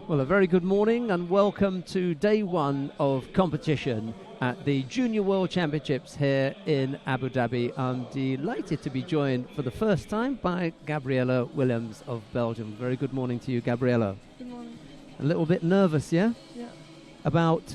Well, a very good morning and welcome to day one of competition at the Junior World Championships here in Abu Dhabi. I'm delighted to be joined for the first time by Gabriella Willems of Belgium. Very good morning to you, Gabriella. Good morning. A little bit nervous, yeah? Yeah. About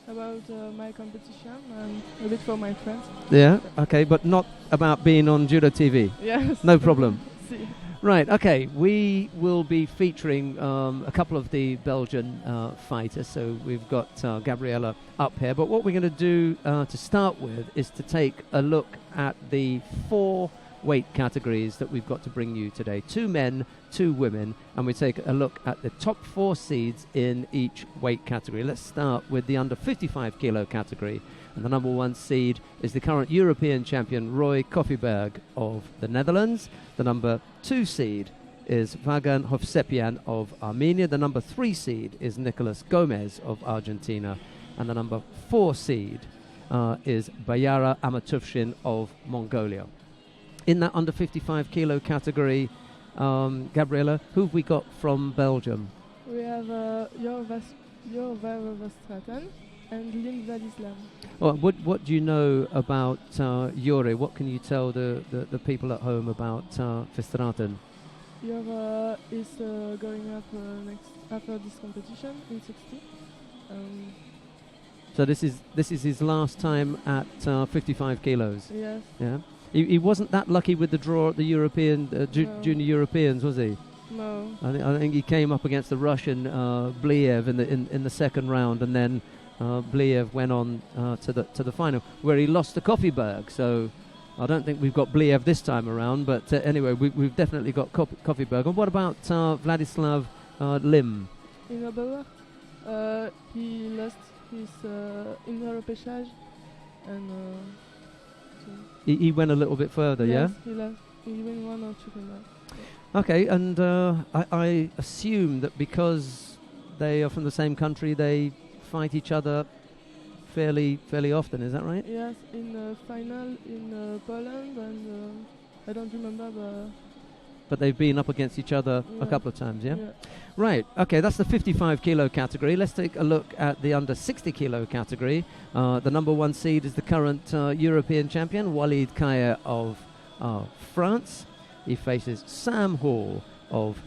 my competition and a bit for my friends. Yeah, okay, but not about being on Judo TV? Yes. No problem. See. Right, okay, we will be featuring a couple of the Belgian fighters, so we've got Gabriella up here, but what we're going to do to start with is to take a look at the 4 weight categories that we've got to bring you today. 2 men, 2 women, and we take a look at the top 4 seeds in each weight category. Let's start with the under 55 kilo category. And the number 1 seed is the current European champion Roy Koffieberg of the Netherlands. The number 2 seed is Vagan Hovsepian of Armenia. The number 3 seed is Nicolas Gomez of Argentina. And the number 4 seed is Bayara Amatufshin of Mongolia. In that under 55 kilo category, Gabriella, who have we got from Belgium? We have Jor Verstraten and Lim Vladislam. Well, what do you know about Jore? What can you tell the people at home about Verstraten? Jor is going up after this competition in 60. So this is his last time at 55 kilos. Yes. Yeah. He wasn't that lucky with the draw at the European No. Junior Europeans, was he? No. I think he came up against the Russian Bliev in the second round, and then Bliev went on to the final, where he lost to Koffieberg. So I don't think we've got Bliev this time around, but anyway, we've definitely got Koffieberg. And what about Vladislav Lim? In Oberwer, he lost his in the repechage, and He went a little bit further, yes, yeah? he lost. He won 1 or 2 combats. Okay, and I assume that because they are from the same country, they fight each other fairly often. Is that right? Yes, in the final in Poland, and I don't remember, But they've been up against each other a Yeah. couple of times, yeah? yeah. Right, okay, that's the 55 kilo category. Let's take a look at the under 60 kilo category. The number 1 seed is the current European champion, Walid Kaya of France. He faces Sam Hall of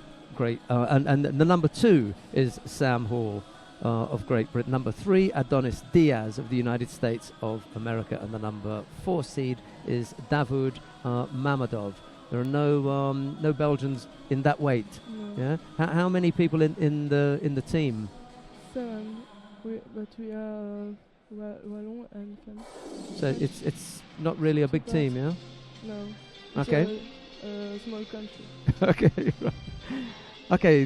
and the number 2 is Sam Hall of Great Britain. Number 3, Adonis Diaz of the United States of America. And the number 4 seed is Davud Mamadov. There are no Belgians in that weight. No. Yeah. How many people in the team? 7, but we are Wallon and Femme. So it's not really a big team, yeah. No. Okay. It's a small country. Okay. Right. Okay.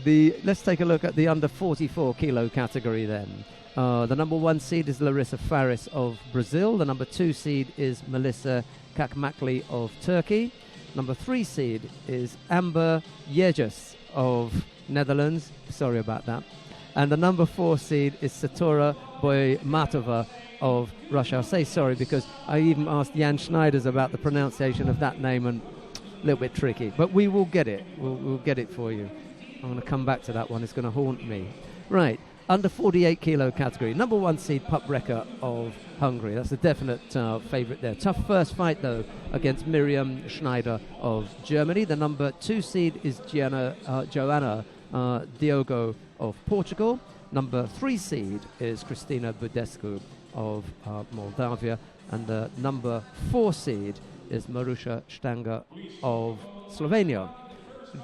Let's take a look at the under 44 kilo category then. The number 1 seed is Larissa Faris of Brazil. The number 2 seed is Melissa Kakmakli of Turkey. Number 3 seed is Amber Yejas of Netherlands. Sorry about that. And the number 4 seed is Satora Boymatova of Russia. I'll say sorry because I even asked Jan Schneiders about the pronunciation of that name, and a little bit tricky. But we will get it. We'll get it for you. I'm going to come back to that one. It's going to haunt me. Right. Under 48 kilo category. Number 1 seed Pup Recker of Hungary. That's a definite favourite there. Tough first fight, though, against Miriam Schneider of Germany. The number 2 seed is Joanna Diogo of Portugal. Number 3 seed is Cristina Budescu of Moldavia. And the number 4 seed is Marusha Stanger of Slovenia.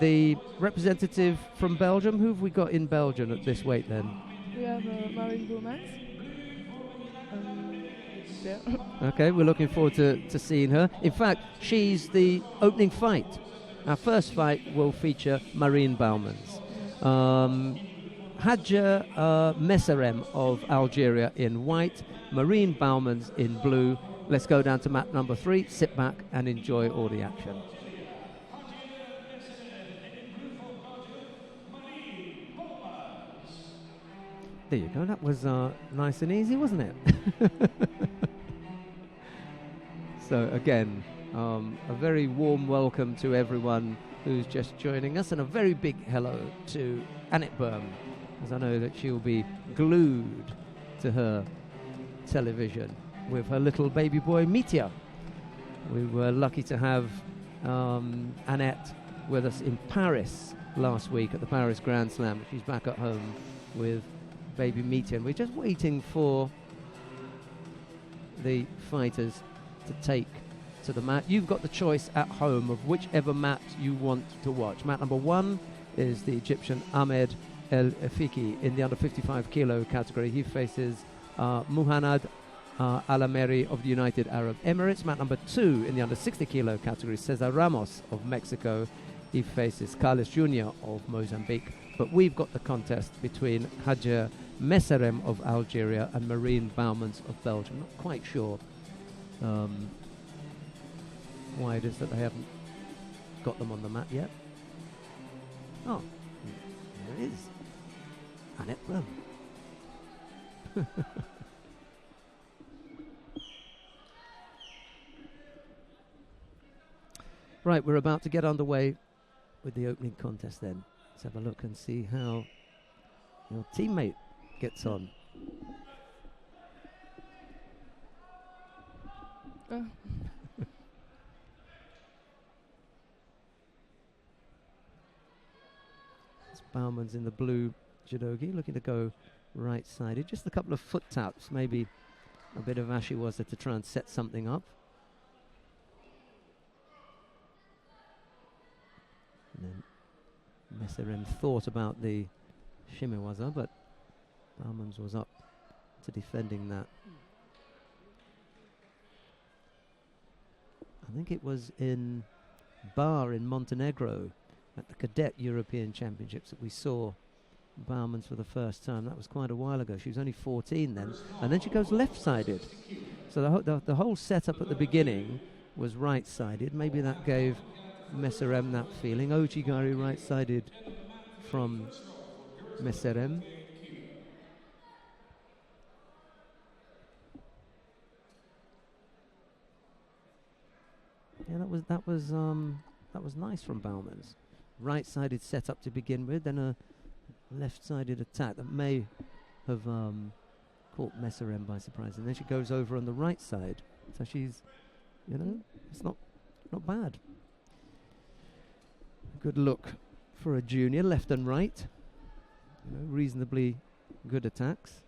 The representative from Belgium, who have we got in Belgium at this weight then? We have Marine Gomez. Yeah. Okay, we're looking forward to seeing her. In fact, she's the opening fight. Our first fight will feature Marine Baumans. Hadja Messerem of Algeria in white, Marine Baumans in blue. Let's go down to mat number 3, sit back and enjoy all the action. There you go, that was nice and easy, wasn't it? So again, a very warm welcome to everyone who's just joining us, and a very big hello to Annette Berm, because I know that she'll be glued to her television with her little baby boy Mitya. We were lucky to have Annette with us in Paris last week at the Paris Grand Slam. She's back at home with baby Mitya, and we're just waiting for the fighters to take to the mat. You've got the choice at home of whichever mat you want to watch. Mat number 1 is the Egyptian Ahmed El Efiki in the under 55 kilo category. He faces Muhannad Alameri of the United Arab Emirates. Mat number 2 in the under 60 kilo category, Cesar Ramos of Mexico. He faces Carlos Jr. of Mozambique. But we've got the contest between Hadja Messerem of Algeria and Marine Boumans of Belgium. Not quite sure why it is that they haven't got them on the mat yet. Oh, there it is. Annette Blum. Right, we're about to get underway with the opening contest then. Let's have a look and see how your teammate gets on. Bauman's in the blue judogi, looking to go right-sided. Just a couple of foot taps, maybe a bit of ashiwaza to try and set something up. And then Messerem thought about the shimiwaza, but Bauman's was up to defending that. I think it was in Bar in Montenegro at the Cadet European Championships that we saw Bauman's for the first time. That was quite a while ago. She was only 14 then. And then she goes left-sided. So the whole setup at the beginning was right-sided. Maybe that gave Messerem that feeling. Ojigari right-sided from Messerem. Yeah, that was nice from Bauman's. Right-sided setup to begin with, then a left-sided attack that may have caught Messerem by surprise, and then she goes over on the right side. So she's, it's not bad. Good look for a junior, left and right. Reasonably good attacks.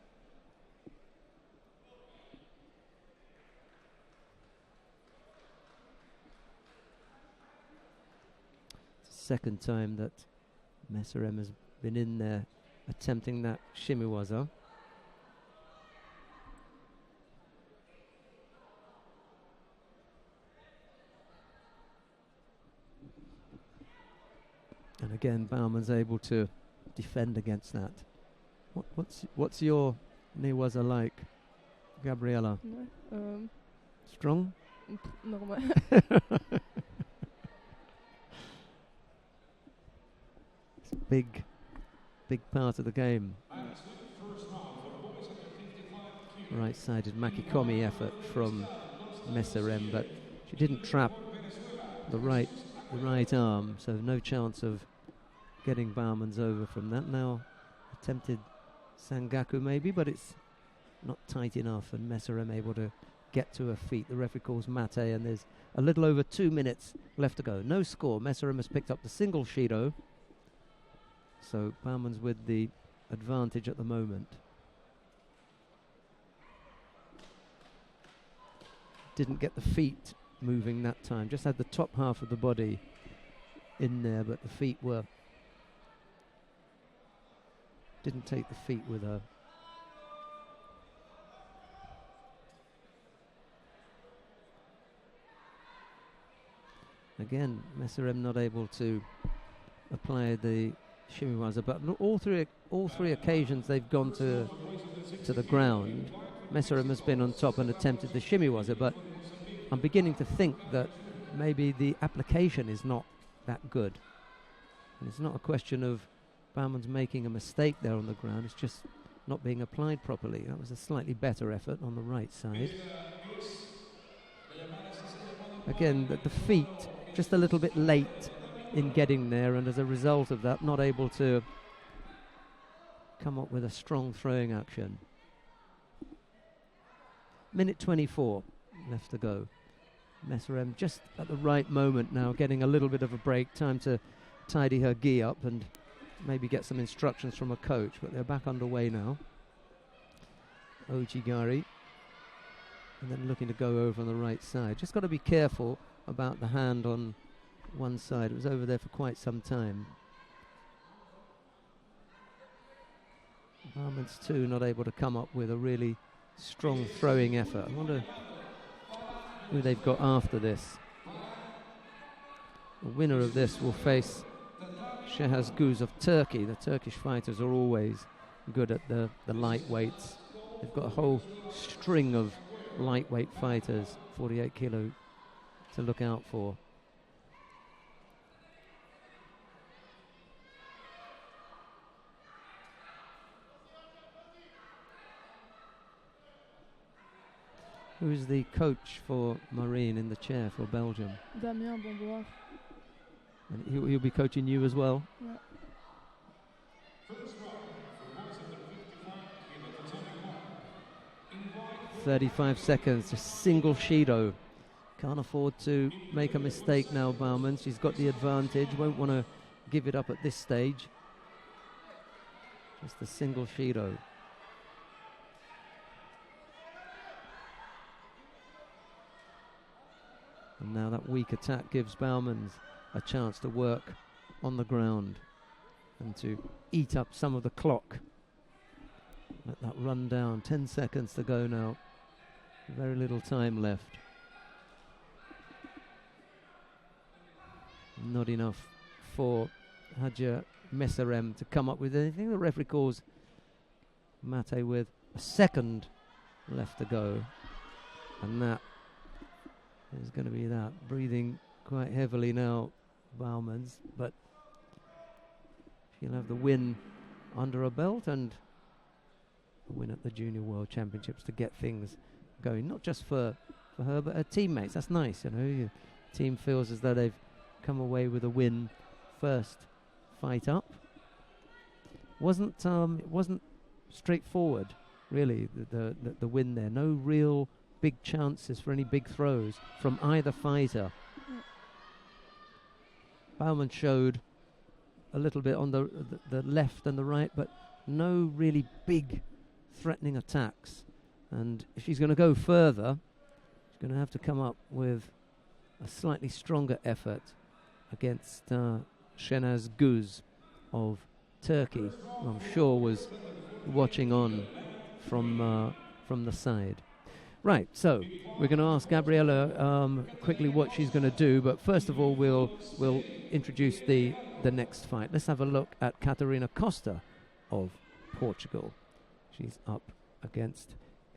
Second time that Messerem has been in there attempting that shimiwaza. And again, Bauman's able to defend against that. What's your niwaza like, Gabriela? Strong? Normal. Big part of the game. Right-sided Makikomi effort from Messerem, but she didn't trap the right arm, so no chance of getting Bauman's over from that. Now attempted Sangaku maybe, but it's not tight enough, and Messerem able to get to her feet. The referee calls mate, and there's a little over 2 minutes left to go. No score. Messerem has picked up the single Shido. So Bauman's with the advantage at the moment. Didn't get the feet moving that time. Just had the top half of the body in there, but the feet didn't take the feet with her. Again, Messerem not able to apply the shimiwaza, but all three occasions they've gone to the ground, Messerem has been on top and attempted the shimiwaza, but I'm beginning to think that maybe the application is not that good. And it's not a question of Bauman's making a mistake there on the ground, it's just not being applied properly. That was a slightly better effort on the right side. Again, the feet just a little bit late in getting there, and as a result of that, not able to come up with a strong throwing action. Minute 24 left to go. Messerem just at the right moment now, getting a little bit of a break, time to tidy her gi up and maybe get some instructions from a coach, but they're back underway now. Ojigari, and then looking to go over on the right side. Just got to be careful about the hand on one side. It was over there for quite some time. Barman's too not able to come up with a really strong throwing effort. I wonder who they've got after this. The winner of this will face Şehaz Guz of Turkey. The Turkish fighters are always good at the lightweights. They've got a whole string of lightweight fighters, 48 kilo, to look out for. Who's the coach for Marine in the chair for Belgium? Damien Bomboir. And he'll be coaching you as well? Yeah. 35 seconds, just single Shido. Can't afford to make a mistake now, Baumann. She's got the advantage, won't want to give it up at this stage. Just a single Shido. And now that weak attack gives Baumann a chance to work on the ground and to eat up some of the clock. Let that run down. 10 seconds to go now. Very little time left. Not enough for Hajar Messerem to come up with anything. The referee calls Mate with a second left to go. And that is going to be that. Breathing quite heavily now, Bauman's, but she'll have the win under her belt and a win at the Junior World Championships to get things going, not just for her, but her teammates. That's nice, you know. Your team feels as though they've come away with a win. First fight up. It wasn't straightforward, really, the win there. No real big chances for any big throws from either fighter. Baumann showed a little bit on the left and the right, but no really big threatening attacks. And if she's going to go further, she's going to have to come up with a slightly stronger effort against Şenaz Guz of Turkey, who I'm sure was watching on from the side. Right, so we're going to ask Gabriela quickly what she's going to do, but first of all we'll introduce the next fight. Let's have a look at Catarina Costa of Portugal. She's up against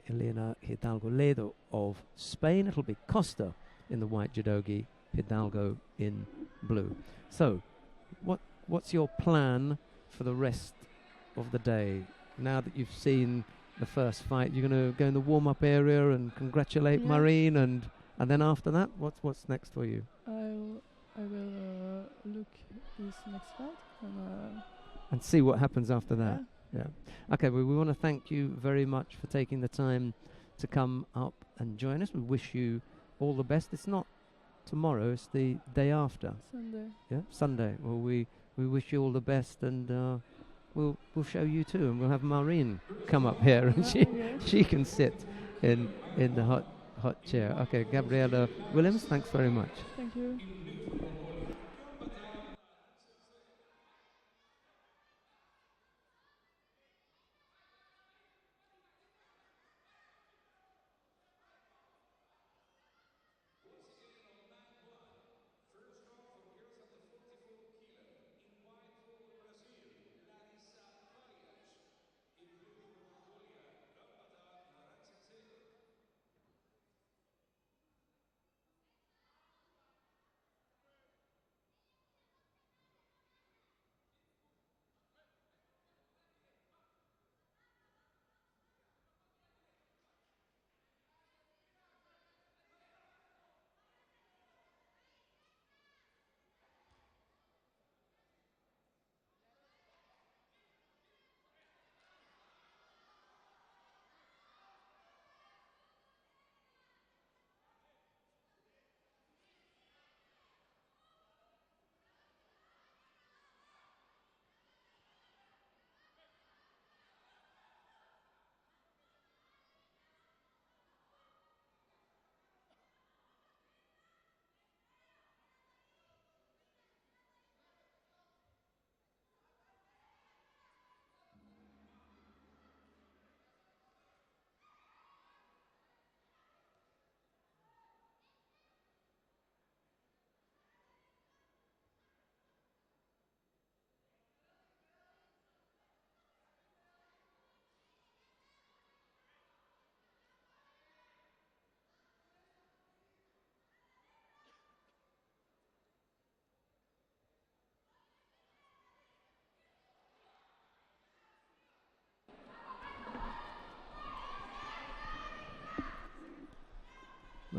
Elena Hidalgo Ledo of Spain. It'll be Costa in the white judogi, Hidalgo in blue. So, what's your plan for the rest of the day? Now that you've seen the first fight, you're going to go in the warm-up area and congratulate Marine, and then after that, what's next for you? I will look this next fight and see what happens after that. Yeah. Okay, well, we want to thank you very much for taking the time to come up and join us. We wish you all the best. It's not tomorrow, it's the day after. Sunday. Yeah, Sunday. Well, we wish you all the best, and we'll show you too, and we'll have Maureen come up here, and she can sit in the hot chair. Okay, Gabriela Williams, thanks very much. Thank you.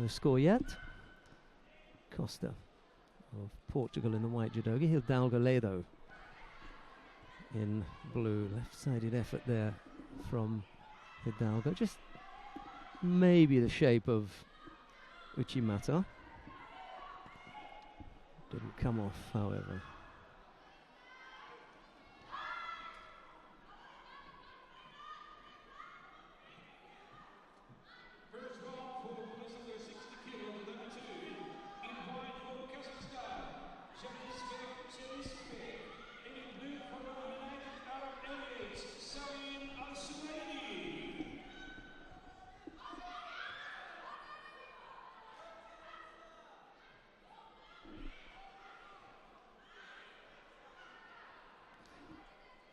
No score yet. Costa of Portugal in the white judogi. Hidalgo Ledo in blue. Left-sided effort there from Hidalgo. Just maybe the shape of Uchimata. Didn't come off, however.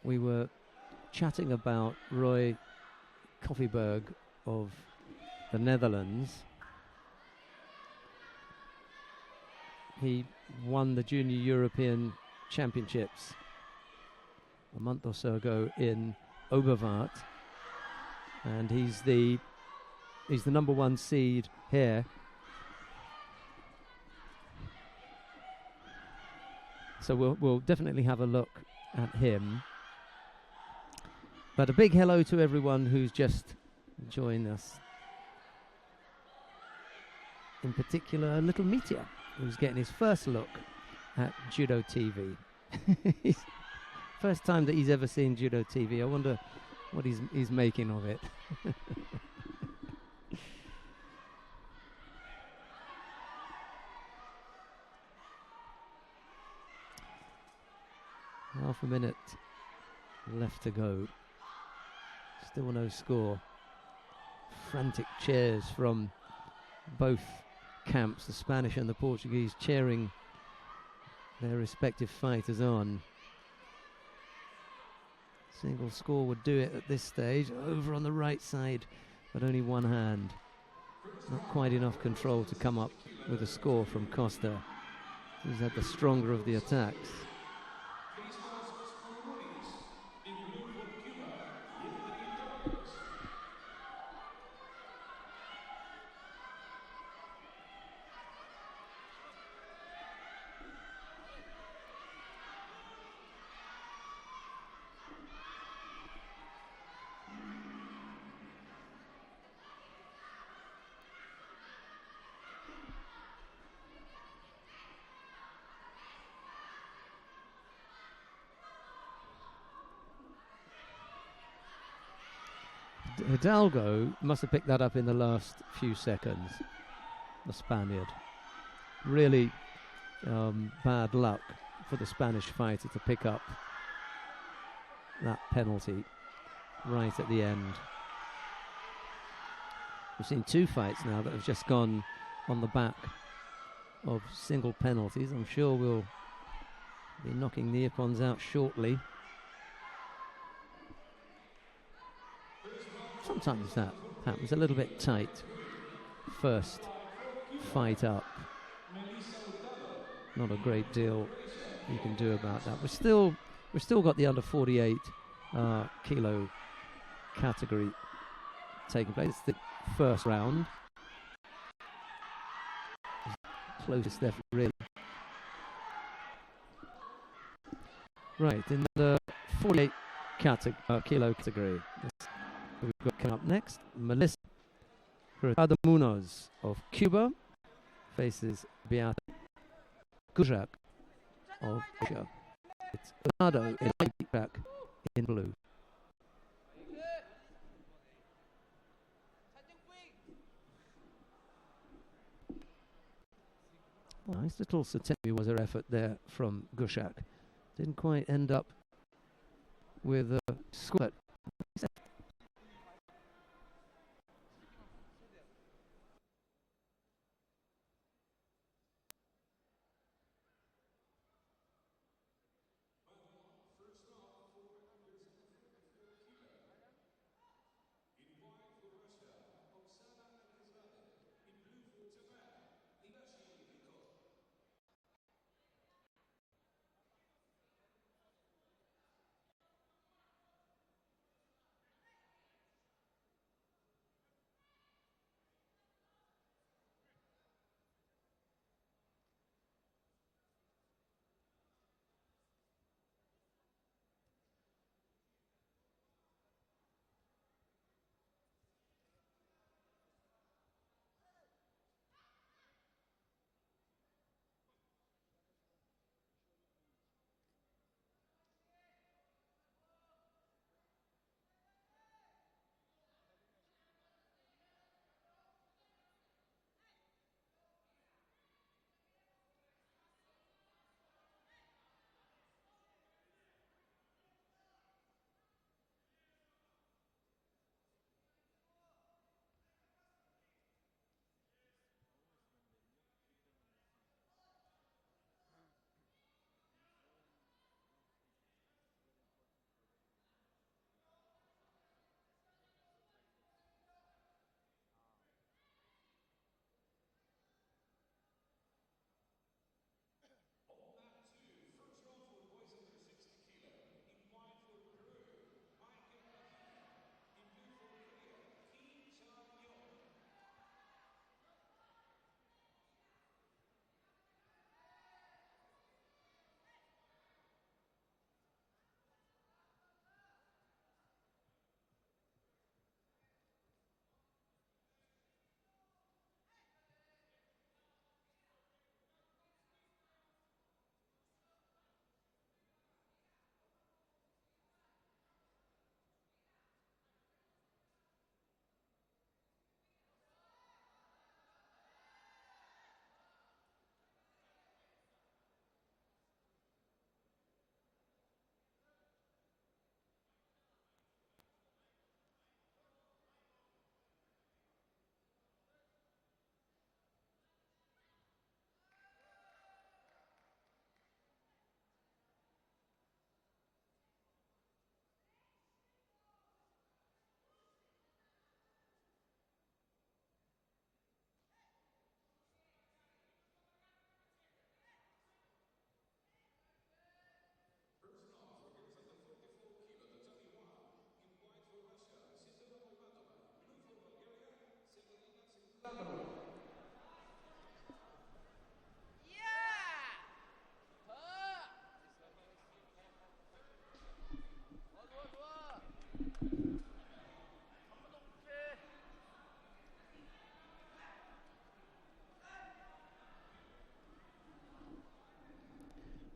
We were chatting about Roy Koffieberg of the Netherlands. He won the Junior European Championships a month or so ago in Oberwart, and he's the number 1 seed here. So we'll definitely have a look at him. But a big hello to everyone who's just joined us. In particular, Little Meteor, who's getting his first look at Judo TV. First time that he's ever seen Judo TV. I wonder what he's making of it. Half a minute left to go. Still no score. Frantic cheers from both camps, the Spanish and the Portuguese, cheering their respective fighters on. Single score would do it at this stage. Over on the right side, but only one hand. Not quite enough control to come up with a score from Costa. He's had the stronger of the attacks. Hidalgo must have picked that up in the last few seconds, the Spaniard. Really bad luck for the Spanish fighter to pick up that penalty right at the end. We've seen 2 fights now that have just gone on the back of single penalties. I'm sure we'll be knocking the Ippons out shortly. Sometimes that happens, a little bit tight. First fight up. Not a great deal you can do about that. We've still got the under 48 kilo category taking place. It's the first round. Closest there, really. Right, in the 48 kilo category. We've got coming up next, Melissa Munoz of Cuba faces Beata Gujak of Asia. It's Bernardo in white in blue. Nice little Satemi was her effort there from Gushak. Didn't quite end up with a squat.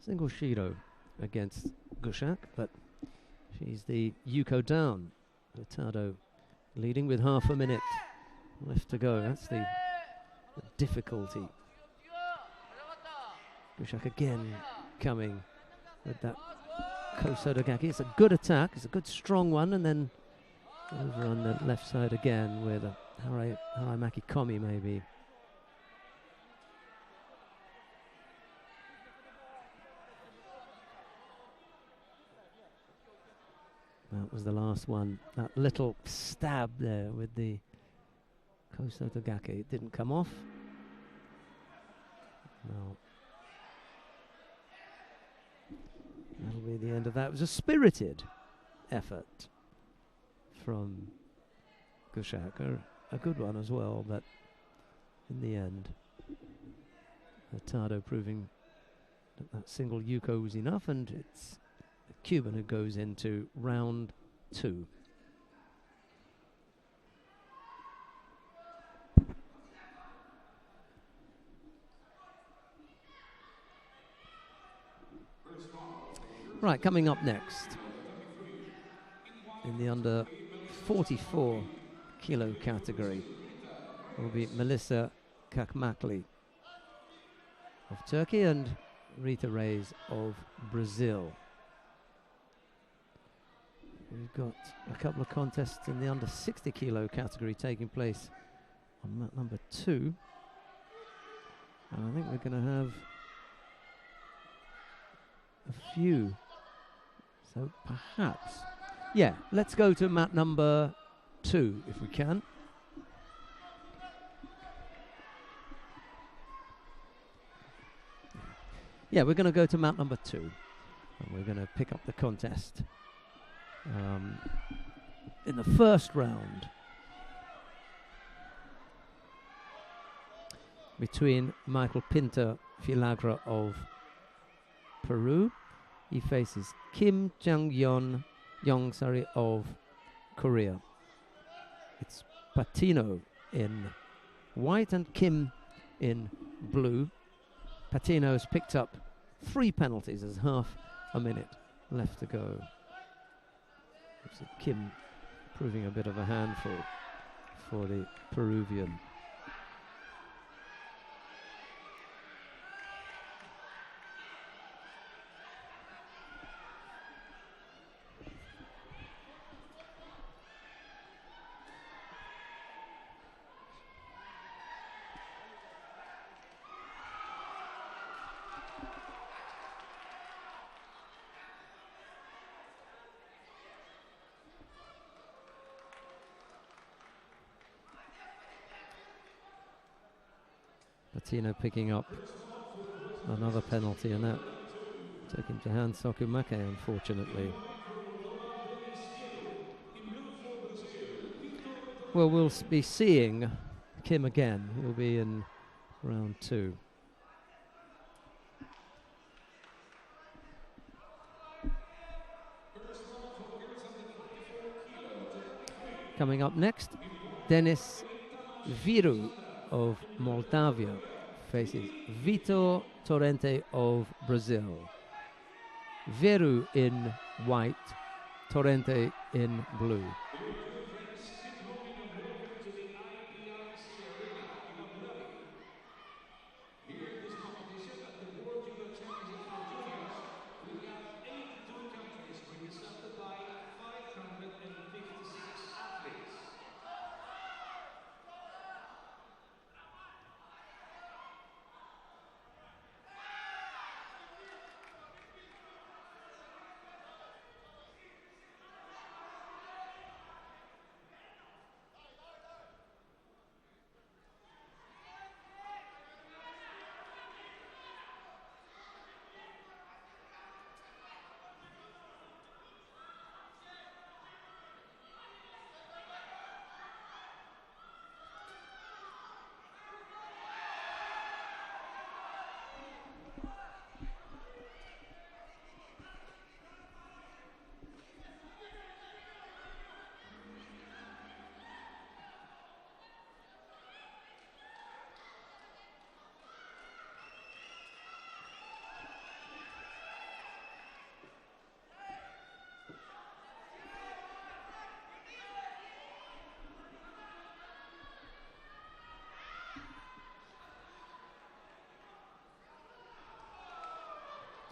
single Shido against Gushak, but she's the Yuko down. Hurtado leading with half a minute left to go. That's the difficulty. Gushak again coming with that Kosodogaki. It's a good attack. It's a good strong one, and then over on the left side again with a Haramaki Komi maybe. That was the last one. That little stab there with the Kosotogake. It didn't come off. No. That'll be the end of that. It was a spirited effort from Gushak. A good one as well, but in the end, Hurtado proving that single Yuko was enough, and it's the Cuban who goes into round 2. Right, coming up next in the under 44 kilo category will be Melissa Kakmakli of Turkey and Rita Reis of Brazil. We've got a couple of contests in the under 60 kilo category taking place on mat number 2. And I think we're going to have a few. So perhaps, yeah, let's go to mat number 2 if we can. Yeah, we're going to go to mat number 2, and we're going to pick up the contest in the first round between Michael Pinter Filagra of Peru. He faces Kim Jang-yong of Korea. It's Patino in white and Kim in blue. Patino's picked up 3 penalties. There's half a minute left to go. So Kim proving a bit of a handful for the Peruvian. Patino picking up another penalty, and that took him to hand Sokumake, unfortunately. Well, we'll be seeing Kim again. He'll be in round 2. Coming up next, Denis Viru of Moldavia faces Vitor Torrente of Brazil. Veru in white, Torrente in blue.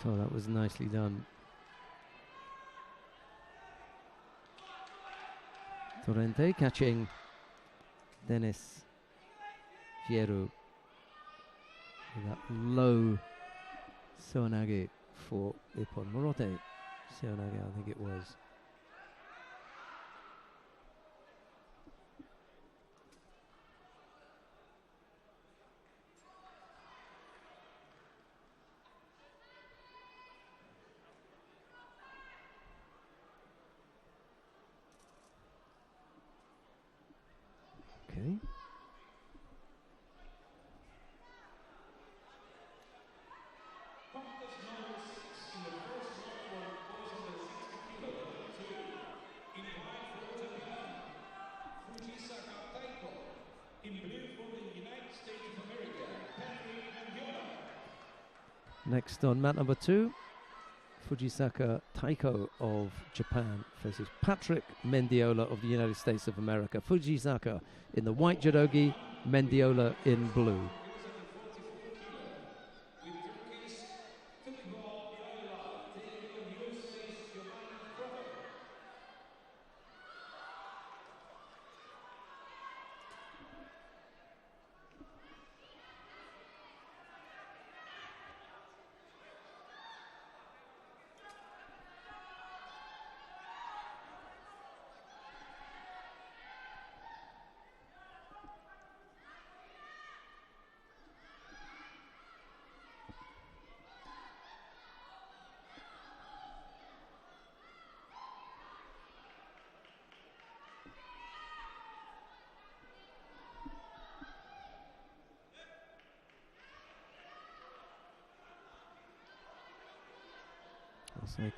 Oh, that was nicely done. Torrente catching Dennis Fierro with that low Seoinage for Ippon. Morote Seoinage, I think it was. Okay. Next on mat number 2, Fujisaka Taiko of Japan versus Patrick Mendiola of the United States of America. Fujisaka in the white judogi, Mendiola in blue.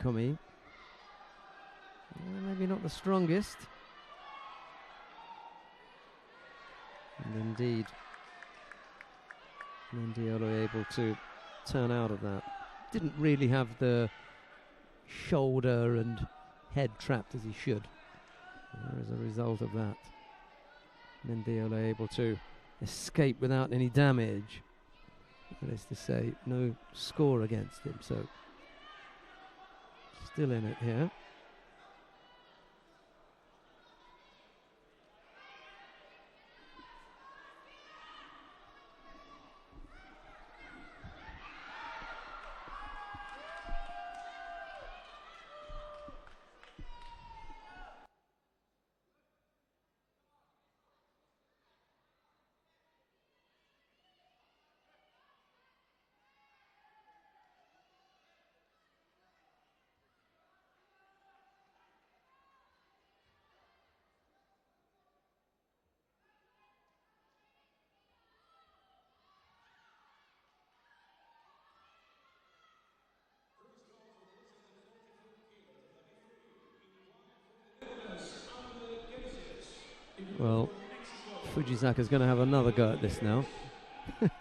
Komi. Maybe not the strongest. And indeed, Mendiola able to turn out of that. Didn't really have the shoulder and head trapped as he should. As a result of that, Mendiola able to escape without any damage. That is to say, no score against him, so still in it here. Well, Fujisaka's going to have another go at this now. This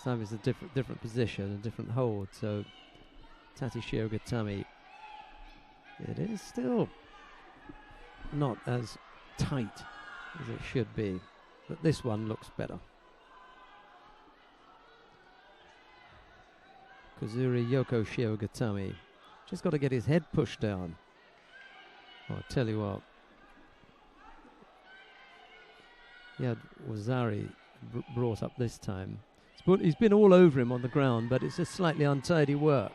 time it's a different position, a different hold. So Tatishio Gatami, it is still not as tight as it should be, but this one looks better. Kazuri Yoko Shiogatami. Just got to get his head pushed down. Oh, I'll tell you what. He had Wazari brought up this time. He's been all over him on the ground, but it's just slightly untidy work.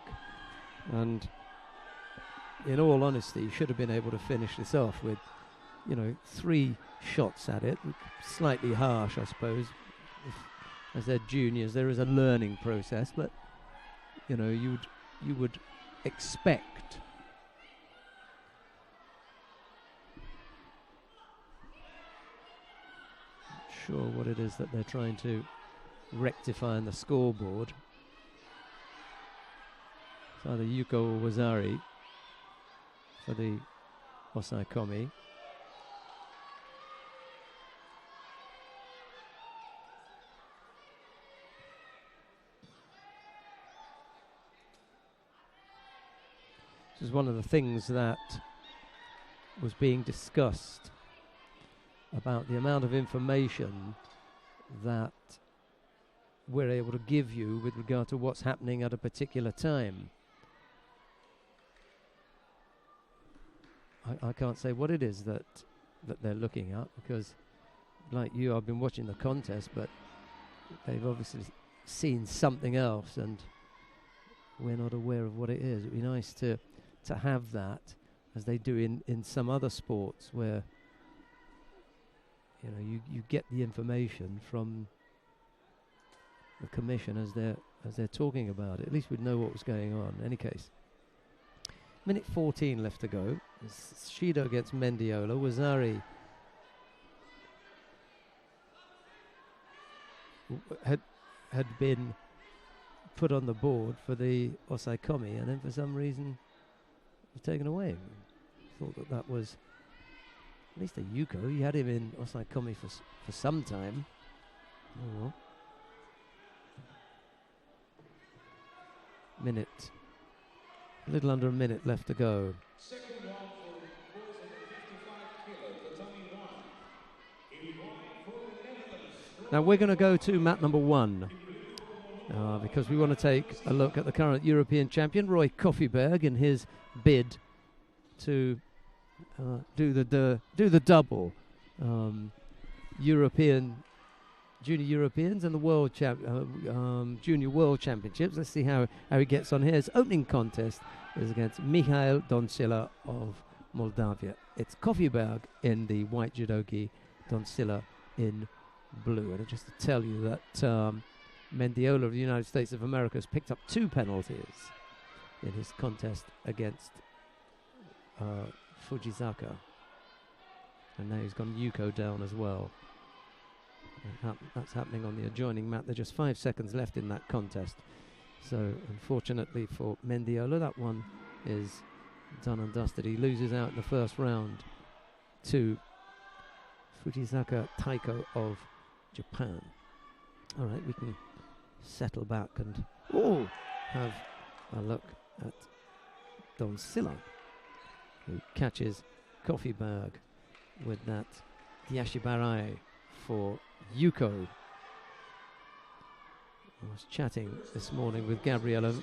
And in all honesty, he should have been able to finish this off with, 3 shots at it. Slightly harsh, I suppose. As they're juniors, there is a learning process, but you would expect not sure what it is that they're trying to rectify in the scoreboard. It's either Yuko or Wazari for the Osai Komi. This is one of the things that was being discussed about the amount of information that we're able to give you with regard to what's happening at a particular time. I can't say what it is that they're looking at, because like you, I've been watching the contest, but they've obviously seen something else and we're not aware of what it is. It'd be nice to have that, as they do in some other sports, where you get the information from the commission as they're talking about it. At least we'd know what was going on. In any case, minute 14 left to go. Shido against Mendiola. Wazari had been put on the board for the Osaikomi, and then for some reason was taken away. Thought that was at least a Yuko. You had him in Osaikomi for some time. Oh well. A little under a minute left to go. Now we're going to go to mat number 1 because we want to take a look at the current European champion, Roy Kofiberg, in his bid to do the double Junior Europeans and the World Junior World Championships. Let's see how he gets on here. His opening contest is against Mikhail Doncila of Moldavia. It's Kofiberg in the white judogi, Doncila in blue. And just to tell you that Mendiola of the United States of America has picked up 2 penalties in his contest against Fujizaka. And now he's gone Yuko down as well. That's happening on the adjoining mat. There's just 5 seconds left in that contest. So unfortunately for Mendiola, that one is done and dusted. He loses out in the first round to Fujizaka Taiko of Japan. All right, we can settle back and have a look at Doncila, who catches Kofiberg with that Yashibarai for Yuko. I was chatting this morning with Gabriella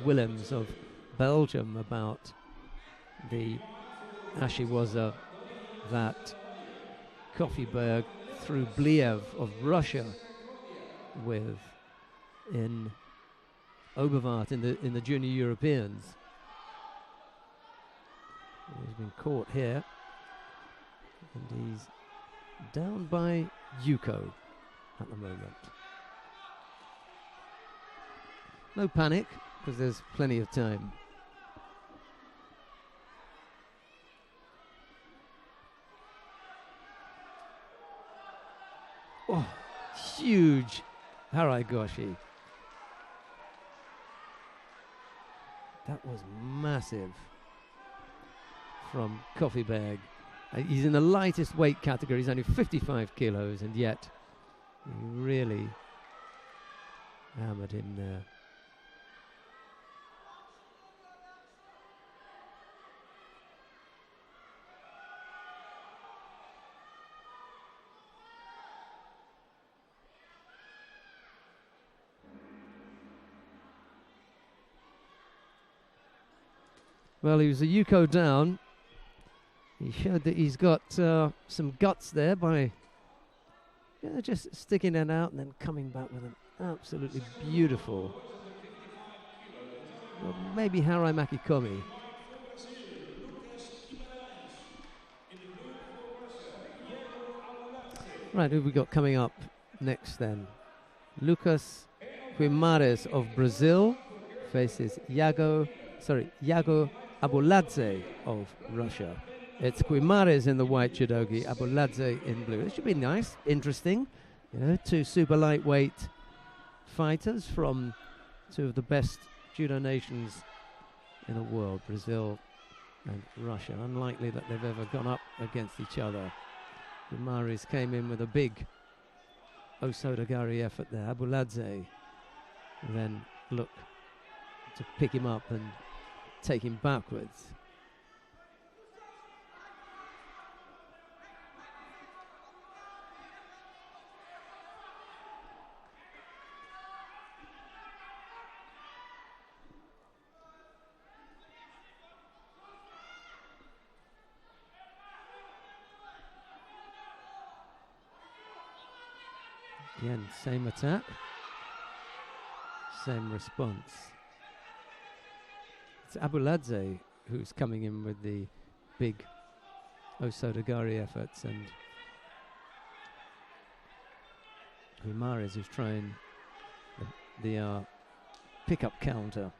Willems of Belgium about the Ashiwaza that Kofiberg threw Bliev of Russia with in Oberwart in the Junior Europeans. He's been caught here, and he's down by Yuko at the moment. No panic, because there's plenty of time. Oh, huge Haraigoshi. That was massive from Kofiberg. He's in the lightest weight category. He's only 55 kilos, and yet he really hammered him there. Well, he was a Yuko down. He showed that he's got some guts there by just sticking it out and then coming back with an absolutely beautiful, well, maybe Harai Makikomi. Right, who have we got coming up next then? Lucas Guimares of Brazil faces Iago Abuladze of Russia. It's Guimares in the white judogi, Abuladze in blue. It should be nice, interesting. Two super lightweight fighters from two of the best judo nations in the world, Brazil and Russia. Unlikely that they've ever gone up against each other. Guimares came in with a big Osodagari effort there. Abuladze then look to pick him up and take him backwards. Again, same attack, same response. It's Abuladze who's coming in with the big Osodagari efforts, and Guimaraes is trying the pickup counter.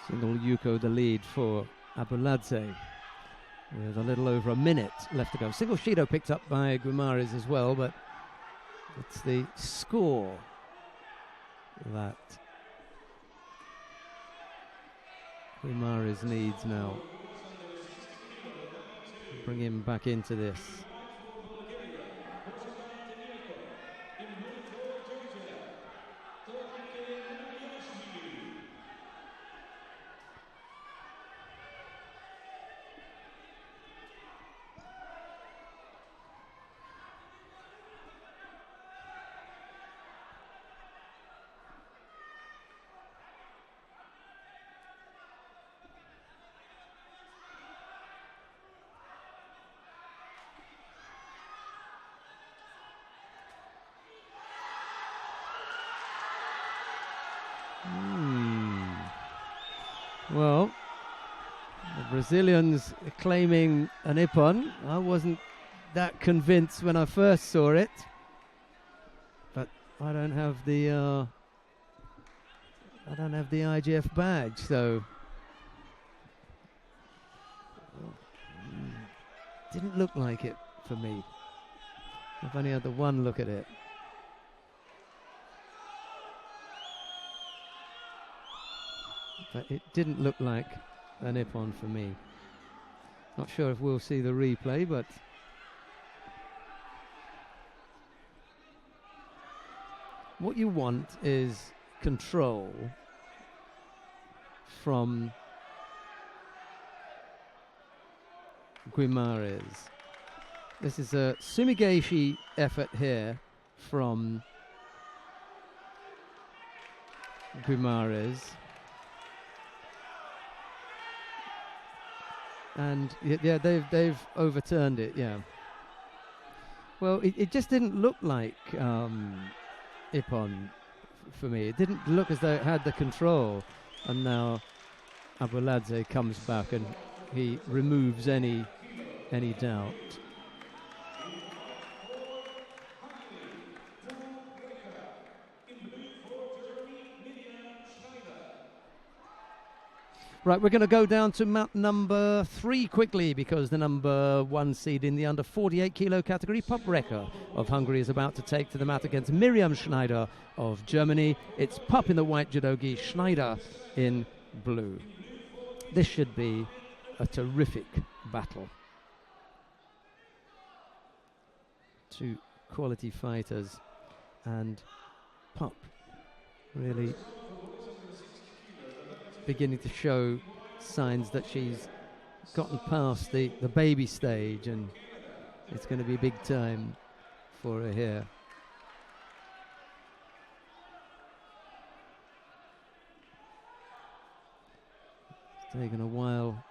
Single Yuko the lead for Abuladze with a little over a minute left to go. Single Shido picked up by Guimaraes as well, but it's the score that Guimaraes needs now. Bring him back into this. Well, the Brazilians claiming an ippon. I wasn't that convinced when I first saw it, but I don't have the IGF badge, so didn't look like it for me. I've only had the one look at it. But it didn't look like an ippon for me. Not sure if we'll see the replay, but what you want is control from Guimaraes. This is a sumigaeshi effort here from Guimares. And yeah, they've overturned it. Yeah. Well, it just didn't look like Ippon for me. It didn't look as though it had the control. And now Abuladze comes back and he removes any doubt. Right, we're going to go down to mat number 3 quickly because the number 1 seed in the under 48 kilo category, Pup Recker of Hungary, is about to take to the mat against Miriam Schneider of Germany. It's Pup in the white judogi, Schneider in blue. This should be a terrific battle. Two quality fighters, and Pup really beginning to show signs that she's gotten past the baby stage, and it's going to be big time for her here. It's taken a while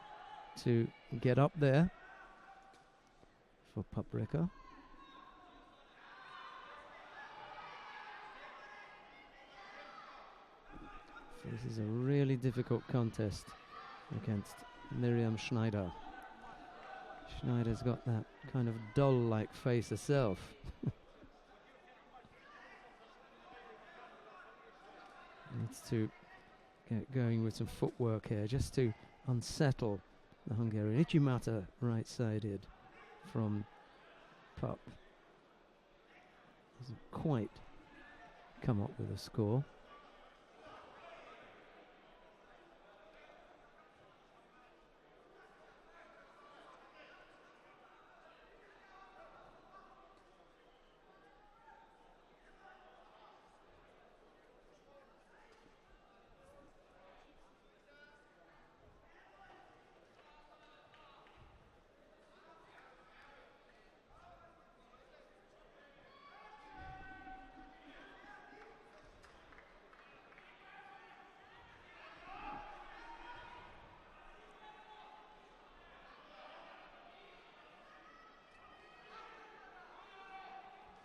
to get up there for Pup Recker. This is a really difficult contest against Miriam Schneider. Schneider's got that kind of doll-like face herself. Needs to get going with some footwork here just to unsettle the Hungarian. Ichimata right-sided from Pup. Hasn't quite come up with a score.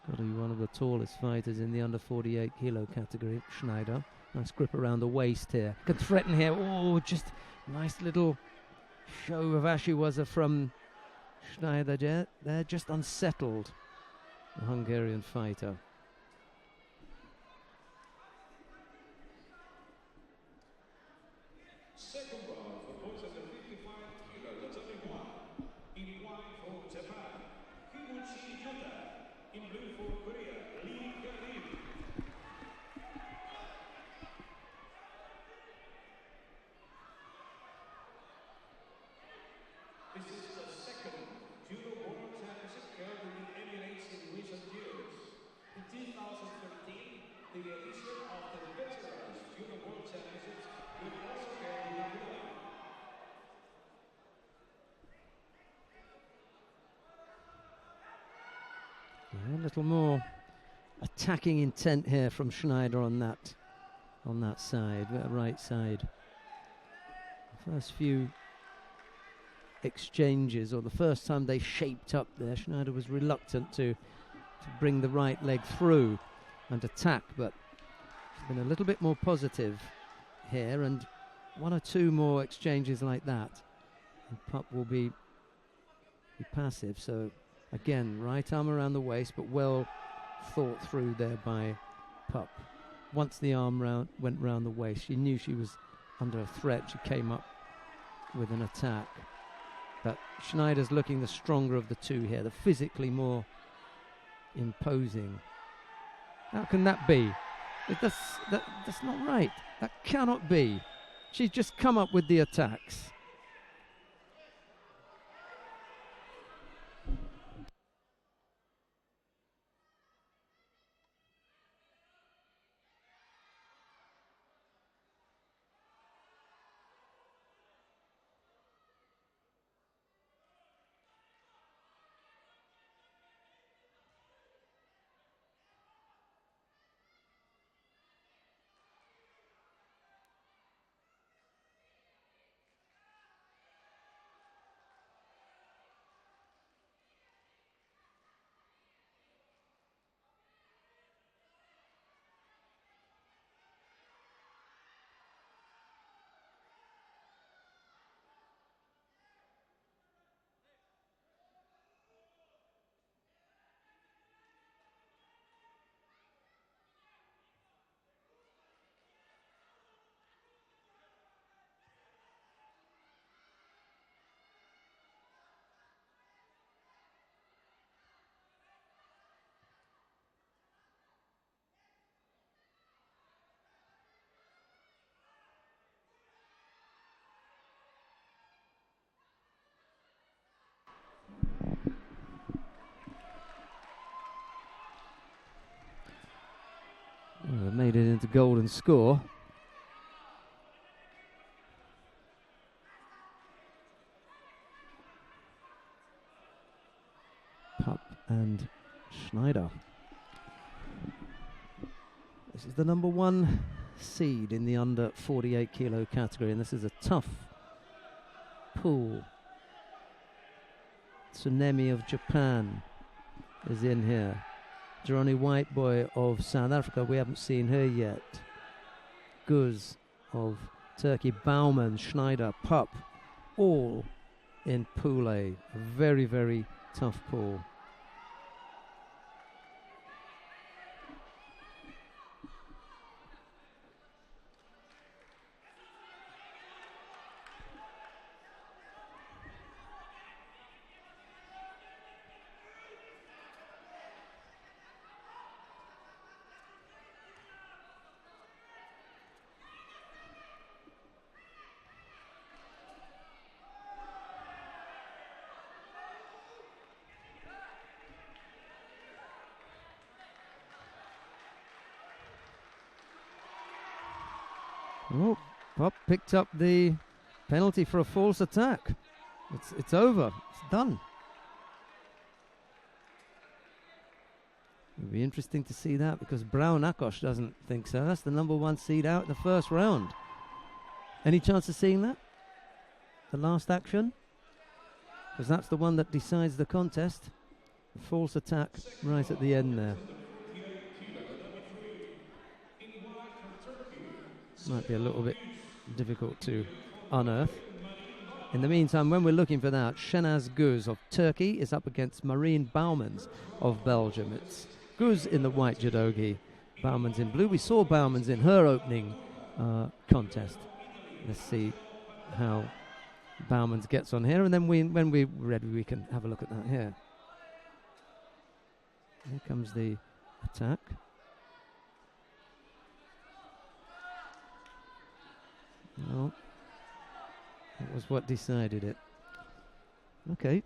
Got to be one of the tallest fighters in the under 48 kilo category, Schneider. Nice grip around the waist here. Can threaten here. Oh, just nice little show of Ashiwaza from Schneider. They're just unsettled, the Hungarian fighter. Second round for boys under 55 kilo. That's only one. In white for Japan, Judo. In blue for Korea, Lee Garin. This is the second Judo World Championship held in the Emirates in recent years. In 2013, the edition of the Veterans Judo World Championships will also held in Abu-Dhabi. A little more attacking intent here from Schneider on that side, right side. The first few exchanges, or the first time they shaped up there, Schneider was reluctant to bring the right leg through and attack, but she's been a little bit more positive here, and one or two more exchanges like that, and Pup will be passive. So again, right arm around the waist, but well thought through there by Pup. Once the arm went round the waist, she knew she was under a threat. She came up with an attack. But Schneider's looking the stronger of the two here, the physically more imposing. How can that be? That's not right. That cannot be. She's just come up with the attacks. made it into golden score. Pup and Schneider. This is the number 1 seed in the under 48 kilo category, and this is a tough pool. Tsunemi of Japan is in here. Jeroni Whiteboy of South Africa, we haven't seen her yet. Guz of Turkey, Baumann, Schneider, Pup, all in Pool A. A very, very tough pool. Oh, Pop picked up the penalty for a false attack. It's over. It's done. It'll be interesting to see that because Brown Akos doesn't think so. That's the number 1 seed out in the first round. Any chance of seeing that? The last action? Because that's the one that decides the contest. The false attack right at the end there. Might be a little bit difficult to unearth. In the meantime, when we're looking for that, Shenaz Guz of Turkey is up against Marine Baumans of Belgium. It's Guz in the white judogi, Baumans in blue. We saw Baumans in her opening contest. Let's see how Baumans gets on here, and then when we're ready, we can have a look at that here. Here comes the attack. No, that was what decided it. Okay.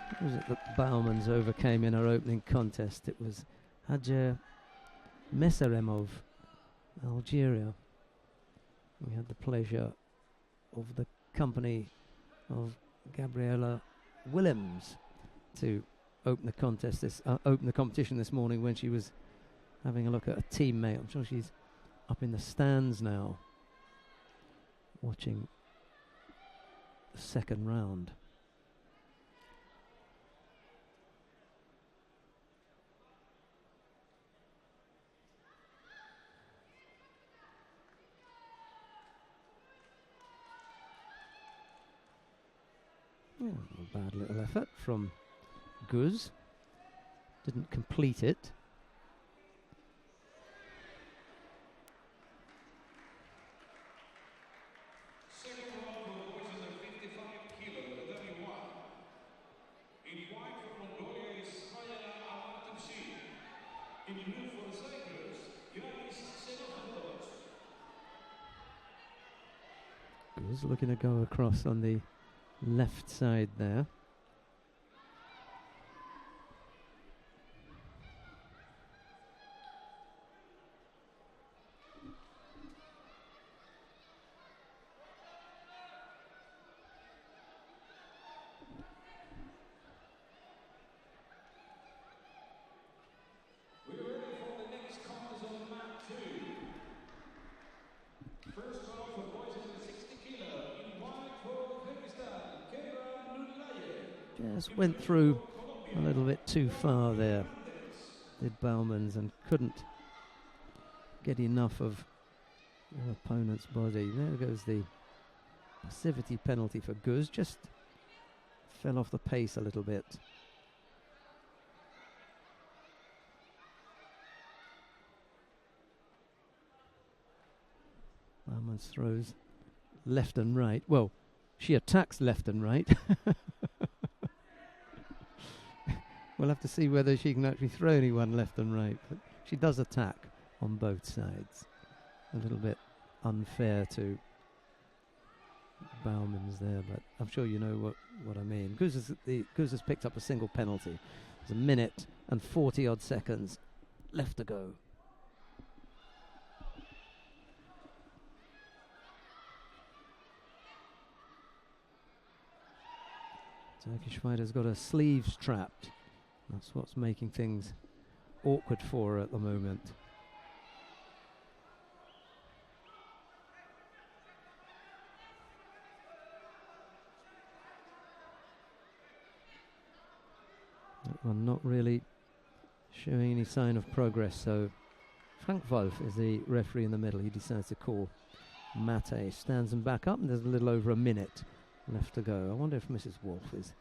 What was it that Baumans overcame in her opening contest? It was Hajer Mesarem of Algeria. We had the pleasure of the company of Gabriella Willems to open the contest, open the competition this morning when she was having a look at a teammate. I'm sure she's up in the stands now, watching the second round. Yeah, a bad little effort from Guz. Didn't complete it. Second round for the boys under 55 kilo, the W1. In white for Mongolia is Hayala Amatupsi. In blue for the Cyprus, Yanis Senofovos. Guz looking to go across on the left side there. We're ready for the next contest on map 2. First round for boys under 60 kilo. In white for Uzbekistan, Kevra Nulayev. Just went through a little bit too far there, did Baumans, and couldn't get enough of her opponent's body. There goes the passivity penalty for Guz. Just fell off the pace a little bit. Baumans throws left and right. Well, she attacks left and right. We'll have to see whether she can actually throw anyone left and right. But she does attack on both sides. A little bit unfair to Bauman's there, but I'm sure you know what I mean. Guz has picked up a single penalty. There's a minute and 40 odd seconds left to go. Turkish fighter's got her sleeves trapped. That's what's making things awkward for her at the moment. That one not really showing any sign of progress, so Frank Wolf is the referee in the middle. He decides to call Mate. Stands him back up, and there's a little over a minute left to go. I wonder if Mrs. Wolf is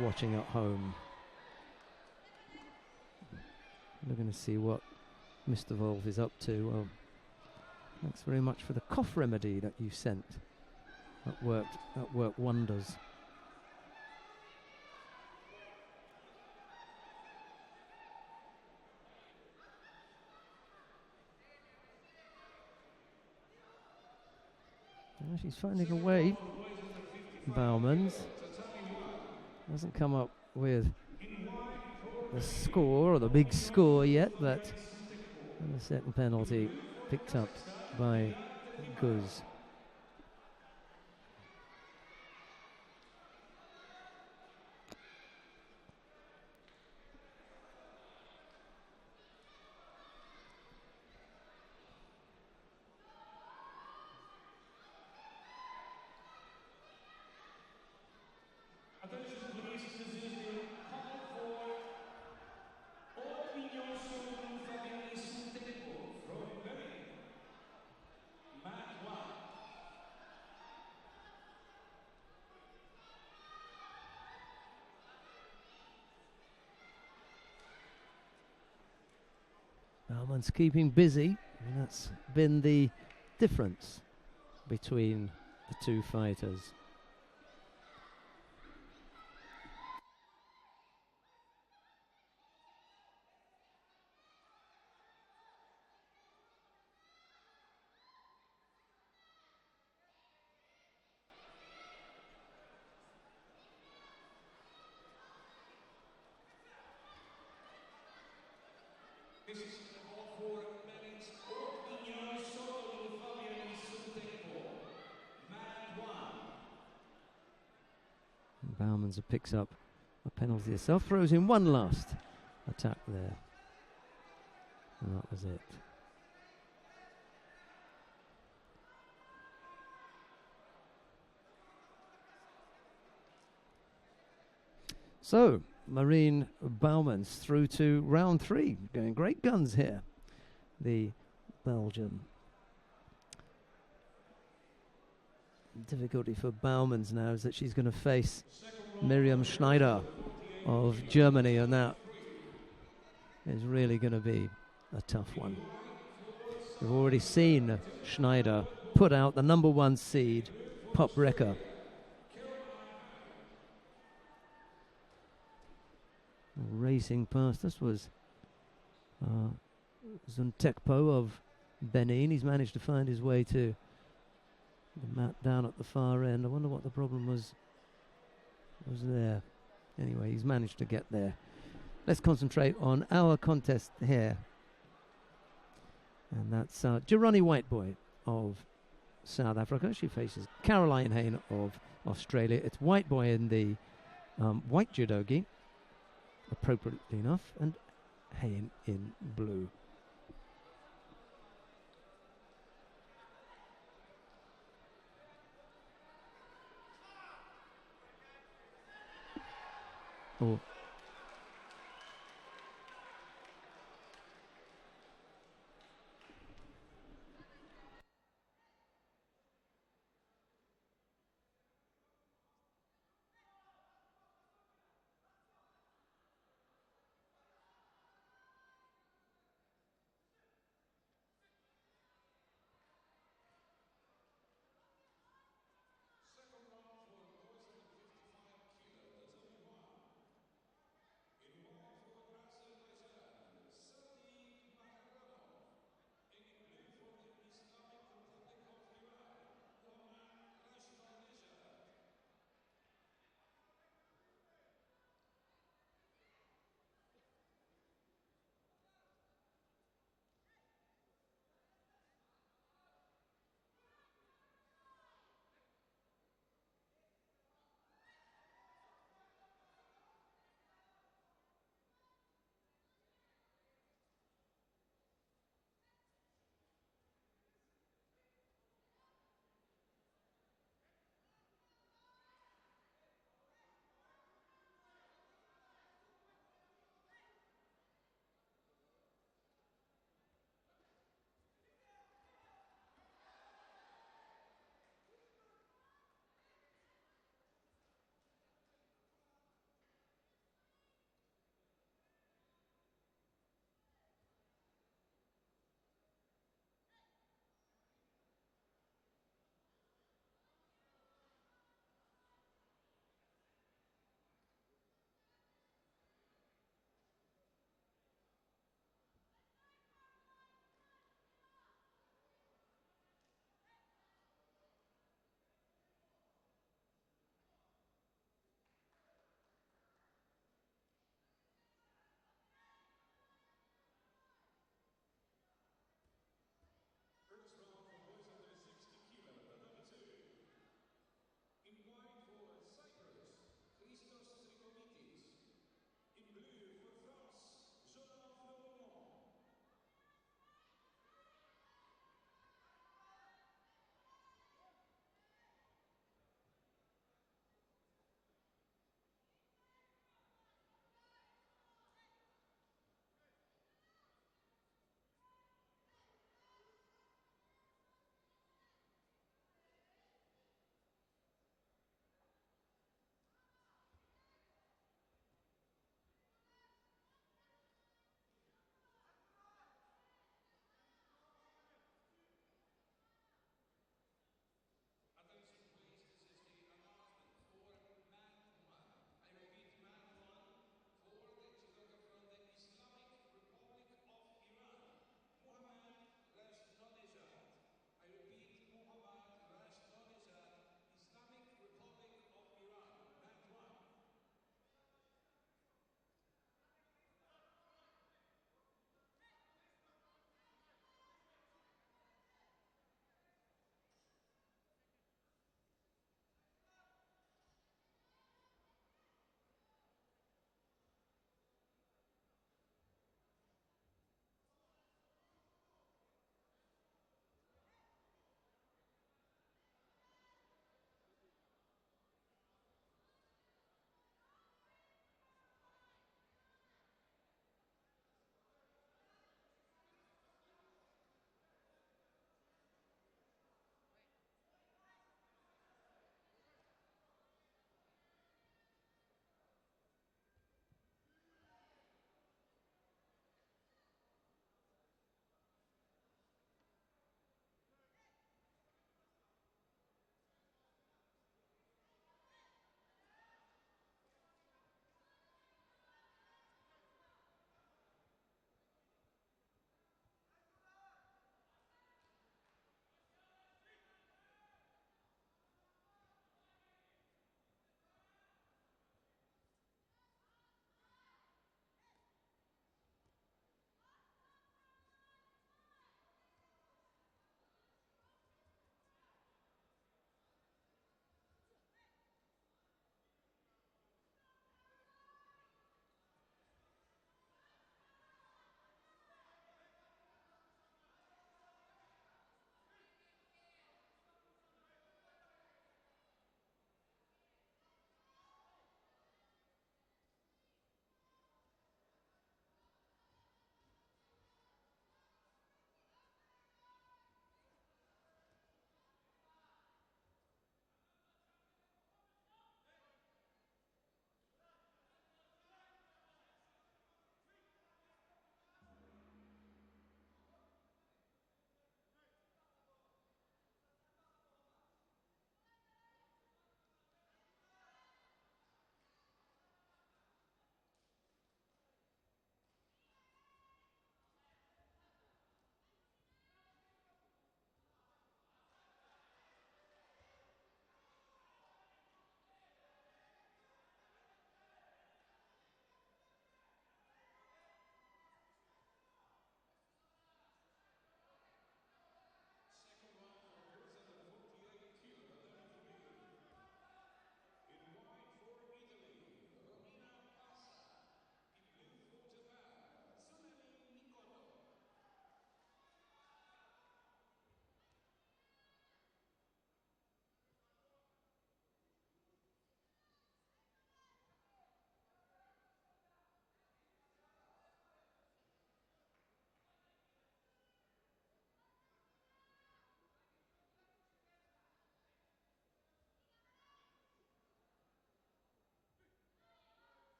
watching at home. We're going to see what Mr. Wolf is up to. Well, thanks very much for the cough remedy that you sent. That worked wonders. Well, she's finding a way. Bauman's hasn't come up with the score or the big score yet, but the second penalty picked up by Guz. Bauman's keeping busy, and that's been the difference between the two fighters. This is the call for Menin's Orpinho Solo Fabian Suntepo. Mat 1. Bauman's picks up a penalty herself, throws in one last attack there. And that was it. So, Marine Bauman's through to round 3. Going great guns here, the Belgian. Difficulty for Bauman's now is that she's going to face Miriam Schneider of Germany, and that is really going to be a tough one. We've already seen Schneider put out the number 1 seed, Pop Recker. Racing past us was Zuntekpo of Benin. He's managed to find his way to the mat down at the far end. I wonder what the problem was there. Anyway, he's managed to get there. Let's concentrate on our contest here. And that's Jirani Whiteboy of South Africa. She faces Caroline Hain of Australia. It's Whiteboy in the white judogi, appropriately enough, and Hain in blue. Oh.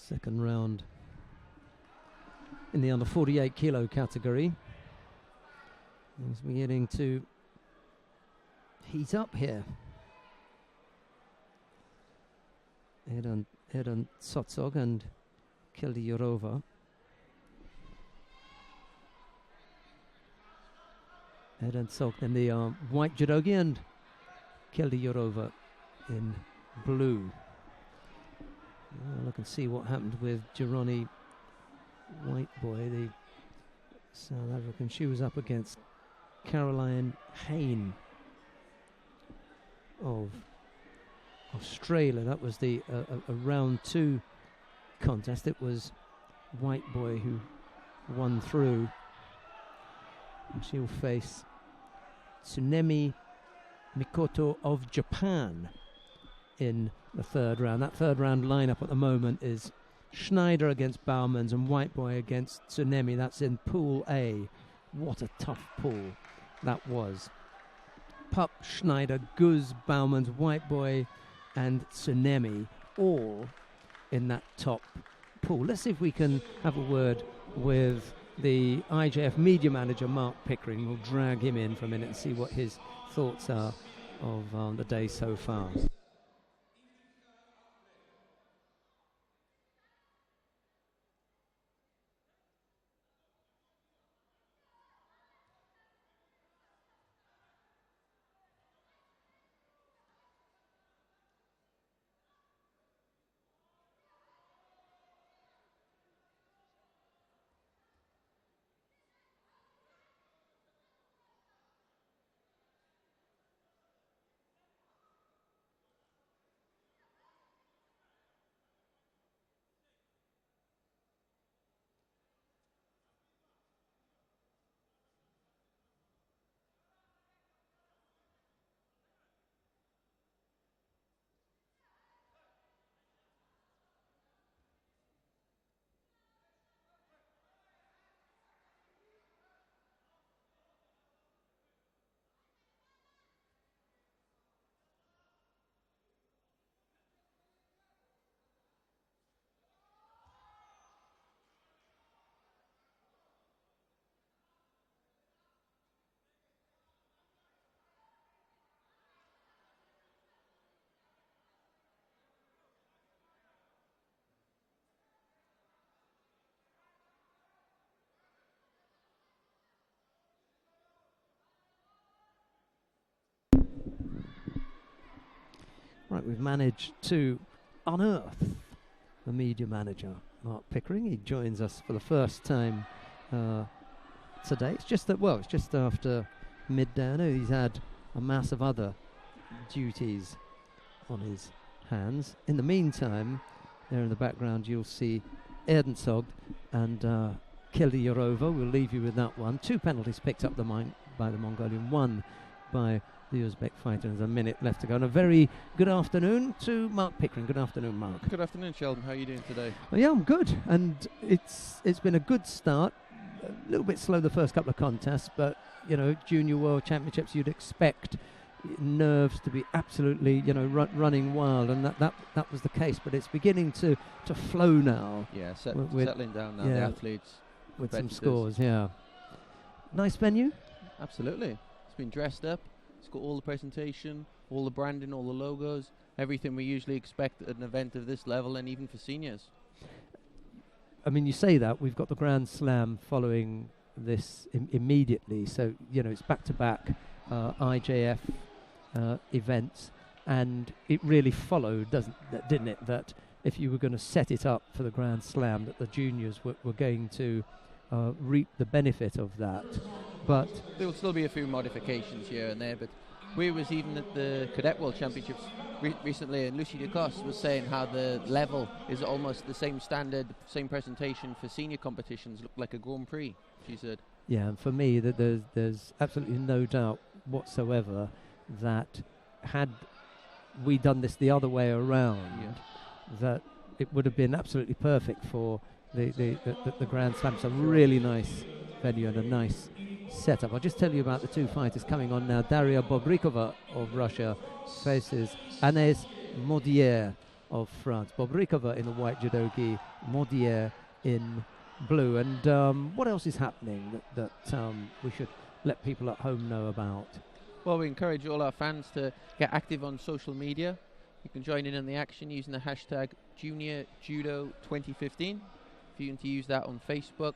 Second round in the under 48 kilo category. As we're getting to heat up here. Eden Sotsog and Kelly Yorova. Eden Sotsog in the white judogi and Kelly Yorova in blue. Well, look and see what happened with Gironi Whiteboy, the South African. She was up against Caroline Hain of Australia. That was the a round 2 contest. It was Whiteboy who won through. And she'll face Tsunemi Mikoto of Japan in the third round. That third round lineup at the moment is Schneider against Bowmans and Whiteboy against Tsunemi. That's in Pool A. What a tough pool that was. Pup, Schneider, Guz, Bowmans, Whiteboy and Tsunemi all in that top pool. Let's see if we can have a word with the IJF media manager, Mark Pickering. We'll drag him in for a minute and see what his thoughts are of the day so far. Right, we've managed to unearth the media manager, Mark Pickering. He joins us for the first time today. It's just that, well, it's just after midday. I know he's had a mass of other duties on his hands. In the meantime, there in the background, you'll see Erdensog and Kelly Yorova. We'll leave you with that one. 2 penalties picked up by the Mongolian, 1 by the Uzbek fighter. There's a minute left to go. And a very good afternoon to Mark Pickering. Good afternoon, Mark. Good afternoon, Sheldon. How are you doing today? Well, yeah, I'm good. And it's been a good start. A little bit slow the first couple of contests, but, you know, Junior World Championships, you'd expect nerves to be absolutely, you know, running wild, and that was the case. But it's beginning to flow now. Yeah, settling down now, the athletes. With some scores, yeah. Nice venue? Absolutely. It's been dressed up. It's got all the presentation, all the branding, all the logos, everything we usually expect at an event of this level, and even for seniors. I mean, you say that, we've got the Grand Slam following this immediately, so, you know, it's back-to-back IJF events, and it really followed, didn't it, that if you were going to set it up for the Grand Slam, that the juniors were going to reap the benefit of that. But there will still be a few modifications here and there, but We was even at the Cadet World Championships recently, and Lucy DeCoste was saying how the level is almost the same standard, same presentation for senior competitions, looked like a Grand Prix, she said. Yeah, and for me, that there's absolutely no doubt whatsoever that had we done this the other way around, that it would have been absolutely perfect for the Grand Slam. It's a really nice venue and a nice setup. I'll just tell you about the two fighters coming on now. Daria Bobrikova of Russia faces Agnès Maudière of France. Bobrikova in the white judo gi, Maudière in blue. And what else is happening that we should let people at home know about? Well, we encourage all our fans to get active on social media. You can join in on the action using the hashtag JuniorJudo2015. If you want to use that on Facebook,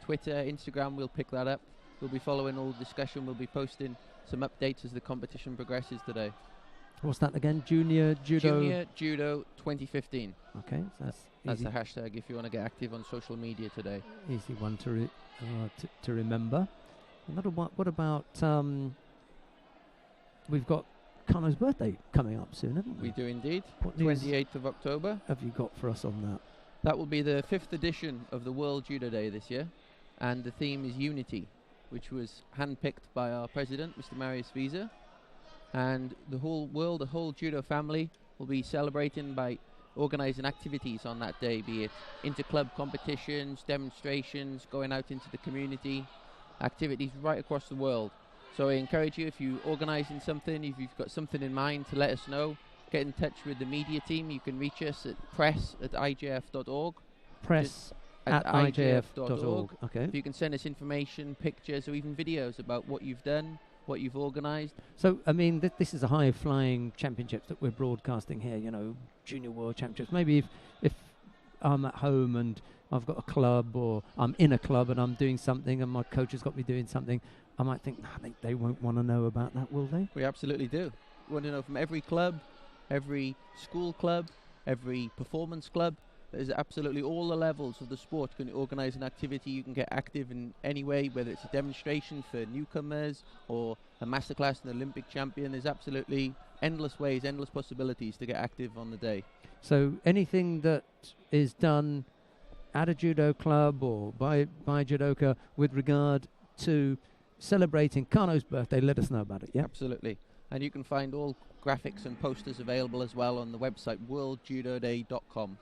Twitter, Instagram, we'll pick that up. We'll be following all the discussion. We'll be posting some updates as the competition progresses today. What's that again? Junior Judo? Junior Judo 2015. Okay, so that's the hashtag if you want to get active on social media today. Easy one to remember. What about... we've got Kano's birthday coming up soon, haven't we? We do indeed. What news 28th of October. have you got for us on that? That will be the 5th edition of the World Judo Day this year, and the theme is Unity, which was handpicked by our president, Mr. Marius Visa, and the whole judo family will be celebrating by organising activities on that day, be it inter-club competitions, demonstrations, going out into the community, activities right across the world. So I encourage you, if you're organising something, if you've got something in mind, to let us know. Get in touch with the media team. You can reach us at press@ijf.org. Press@ijf.org. Okay. If you can send us information, pictures, or even videos about what you've done, what you've organised. So, I mean, this is a high-flying championships that we're broadcasting here, Junior World Championships. Maybe if I'm at home and I've got a club, or I'm in a club and I'm doing something and my coach has got me doing something, I might think, they won't want to know about that, will they? We absolutely do. We want to know from every club, every school club, every performance club. There's absolutely all the levels of the sport. You can organise an activity, you can get active in any way, whether it's a demonstration for newcomers or a masterclass in an Olympic champion. There's absolutely endless ways, endless possibilities to get active on the day. So anything that is done at a judo club or by a judoka with regard to celebrating Kano's birthday, let us know about it, yeah? Absolutely. And you can find all graphics and posters available as well on the website worldjudoday.com.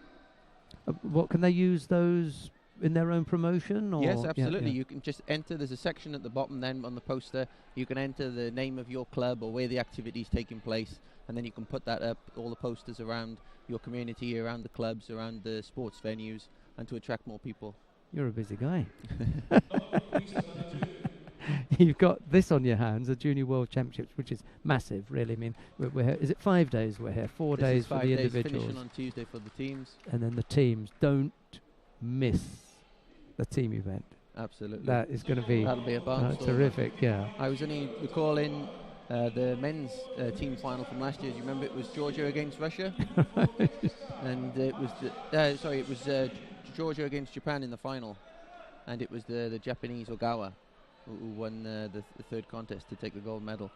What can they use those in their own promotion? Or yes, absolutely. Yeah. You can just enter. There's a section at the bottom then on the poster. You can enter the name of your club or where the activity is taking place, and then you can put that up, all the posters around your community, around the clubs, around the sports venues, and to attract more people. You're a busy guy. You've got this on your hands, the Junior World Championships, which is massive, really. I mean, we're here. Is it 5 days we're here? 4 days for the individuals. Finishing on Tuesday for the teams. And then the teams. Don't miss the team event. Absolutely. That is going to be That'll be a barnstormer. terrific, yeah. I was only recalling the men's team final from last year. Do you remember it was Georgia against Russia? And it was it was Georgia against Japan in the final, and it was the Japanese Ogawa who won the third contest to take the gold medal.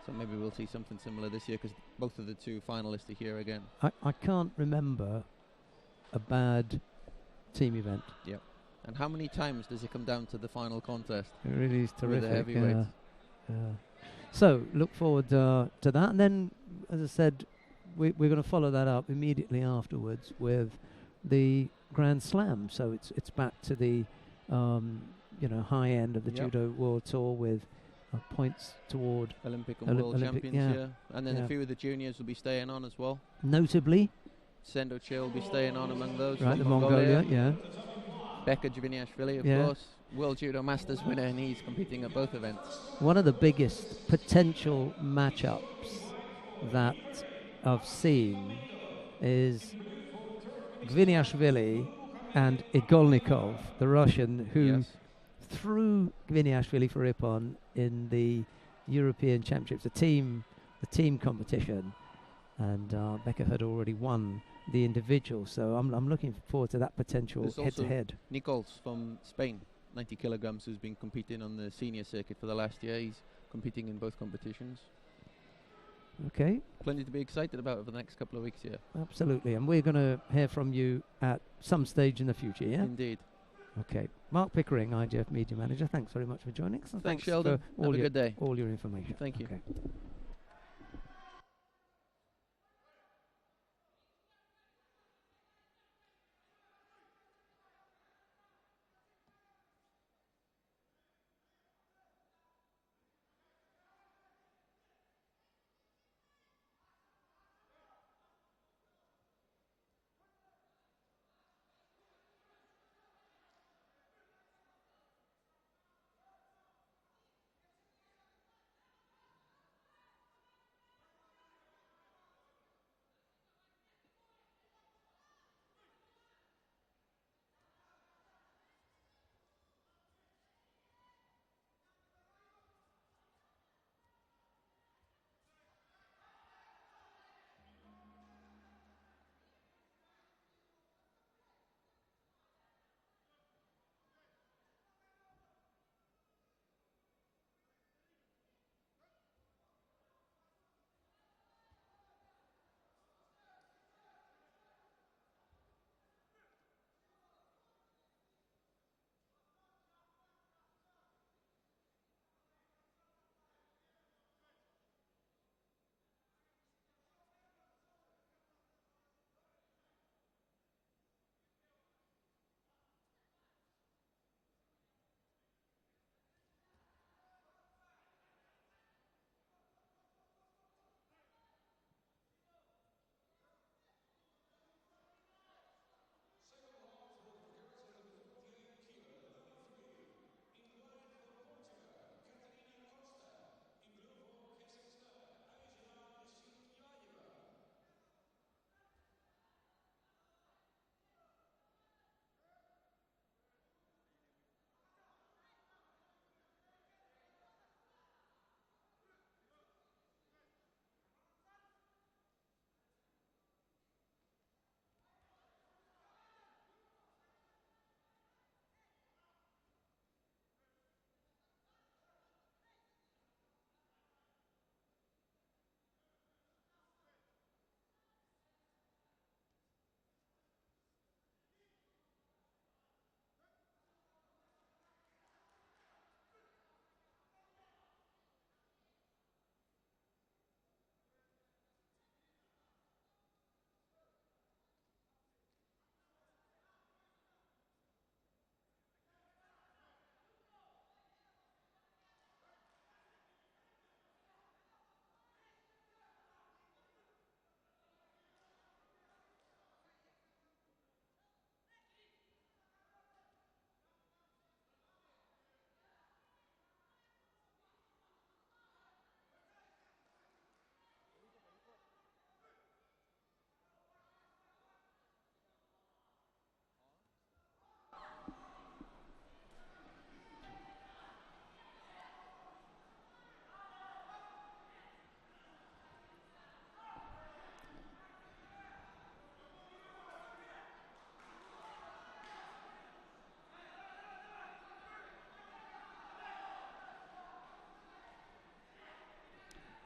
So maybe we'll see something similar this year, because both of the two finalists are here again. I can't remember a bad team event. Yep. And how many times does it come down to the final contest? It really is terrific. With the heavyweights. So look forward to that, and then, as I said, we're going to follow that up immediately afterwards with the Grand Slam. So it's back to the high end of the Judo World Tour with points toward Olympic and World Champions. yeah. And then a few of the juniors will be staying on as well. Notably, Sendo Che will be staying on among those. Right, the Mongolia, yeah. Becca Jiviniashvili, of course, World Judo Masters winner, and he's competing at both events. One of the biggest potential matchups that I've seen is Gviniashvili and Igolnikov, the Russian, who threw Gviniashvili for Ippon in the European Championships, the team competition, and Becca had already won the individual, so I'm looking forward to that potential head-to-head. Nichols from Spain, 90 kilograms, who's been competing on the senior circuit for the last year. He's competing in both competitions. Okay, Plenty to be excited about over the next couple of weeks here. absolutely. And we're going to hear from you at some stage in the future, yeah? Indeed. Okay. Mark Pickering, IGF Media Manager, thanks very much for joining us. And Thanks, for Sheldon. Have a good day. all your information. Thank you. Okay.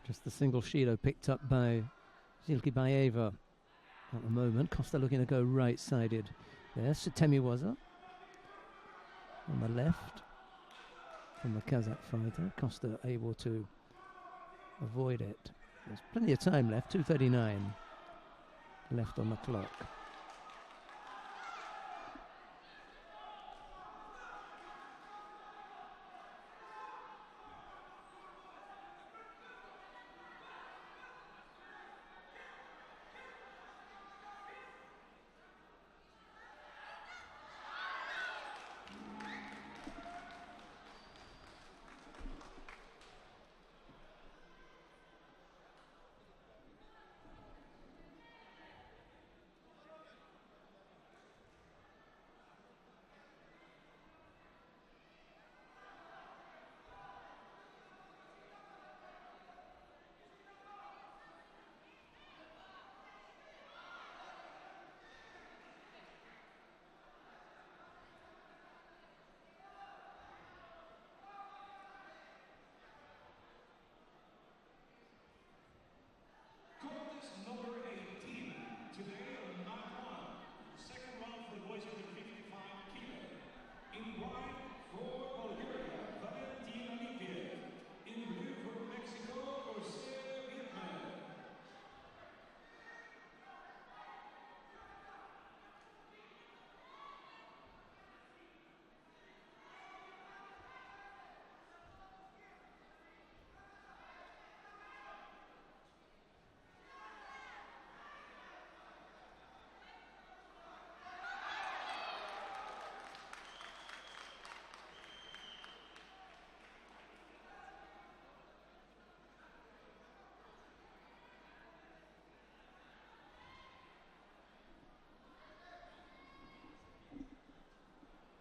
Just the single Shido picked up by Zilki Baeva at the moment. Costa looking to go right-sided there. Sutemiwaza on the left from the Kazakh fighter. Costa able to avoid it. There's plenty of time left, 2:39 left on the clock.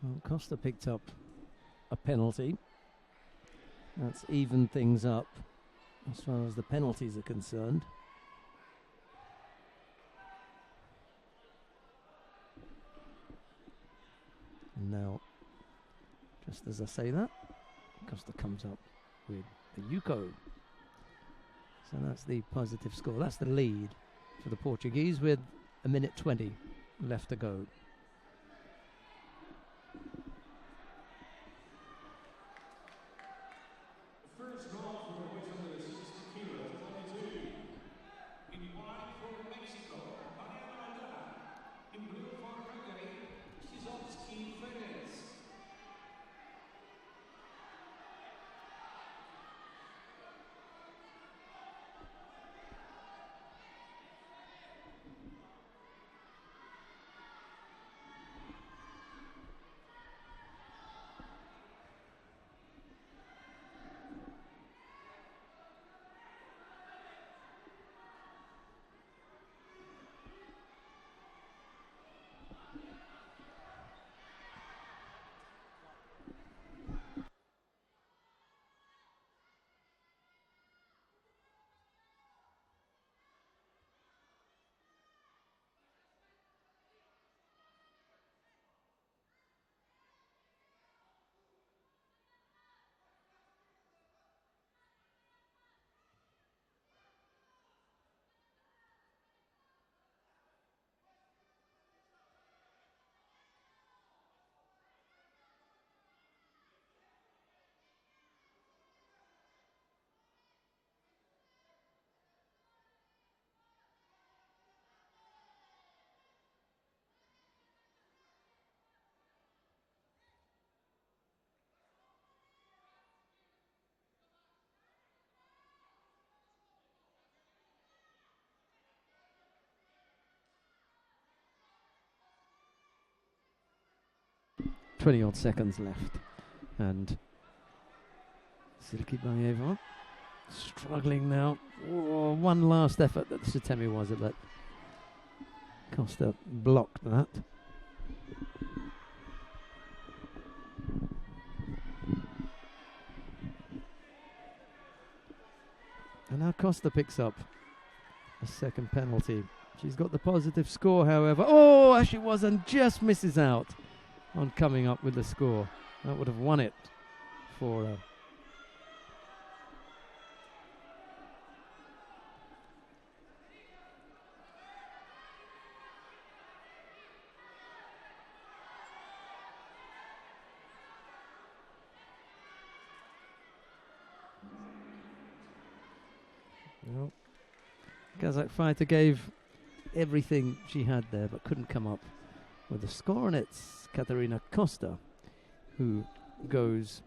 Well, Costa picked up a penalty. That's evened things up as far as the penalties are concerned. And now, just as I say that, Costa comes up with the Yuko. So that's the positive score. That's the lead for the Portuguese with 1:20 left to go. First goal for the boys under 60 kilos, 22. In white for Mexico, Mariana. In blue for Hungary, Shizovsky Ferenc. Odd seconds left, and Silky Bayeva struggling now. Oh, one last effort that Sutemi was, but Costa blocked that. And now Costa picks up a second penalty. She's got the positive score, however. Oh, as she was, and just misses out on coming up with the score. That would have won it for her. Well, Kazakh fighter gave everything she had there, but couldn't come up with a score, and it's Katerina Costa who goes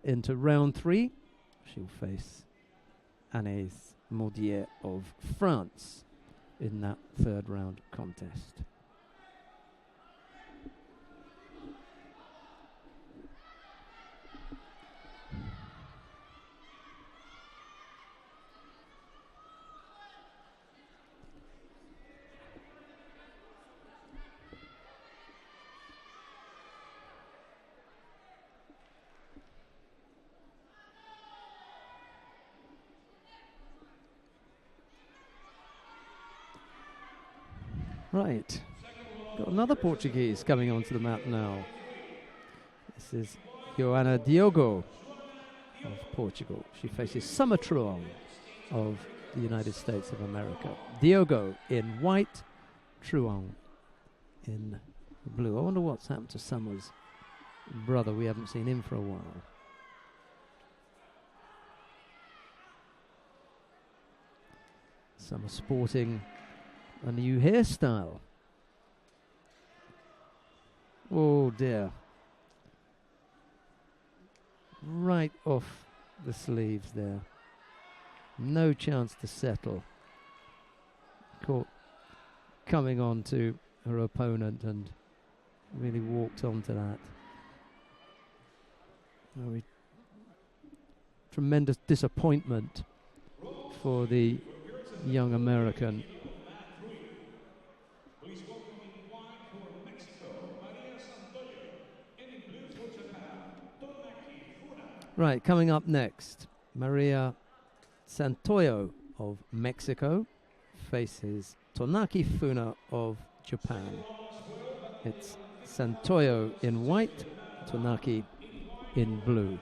into round 3. She'll face Anaïs Maudier of France in that third round contest. Right, got another Portuguese coming onto the mat now. This is Joana Diogo of Portugal. She faces Summer Truong of the United States of America. Diogo in white, Truong in blue. I wonder what's happened to Summer's brother. We haven't seen him for a while. Summer sporting a new hairstyle. Oh dear. Right off the sleeves there. No chance to settle. Caught coming on to her opponent and really walked onto that. Tremendous disappointment for the young American. Right, coming up next, Maria Santoyo of Mexico faces Tonaki Funa of Japan. It's Santoyo in white, Tonaki in blue.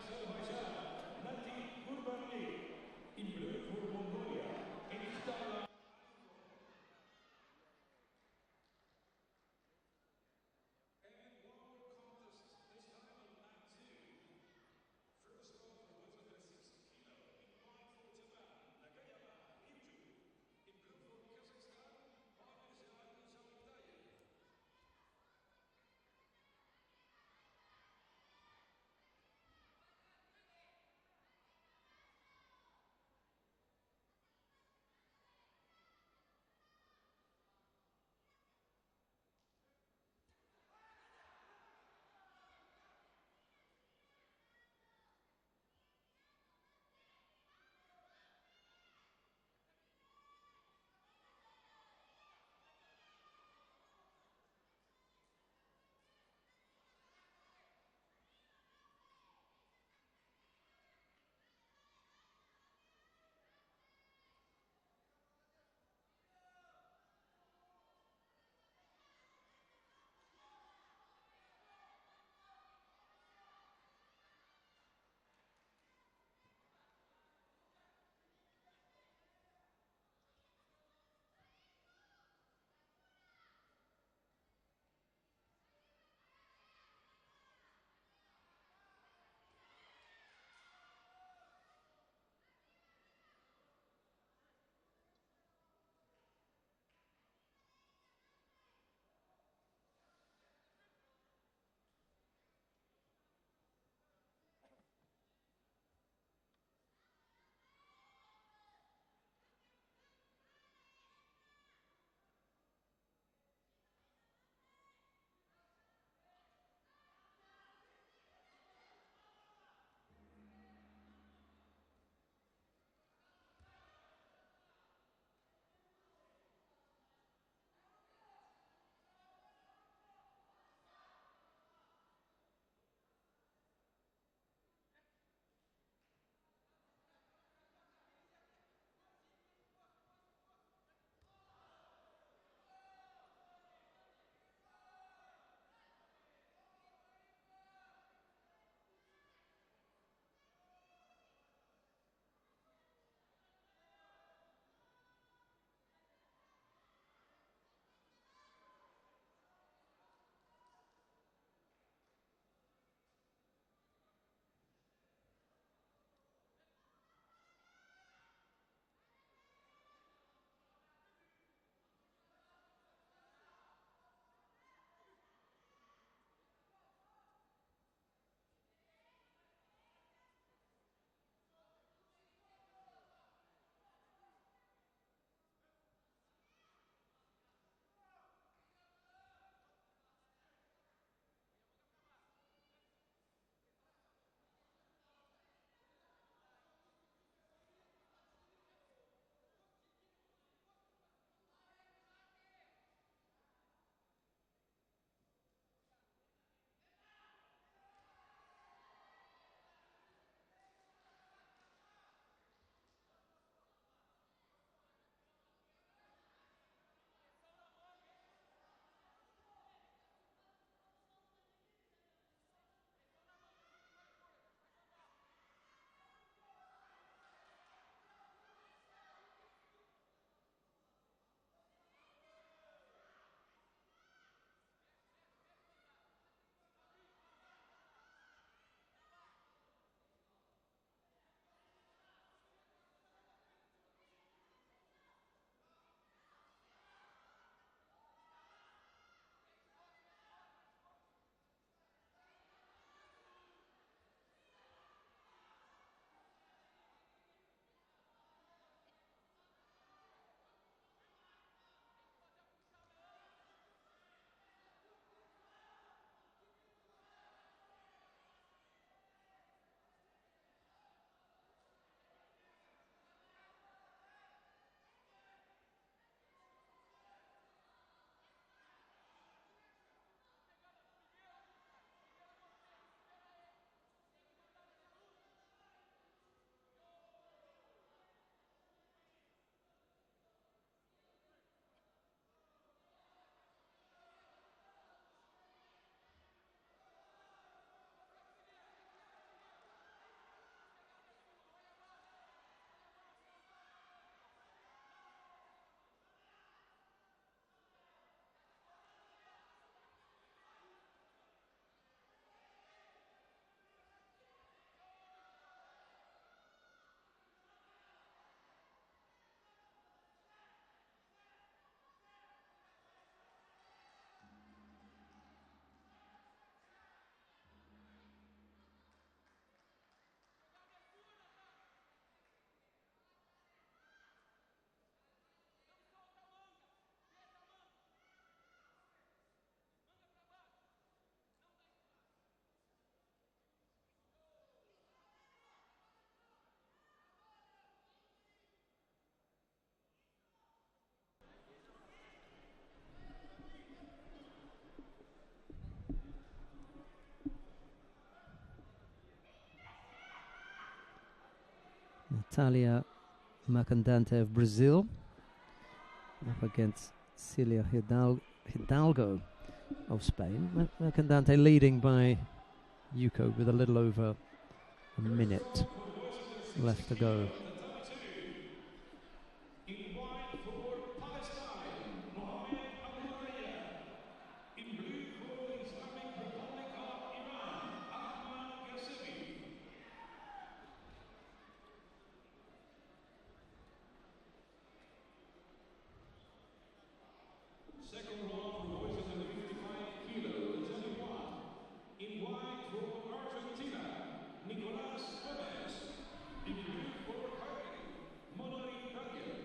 Natalia Mercadante of Brazil up against Celia Hidalgo of Spain. Mercadante leading by Yuko with a little over a minute left to go. In white for Palestine, Mohammed Abu-Dhabi. In blue for the Islamic Republic of Iran, Ahmad Yassemi. Second round for boys under 55 kilos, there's only one. In white for Argentina, Nicolas Gomez. In blue for Hungary, Monari Daniel.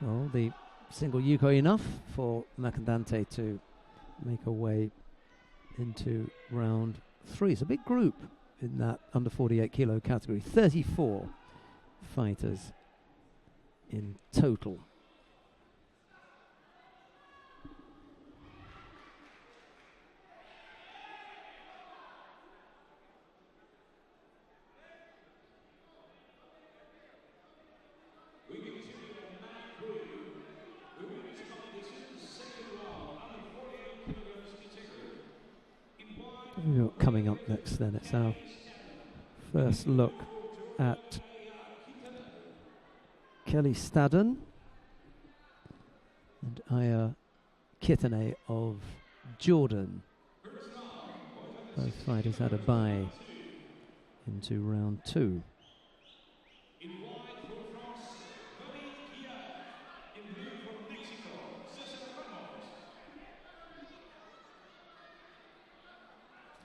Well, the single Yuko enough for Mercadante to make her way into round 3. It's a big group in that under 48 kilo category. 34 fighters in total. Coming up next then, it's our first look at Kelly Stadden and Aya Kitane of Jordan. Both fighters had a bye into round 2.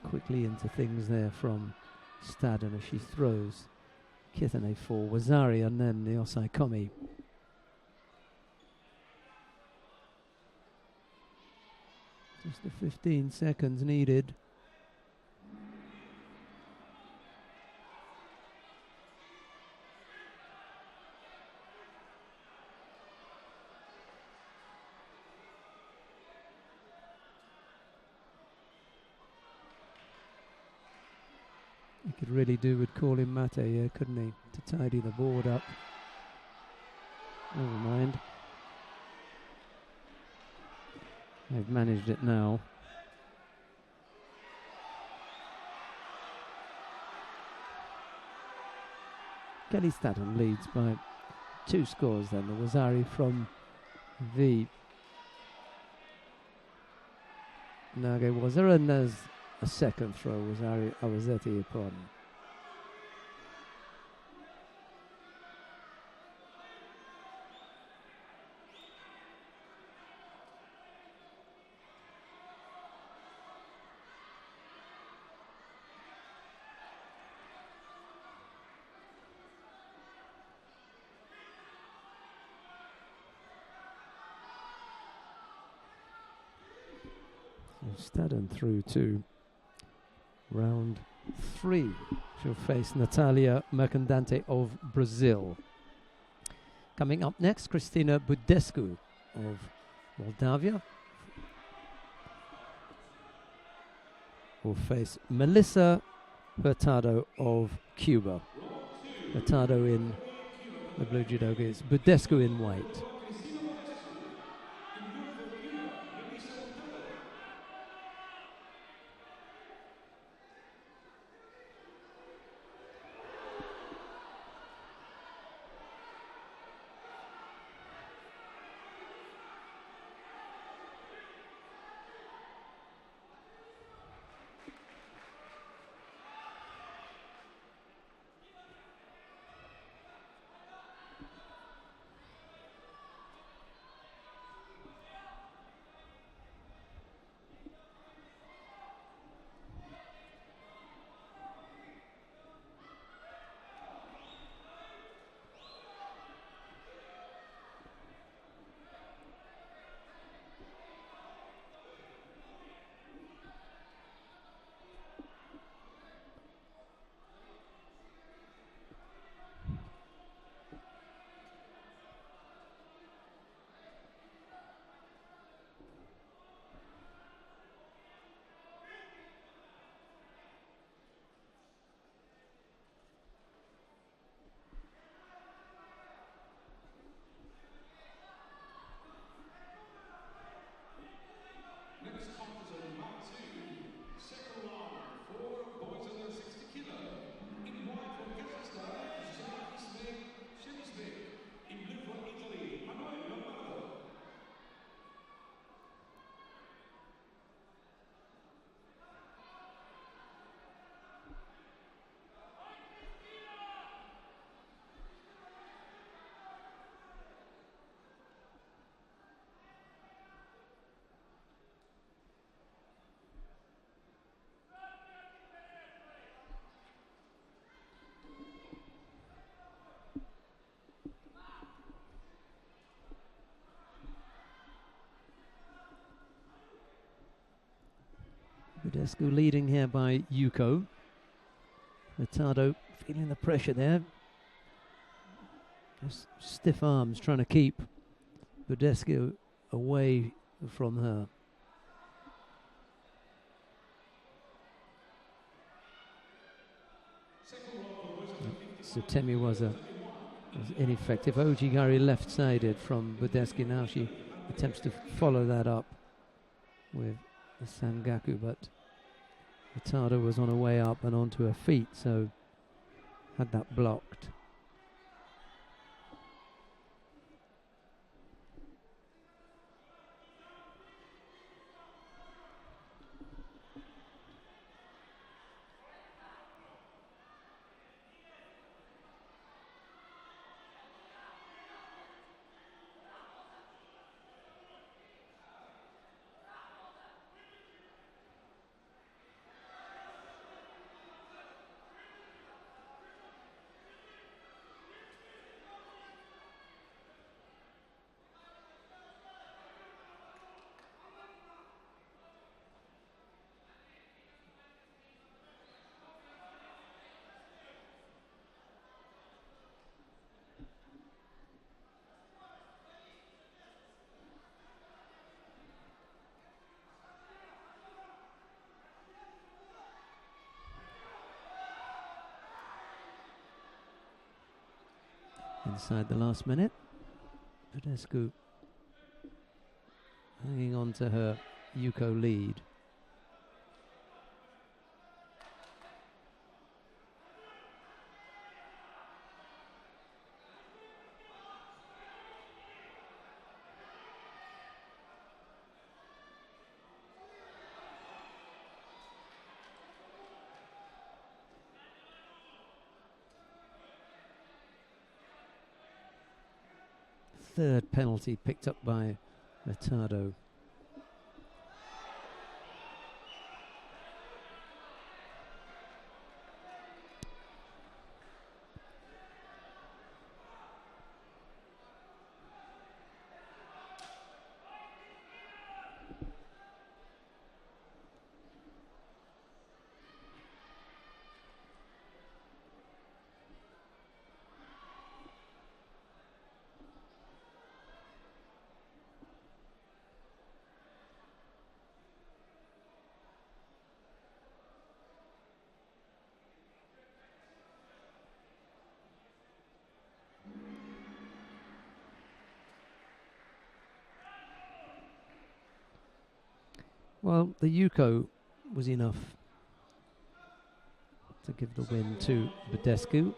Quickly into things there from Stadden as she throws Kitane for Wazari and then the Osai Komi. Just the 15 seconds needed. He could really do with calling Mate here, couldn't he? To tidy the board up. Never mind. They've managed it now. Kelly Stadden leads by 2 scores then. The Wazari from the Nage Wazara, and there's a second throw, Wazari Awazeti upon. Stadden through to round 3. She'll face Natalia Mercadante of Brazil. Coming up next, Christina Budescu of Moldavia will face Melissa Hurtado of Cuba. Hurtado in the blue judokas, Budescu in white. Budescu leading here by Yuko. Hurtado feeling the pressure there. Just stiff arms trying to keep Budescu away from her. Sutemi was ineffective. Ojigari left-sided from Budescu. Now she attempts to follow that up with the Sangaku, but Hurtado was on her way up and onto her feet, so had that blocked. Inside the last minute, Budescu hanging on to her Yuko lead. Third penalty picked up by Hurtado. Well, the Yuko was enough to give the win to Badescu.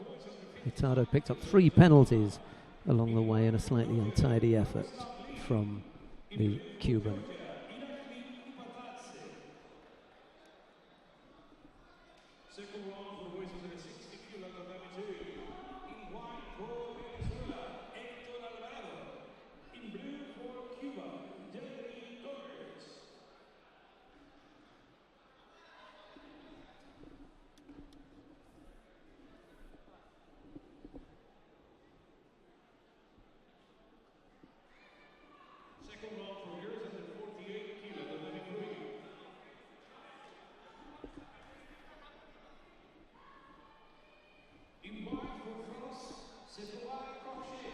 Hurtado picked up 3 penalties along the way in a slightly untidy effort from the Cuban. Second round for boys under 60 kilo Abu-Dhabi 2. In white for Venezuela, Héctor Alvarado. In blue for Cuba, Jeremy Torres. Second round for girls under 48 kilo Abu-Dhabi 3. In white for France, Sephora Crochet.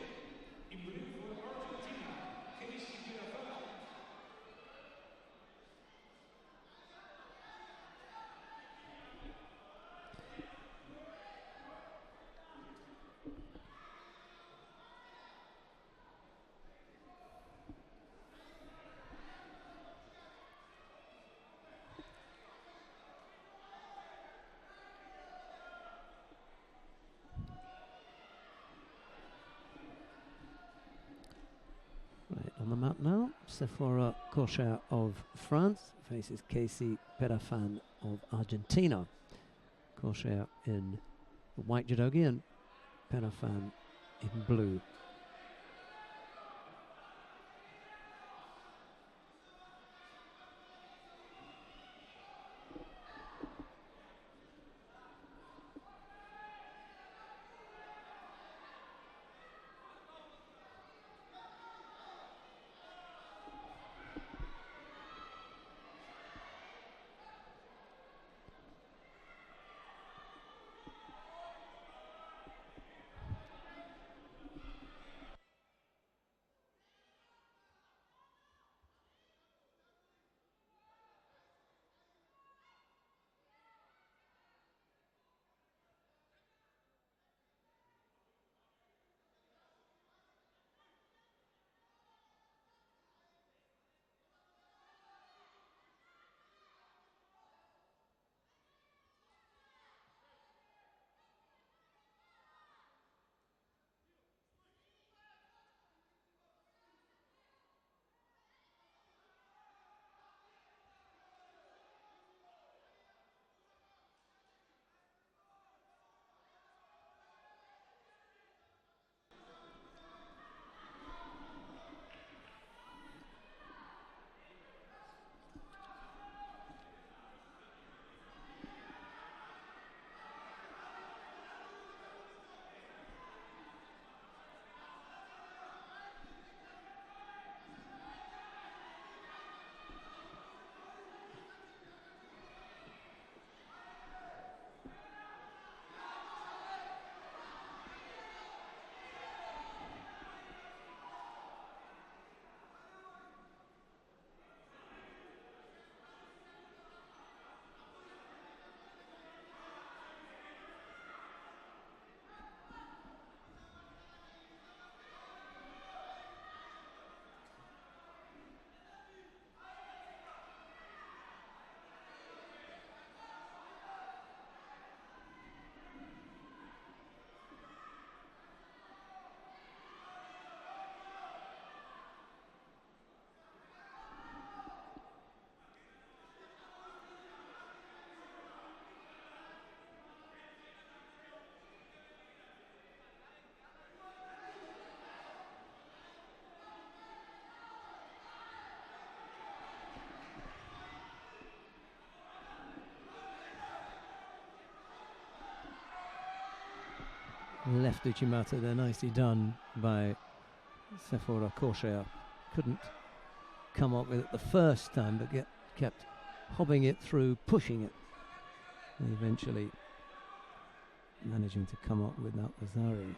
In blue for Argentina, Casey Girafala. Right, on the mat now, Sephora Kocher of France faces Casey Perafan of Argentina. Kocher in the white judogi and Perafan in blue. Left Uchimata there, nicely done by Sephora Kocher. Couldn't come up with it the first time, but kept hobbing it through, pushing it, and eventually managing to come up with that Lazari.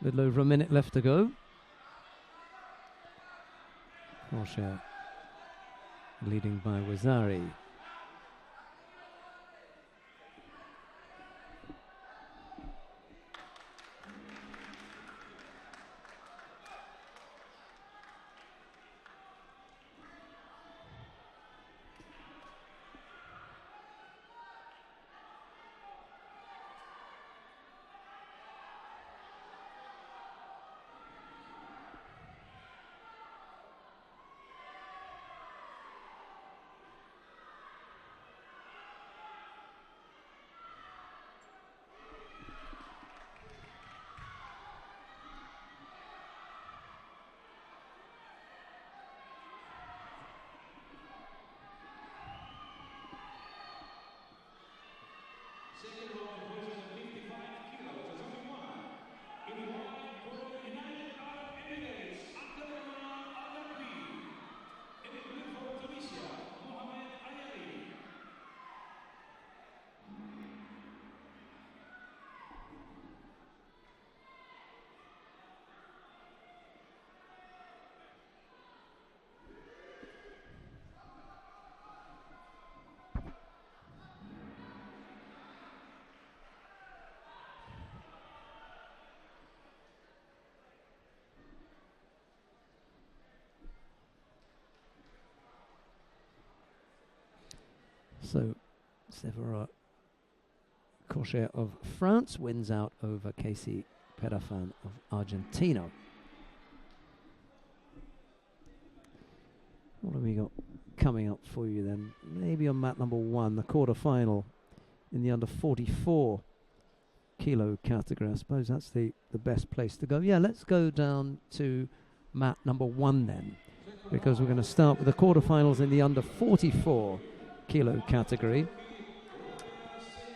Little over a minute left to go. Porsche leading by Wazari. Second round of weights at 55 kilos. There's only one. In white for the United Arab Emirates, Abu-Dhabi. In the blue for Tunisia, Mohamed Ayali. So, Severa Corcher of France wins out over Casey Perafan of Argentina. What have we got coming up for you then? Maybe on mat number 1, the quarter-final in the under 44 kilo category. I suppose that's the best place to go. Yeah, let's go down to mat number 1 then, because we're going to start with the quarter-finals in the under 44 kilo category.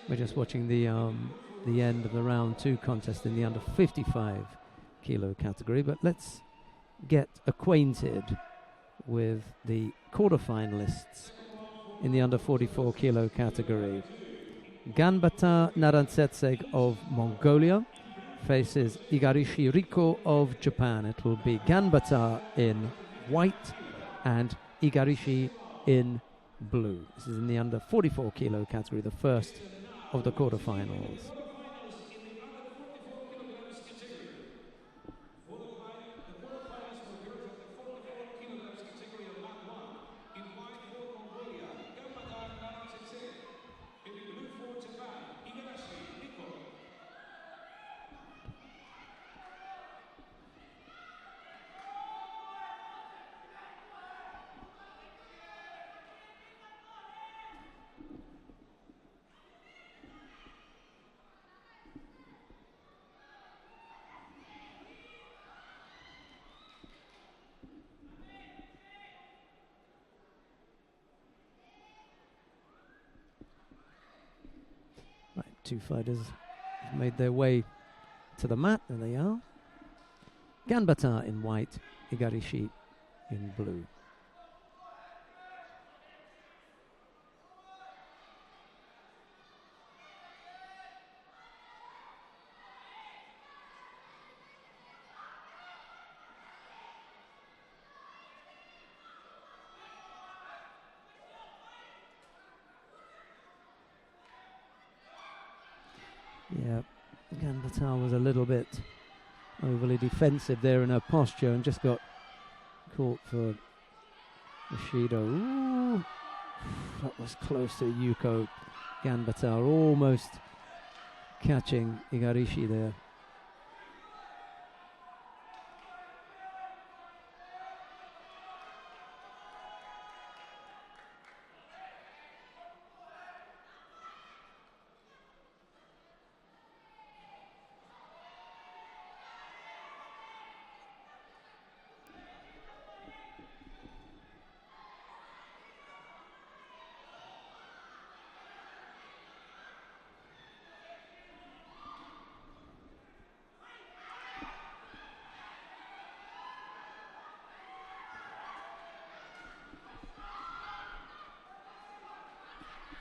We're just watching the end of the round 2 contest in the under 55 kilo category, but let's get acquainted with the quarterfinalists in the under 44 kilo category. Ganbata Narantsetseg of Mongolia faces Igarishi Riko of Japan. It will be Ganbata in white and Igarishi in blue. This is in the under 44 kilo category, the first of the quarterfinals. Right, 2 fighters have made their way to the mat. There they are. Ganbata in white, Igarishi in blue. Yeah, Ganbata was a little bit overly defensive there in her posture and just got caught for Bushido. Ooh, that was close to Yuko Ganbata, almost catching Igarishi there.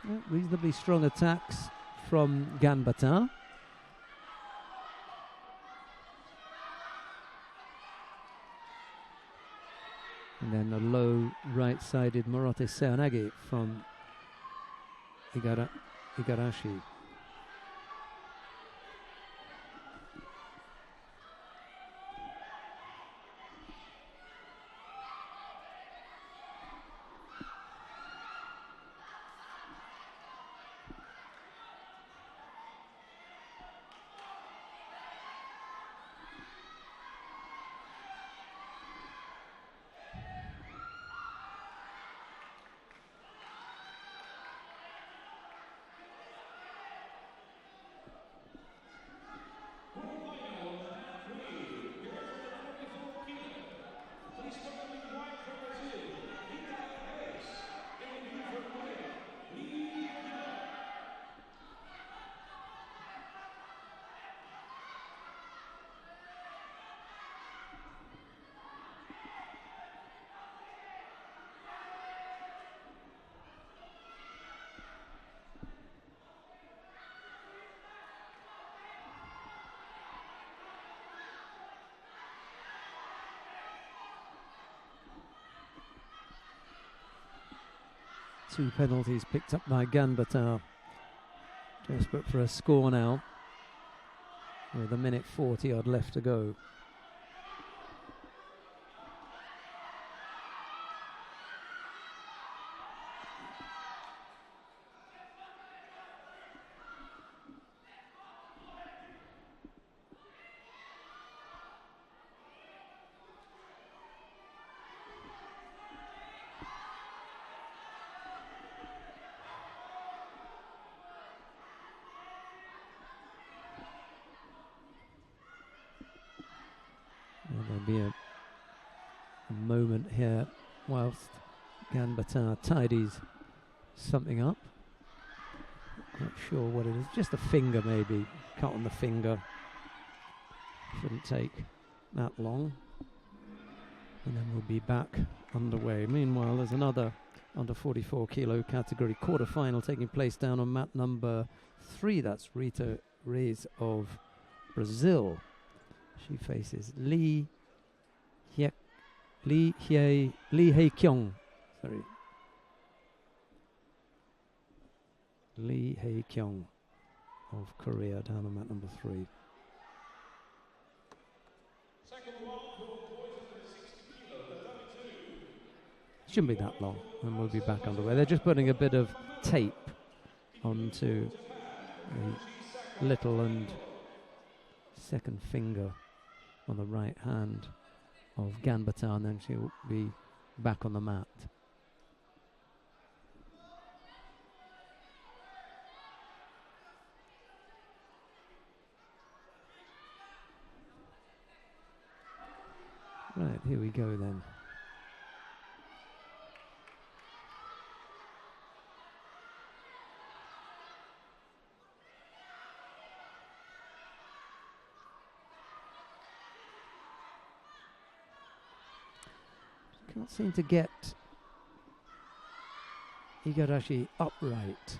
Yeah, reasonably strong attacks from Ganbata. And then a low right-sided Morote Seoinage from Igarashi. Two penalties picked up by Ganbatar. Desperate for a score now, with a minute 40 odd left to go. There'll be a moment here whilst Ganbatar tidies something up. Not sure what it is. Just a finger maybe. Cut on the finger. Shouldn't take that long. And then we'll be back underway. Meanwhile, there's another under 44 kilo category quarter-final taking place down on mat number 3. That's Rita Reis of Brazil. She faces Lee Hae-kyung. Sorry. Lee Hae-kyung of Korea down on mat number 3. Shouldn't be that long, and we'll be back underway. They're just putting a bit of tape onto the little and second finger on the right hand of Ganbatar, and then she'll be back on the mat. Right, here we go then. Can't seem to get Igarashi upright.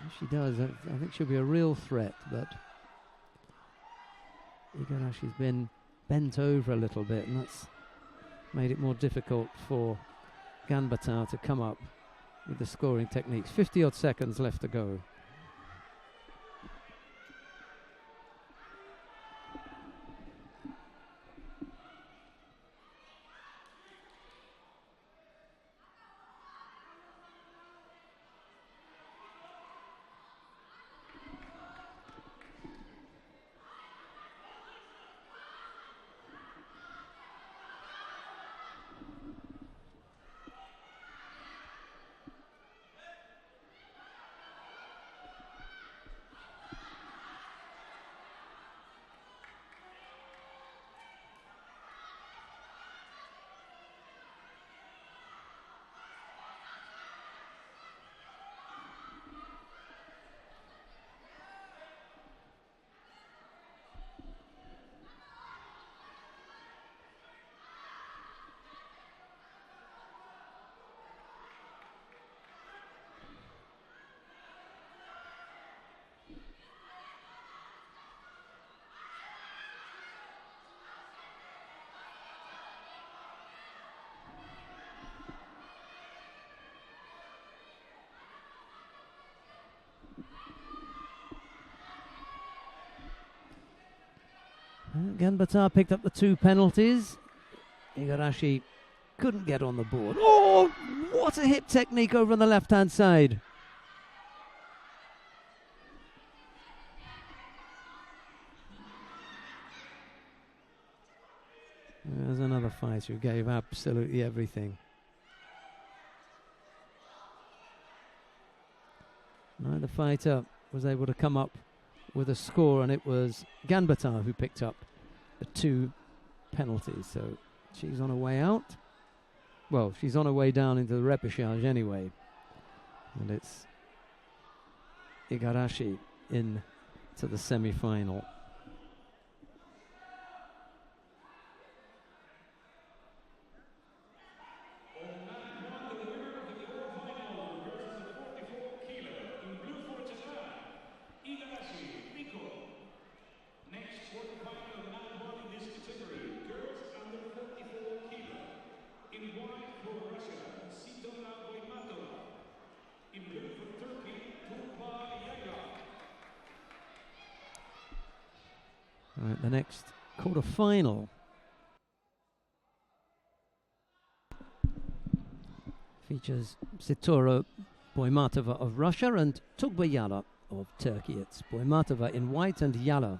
If she does, I think she'll be a real threat, but Igarashi's been bent over a little bit, and that's made it more difficult for Ganbatar to come up with the scoring techniques. 50 odd seconds left to go. Ganbata picked up the 2 penalties. Igarashi couldn't get on the board. Oh, what a hip technique over on the left-hand side. There's another fighter who gave absolutely everything. Neither fighter was able to come up with a score, and it was Ganbata who picked up the 2 penalties. So she's on her way out. Well, she's on her way down into the repechage anyway. And it's Igarashi in to the semi-final. Right, the next quarter-final features Sitoro Boimatova of Russia and Tugbayala of Turkey. It's Boimatova in white and Yala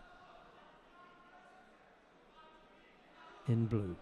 in blue.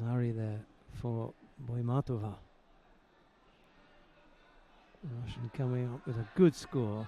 Zari there for Boimatova. Russian coming up with a good score.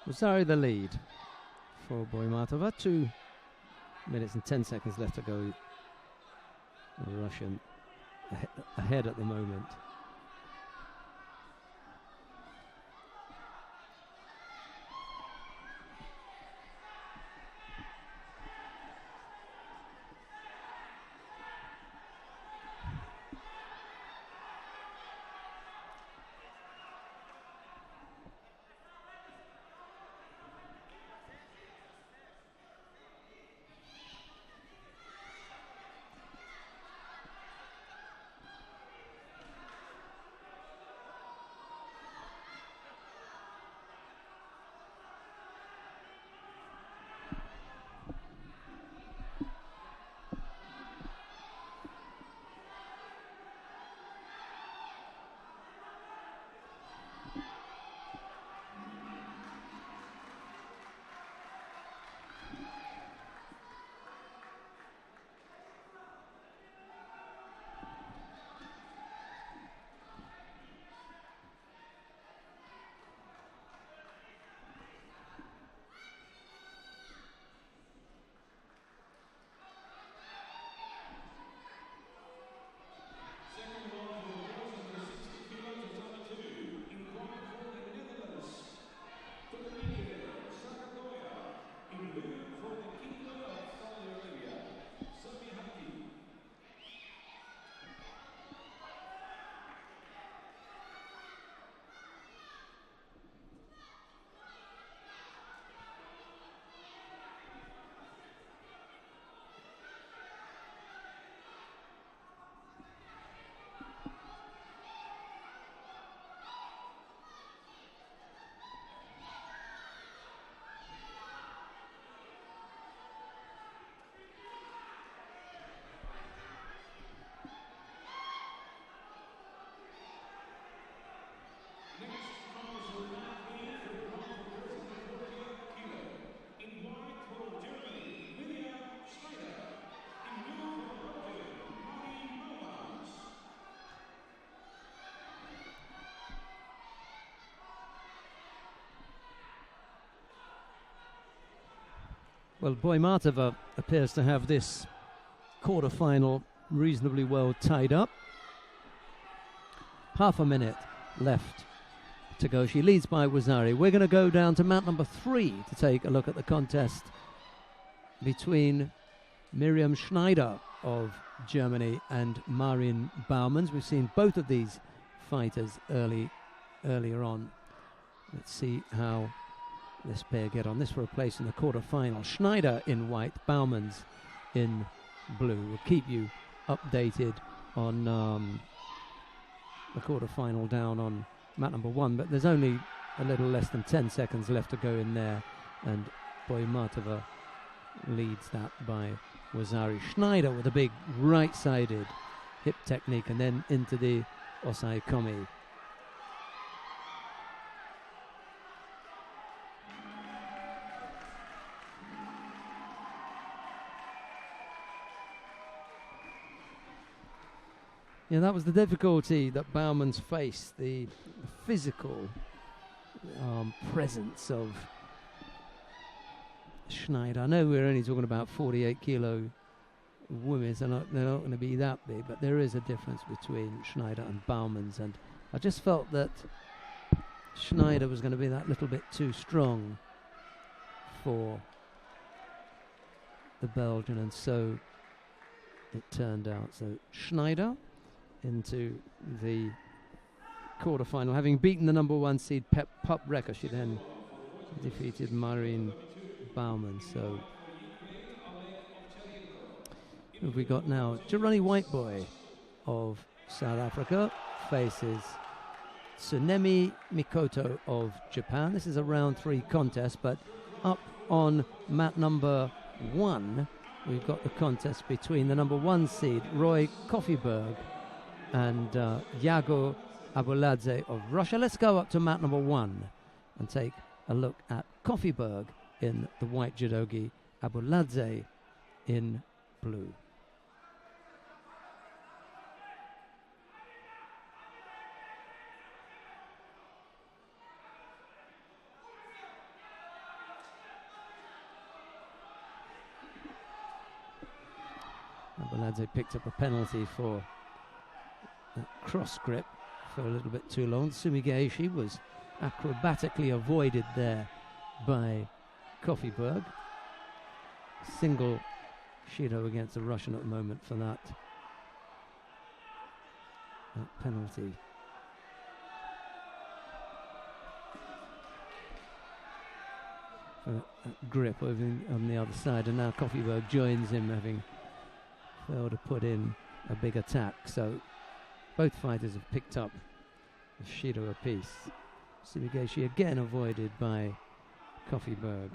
Zari the lead for Boimatova. 2 minutes and 10 seconds left to go. The Russian ahead at the moment. Well, Boimatova appears to have this quarter-final reasonably well tied up. Half a minute left to go. She leads by Wazari. We're going to go down to mat number 3 to take a look at the contest between Miriam Schneider of Germany and Marin Baumans. We've seen both of these fighters earlier on. Let's see how this pair get on. This for a place in the quarter-final. Schneider in white, Baumans in blue. We'll keep you updated on the quarter-final down on mat number 1, but there's only a little less than 10 seconds left to go in there, and Boimatova leads that by Wazari. Schneider with a big right-sided hip technique, and then into the Osai Komi. Yeah, that was the difficulty that Baumans faced, the physical presence of Schneider. I know we're only talking about 48 kilo women, so they're not going to be that big, but there is a difference between Schneider and Baumans, and I just felt that Schneider was going to be that little bit too strong for the Belgian, and so it turned out. So Schneider into the quarterfinal, having beaten the number 1 seed Pup Recker. She then defeated Marin Baumann. So who have we got now? Jirani Whiteboy of South Africa faces Tsunemi Mikoto of Japan. This is a round 3 contest, but up on mat number 1 we've got the contest between the number 1 seed Roy Kofiberg and Yago Abuladze of Russia. Let's go up to mat number 1 and take a look at Kofiberg in the white judogi, Abuladze in blue. Abuladze picked up a penalty for that cross grip for a little bit too long. Sumigaishi was acrobatically avoided there by Kofiberg. Single Shido against the Russian at the moment for that penalty. For that grip over on the other side, and now Kofiberg joins him, having failed to put in a big attack. So both fighters have picked up a Shido apiece. Sumigaishi again avoided by Kofiberg.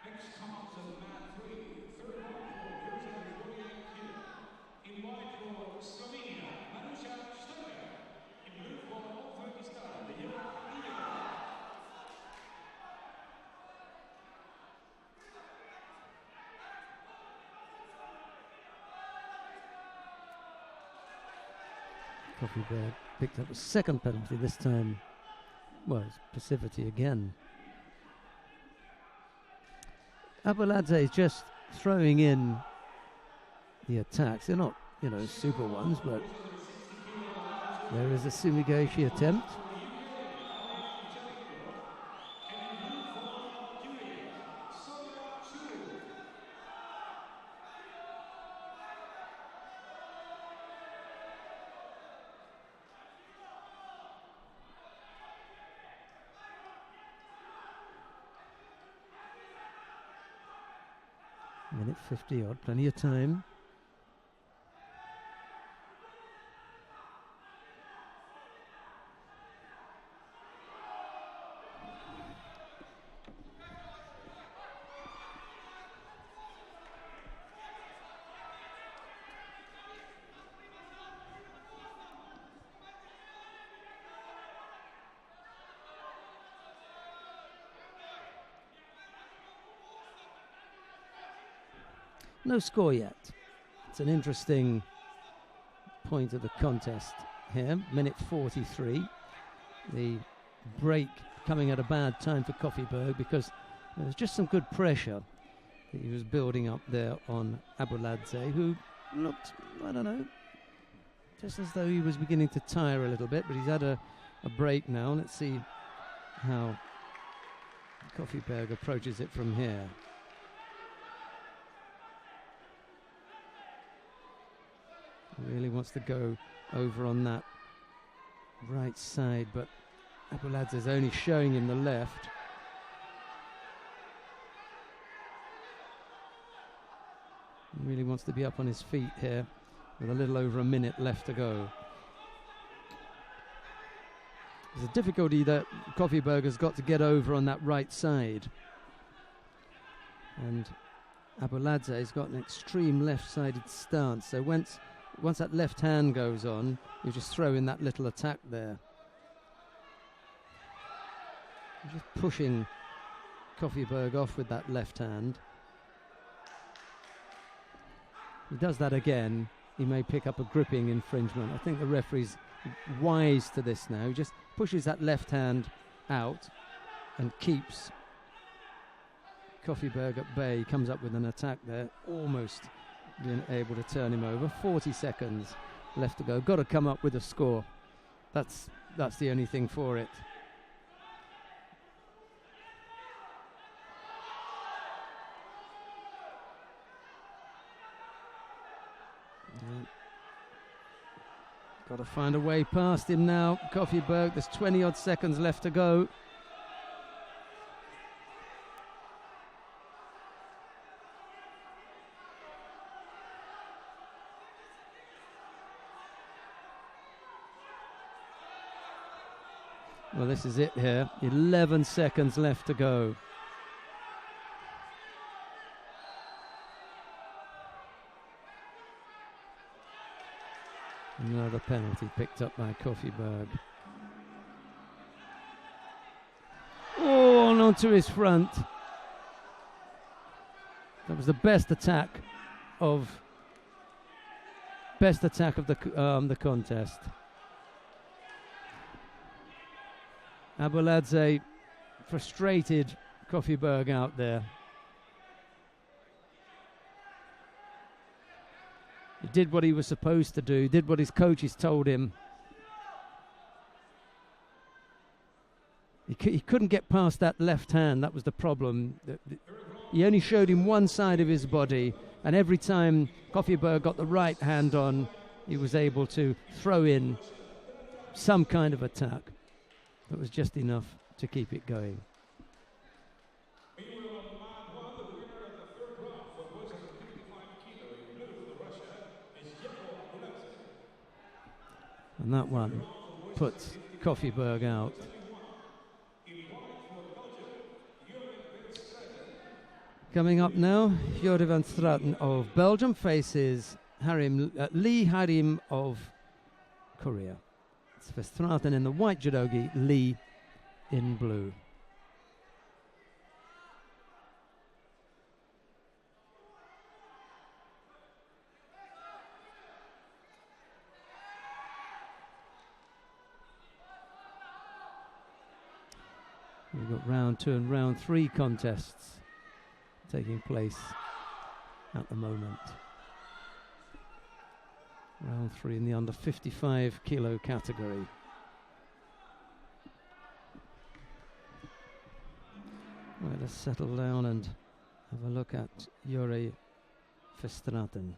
Next comes to mat 3, third round for Jerusalem 48 kilo. In white for Slovenia, Manuša Štrja. In blue for Uzbekistan, the young Ilya. Kofiberg picked up a second penalty this time. Well, it's passivity again. Abuladze is just throwing in the attacks. They're not, super ones, but there is a Sumigaishi attempt. Minute 50 odd, plenty of time. No score yet. It's an interesting point of the contest here. Minute 43. The break coming at a bad time for Kofiberg because there was just some good pressure that he was building up there on Abuladze, who looked, I don't know, just as though he was beginning to tire a little bit, but he's had a break now. Let's see how Kofiberg approaches it from here. Really wants to go over on that right side, but Abuladze is only showing him the left. He really wants to be up on his feet here with a little over a minute left to go. There's a difficulty that Kofiberg has got to get over on that right side. And Abuladze has got an extreme left-sided stance, so once that left hand goes on, you just throw in that little attack there. You're just pushing Kofiberg off with that left hand. He does that again, he may pick up a gripping infringement. I think the referee's wise to this now. He just pushes that left hand out and keeps Kofiberg at bay. He comes up with an attack there, almost being able to turn him over. 40 seconds left to go. Got to come up with a score. That's the only thing for it. Got to find a way past him now, Kofiberg. There's 20 odd seconds left to go. Well, this is it here. 11 seconds left to go. Another penalty picked up by Kofiberg. Oh, and onto his front. That was the best attack of the contest. Abuladze frustrated Kofiberg out there. He did what he was supposed to do, did what his coaches told him. He couldn't get past that left hand, that was the problem. He only showed him one side of his body, and every time Kofiberg got the right hand on, he was able to throw in some kind of attack. That was just enough to keep it going. And that one puts Kofiberg out. Coming up now, Jordi van Straten of Belgium faces Lee Harim of Korea. It's Verstraeten in the white judogi, Lee in blue. We've got round 2 and round 3 contests taking place at the moment. Round 3 in the under 55 kilo category. Right, let's settle down and have a look at Jordi Verstraeten.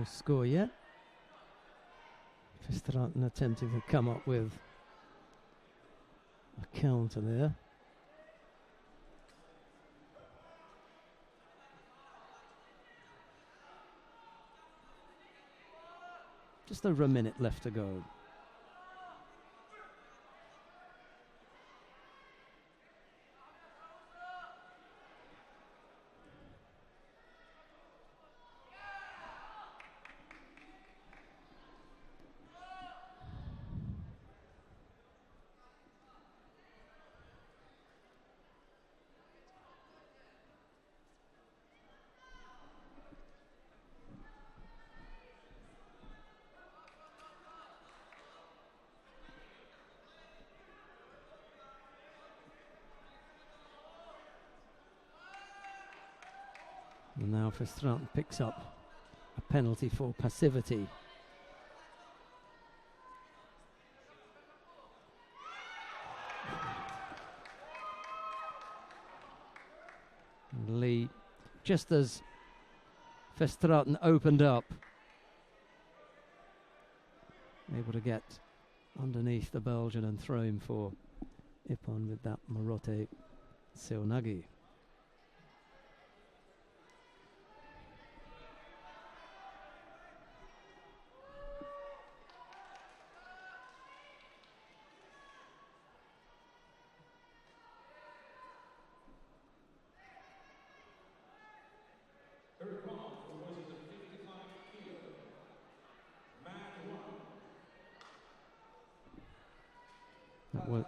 No score yet. Verstraeten attempting to come up with a counter there. Just over a minute left to go. And now Verstraeten picks up a penalty for passivity. And Lee, just as Verstraeten opened up, able to get underneath the Belgian and throw him for Ippon with that Morote Seoinage.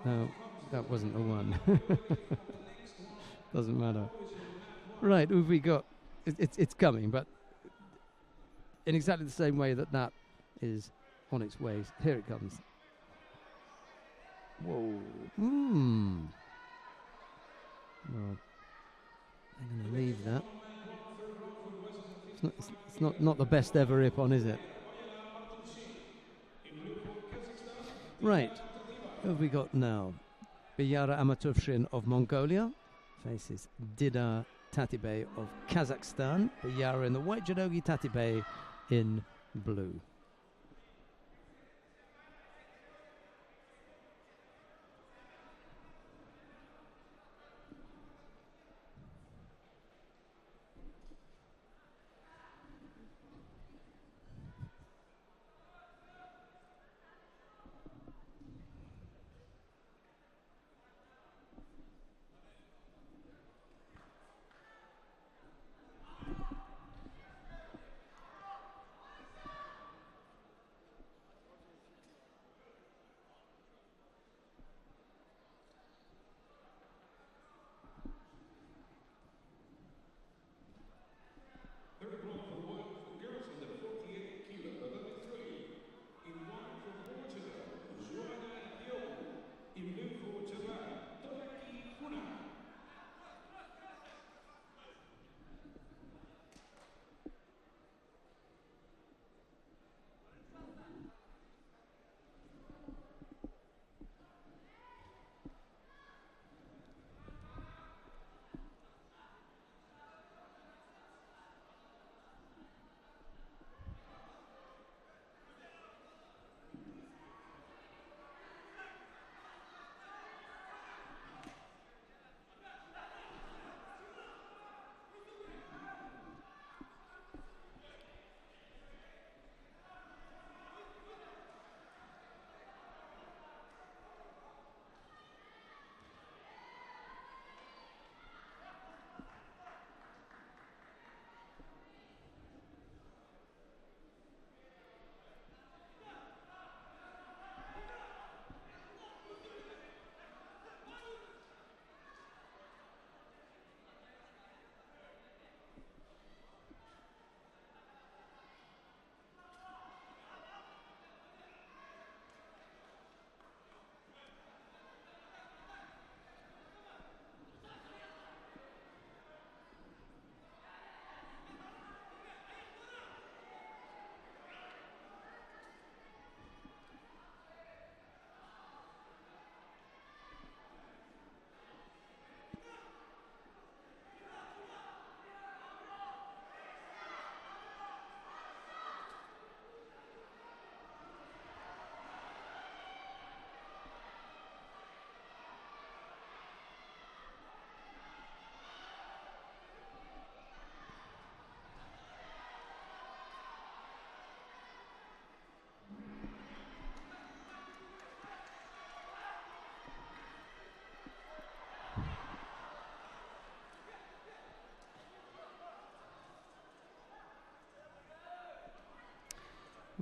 No, that wasn't the one. Doesn't matter. Right, who've we got? It's coming, but in exactly the same way that is on its way. Here it comes. Whoa. Well, I'm going to leave that. It's not the best ever Ippon, is it? Right. Who have we got now? Biyara Amatovshin of Mongolia faces Dida Tatibay of Kazakhstan. Biyara in the white, Judogi Tatibay in blue.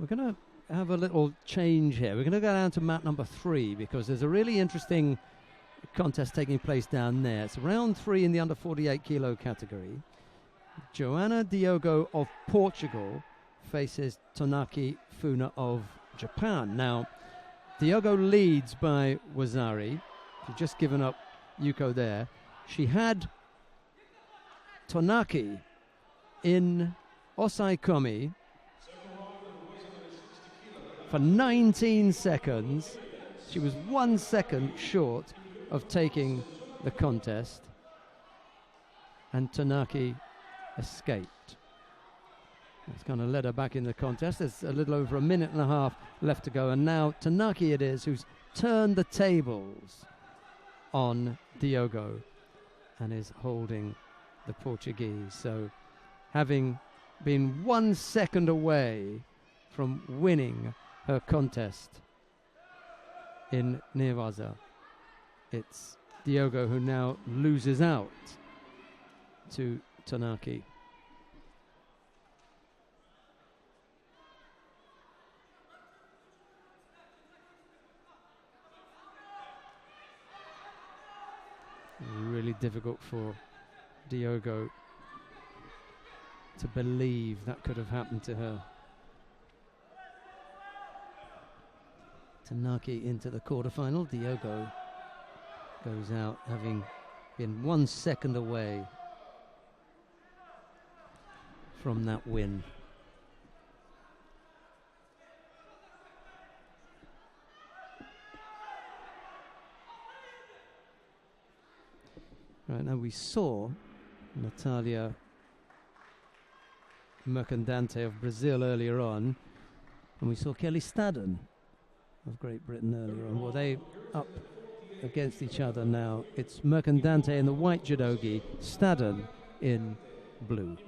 We're going to have a little change here. We're going to go down to mat number 3 because there's a really interesting contest taking place down there. It's round 3 in the under 48 kilo category. Joana Diogo of Portugal faces Tonaki Funa of Japan. Now, Diogo leads by Wazari. She's just given up Yuko there. She had Tonaki in Osai Komi for 19 seconds. She was 1 second short of taking the contest, and Tonaki escaped. That's kind of led her back in the contest. There's a little over a minute and a half left to go, and now Tonaki it is who's turned the tables on Diogo and is holding the Portuguese. So having been 1 second away from winning her contest in Nevaza, it's Diogo who now loses out to Tonaki. Really difficult for Diogo to believe that could have happened to her. Tonaki into the quarterfinal. Diogo goes out having been 1 second away from that win. Right, now we saw Natalia Mercandante of Brazil earlier on, and we saw Kelly Staddon of Great Britain earlier on. Well, they up against each other now. It's Mercandante in the white judogi, Staddon in blue.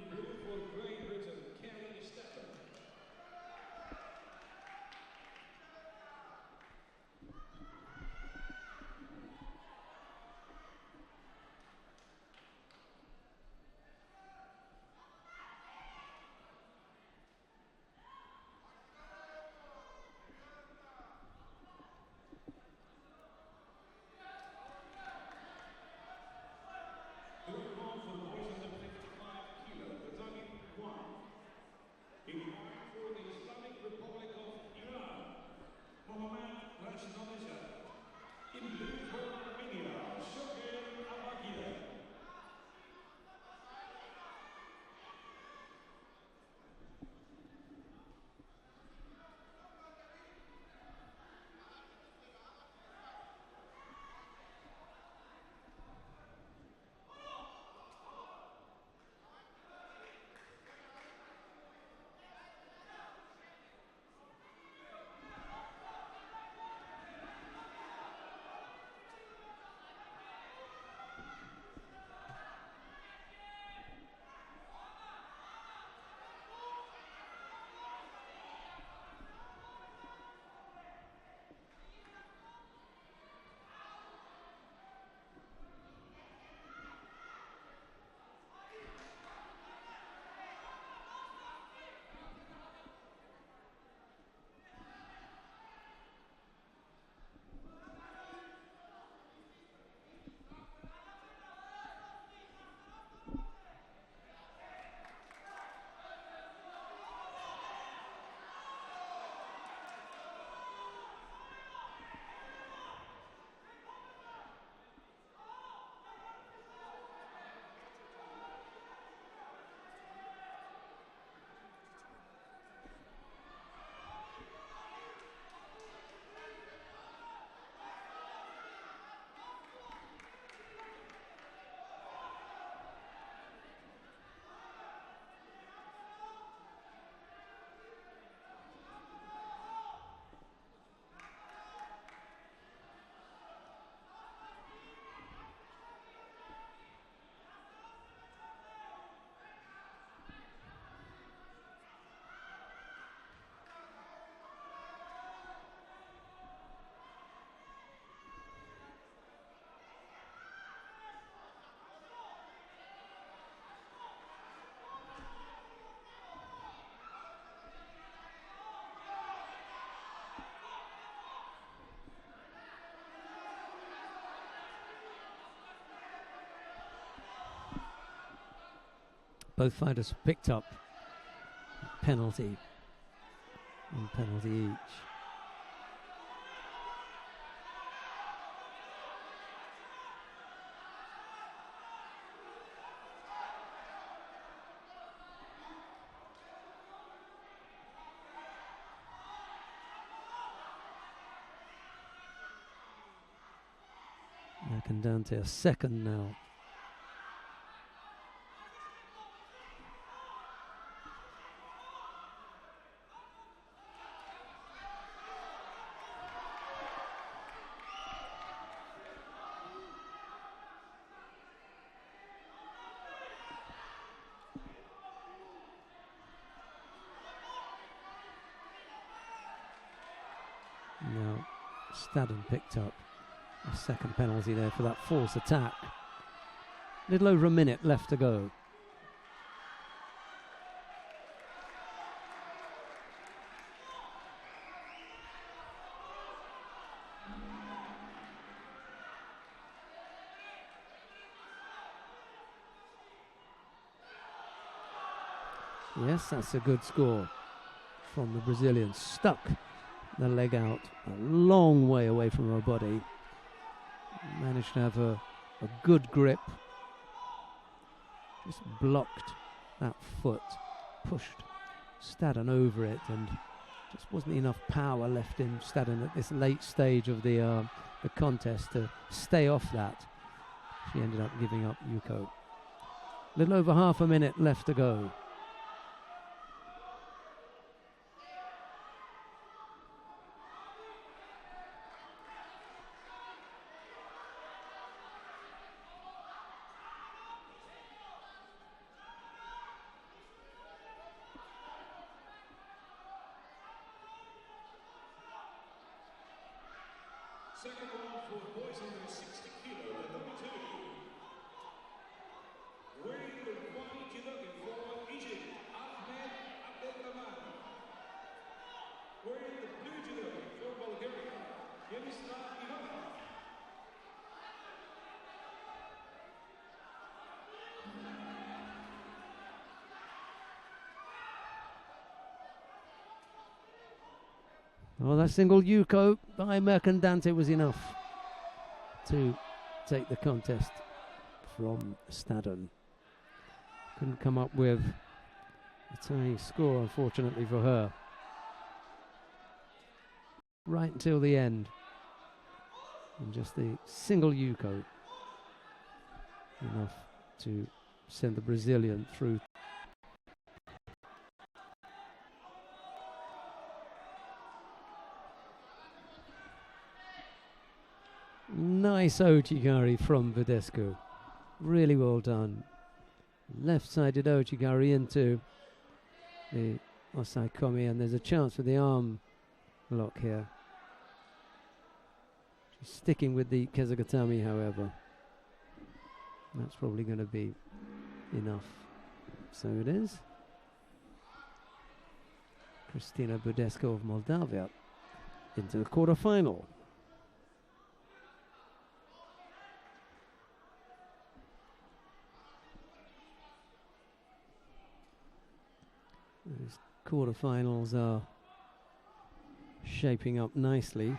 Both fighters picked up penalty. One penalty each. Mercandante a second now. Now, Staden picked up a second penalty there for that false attack. Little over a minute left to go. Yes, that's a good score from the Brazilian. Stuck the leg out a long way away from her body. Managed to have a good grip. Just blocked that foot. Pushed Staden over it, and just wasn't enough power left in Staden at this late stage of the contest to stay off that. She ended up giving up Yuko. Little over half a minute left to go. Second round for boys under 60 kilo at number 2. Weighing the white judo for Egypt, Ahmed Abdelrahman. Weighing the blue judo for Bulgaria, Yemislav Ivanov. Well, that single Yuko by Mercandante was enough to take the contest from Staden. Couldn't come up with a tying score, unfortunately for her. Right until the end. And just the single Yuko enough to send the Brazilian through. Nice Ochigari from Vedescu. Really well done. Left-sided Ochigari into the Osai Komi, and there's a chance for the arm lock here. She's sticking with the Kezagatami, however. That's probably going to be enough. So it is. Kristina Budescu of Moldavia into the quarter-final. These quarterfinals are shaping up nicely.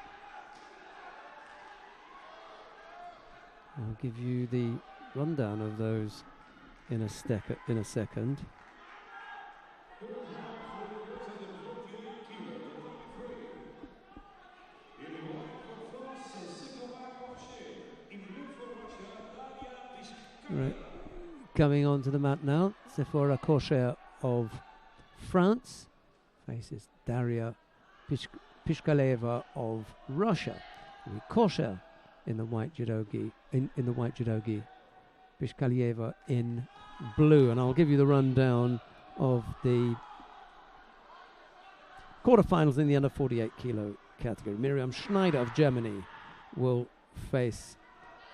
I'll give you the rundown of those in a second. Right, coming onto the mat now, Sephora Kocher of France faces Daria Pishkaleva of Russia. Kocher in the white judogi, in the white judogi, Pishkaleva in blue. And I'll give you the rundown of the quarterfinals in the under 48 kilo category. Miriam Schneider of Germany will face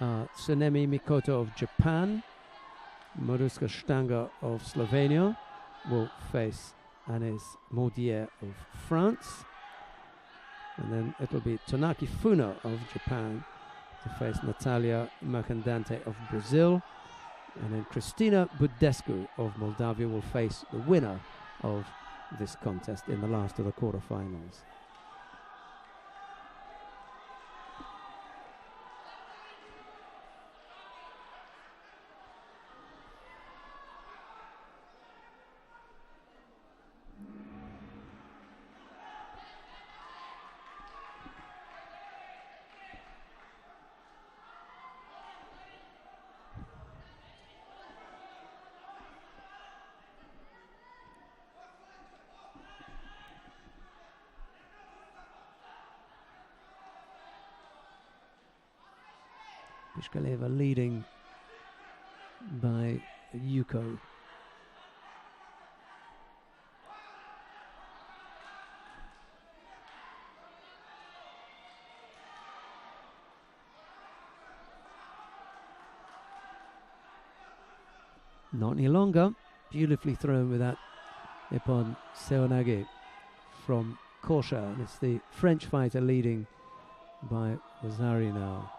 Tsunemi Mikoto of Japan. Maruska Stanger of Slovenia will face Anes Maudier of France. And then it'll be Tonaki Funa of Japan to face Natalia Mercandante of Brazil. And then Cristina Budescu of Moldavia will face the winner of this contest in the last of the quarterfinals. Pishkaleva leading by Yuko. Not any longer. Beautifully thrown with that Ippon Seoinage from Korsha. And it's the French fighter leading by Wazari now.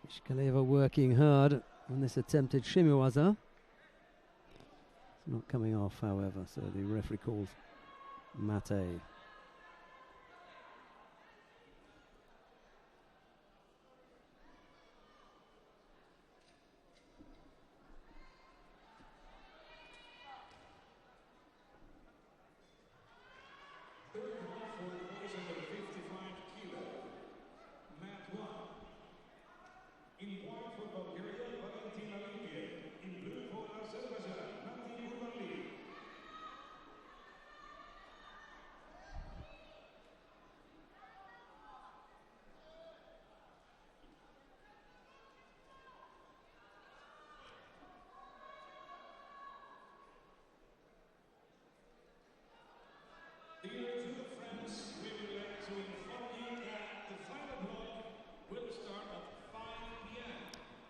Pishkaleva working hard on this attempted shimiwaza. It's not coming off, however, so the referee calls mate.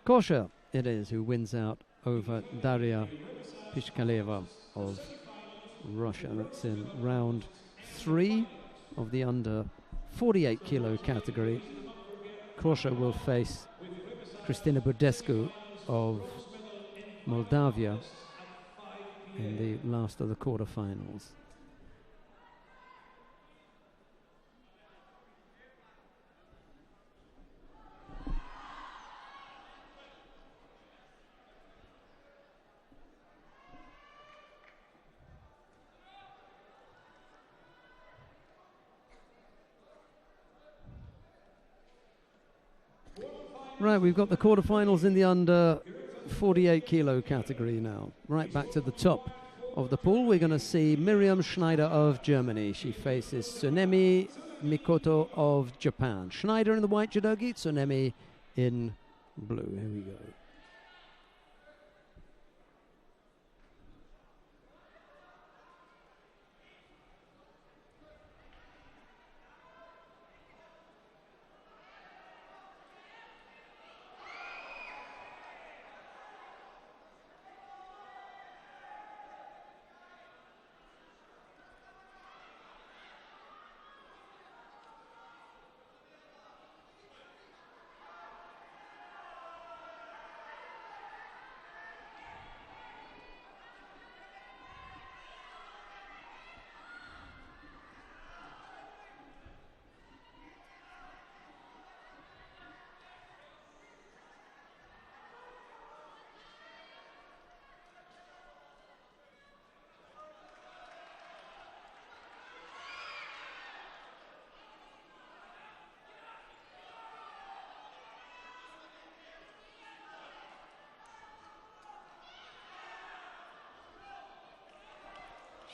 Kosha it is who wins out over Daria Pishkaleva of Russia. That's in round 3 of the under 48 kilo category. Kosha will face Cristina Budescu of Moldavia in the last of the quarterfinals. Right, we've got the quarterfinals in the under 48 kilo category now. Right back to the top of the pool, we're going to see Miriam Schneider of Germany. She faces Tsunemi Mikoto of Japan. Schneider in the white judogi, Tsunemi in blue. Here we go.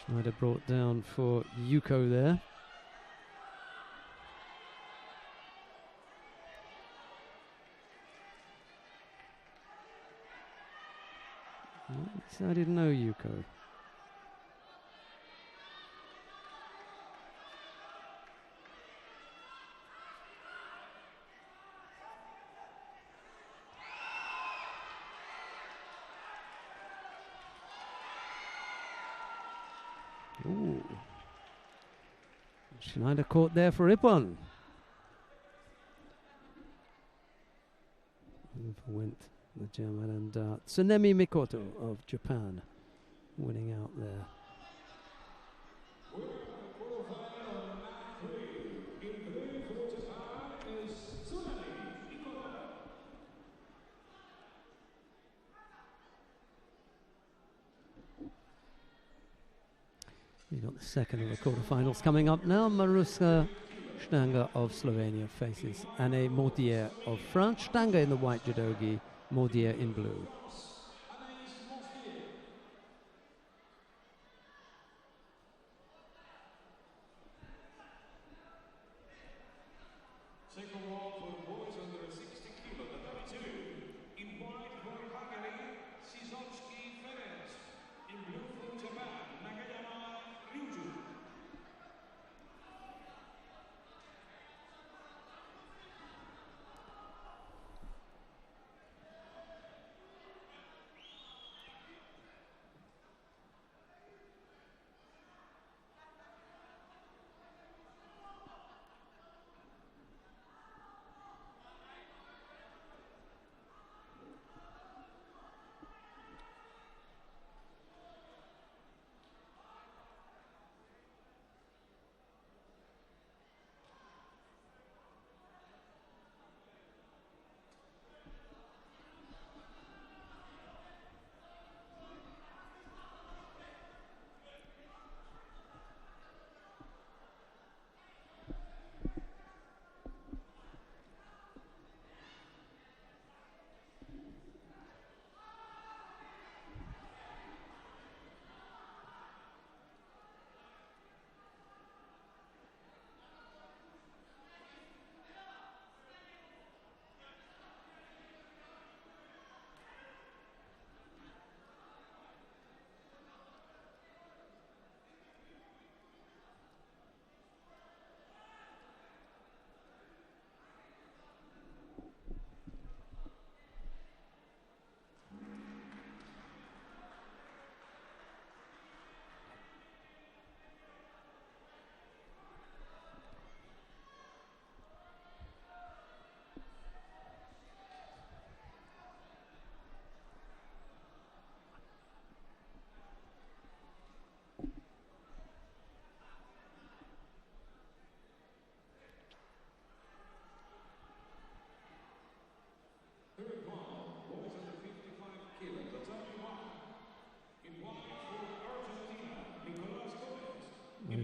Schneider brought down for Yuko there. Decided no Yuko. Ooh. Schneider caught there for Ippon. Over went the German, and Tsunemi Mikoto of Japan winning out there. We've got the second of the quarterfinals coming up now. Maruska Stanger of Slovenia faces Anne Mortier of France. Stanger in the white judogi, Mortier in blue. Second wall for boys under 60 kilo, the number 2. In white for Hungary, Sizovsky Ferenc. In blue for Japan, Nagayama Ryuju.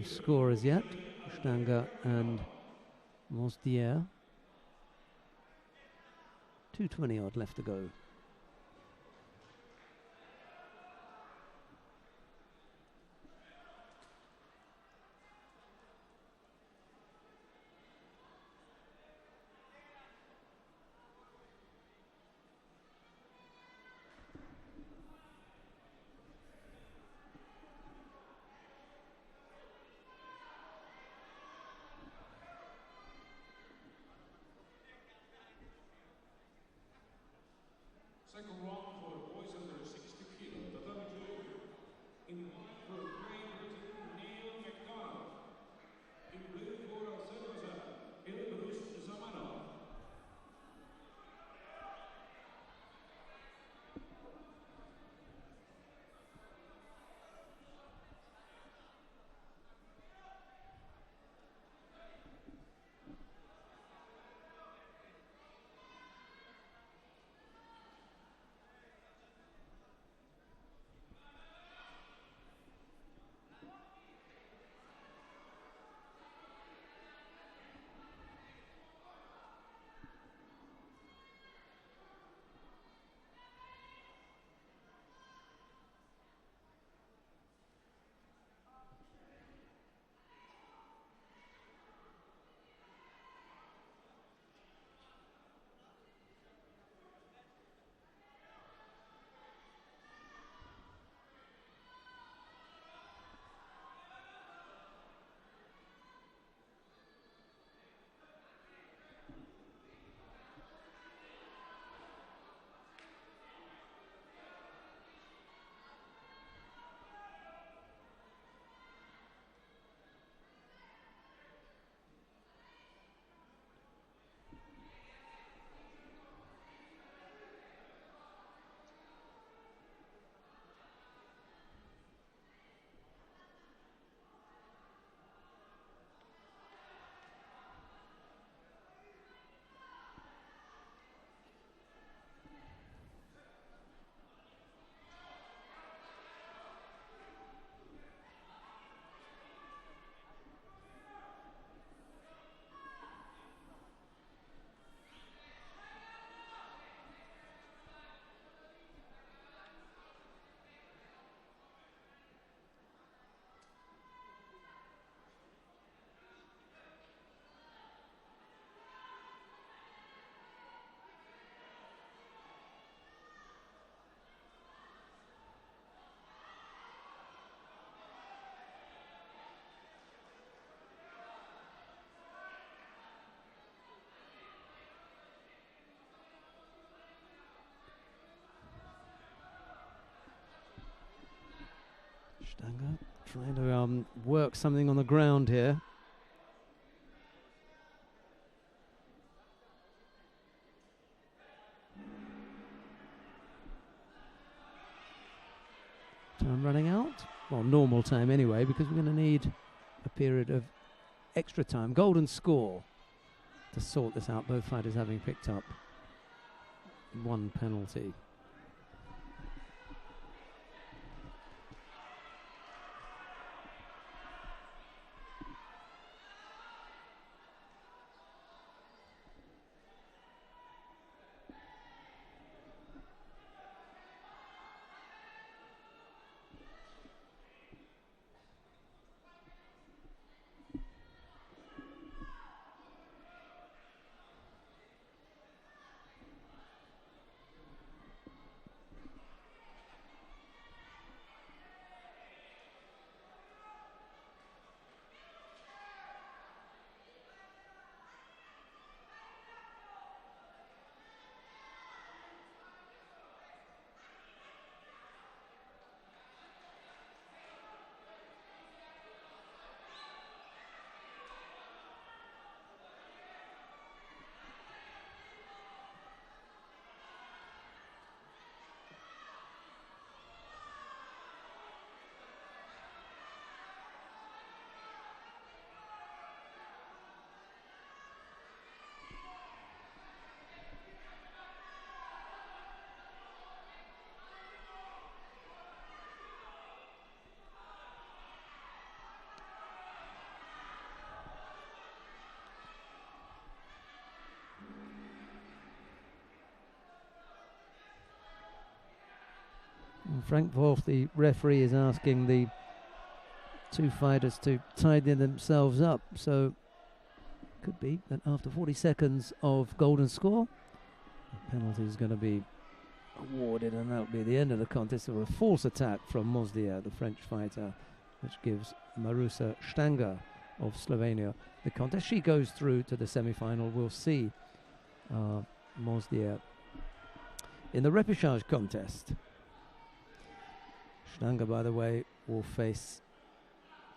No score as yet. Stanger and Mosdier. 2:20 odd left to go. Second round for boys under 60 kilo, tatami judo. In white for Great Britain, Neil McDonald. In blue for Azerbaijan, Ilbrus Zamanov. Stanger trying to work something on the ground here. Time running out. Well, normal time anyway, because we're going to need a period of extra time. Golden score to sort this out. Both fighters having picked up one penalty. And Frank Wolf, the referee, is asking the two fighters to tidy themselves up. So could be that after 40 seconds of golden score, the penalty is going to be awarded, and that'll be the end of the contest. Or a false attack from Mosdia, the French fighter, which gives Marusa Stanger of Slovenia the contest. She goes through to the semi-final. We'll see Mosdia in the repechage contest. Stanger, by the way, will face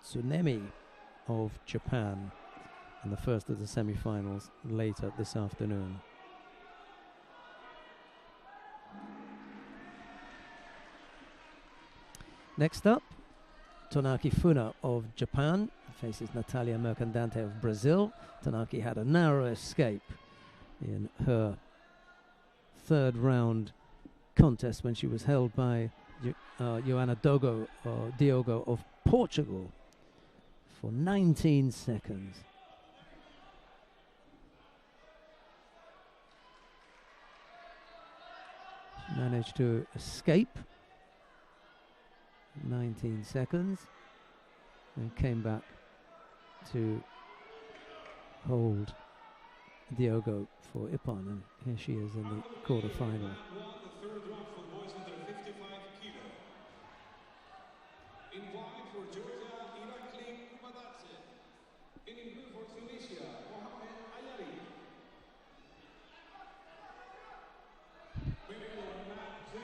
Tsunemi of Japan in the first of the semi-finals later this afternoon. Next up, Tonaki Funa of Japan faces Natalia Mercandante of Brazil. Tonaki had a narrow escape in her third round contest when she was held by Joana Diogo of Portugal for 19 seconds. She managed to escape 19 seconds and came back to hold Diogo for Ippon, and here she is in the quarter-final. The third round for boys under 55 kilo. In white for Georgia, Irakli Kumadadze. In blue for Tunisia, Mohamed Ayari. Moving on map 2.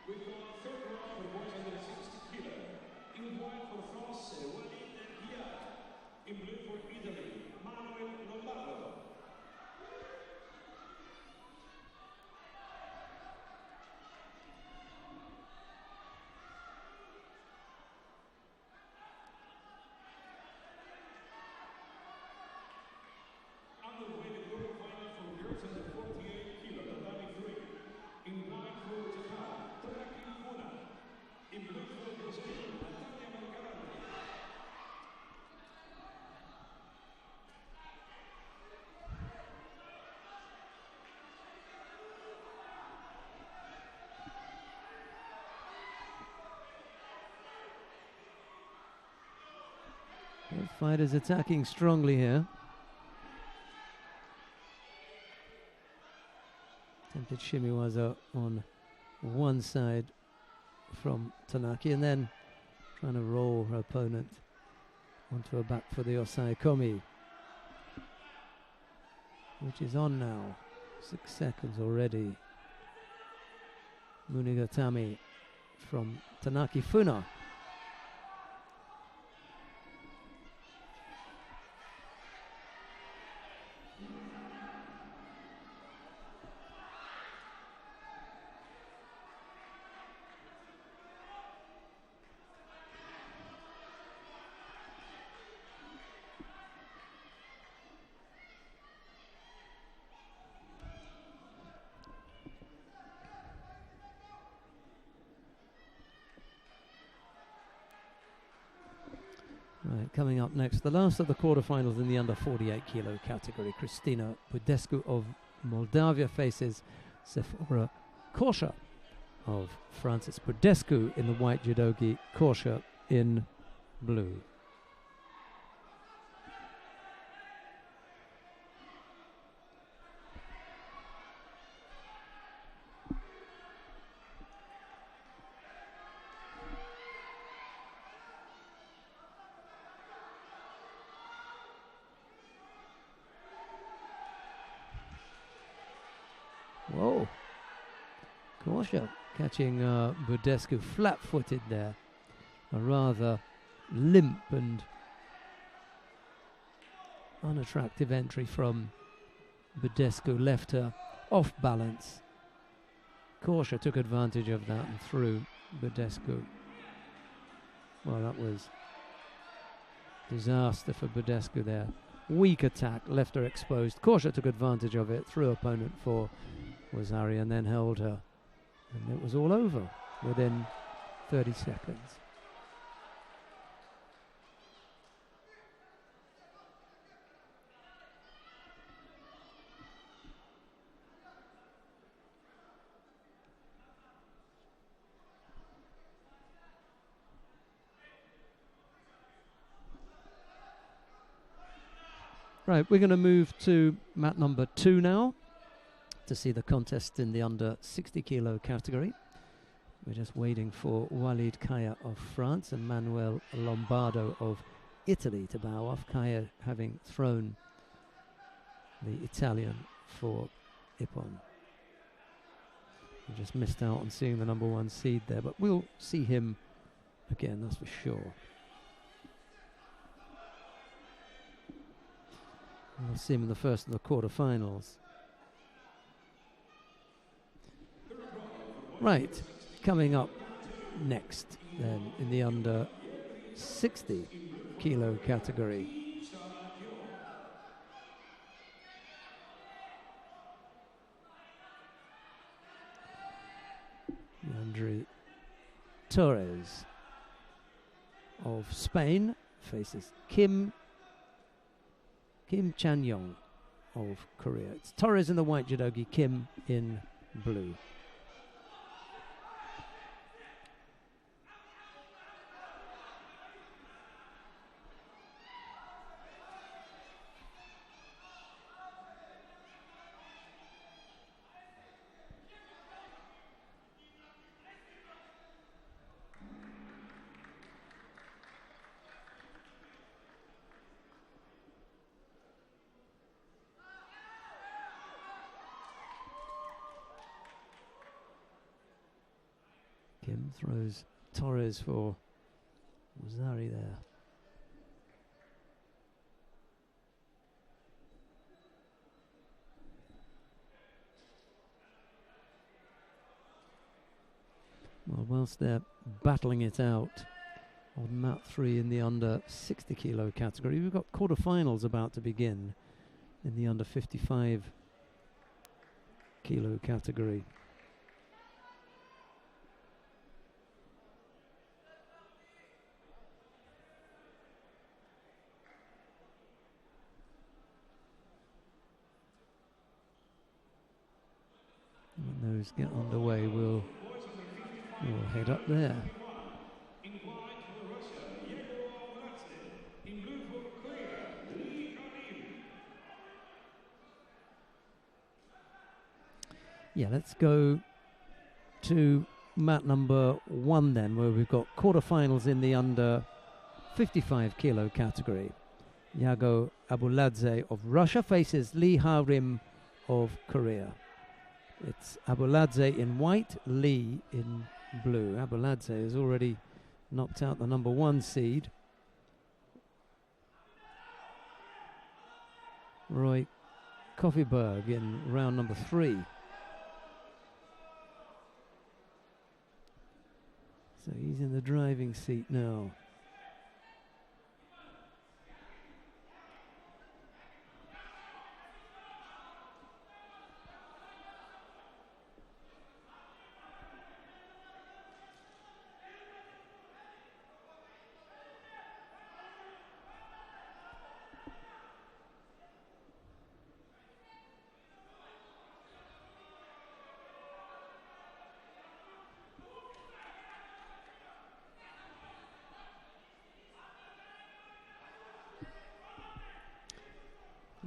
We've got third round for boys under 60 kilo. In white for France, Walid Diaz. In blue for Italy, Manuel Lombardo. Underway the quarterfinal for girls under 48 kilo, Tatami 3. In white for Japan, Tonaki Funa. In blue for Brazil, Natalia Mercadante. Both fighters attacking strongly here. Attempted shimiwaza on one side from Tanaki, and then trying to roll her opponent onto her back for the Osai Komi, which is on now. 6 seconds already. Munigatami from Tanaki Funa. Right, coming up next, the last of the quarterfinals in the under 48 kilo category. Kristina Budescu of Moldavia faces Sephora Korsha of France. It's Budescu in the white judogi, Korsha in blue. Whoa. Korsha catching Budescu flat-footed there. A rather limp and unattractive entry from Budescu left her off balance. Korsha took advantage of that and threw Budescu. Well, that was disaster for Budescu there. Weak attack, left her exposed. Korsha took advantage of it, threw opponent for Wazari and then held her. And it was all over within 30 seconds. Right, we're going to move to mat number 2 now to see the contest in the under 60 kilo category. We're just waiting for Walid Kaya of France and Manuel Lombardo of Italy to bow off. Kaya having thrown the Italian for Ippon. We just missed out on seeing the number 1 seed there, but we'll see him again, that's for sure. We'll see him in the first of the quarterfinals. Right, coming up next then in the under 60 kilo category. Andre Torres of Spain faces Kim Chan-yong of Korea. It's Torres in the white judogi, Kim in blue. Kim throws Torres for Zari there. Well, whilst they're battling it out on mat 3 in the under 60 kilo category, we've got quarterfinals about to begin in the under 55 kilo category. When those get underway, we'll head up there. Yeah, let's go to mat number 1 then, where we've got quarterfinals in the under 55 kilo category. Yago Abuladze of Russia faces Lee Ha-rim of Korea. It's Abuladze in white, Lee in blue. Abuladze has already knocked out the number 1 seed, Roy Kofiberg, in round number 3. So he's in the driving seat now.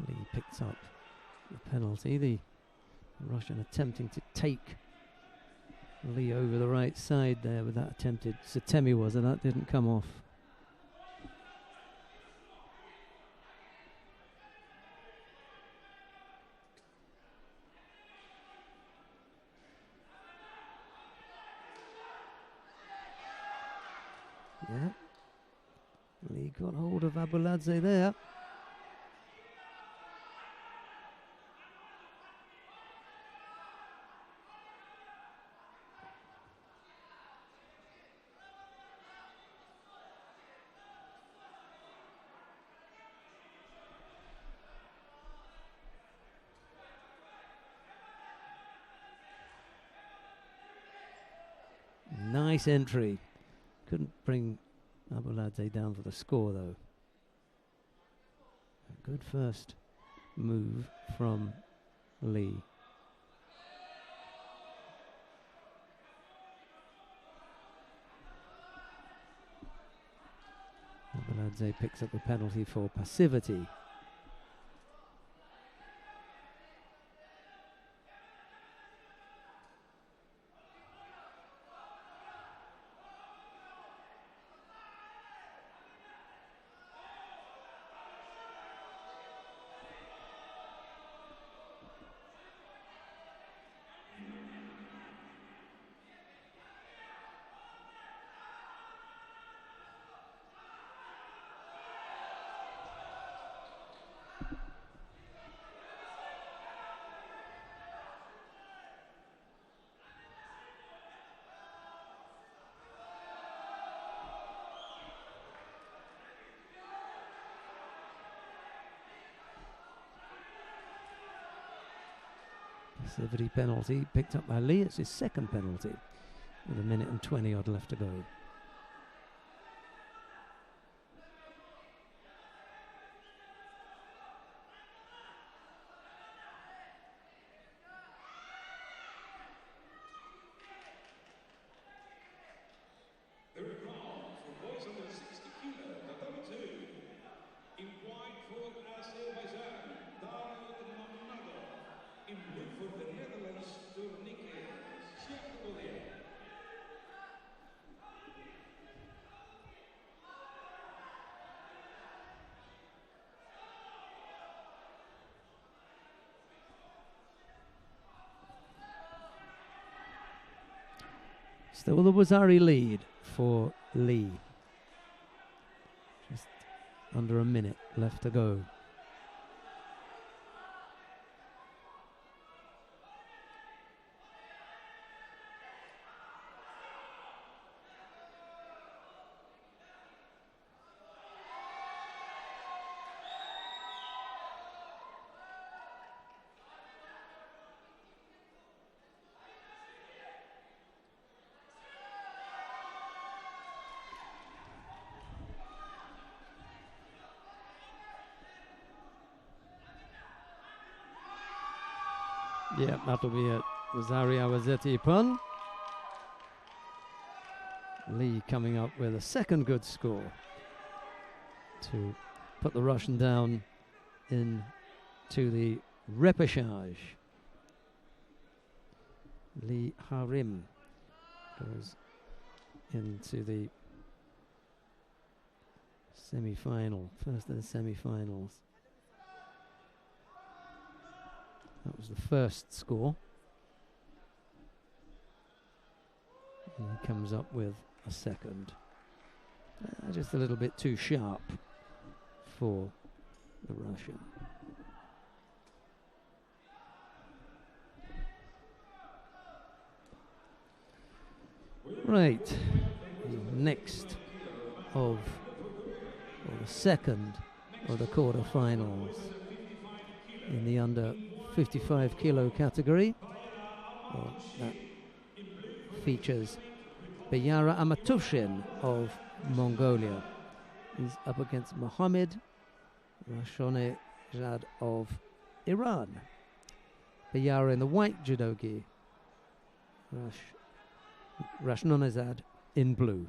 Lee picks up the penalty. The Russian attempting to take Lee over the right side there with that attempted Satemi was, and that didn't come off. Yeah. Lee got hold of Abuladze there. Nice entry. Couldn't bring Abuladze down for the score though. A good first move from Lee. Abuladze picks up the penalty for passivity. Sivri penalty picked up by Lee. It's his second penalty with 1:20 odd left to go. The record for boys under 60 kilo, the number 2. In white for Azerbaijan, Dario Mammadov. In blue for the Netherlands, Tournike Sjekolia. Still the Wazari lead for Lee. Just under a minute left to go. Yeah, that'll be it. Wazari Awazeti pun. Lee coming up with a second good score to put the Russian down into the repechage. Lee Harim goes into the semi-final, first of the semi-finals. That was the first score. And he comes up with a second. Just a little bit too sharp for the Russian. Right. Next of, or the second of the quarterfinals in the under 55 kilo category. Well, that features Beyara Amatufshin of Mongolia. He's up against Mohammed Rashonejad of Iran. Beyara in the white judogi, Rashnonezad in blue.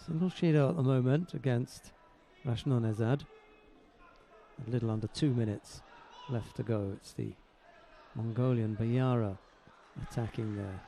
Single Shido at the moment against Rashnonezad. A little under 2 minutes left to go. It's the Mongolian Bayara attacking there.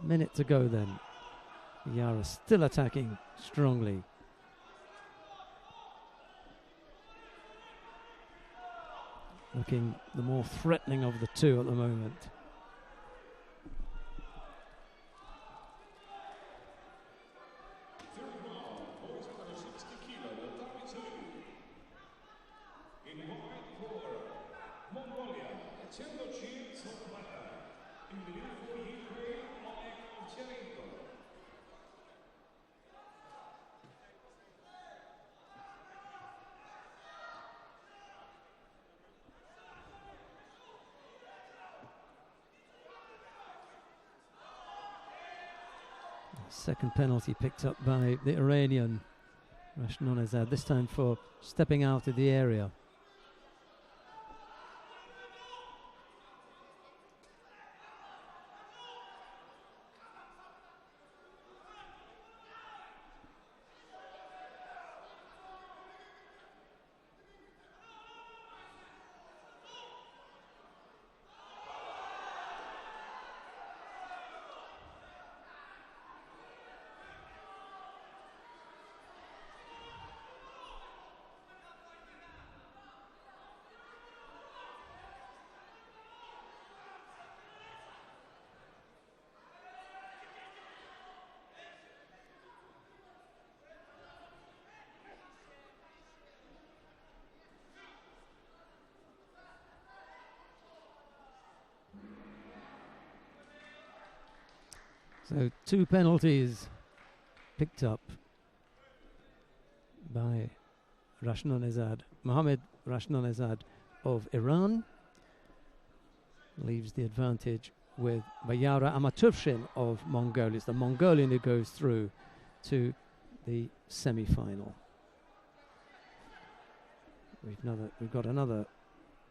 Minute to go then. Yara still attacking strongly. Looking the more threatening of the two at the moment. Third round, boys under 60 kilo, Abu-Dhabi 2. In white for Mongolia, Judo. In blue for Ukraine, Untitled. Second penalty picked up by the Iranian Rashnonezad, this time for stepping out of the area. So 2 penalties picked up by Rashnonezad. Mohammad Rashnonezad of Iran leaves the advantage with Bayara Amaturfshin of Mongolia. It's the Mongolian who goes through to the semi-final. We've got another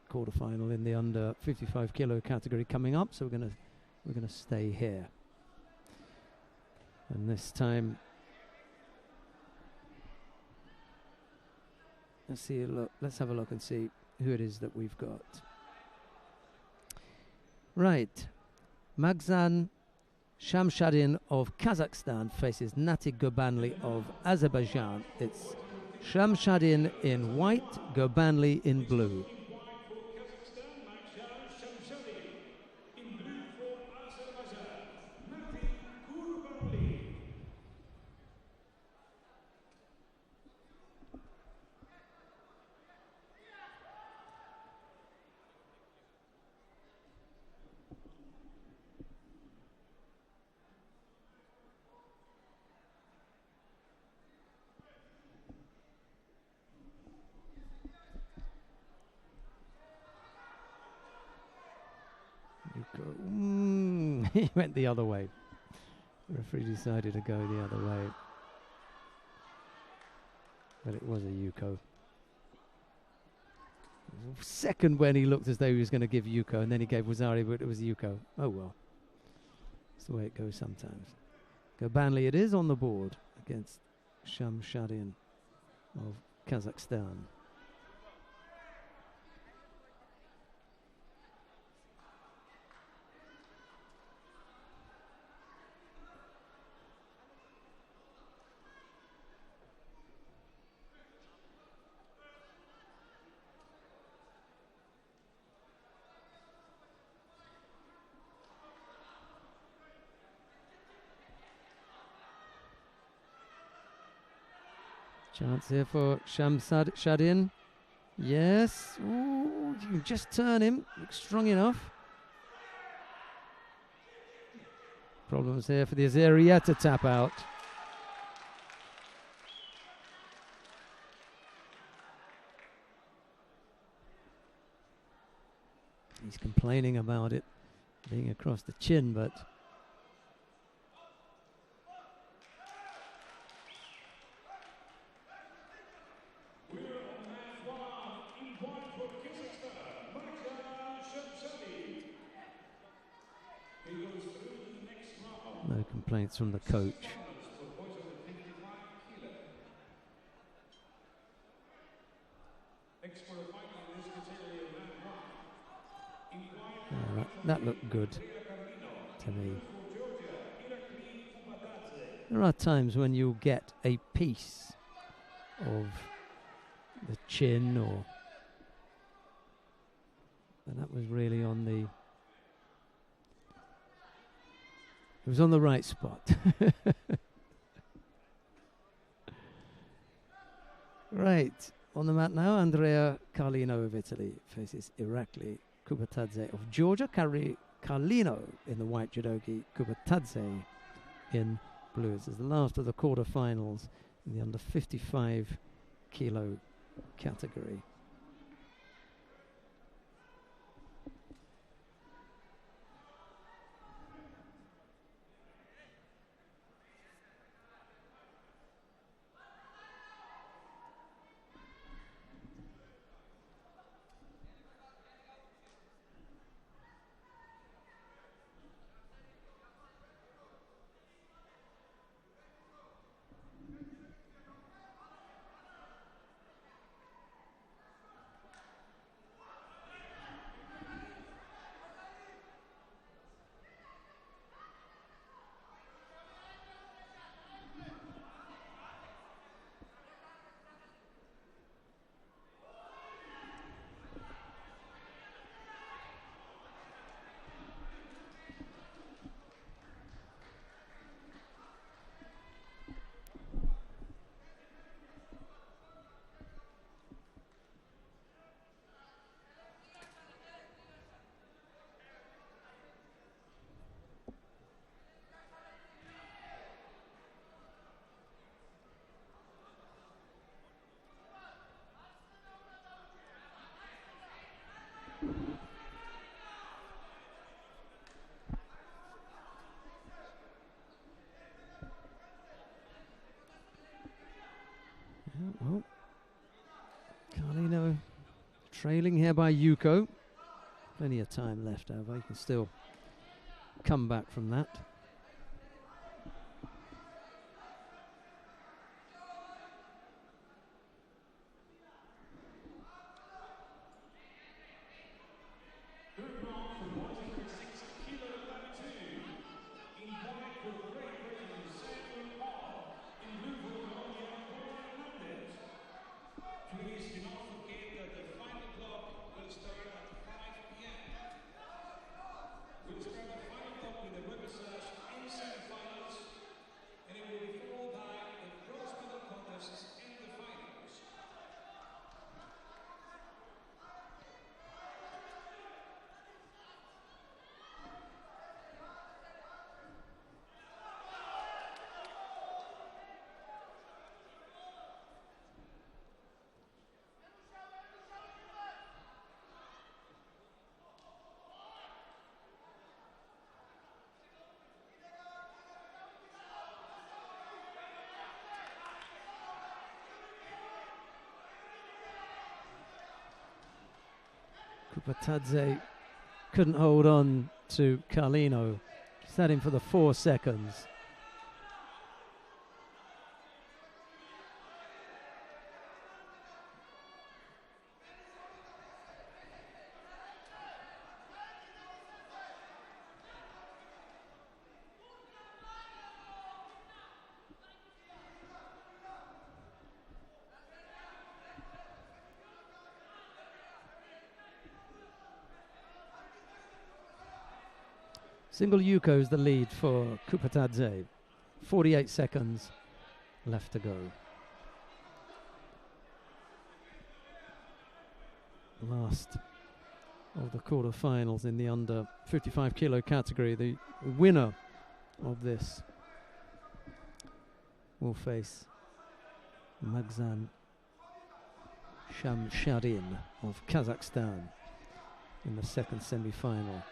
quarter-final in the under 55 kilo category coming up, so we're gonna stay here. And this time, let's have a look and see who it is that we've got. Right, Magzan Shamshadin of Kazakhstan faces Natik Gobanli of Azerbaijan. It's Shamshadin in white, Gobanli in blue. He went the other way. The referee decided to go the other way. But it was a Yuko. Second when he looked as though he was going to give Yuko, and then he gave Wazari, but it was Yuko. Oh well. That's the way it goes sometimes. Gobanli it is on the board against Shamshadin of Kazakhstan. Chance here for Shamsad Shadin. Yes. Ooh, you can just turn him. Looks strong enough. Problems here for the Azerieta tap out. He's complaining about it being across the chin, but no complaints from the coach. That looked good to me. There are times when you'll get a piece of the chin, but that was really on the. It was on the right spot. Right, on the mat now, Andrea Carlino of Italy faces Irakli Kubatadze of Georgia. Carlino in the white judogi, Kubatadze in blue. This is the last of the quarterfinals in the under 55 kilo category. Well, Carlino trailing here by Yuko. Plenty of time left, however. He can still come back from that. Kupatadze couldn't hold on to Carlino. Set him for the 4 seconds. Single Yuko's the lead for Kupatadze. 48 seconds left to go. last of the quarterfinals in the under 55 kilo category. The winner of this will face Magzan Shamsharin of Kazakhstan in the second semi-final.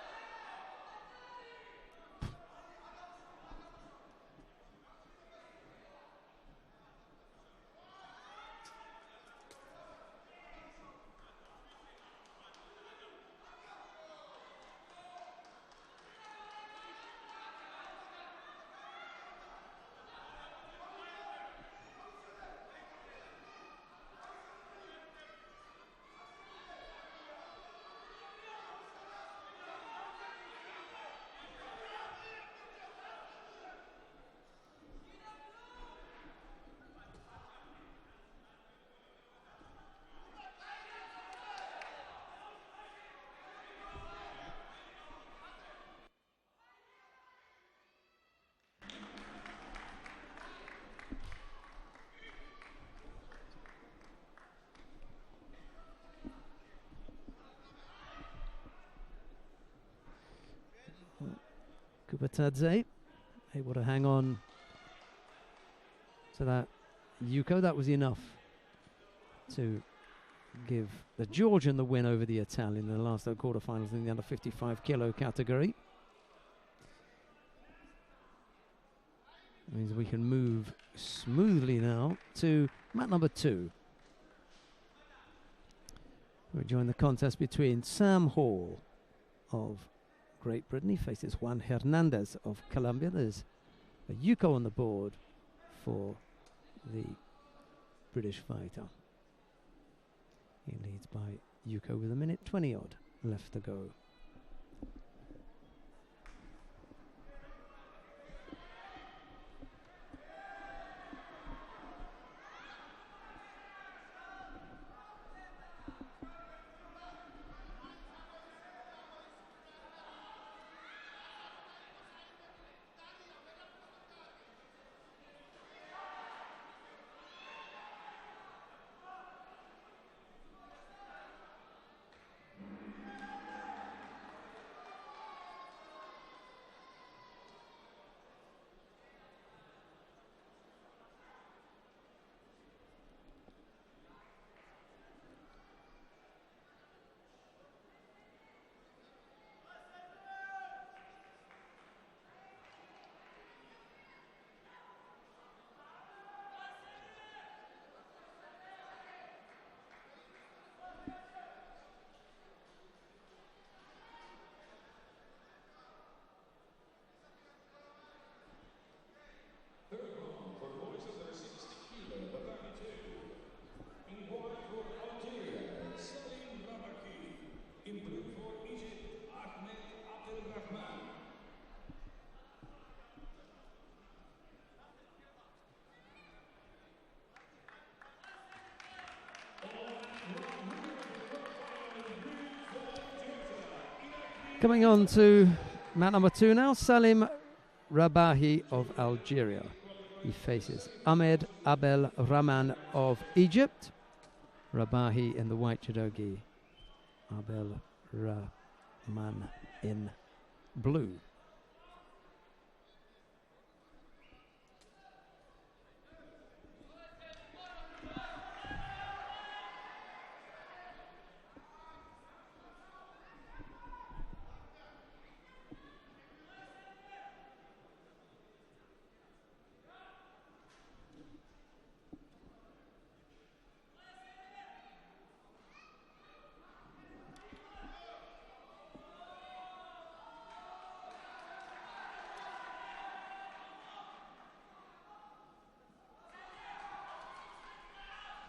Kubatadze able to hang on to that Yuko. That was enough to give the Georgian the win over the Italian in the last quarterfinals in the under 55 kilo category. Means we can move smoothly now to mat number 2. We join the contest between Sam Hall of Great Britain. He faces Juan Hernandez of Colombia. There's a Yuko on the board for the British fighter. He leads by Yuko with 1:20 odd left to go. Coming on to mat number 2 now, Salim Rabahi of Algeria. He faces Ahmed Abel Rahman of Egypt. Rabahi in the white judogi, Abel Rahman in blue.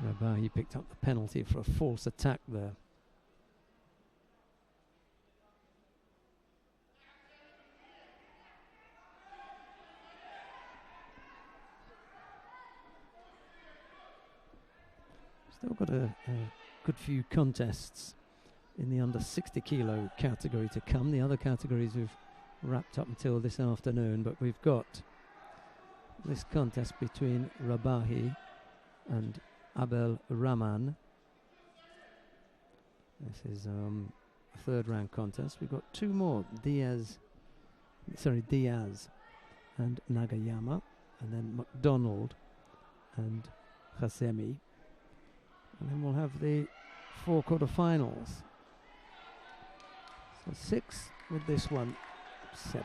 Rabahi picked up the penalty for a false attack there. Still got a good few contests in the under 60 kilo category to come. The other categories we've wrapped up until this afternoon, but we've got this contest between Rabahi and Abel Rahman. This is a third round contest. We've got two more. Diaz and Nagayama, and then McDonald and Khasemi. And then we'll have the 4 quarterfinals. So 6 with this one, 7.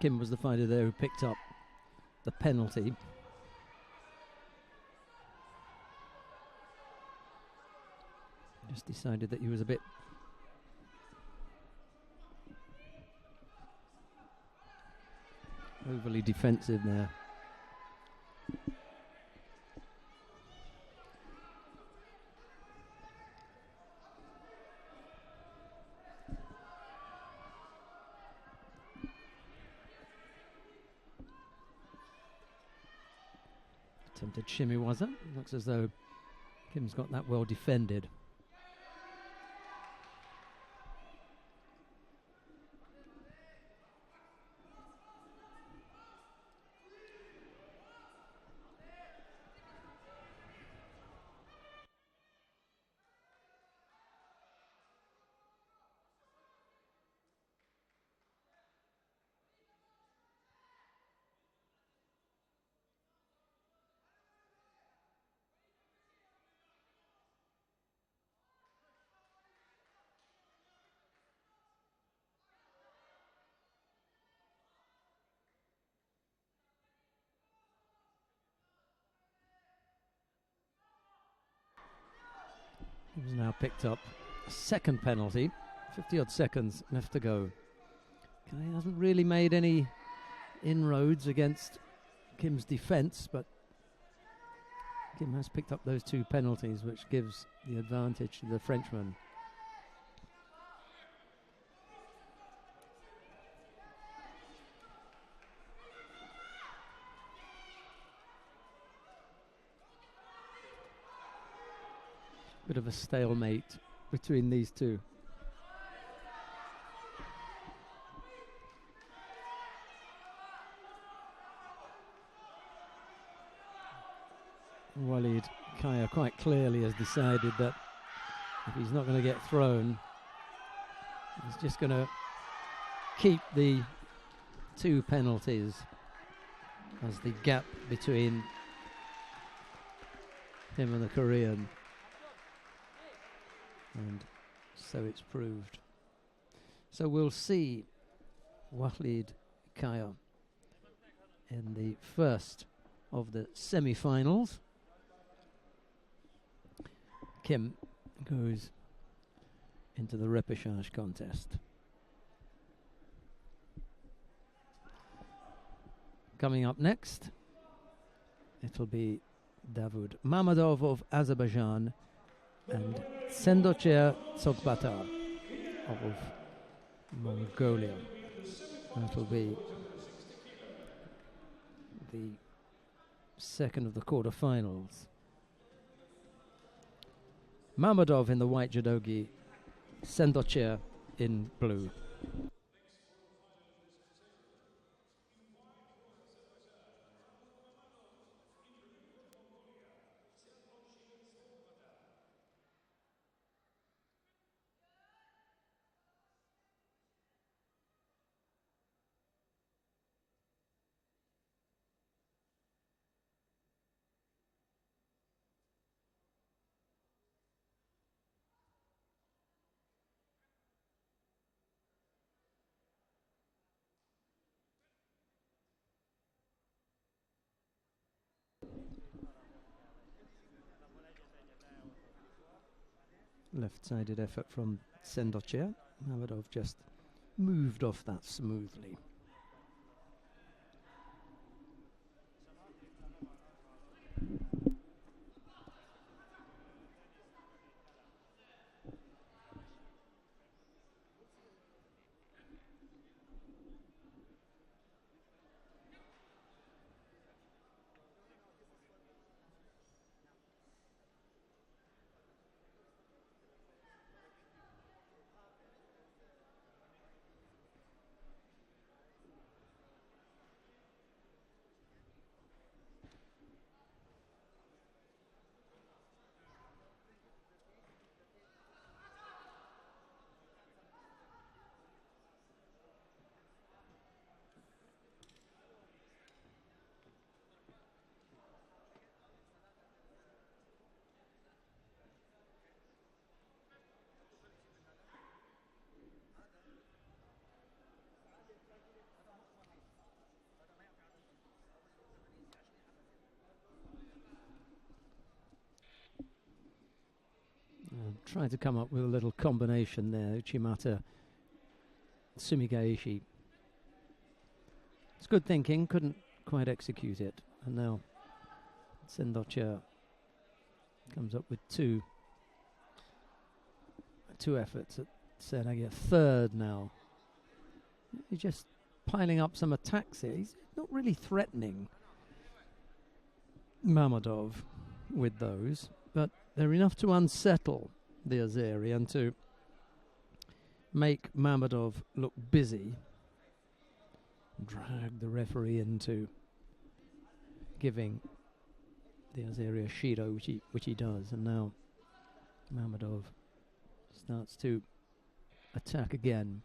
Kim was the fighter there who picked up the penalty. Just decided that he was a bit overly defensive there. Attempted shimiwaza. Looks as though Kim's got that well defended. He's now picked up a second penalty. 50-odd seconds left to go. He hasn't really made any inroads against Kim's defence, but Kim has picked up those two penalties, which gives the advantage to the Frenchman. Bit of a stalemate between these two. Walid Kaya quite clearly has decided that if he's not going to get thrown, he's just going to keep the two penalties as the gap between him and the Korean. And so it's proved. So we'll see Walid Kaya in the first of the semi-finals. Kim goes into the repechage contest. Coming up next, it'll be Davud Mamadov of Azerbaijan and Sendocher Tsogbatar of Mongolia. That will be the second of the quarterfinals. Mamadov in the white judogi, Sendocher in blue. Left-sided effort from Sendocher. Mamadov just moved off that smoothly. Trying to come up with a little combination there. Uchimata, Sumigaishi. It's good thinking, couldn't quite execute it. And now Sendocha comes up with two efforts at Senagi, third now. He's just piling up some attacks here. He's not really threatening Mammadov with those, but they're enough to unsettle the Azeri and to make Mammadov look busy, drag the referee into giving the Azeri a Shido, which he does. And now Mammadov starts to attack again.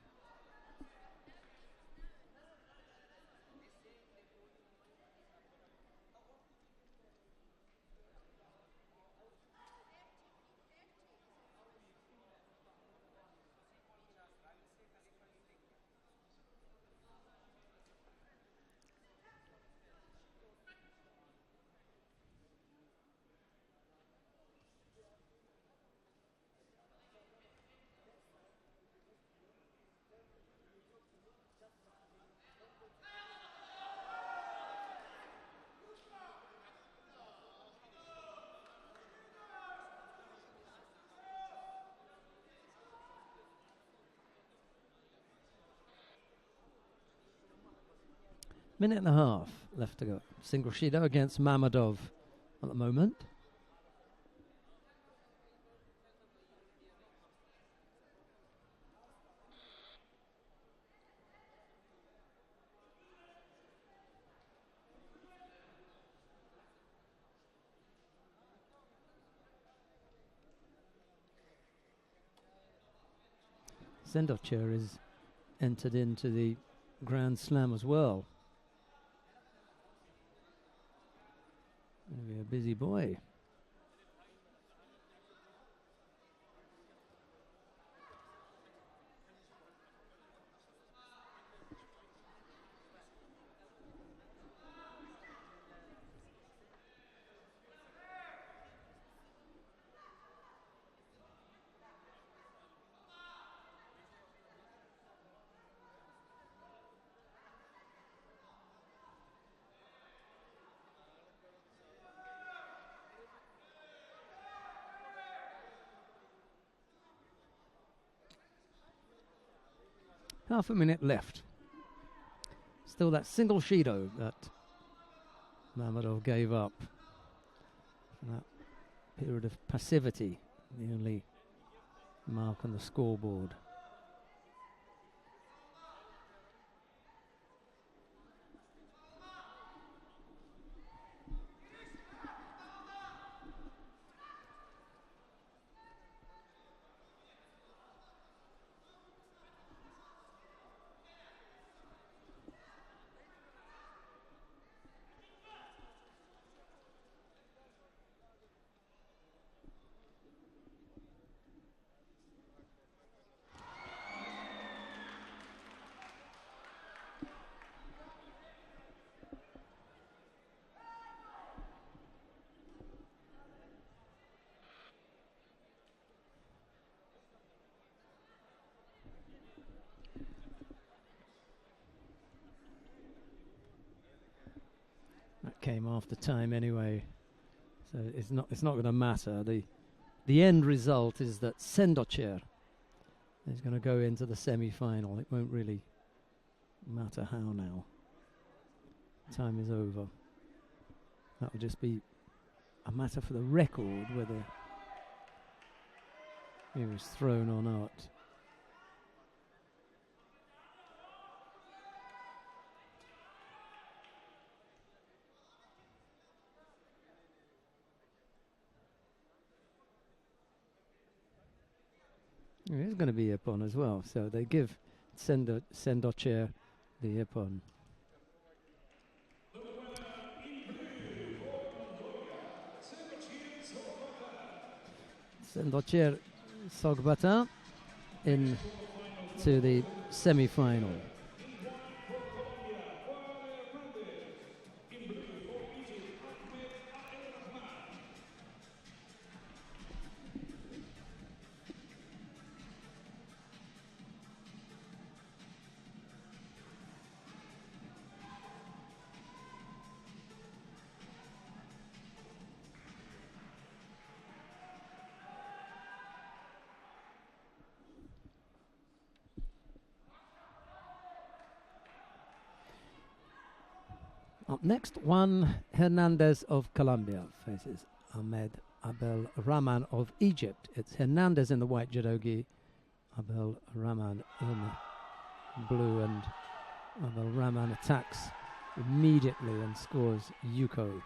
Minute and a half left to go. Single Shido against Mammadov at the moment. Sendocha is entered into the Grand Slam as well. Gonna be a busy boy. Half a minute left. Still that single Shido that Mammadov gave up. That period of passivity, the only mark on the scoreboard. That came after time anyway, so it's not going to matter. The end result is that Sendocha is going to go into the semi-final. It won't really matter how now. Time is over. That will just be a matter for the record whether he was thrown or not. There's going to be Ippon as well, so they give Sendocha the Ippon. Sendocha Sogbata into the semi-final. Up next, Juan Hernandez of Colombia faces Ahmed Abel Rahman of Egypt. It's Hernandez in the white judogi, Abel Rahman in blue, and Abel Rahman attacks immediately and scores Yuko.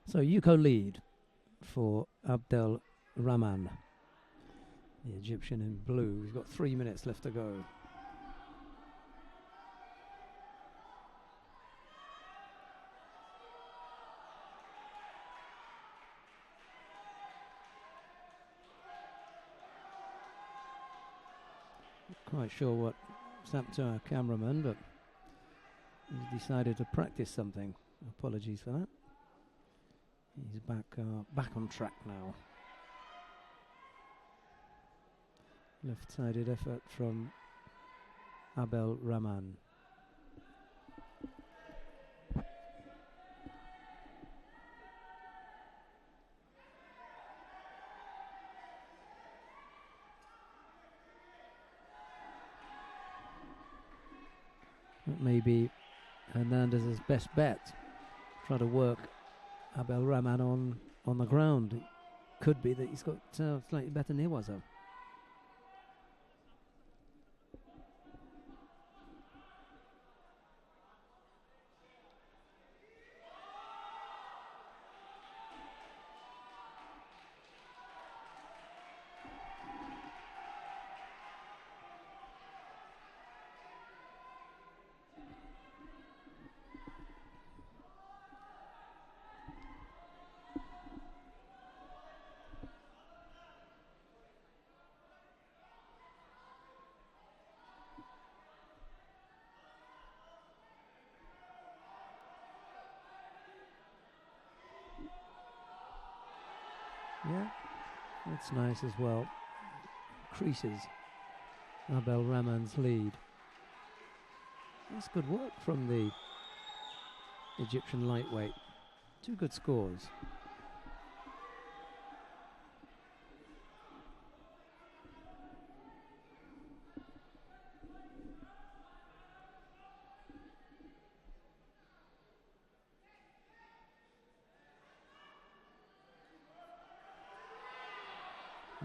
So Yuko lead for Abdel Rahman, the Egyptian in blue. He's got 3 minutes left to go. Not quite sure what's happened to our cameraman, but he's decided to practice something. Apologies for that. He's back on track now. Left-sided effort from Abel Rahman. That may be Hernandez's best bet. Try to work Abel Rahman on the ground. It could be that he's got slightly better Newaza. Yeah, that's nice as well. Creases Abel Rahman's lead. That's good work from the Egyptian lightweight. 2 good scores.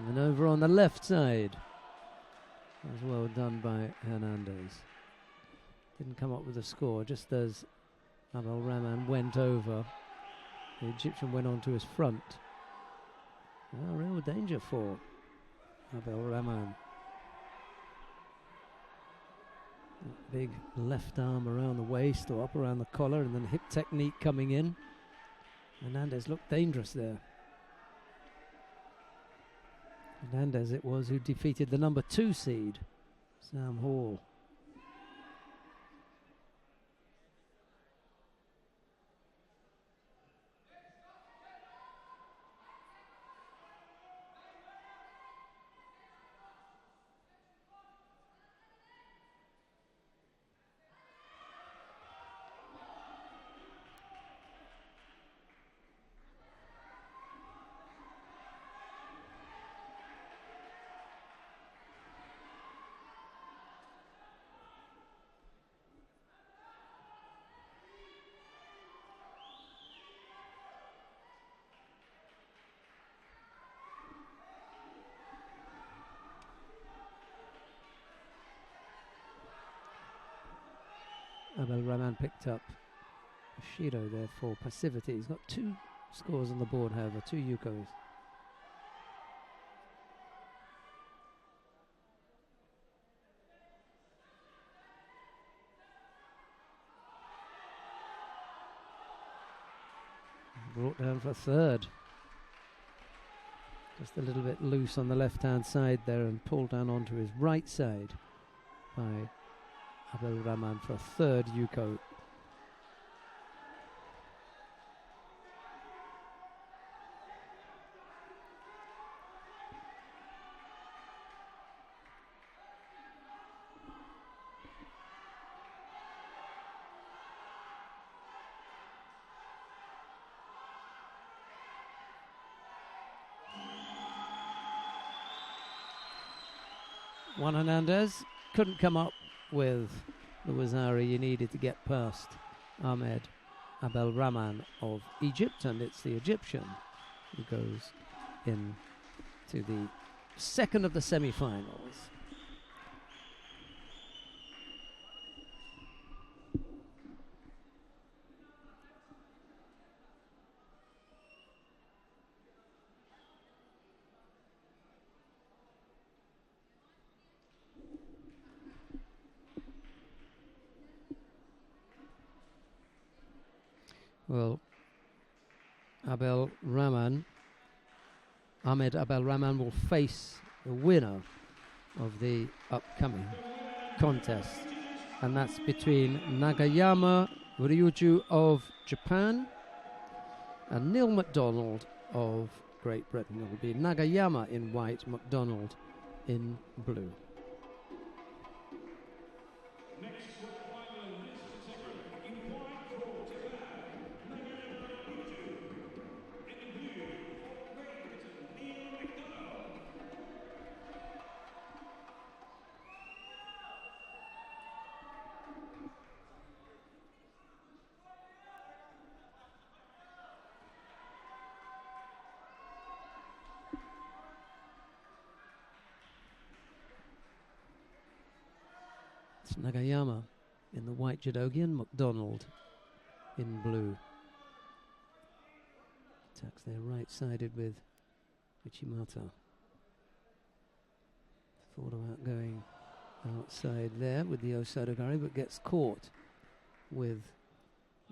And over on the left side, that was well done by Hernandez. Didn't come up with a score, just as Abel Rahman went over, the Egyptian went on to his front. Real danger for Abel Rahman. That big left arm around the waist or up around the collar, and then hip technique coming in. Hernandez looked dangerous there. Hernandez it was who defeated the number 2 seed, Sam Hall. Abel Rahman picked up Shido there for passivity. He's got 2 scores on the board, however, 2 Yukos. brought down for third. Just a little bit loose on the left-hand side there and pulled down onto his right side by Abel Rahman for a third Yuko. Juan Hernandez couldn't come up with the Wazari he needed to get past Ahmed Abel Rahman of Egypt, and it's the Egyptian who goes in to the second of the semi-finals. Well, Ahmed Abel Rahman will face the winner of the upcoming contest, and that's between Nagayama Ryuju of Japan and Neil MacDonald of Great Britain. It will be Nagayama in white, MacDonald in blue. It's Nagayama in the white judogi and MacDonald in blue. Attacks there right-sided with Uchimata. Thought about going outside there with the Osadogari, but gets caught with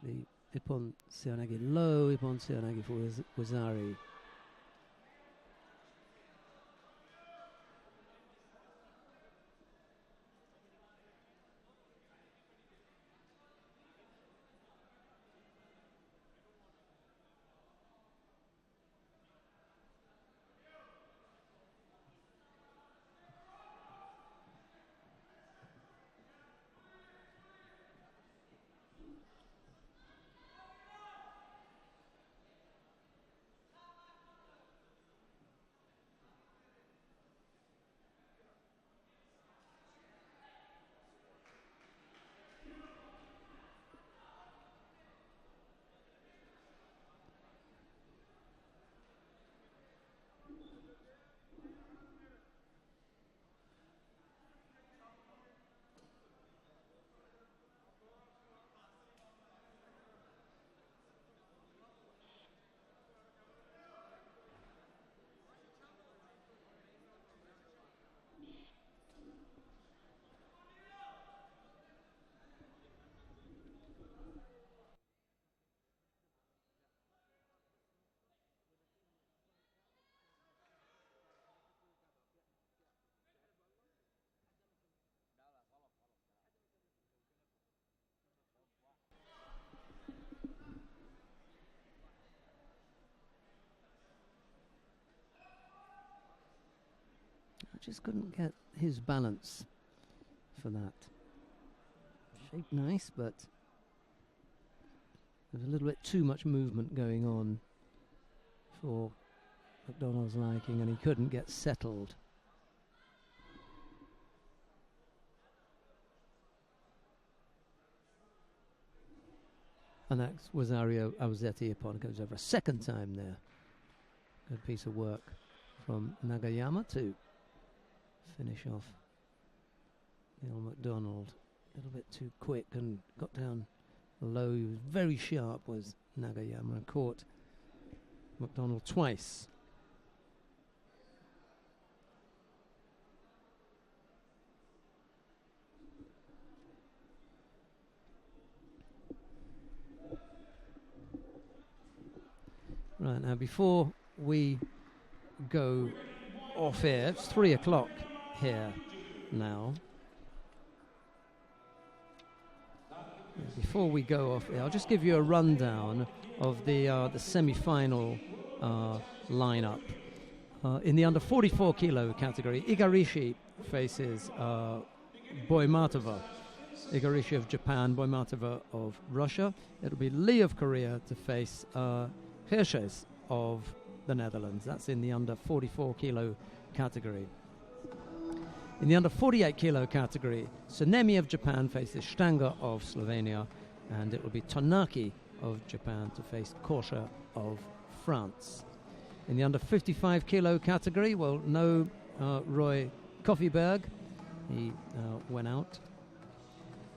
the Ippon Seoinage low, Ippon Seoinage for Wazari. Just couldn't get his balance for that. Shape nice, but there's a little bit too much movement going on for MacDonald's liking, and he couldn't get settled. And that's Wasario Aouzeti Ippon goes over a second time there. Good piece of work from Nagayama to finish off Neil MacDonald. A little bit too quick and got down low. He was very sharp, was Nagayama, and caught MacDonald twice. Now, before we go off air, it's 3 o'clock here now. Before we go off air, I'll just give you a rundown of the semi-final lineup. In the under 44 kilo category, Igarashi faces Boimatova. Igarashi of Japan, Boimatova of Russia. It'll be Lee of Korea to face Hirsches of the Netherlands. That's in the under 44 kilo category. In the under 48 kilo category, Tsunemi of Japan faces Stanger of Slovenia, and it will be Tonaki of Japan to face Korsha of France. In the under 55 kilo category, well, no Roy Kofiberg. He went out.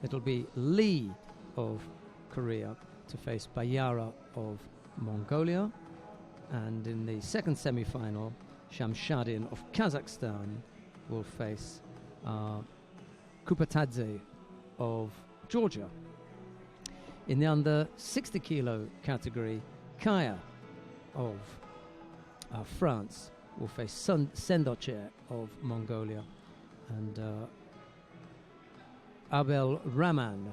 It'll be Lee of Korea to face Bayara of Mongolia. And in the second semi-final, Shamshadin of Kazakhstan will face Kupatadze of Georgia. In the under 60 kilo category, Kaya of France will face Sendoche of Mongolia, and Abel Rahman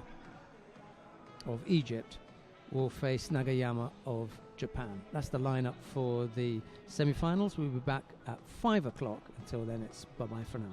of Egypt will face Nagayama of Japan. That's the lineup for the semi-finals. We'll be back at 5 o'clock. Until then, it's bye-bye for now.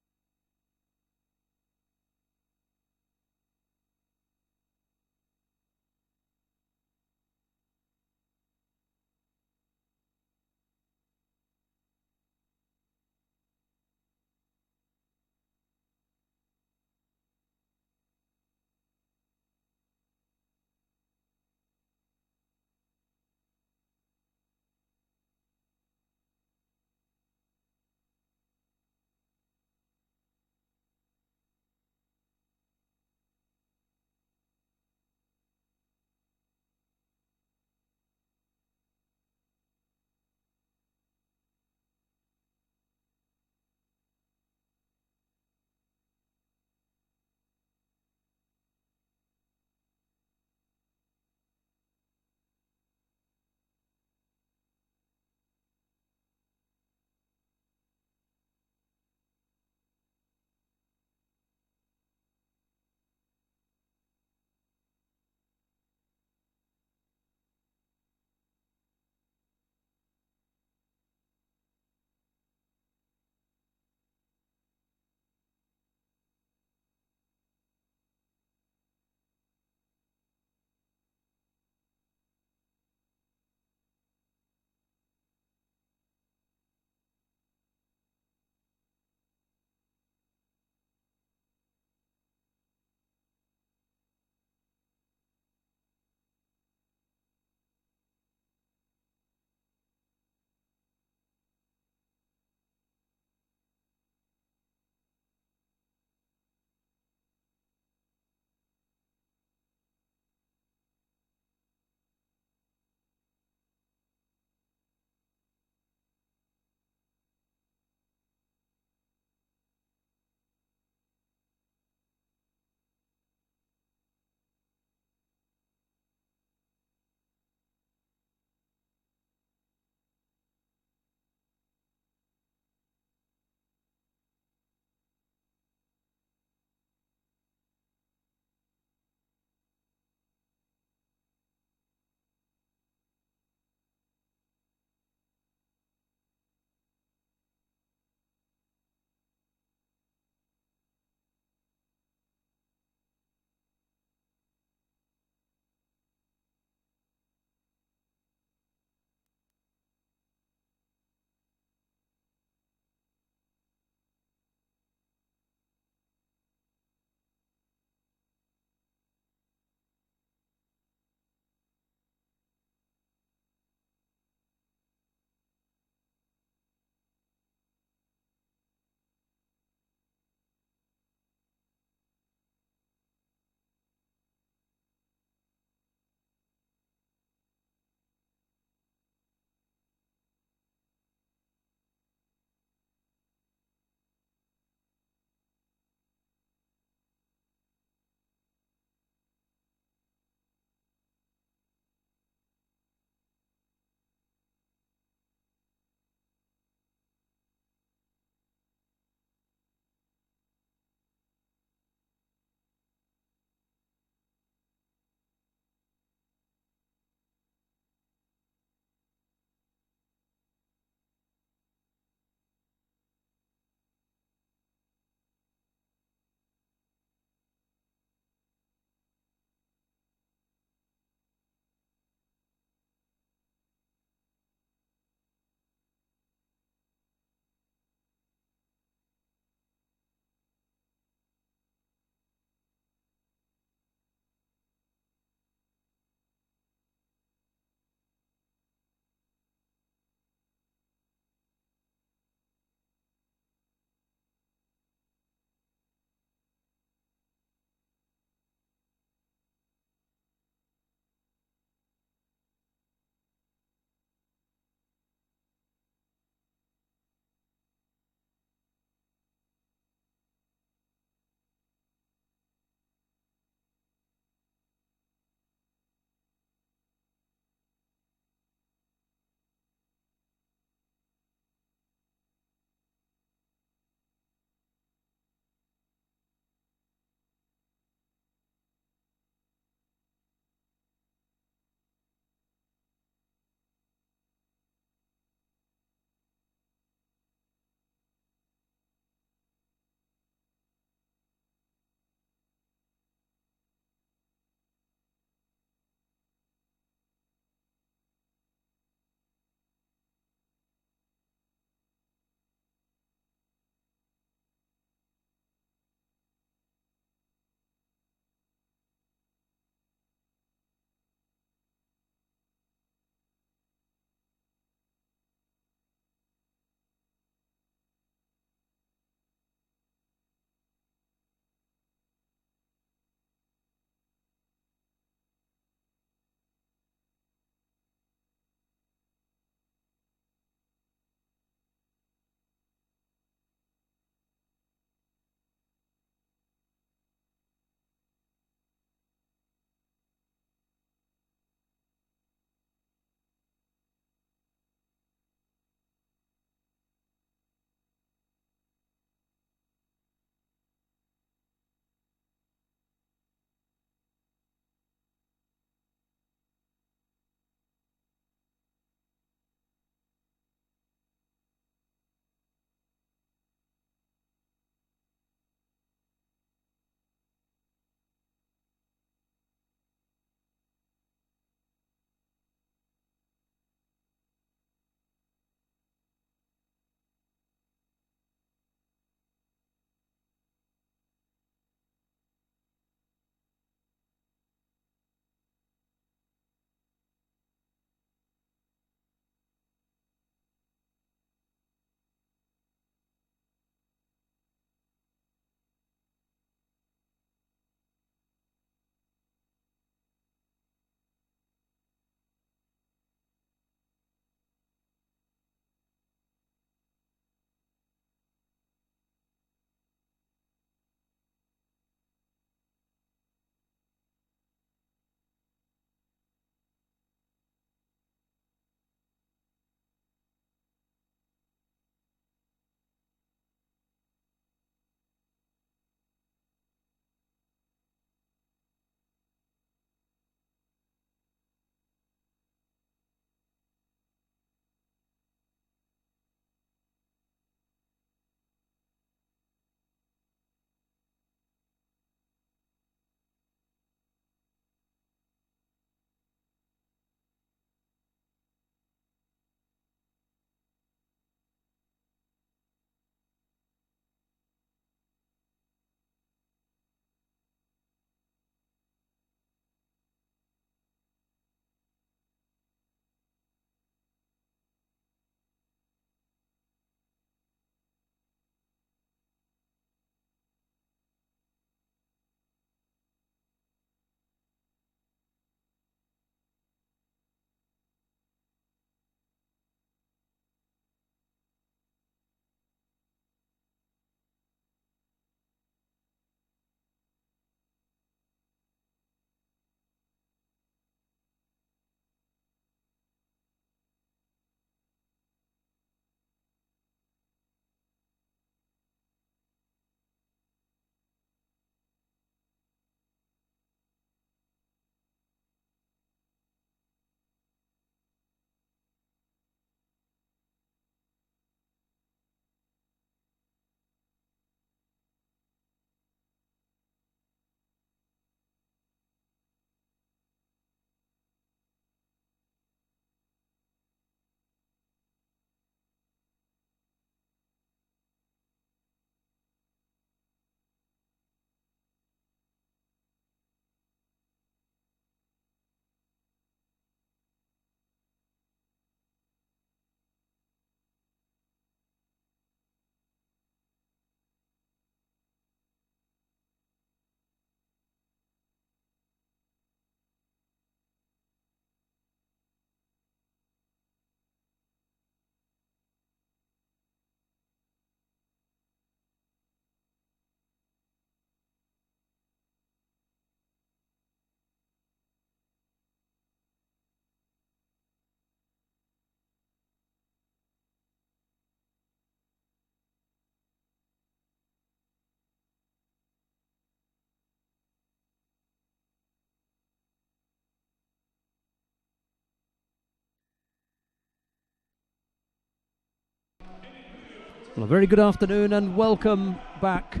Well, a very good afternoon and welcome back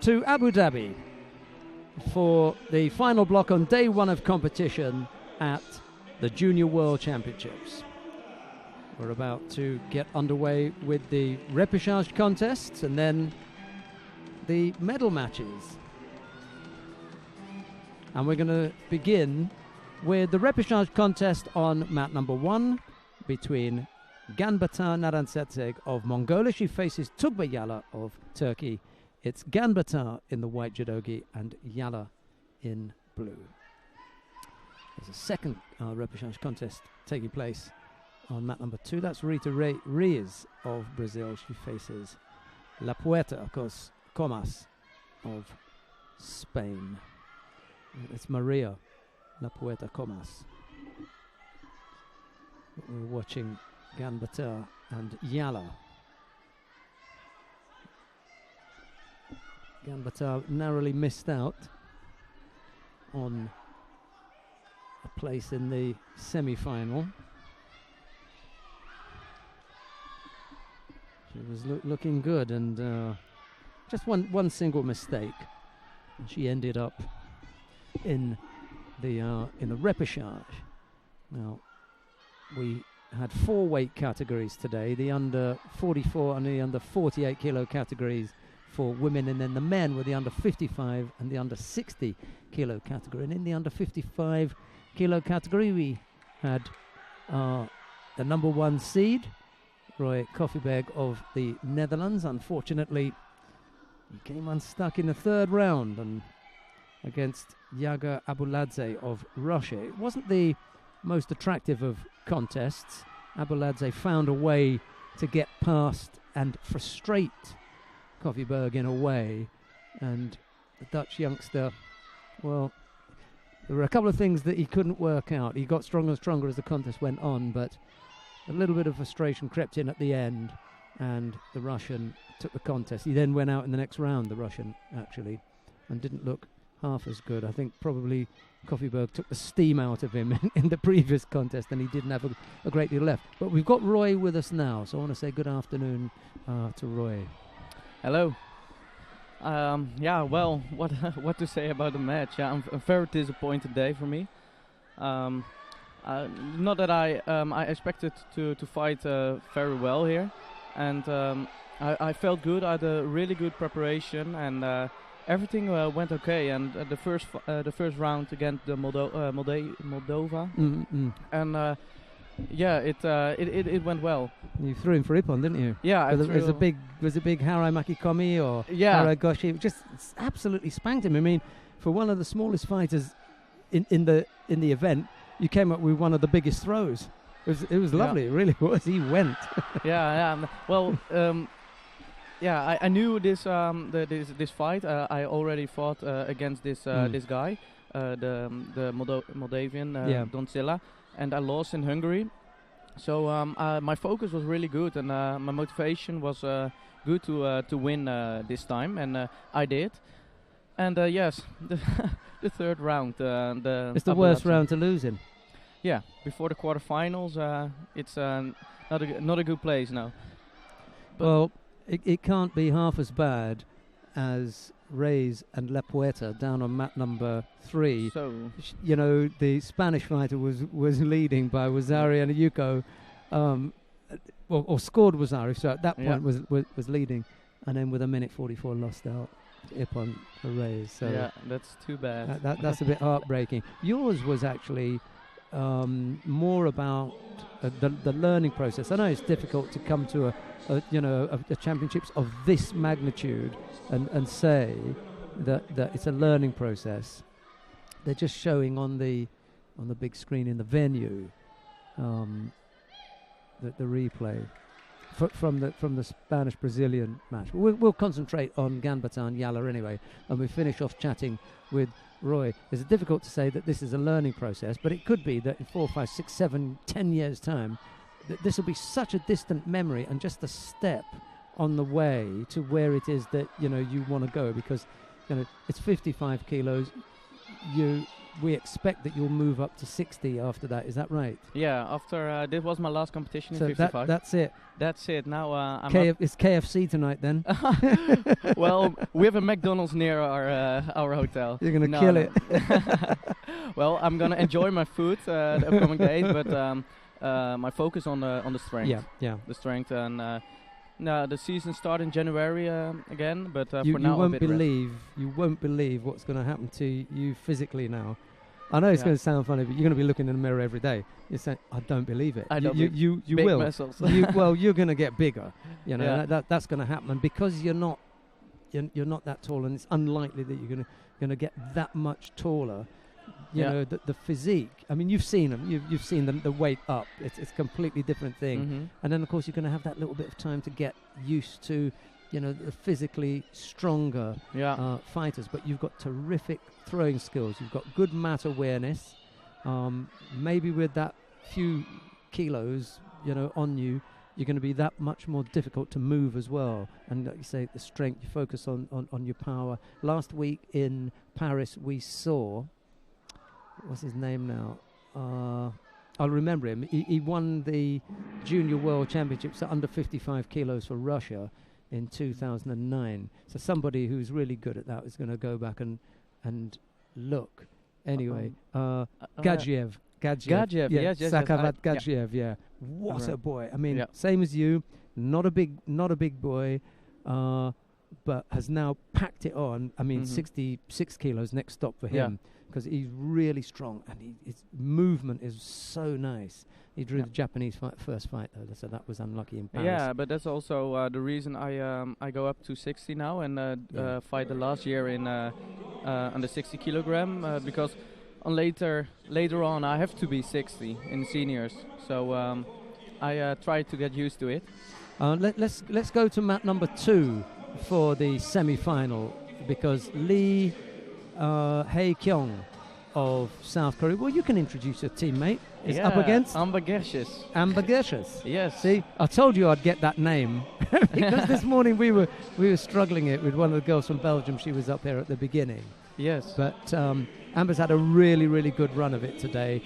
to Abu Dhabi for the final block on day one of competition at the Junior World Championships. We're about to get underway with the repechage contests and then the medal matches. And we're going to begin with the repechage contest on mat number 1 between Ganbatar Narantsetseg of Mongolia. She faces Tugba Yala of Turkey. It's Ganbatar in the white judogi and Yala in blue. There's a second repechage contest taking place on mat number 2. That's Rita Reyes of Brazil. She faces La Puerta, of course, Comas of Spain. It's Maria La Puerta Comas. We're watching Ganbatar and Yala. Ganbatar narrowly missed out on a place in the semi-final. She was looking good, and just one single mistake, and she ended up in the repechage. Now, we had 4 weight categories today: the under 44 and the under 48 kilo categories for women, and then the men were the under 55 and the under 60 kilo category. And in the under 55 kilo category, we had the number 1 seed, Roy Koffieberg of the Netherlands. Unfortunately, he came unstuck in the 3rd round and against Yaga Abuladze of Russia. It wasn't the most attractive of contests. Abuladze found a way to get past and frustrate Koffieberg in a way, and the Dutch youngster, well, there were a couple of things that he couldn't work out. He got stronger and stronger as the contest went on, but a little bit of frustration crept in at the end, and the Russian took the contest. He then went out in the next round, the Russian, actually, and didn't look half as good. I think probably Koffieberg took the steam out of him in the previous contest, and he didn't have a great deal left. But we've got Roy with us now, so I want to say good afternoon to Roy. Hello. Yeah, well, what to say about the match? Yeah, I'm a very disappointed day for me. Not that I expected to fight very well here, and I felt good. I had a really good preparation, and everything went okay. And the first round against the Moldova, and yeah, it went well. You threw him for Ippon, didn't you? Yeah, was it big Harai Makikomi or Harai Goshi? Just absolutely spanked him. I mean, for one of the smallest fighters in the event, you came up with one of the biggest throws. It was lovely. It really was. He went. Yeah. Well, yeah, I knew this this fight. I already fought against this guy, the Moldavian Doncilla, and I lost in Hungary. So my focus was really good, and my motivation was good to win this time, and I did. And yes, the 3rd round. It's the worst round to lose in. Yeah, before the quarterfinals, it's not a good place now. But well, it can't be half as bad as Reyes and La Puerta down on mat number 3. So you know, the Spanish fighter was leading by Wazari and Yuko, or scored Wazari, so at that point was leading, and then with a minute 44 lost out Ippon for Reyes. So yeah, that's too bad. That's a bit heartbreaking. Yours was actually more about the learning process. I know it's difficult to come to a championships of this magnitude and say that it's a learning process. They're just showing on the big screen in the venue the replay from the Spanish-Brazilian match. We'll concentrate on Ganbatar and Yala anyway, and we finish off chatting with Roy. It's difficult to say that this is a learning process, but it could be that in 4, 5, 6, 7, 10 years' time, this will be such a distant memory and just a step on the way to where it is that you want to go, because it's 55 kilos. we expect that you'll move up to 60 after that. Is that right? Yeah, after this was my last competition in So 55. that's it. That's it. Now I'm It's KFC tonight then. well, we have a McDonald's near our hotel. You're gonna kill it. Well, I'm gonna enjoy my food the upcoming days, but my focus on the strength. Yeah. The strength and. No, the season starts in January again, but you for now won't a bit rest. you won't believe what's going to happen to you physically now. I know it's going to sound funny, but you're going to be looking in the mirror every day. You're saying, "I don't believe it." You big will. muscles. You're going to get bigger. You know Yeah. that's going to happen, and because you're not that tall, and it's unlikely that you're going to get that much taller. You know the physique. I mean, you've seen them. You've seen the weight up. It's a completely different thing. Mm-hmm. And then of course you're going to have that little bit of time to get used to, the physically stronger fighters. But you've got terrific throwing skills. You've got good mat awareness. Maybe with that few kilos, on you, you're going to be that much more difficult to move as well. And like you say, the strength. You focus on your power. Last week in Paris, we saw. What's his name now? I'll remember him. He won the Junior World Championships at under 55 kilos for Russia in 2009. So somebody who's really good at that is going to go back and look. Anyway, Gadzhiev. Gadzhiev, yes. Sakavat Gadzhiev, yeah. What a boy. I mean, same as you, not a big boy, but has now packed it on. I mean, 66 kilos next stop for him. Because he's really strong and his movement is so nice. He drew the Japanese first fight though, so that was unlucky in Paris. Yeah, but that's also the reason I go up to 60 now and fight the last year in under 60 kilogram because later on I have to be 60 in seniors. So I try to get used to it. Let's go to mat number 2 for the semi-final because Lee Hae-kyung of South Korea. Well, you can introduce your teammate. Is up against Amber Gershis. Amber Gershis. Yes. See, I told you I'd get that name because this morning we were struggling it with one of the girls from Belgium. She was up here at the beginning. Yes. But Amber's had a really, really good run of it today.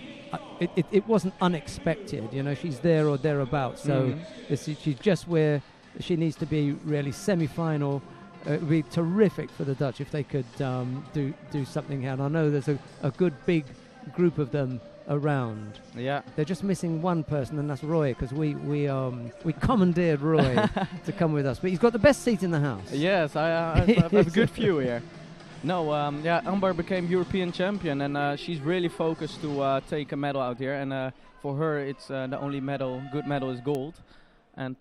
It wasn't unexpected. She's there or thereabouts. So she's just where she needs to be. Really, semi-final. It would be terrific for the Dutch if they could do something. And I know there's a good big group of them around. Yeah. They're just missing one person, and that's Roy, because we commandeered Roy to come with us. But he's got the best seat in the house. Yes, I have a good view here. No, Amber became European champion, and she's really focused to take a medal out here. And for her, it's the only good medal is gold. And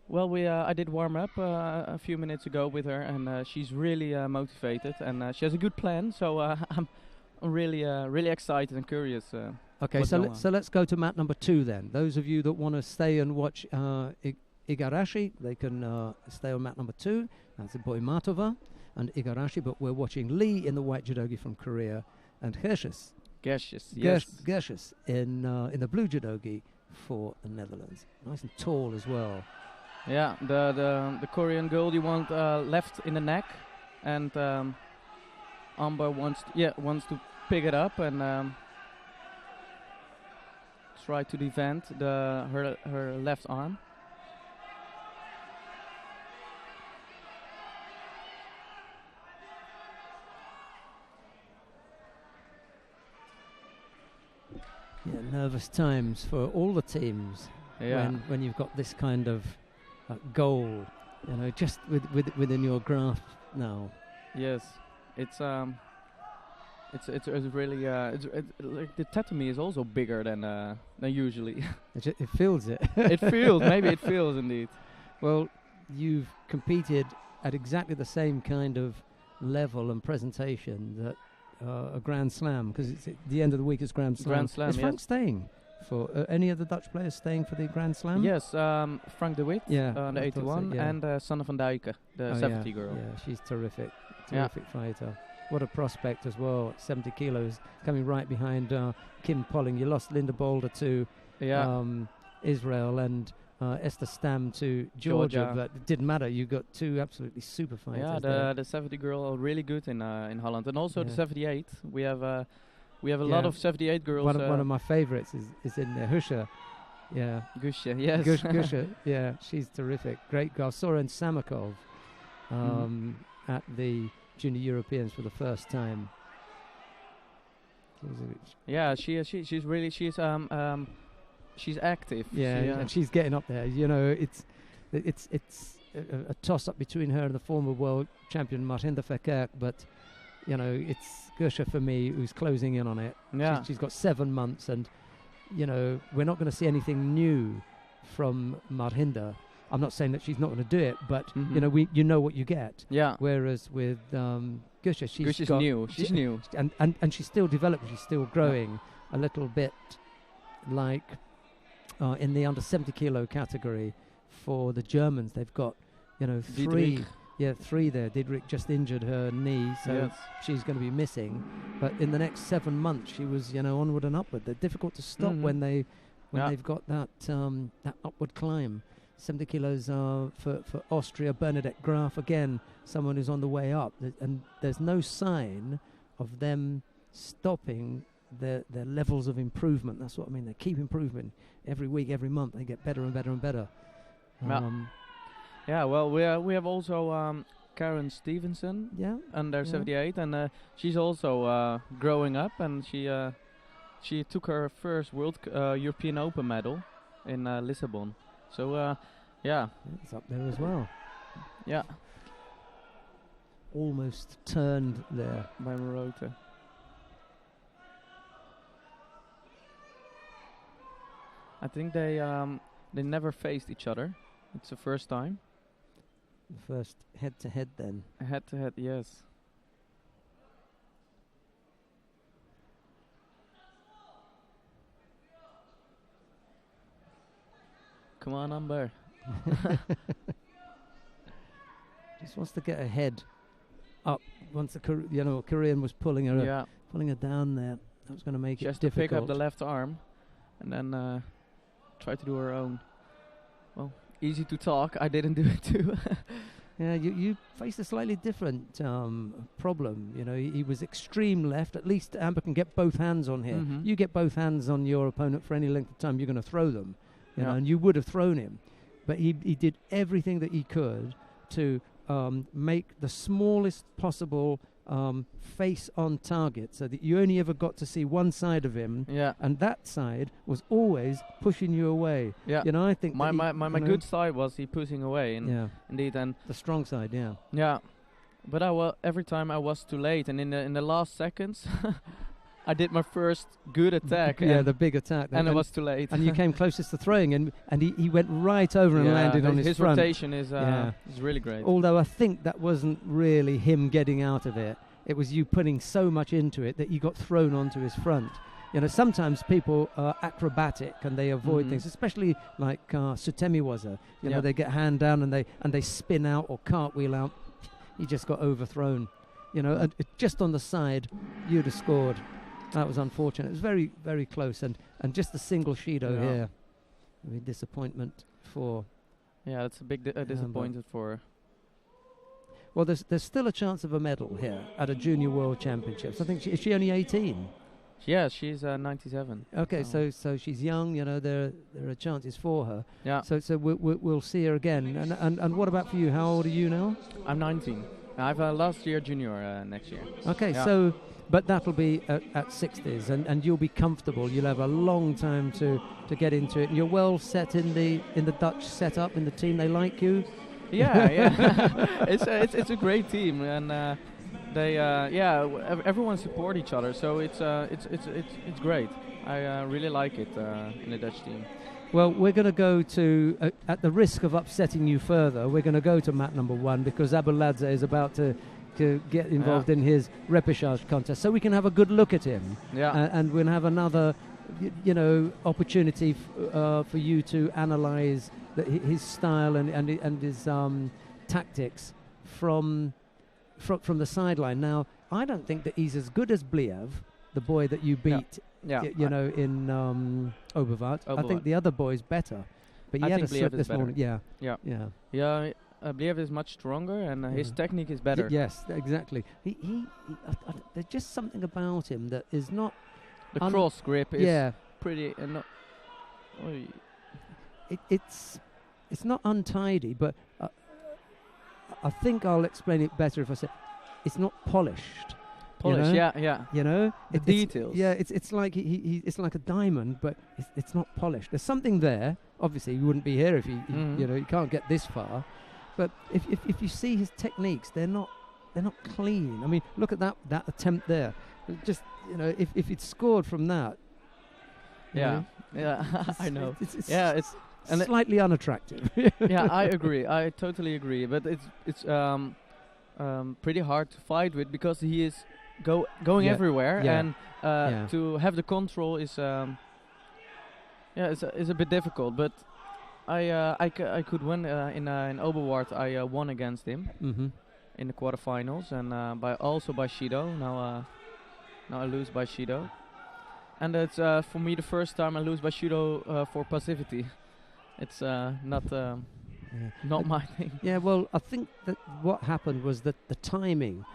well, I did warm up a few minutes ago with her, and she's really motivated, and she has a good plan. So I'm really excited and curious. Okay, so let's go to mat number 2 then. Those of you that want to stay and watch Igarashi, they can stay on mat number 2. That's the boy Matova and Igarashi, but we're watching Lee in the white judogi from Korea and Gershis in the blue judogi for the Netherlands. Nice and tall as well. Yeah, the Korean girl you want left in the neck, and Amber wants to pick it up and try to defend her left arm. Yeah, nervous times for all the teams when you've got this kind of goal, just within your grasp now. Yes, it's really like the tatami is also bigger than usually. It feels it. Maybe it feels indeed. Well, you've competed at exactly the same kind of level and presentation that a Grand Slam, because it's at the end of the week is Grand Slam. Is Frank staying for any of the Dutch players staying for the Grand Slam? Yes, Frank de Witt, the 81, and Sanne van Dijken, the 70 girl. Yeah, she's terrific fighter. What a prospect as well, 70 kilos, coming right behind Kim Polling. You lost Linda Boulder to Israel, and Esther Stam to Georgia, Georgia. but it didn't matter. You got two absolutely super fighters. Yeah, there. the 70 girl are really good in Holland, and also the Yeah. 78. We have a Yeah. lot of 78 girls. One of my favorites is in there, Husha. Yeah, Gusha, yes. Gusha. Yeah, she's terrific. Great girl. Saw her in Samakov at the Junior Europeans for the first time. Yeah, she's really she's active. Yeah, and she's getting up there. You know, it's a toss up between her and the former world champion Martinda Verkerk, but you know, it's Gusha for me who's closing in on it. Yeah. She's got 7 months, and you know, we're not going to see anything new from Martinda. I'm not saying that she's not going to do it, but you know, you know what you get. Yeah. Whereas with Gusha, Gusha's new. She's new. And she's still developing. She's still growing a little bit, like in the under 70 kilo category for the Germans. They've got, you know, three there. Didrik just injured her knee, so she's going to be missing. But in the next 7 months, she was, you know, onward and upward. They're difficult to stop when they've got that upward climb. 70 kilos for Austria. Bernadette Graf, again, someone who's on the way up. And there's no sign of them stopping their levels of improvement. That's what I mean. They keep improving every week, every month. They get better and better and better. Yeah, well, we have also Karen Stevenson, under 78, and she's also growing up, and she took her first European Open medal in Lisbon. So, it's up there as well. Yeah. Almost turned there by Morota. I think they never faced each other. It's the first time. The first head-to-head then. Head-to-head, yes. Come on, Amber. Just wants to get her head up. Once the Korean was pulling her down there. That was going to make it difficult. Just to pick up the left arm, and then try to do her own. Well, easy to talk. I didn't do it too. Yeah, you faced a slightly different problem. You know, he was extreme left. At least Amber can get both hands on here. You get both hands on your opponent for any length of time, you're going to throw them. You know, and you would have thrown him. But he did everything that he could to make the smallest possible face on target, so that you only ever got to see one side of him, and that side was always pushing you away. You know, I think my good side was he pushing away, indeed, and the strong side, but every time I was too late, and in the last seconds I did my first good attack. The big attack. And it was too late. And you came closest to throwing, and he went right over and landed on his front. His rotation is really great. Although I think that wasn't really him getting out of it. It was you putting so much into it that you got thrown onto his front. You know, sometimes people are acrobatic and they avoid things, especially like Sutemi was a. You know, they get hand down and they spin out or cartwheel out. He just got overthrown. You know, just on the side, you'd have scored. That was unfortunate. It was very, very close, and just a single Shido here. I mean, disappointment for. Yeah, that's a big disappointment for. Well, there's still a chance of a medal here at a Junior World Championships. I think is she only 18? Yeah, she's 97. Okay, so she's young. You know, there are chances for her. Yeah. So we'll see her again. And what about for you? How old are you now? I'm 19. I have last year junior next year. Okay, so. But that'll be at 60s, and you'll be comfortable. You'll have a long time to get into it. And you're well set in the Dutch setup, in the team. They like you. Yeah. It's a great team, and they everyone support each other. So it's great. I really like it in the Dutch team. Well, we're going to go to, at the risk of upsetting you further, we're going to go to mat number 1 because Abuladze is about to get involved in his repechage contest, so we can have a good look at him. And we'll have another, opportunity for you to analyze his style and his tactics from the sideline. Now, I don't think that he's as good as Bliev, the boy that you beat. In Obervat. I think the other boy's better. But I he had a think Bliev slip is this better. morning. Yeah. Yeah. Yeah. Yeah, Bliev is much stronger, and his Yeah. technique is better. Yes, exactly. There's just something about him that is not. The cross grip is Yeah. pretty. Not, It's not untidy, but I think I'll explain it better if I say it's not polished. polish. know? Yeah. You know, The details. Yeah, it's like it's like a diamond, but it's not polished. There's something there. Obviously, you wouldn't be here if you know, you can't get this far. But if you see his techniques, they're not clean. I mean, look at that attempt there. Just, you know, if he'd scored from that. Yeah. I know. It's and slightly unattractive. Yeah, I agree. I totally agree. But it's pretty hard to fight with because he is going Yeah. everywhere, Yeah. and to have the control is is a bit difficult. But I could win in Oberwart. I won against him in the quarterfinals, and by Shido. Now I lose by Shido, and it's for me the first time I lose by Shido for passivity. It's not my thing. Yeah, well, I think that what happened was that the timing,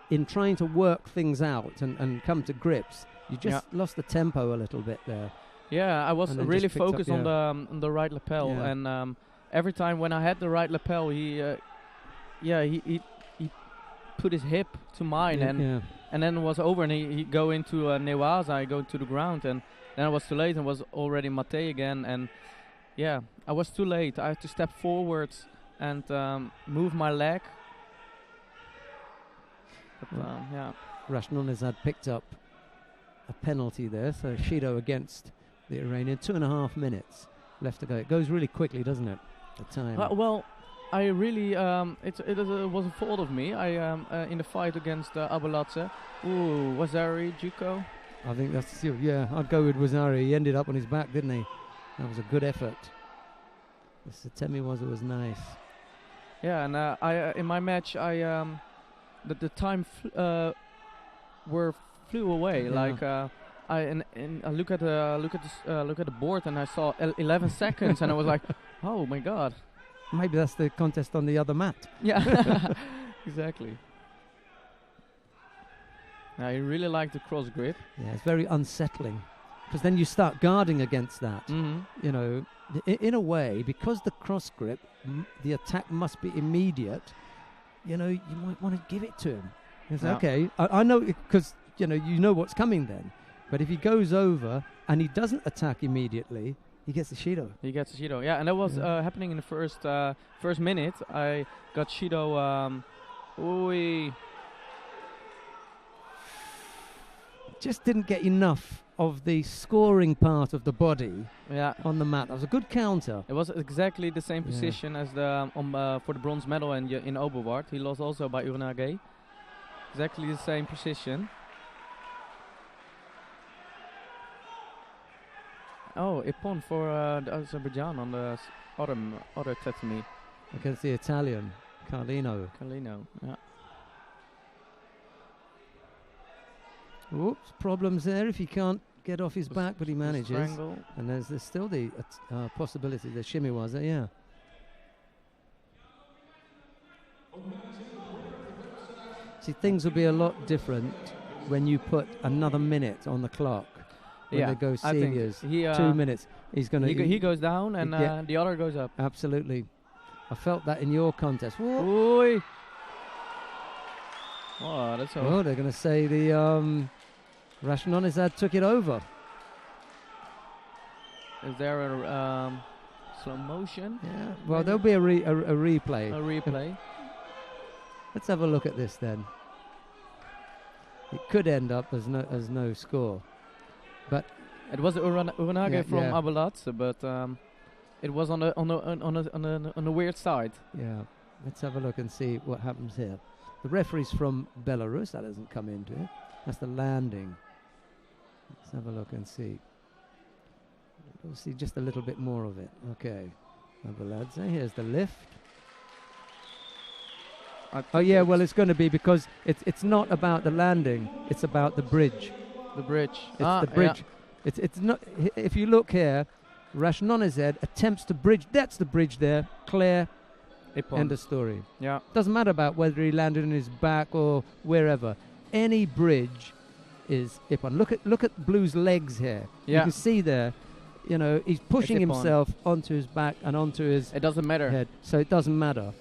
in trying to work things out and come to grips, you just lost the tempo a little bit there. Yeah, I was And then really just picked up, focused on the right lapel, Yeah. and every time when I had the right lapel, he put his hip to mine, and then it was over, and he go into Newaza, I go to the ground, and then I was too late and was already Mate again, and yeah, I was too late. I had to step forwards and move my leg. But, Rashnonis had picked up a penalty there, so Shido against the Iranian. 2.5 minutes left to go. It goes really quickly, doesn't it? The time. well, I really it was a fault of me. I in the fight against Abulatse. Ooh, Wazari, Juko. I think that's I'd go with Wazari. He ended up on his back, didn't he? That was a good effort. The Satemi was nice. Yeah, and I in my match the time flew away. Yeah. Like I look at the board and I saw 11 seconds and I was like, oh my god. Maybe that's the contest on the other mat. Yeah, exactly. I really like the cross grip. Yeah, it's very unsettling because then you start guarding against that. You know, in a way, because the cross grip, the attack must be immediate. You know, you might want to give it to him. It's okay, I know, because you know what's coming then. But if he goes over and he doesn't attack immediately, he gets the Shido. Yeah, and that was happening in the first minute. I got Shido. Just didn't get enough of the scoring part of the body on the mat. That was a good counter. It was exactly the same position as the for the bronze medal in Oberwart. He lost also by Urnage. Exactly the same position. Oh, Ippon for Azerbaijan on the other tatami. Against the Italian, Carlino. Yeah. Oops, problems there if he can't get off his back, but he manages. Strangle. And there's still the possibility that Shimiwaza, yeah. See, things will be a lot different when you put another minute on the clock. When they go seniors, 2 minutes. He's gonna. He goes down and the other goes up. Absolutely, I felt that in your contest. Oi! Oh, that's all. Oh, they're going to say the Rashnonis took it over. Is there a slow motion? Yeah. Well, there'll be a replay. A replay. Let's have a look at this then. It could end up as no score, but it was Uranage from Abulatse, but it was on a weird side. Yeah. Let's have a look and see what happens here. The referee's from Belarus. That doesn't come into it. That's the landing. Let's have a look and see. We'll see just a little bit more of it. Okay. Abulatse. Here's the lift. Oh yeah, well it's going to be because it's not about the landing. It's about the bridge. The bridge. It's the bridge. Yeah. It's not. If you look here, Rashnonized attempts to bridge. That's the bridge there. Clear. Ippon. End of story. Yeah. Doesn't matter about whether he landed on his back or wherever. Any bridge is Ippon. Look at Blue's legs here. You Yeah. can see there. You know, he's pushing Ippon. himself onto his back and onto his It doesn't matter. head. So it doesn't matter.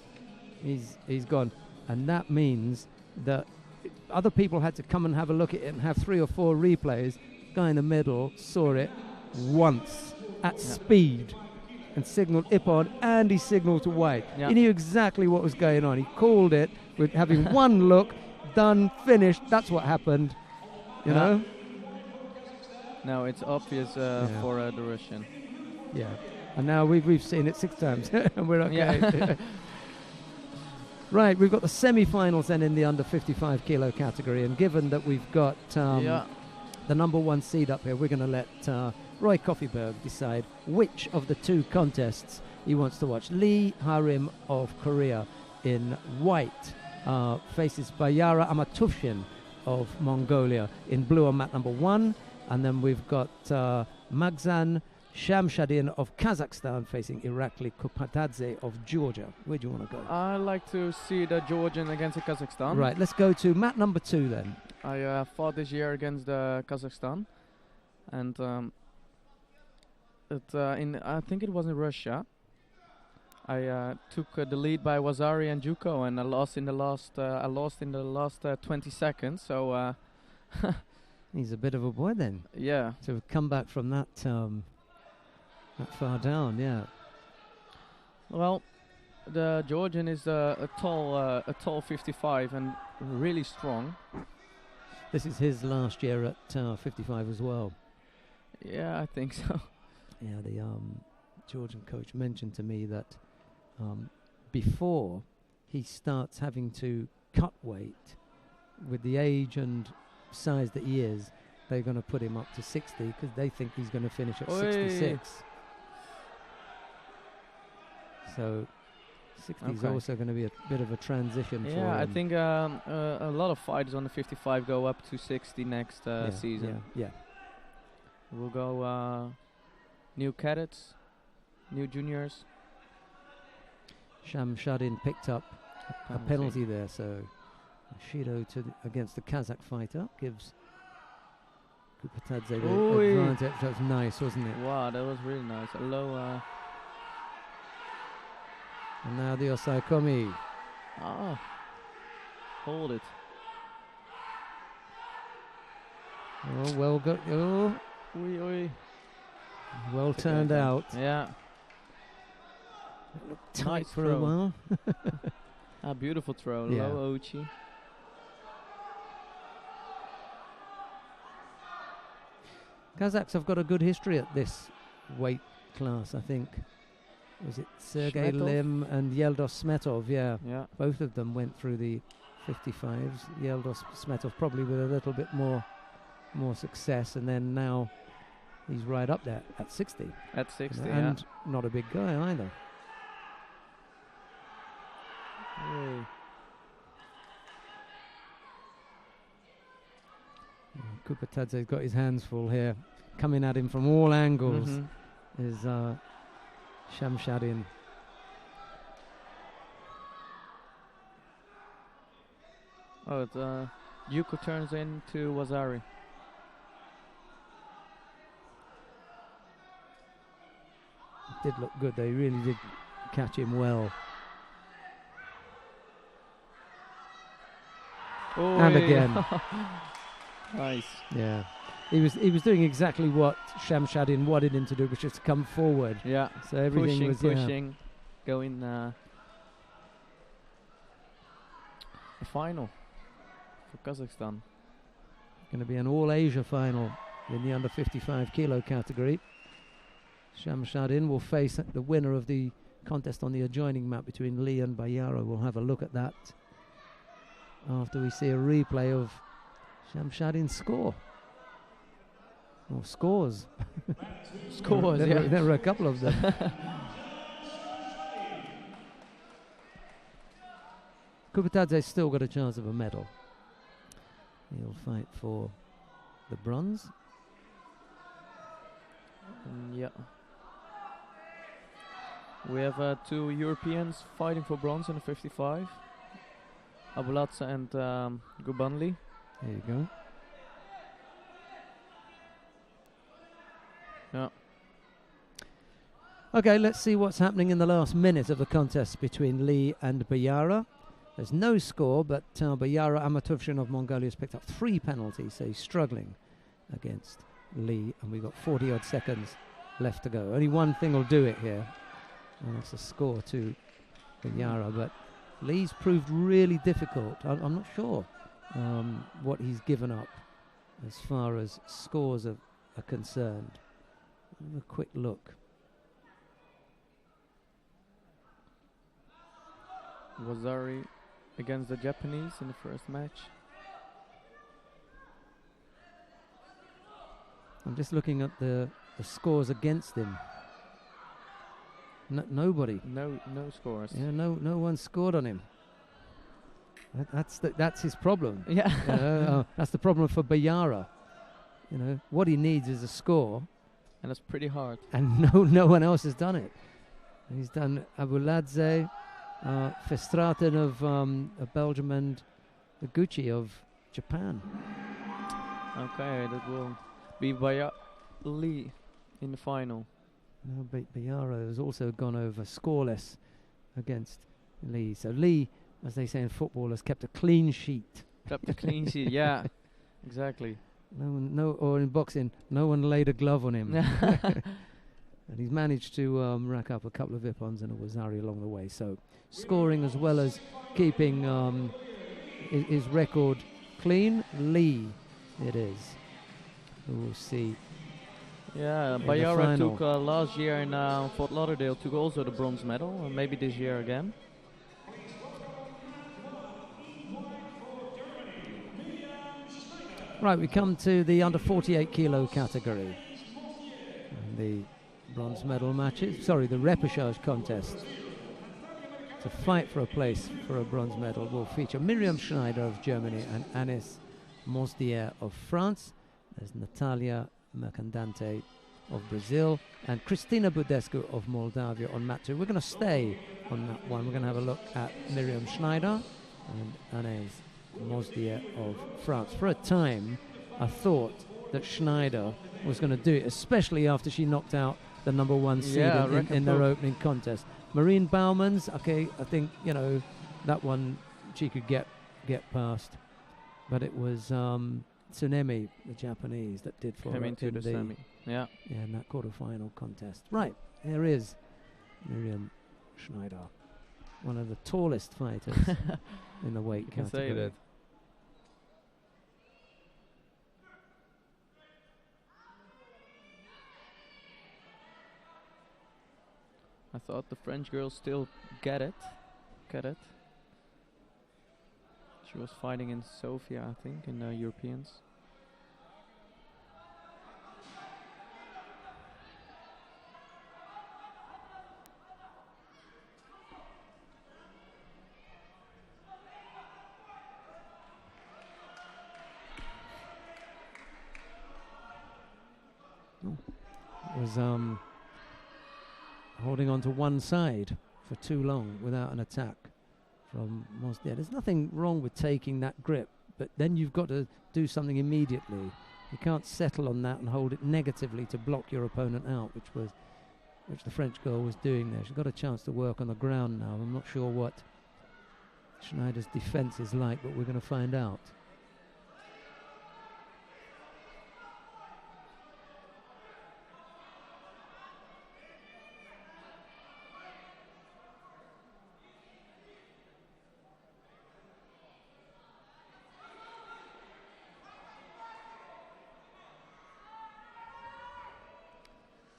He's gone. And that means that other people had to come and have a look at it and have 3 or 4 replays. Guy in the middle saw it once at speed and signaled Ippon, and he signaled to White. Yeah. He knew exactly what was going on. He called it with having one look, done, finished. That's what happened. You know? No, it's obvious for the Russian. Yeah. And now we've seen it 6 times and we're okay. Yeah. Right, we've got the semi-finals then in the under 55 kilo category, and given that we've got the number 1 seed up here, we're going to let Roy Koffeberg decide which of the 2 contests he wants to watch. Lee Harim of Korea in white faces Bayara Amatufshin of Mongolia in blue on mat number 1, and then we've got Magzan Shamshadin of Kazakhstan facing Irakli Kupatadze of Georgia. Where do you want to go? I like to see the Georgian against the Kazakhstan. Right, let's go to mat number 2 then. I fought this year against Kazakhstan, and I think it was in Russia. I took the lead by Wazari and Juko, and I lost in the last 20 seconds. So he's a bit of a boy then. Yeah. To come back from that far down, yeah. Well, the Georgian is a tall 55 and really strong. This is his last year at 55 as well. Yeah, I think so. Yeah, the Georgian coach mentioned to me that before he starts having to cut weight, with the age and size that he is, they're going to put him up to 60 because they think he's going to finish at 66. So 60 is also going to be a bit of a transition for him. Yeah, I think a lot of fighters on the 55 go up to 60 next season. Yeah. We'll go new cadets, new juniors. Shamshadin picked up a penalty there, so Shido against the Kazakh fighter gives Kupatadze the advantage. That was nice, wasn't it? Wow, that was really nice. A low. And now the Osaikomi. Hold it. Oh, well go. Oh, well turned out. Yeah. Tight Nice for throw. a while. Beautiful throw. Yeah. Low Ochi. Kazakhs have got a good history at this weight class, I think. Was it Sergei Smetov? Lim and Yeldos Smetov? Yeah. Yeah. Both of them went through the 55s. Yeldos Smetov probably with a little bit more success, and then now he's right up there at 60. At 60, and not a big guy either. Kupatadze's got his hands full here. Coming at him from all angles is Shamshadin. Yuko turns into Wazari. Did look good. They really did catch him well. And again. Nice. Yeah. He was doing exactly what Shamshadin wanted him to do, which is to come forward. Yeah. So everything pushing, going the final for Kazakhstan. Going to be an all-Asia final in the under 55 kilo category. Shamshadin will face the winner of the contest on the adjoining mat between Lee and Bayaro. We'll have a look at that after we see a replay of Shamshadin's score. Or scores. Scores, there were a couple of them. Kupatadze's still got a chance of a medal. He'll fight for the bronze. Yeah. We have 2 Europeans fighting for bronze in the 55. Abulatse and Gubanli. There you go. Yeah. Okay, let's see what's happening in the last minute of the contest between Lee and Bayara. There's no score, but Bayara Amatovshin of Mongolia has picked up 3 penalties, so he's struggling against Lee, and we've got 40-odd seconds left to go. Only one thing will do it here, and that's a score to Bayara, but Lee's proved really difficult. I'm not sure what he's given up as far as scores are concerned. Have a quick look. Wazari against the Japanese in the first match. I'm just looking at the scores against him. Nobody. No scores. Yeah, no one scored on him. That's his problem. Yeah. That's the problem for Bayara. You know what he needs is a score, and it's pretty hard. And no one else has done it. He's done Abuladze, Festraten of Belgium, and Gucci of Japan. Okay, that will be Lee in the final. No, Bayara has also gone over scoreless against Lee. So Lee, as they say in football, has kept a clean sheet. Kept a clean sheet, yeah, exactly. Or in boxing, no one laid a glove on him. And he's managed to rack up a couple of Ippons and a Wazari along the way. So scoring as well as keeping his record clean. Lee, it is. We'll see. Yeah, Bayara took last year in Fort Lauderdale, took also the bronze medal, and maybe this year again. Right, we come to the under 48 kilo category. And the bronze medal matches, the repechage contest. To fight for a place for a bronze medal will feature Miriam Schneider of Germany and Anis Mosdier of France. There's Natalia Mercandante of Brazil and Cristina Budescu of Moldavia on mat 2. We're going to stay on that one. We're going to have a look at Miriam Schneider and Anis Mosdier of France. For a time, I thought that Schneider was going to do it, especially after she knocked out the number 1 seed in their opening contest. Marine Bauman's, okay, I think, that one she could get past. But it was Tsunemi, the Japanese, that did for her into the semi. Yeah, in that quarter-final contest. Right, here is Miriam Schneider, one of the tallest fighters in the weight category. Say that. I thought the French girls still get it. She was fighting in Sofia, I think, in the Europeans. Was holding on to one side for too long without an attack from Mosdier. There's nothing wrong with taking that grip, but then you've got to do something immediately. You can't settle on that and hold it negatively to block your opponent out, which the French girl was doing there. She's got a chance to work on the ground now. I'm not sure what Schneider's defense is like, but we're going to find out.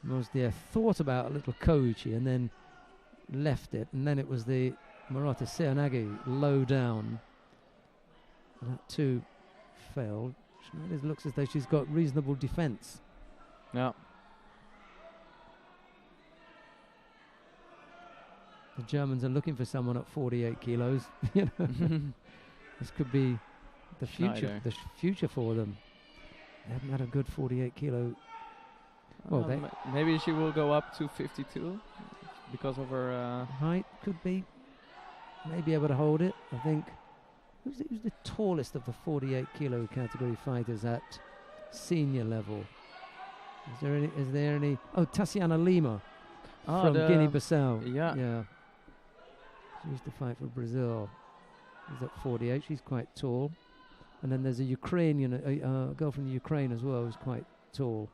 Mosdier thought about a little Koichi and then left it, and then it was the Murata Seonagi low down. And that too failed. Schneider looks as though she's got reasonable defense. Yeah. The Germans are looking for someone at 48 kilos. This could be the future. The future for them. They haven't had a good 48 kilo. Well, maybe she will go up to 52. because of her. Height could be. May be able to hold it. I think. Who's the tallest of the 48 kilo category fighters at senior level? Is there any? Oh, Tatiana Lima from Guinea-Bissau. Yeah. She used to fight for Brazil. She's at 48. She's quite tall. And then there's a Ukrainian, a girl from the Ukraine as well, who's quite tall.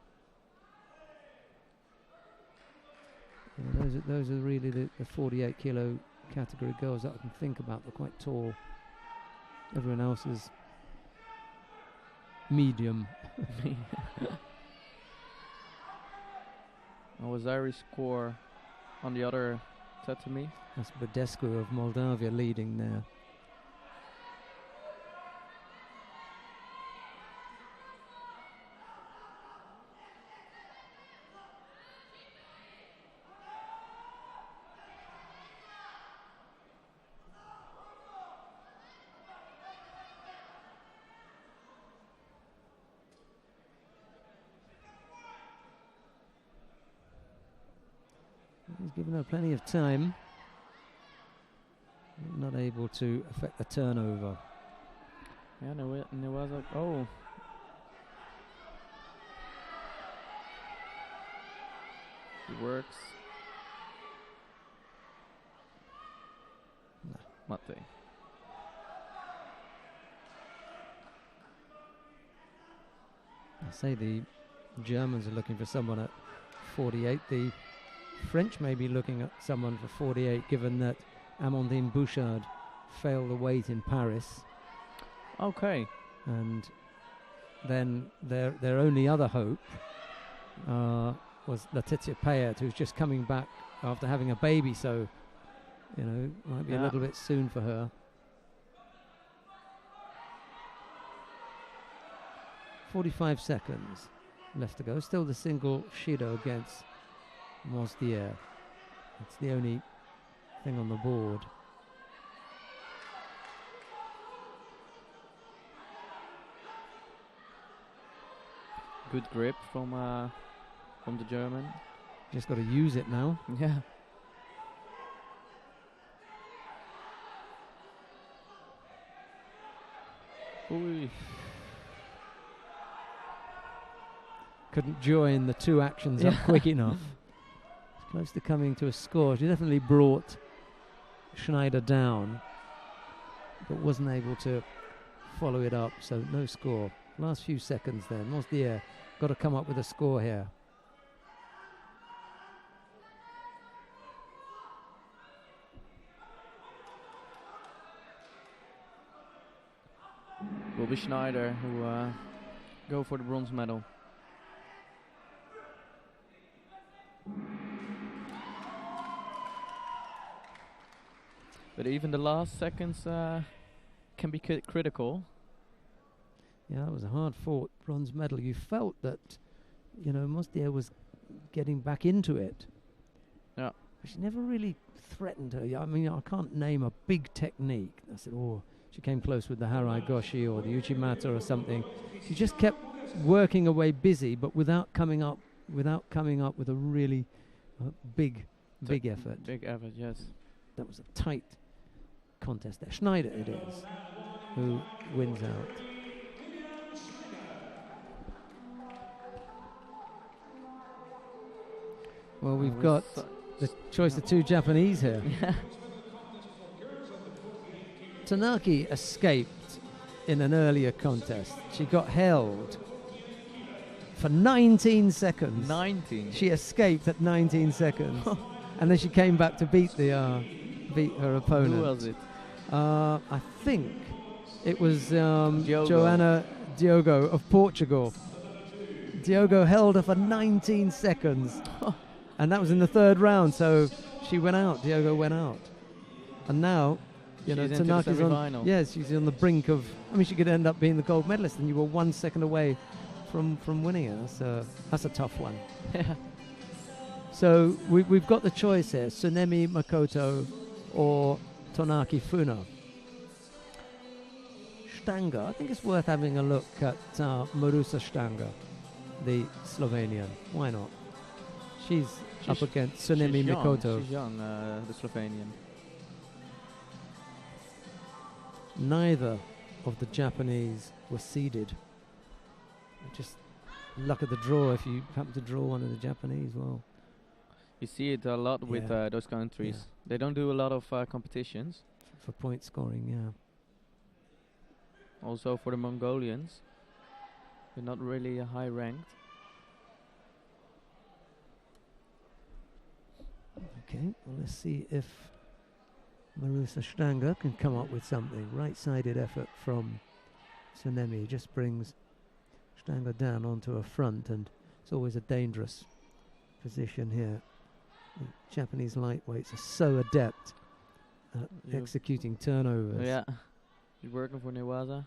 Those are really the 48 kilo category girls that I can think about. They're quite tall. Everyone else is medium. What was Irish score on the other tatami? That's Badescu of Moldavia leading there. He's given her plenty of time. Not able to affect the turnover. Yeah, there was like, oh. It works. No. Mate. I say the Germans are looking for someone at 48. The French may be looking at someone for 48, given that Amandine Bouchard failed the weight in Paris. Okay. And then their only other hope was Letizia Payet, who's just coming back after having a baby, so, might be a little bit soon for her. 45 seconds left to go. Still the single Judo against Mosdier. It's the only thing on the board. Good grip from the German. Just got to use it now. Yeah. Ooh. Couldn't join the two actions up quick enough. Close to coming to a score. She definitely brought Schneider down, but wasn't able to follow it up, so no score. Last few seconds then. Mosdier got to come up with a score here. Will be Schneider who go for the bronze medal. But even the last seconds can be critical. Yeah, it was a hard-fought bronze medal. You felt that, Mosdier was getting back into it. Yeah. But she never really threatened her. I mean, I can't name a big technique. I said, she came close with the Harai Goshi or the Uchimata or something. She just kept working away busy, but without coming up with a really big effort. Big effort, yes. That was a tight contest there. Schneider it is, who wins out. Well, we've got the choice of two Japanese here. Tanaki escaped in an earlier contest. She got held for 19 seconds. 19? She escaped at 19 seconds. And then she came back to beat her opponent. Who was it? I think it was Joana Diogo of Portugal. Diogo held her for 19 seconds. And that was in the third round, so she went out. Diogo went out. And now, Tanaki's on. Yes, she's on the brink of. I mean, she could end up being the gold medalist, and you were 1 second away from winning it. That's a tough one. So we've got the choice here: Tsunemi Makoto or Tonaki Funa. Stanga. I think it's worth having a look at Marusa Stanga, the Slovenian. Why not? She's up against Tsunemi she's young. Mikoto. She's young, the Slovenian. Neither of the Japanese were seeded. Just luck of the draw if you happen to draw one of the Japanese. Well, You see it a lot with those countries. Yeah. They don't do a lot of competitions. for point scoring, yeah. Also for the Mongolians, they're not really high ranked. Okay, well, let's see if Marusa Stanger can come up with something. Right-sided effort from Tsunemi just brings Stanger down onto a front, and it's always a dangerous position here. The Japanese lightweights are so adept at executing turnovers. Yeah, he's working for Newaza.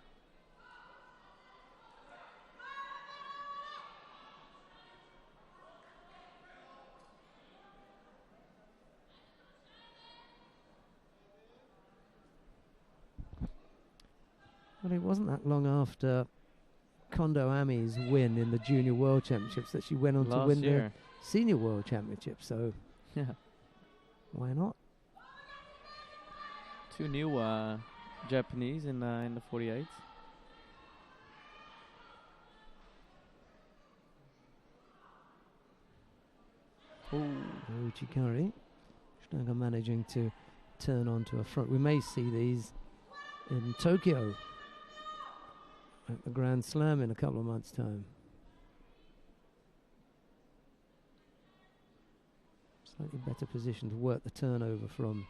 Well, it wasn't that long after Kondo Ami's win in the Junior World Championships that she went on to win the Senior World Championship, so Yeah, why not? two new Japanese in the 48. Uchikari. Stanger managing to turn onto a front. We may see these in Tokyo at the Grand Slam in a couple of months' time. Slightly better position to work the turnover from.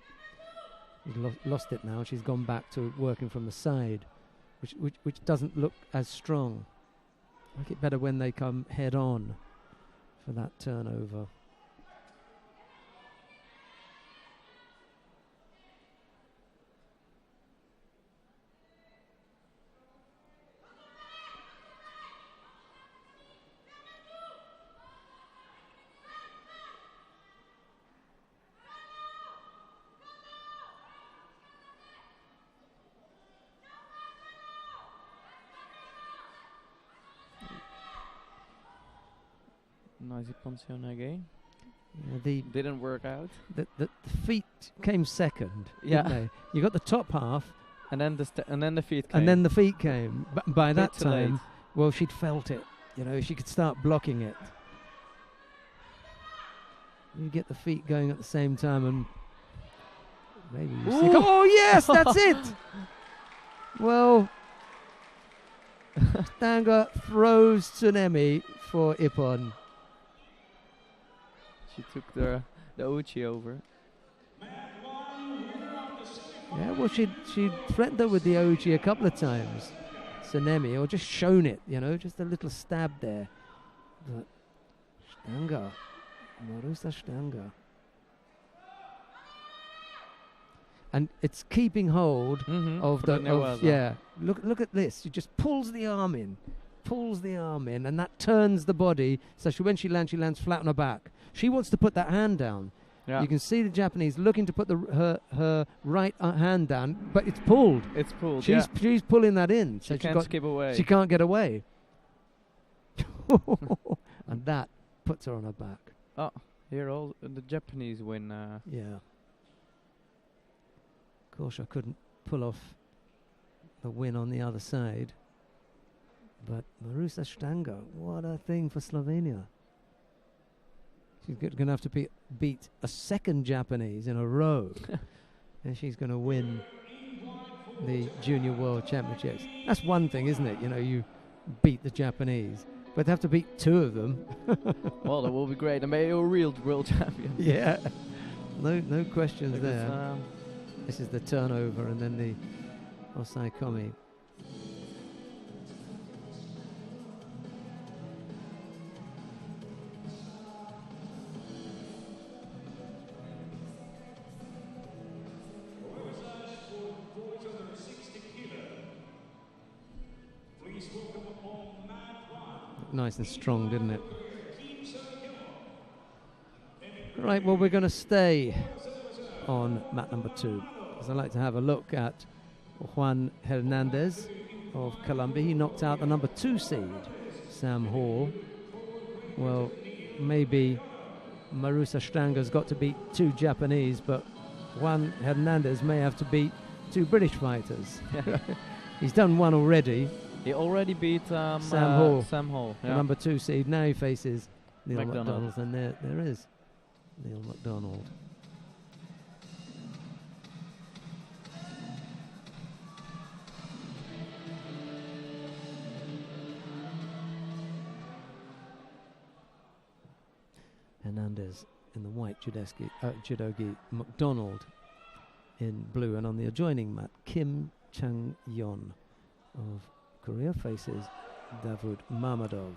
She's lost it now. She's gone back to working from the side, which doesn't look as strong. I like it better when they come head on for that turnover. Nice Poncionage. The Didn't work out. the feet came second. Yeah. Didn't they? You got the top half, And then the feet came. and then the feet came. But by Bit that too late. time, well, she'd felt it. You know, she could start blocking it. You get the feet going at the same time, and maybe you see. Ooh. Oh yes, that's it. Well, Stanger throws Tsunemi for Ippon. She took the Uchi over. Yeah, well, she threatened her with the OG a couple of times, Tsunemi, or just shown it, you know, just a little stab there. But Stanger, Marusa Stanger. And it's keeping hold of for the Newaza. yeah. Look at this. She just pulls the arm in, and that turns the body. So when she lands flat on her back. She wants to put that hand down. Yeah. You can see the Japanese looking to put her right hand down, but it's pulled. It's pulled. She's pulling that in. So She can't skip away. She can't get away. And that puts her on her back. Oh, here all the Japanese win. Yeah. Of course, I couldn't pull off the win on the other side. But Marusa Stanger, what a thing for Slovenia. She's going to have to beat a second Japanese in a row. And she's going to win the Junior World Championships. That's one thing, isn't it? You know, you beat the Japanese. But to have to beat two of them. Well, that will be great. And maybe a real world champion. Yeah. No questions Because, there. This is the turnover and then the Osai Komi. Nice and strong, didn't it? Right, well, we're going to stay on mat number 2, because I'd like to have a look at Juan Hernandez of Colombia. He knocked out the number 2 seed, Sam Hall. Well, maybe Marusa Stranger's got to beat 2 Japanese, but Juan Hernandez may have to beat 2 British fighters. He's done one already. He already beat Sam Hall. Sam Hall, The number 2 seed. Now he faces Neil McDonald. McDonald, and there is Neil McDonald. Hernandez in the white judogi, McDonald in blue, and on the adjoining mat, Kim Chang-yeon of Korea faces Davud Mamadov.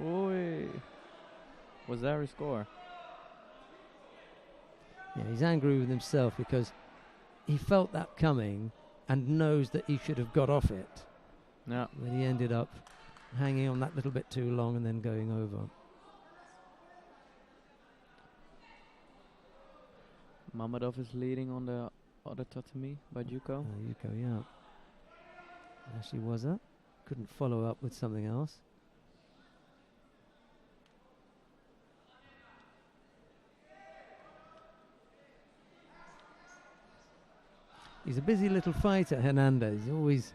Oi. Was that a score? Yeah, he's angry with himself because he felt that coming and knows that he should have got off it. Yeah. But he ended up hanging on that little bit too long and then going over. Mamadov is leading on the other tatami by Yuko. Yuko, yeah. There she was up. Couldn't follow up with something else. He's a busy little fighter, Hernandez. He's always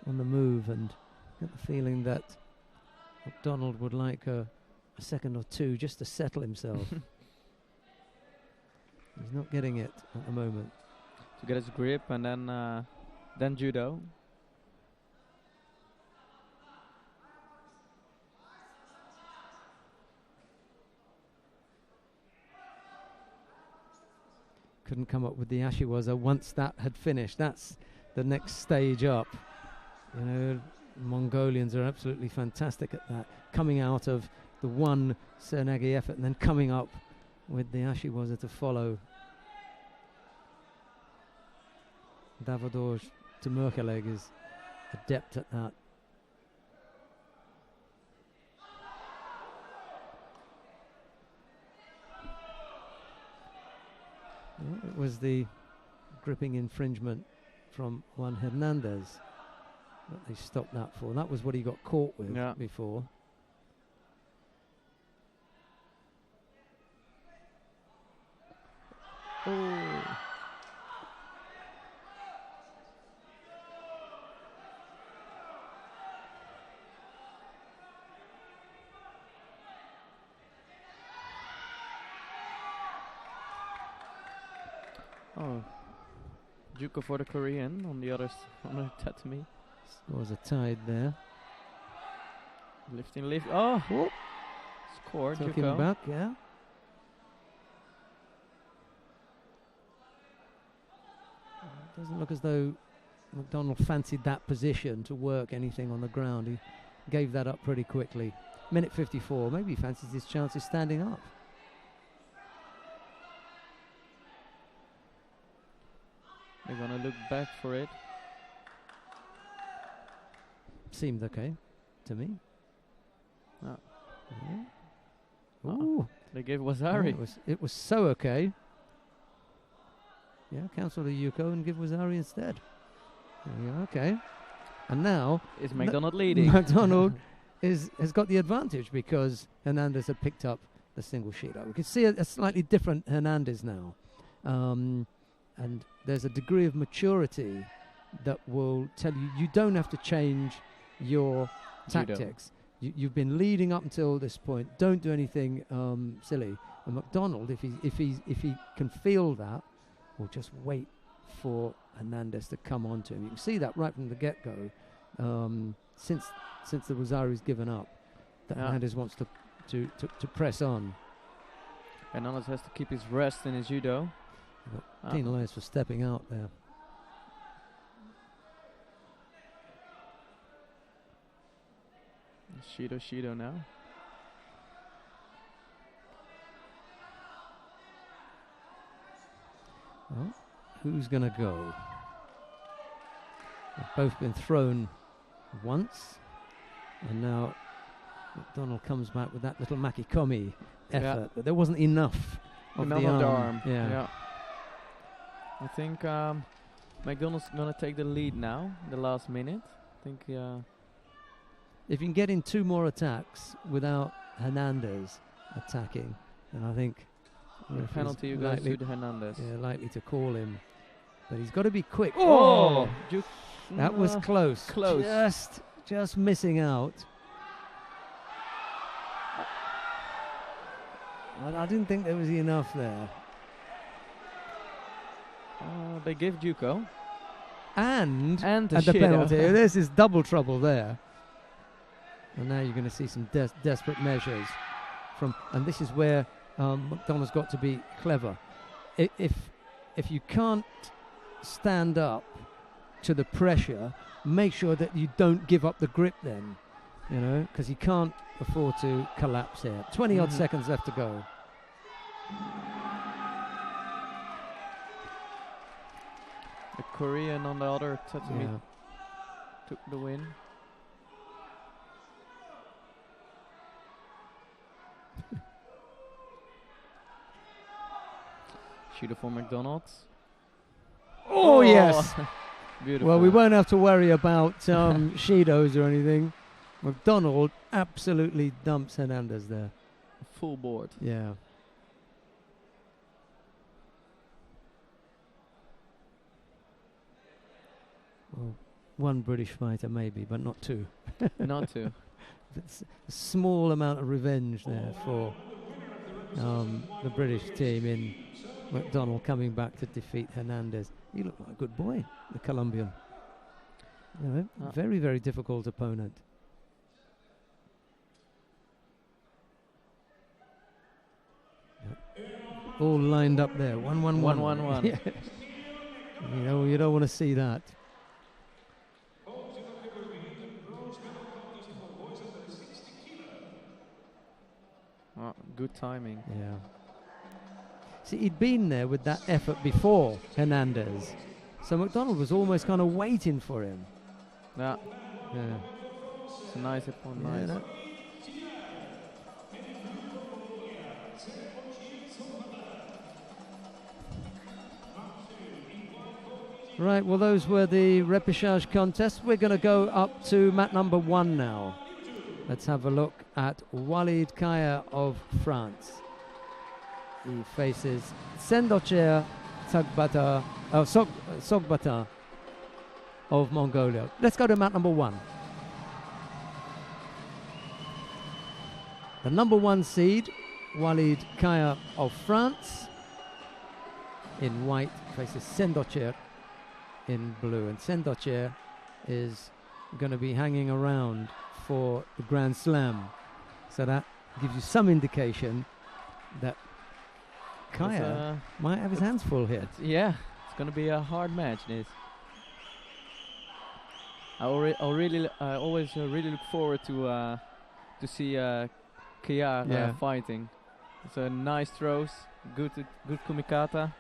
on the move, and get the feeling that McDonald would like a second or two just to settle himself. He's not getting it at the moment. To get his grip, and then judo. Couldn't come up with the Ashiwaza once that had finished. That's the next stage up. You know, Mongolians are absolutely fantastic at that. Coming out of the one Sernagi effort and then coming up with the Ashiwaza to follow. Davudor Temurkaleg is adept at that. Well, it was the gripping infringement from Juan Hernandez that they stopped that for. That was what he got caught with before. Oh. Oh, Juko for the Korean on the other on the tatami. There was a tide there. Lifting, lift. Oh, whoop. Score, Took Juko. him back, yeah. Doesn't look as though McDonald fancied that position to work anything on the ground. He gave that up pretty quickly. Minute 54. Maybe he fancies his chances standing up. They're gonna look back for it. Seemed okay to me. Oh. Yeah. Ooh. They gave Wazari. It was so okay. Yeah, cancel the Yuko and give Wazari instead. Yeah, okay. And now is McDonald leading? McDonald has got the advantage because Hernandez had picked up the single sheet. We can see a slightly different Hernandez now. And there's a degree of maturity that will tell you don't have to change your tactics. You've been leading up until this point. Don't do anything silly. And McDonald, if he can feel that, will just wait for Hernandez to come on to him. You can see that right from the get-go. Since the Rosari's given up, that Hernandez wants to press on. Hernandez has to keep his rest in his judo. Dean Elias for stepping out there. Shido now. Well, who's going to go? They've both been thrown once, and now McDonald comes back with that little Makikomi effort, but there wasn't enough of the arm. Yeah. I think McDonald's gonna take the lead now, the last minute. I think. if you can get in 2 more attacks without Hernandez attacking, then I think The penalty goes to the Hernandez. Yeah, likely to call him. But he's got to be quick. Oh! That was close. Close. Just missing out. I didn't think there was enough there. They give Juco. And the the Shido. penalty. This is double trouble there. And now you're going to see some desperate measures from. And this is where McDonald's got to be clever. If you can't stand up to the pressure, make sure that you don't give up the grip then, because you can't afford to collapse here. 20 odd seconds left to go. The Korean on the other Tatsumi took the win. Shooter for McDonald's. Oh yes. Beautiful. Well, we won't have to worry about Shidos or anything. McDonald absolutely dumps Hernandez there. Full board. Yeah. Well, 1 British fighter maybe, but not 2. Not 2. It's a small amount of revenge there for the British team in McDonald coming back to defeat Hernandez. He looked like a good boy, the Colombian. Very, very difficult opponent. All lined up there. 1-1-1. 1-1-1. Yeah. You don't want to see that. Good timing. Yeah. See, he'd been there with that effort before Hernandez. So McDonald was almost kind of waiting for him. Yeah. Yeah. It's a nice upon Yeah, nice. Right, well, those were the repechage contests. We're going to go up to mat number 1 now. Let's have a look at Walid Kaya of France. He faces Sendocher Sogbata of Mongolia. Let's go to mat number 1. The number 1 seed, Walid Kaya of France, in white, faces Sendocher in blue. And Sendocher is going to be hanging around for the Grand Slam. So that gives you some indication that Kaya might have his hands full here. It's going to be a hard match, this. I always really look forward to see Kaya fighting. It's a nice throws, good kumikata.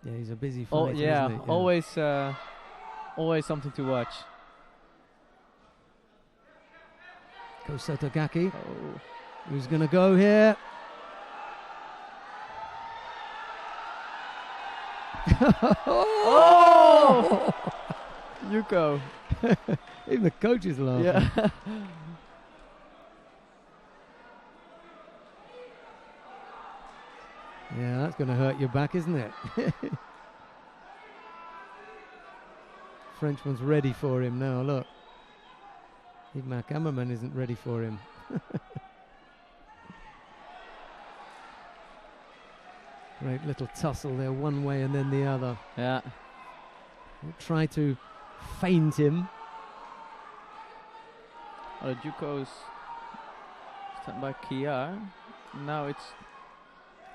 Yeah, he's a busy fighter. Isn't he? Yeah, always something to watch. Kosotogaki. Who's going to go here? Oh! Yuko. Even the coach is laughing. Yeah. Yeah, that's going to hurt your back, isn't it? Frenchman's ready for him now, look. Even our cameraman isn't ready for him. Great little tussle there, one way and then the other. Yeah. We'll try to feint him. The Juko's stand by Kia. Now it's...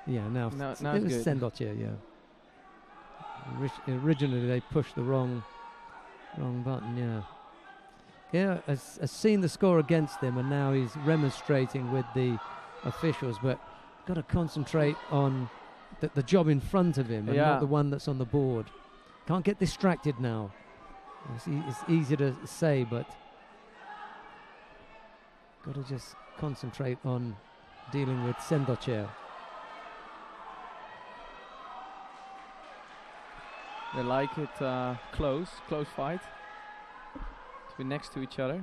Yeah, now it's it was good. Sendocher, yeah. Originally they pushed the wrong button, yeah. Yeah, has seen the score against him, and now he's remonstrating with the officials, but got to concentrate on the job in front of him and not the one that's on the board. Can't get distracted now. It's easy to say, but got to just concentrate on dealing with Sendocher. They like it close fight. be next to each other.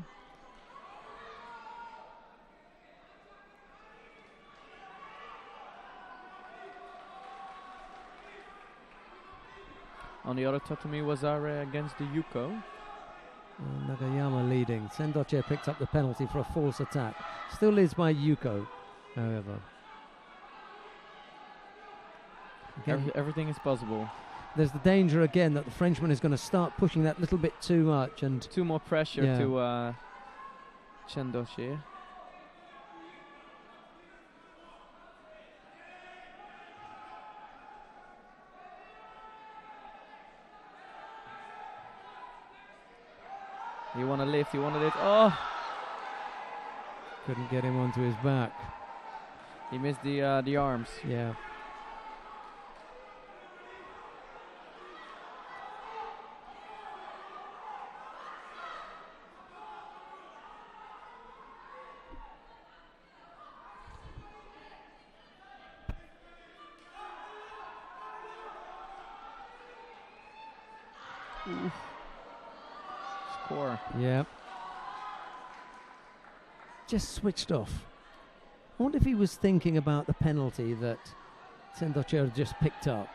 On the other tatami was Are against the Yuko. Nagayama leading. Sendoche picked up the penalty for a false attack. Still leads by Yuko, however. Everything is possible. There's the danger again that the Frenchman is going to start pushing that little bit too much, and too more pressure to Sendoche. You want to lift, Oh! Couldn't get him onto his back. He missed the arms. Yeah. Oof. Score. Yeah. Just switched off. I wonder if he was thinking about the penalty that Sendoche just picked up.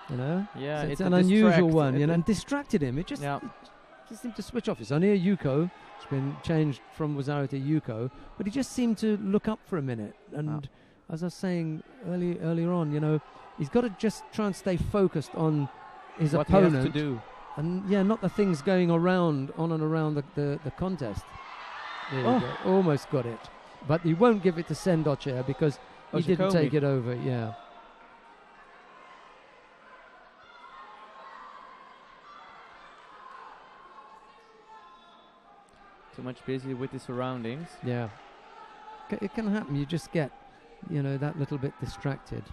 You know? Yeah, so it's an unusual one, you know, and distracted him. It just seemed to switch off. It's only a Yuko. It's been changed from Wazaru to Yuko, but he just seemed to look up for a minute. And as I was saying earlier on, you know, he's got to just try and stay focused on his opponent. What he has to do. And not the things going around on and around the contest. There you go. Almost got it. But he won't give it to Sendoche because he didn't take it over. Yeah. Too much busy with the surroundings. Yeah. It can happen. You just get, you know, that little bit distracted.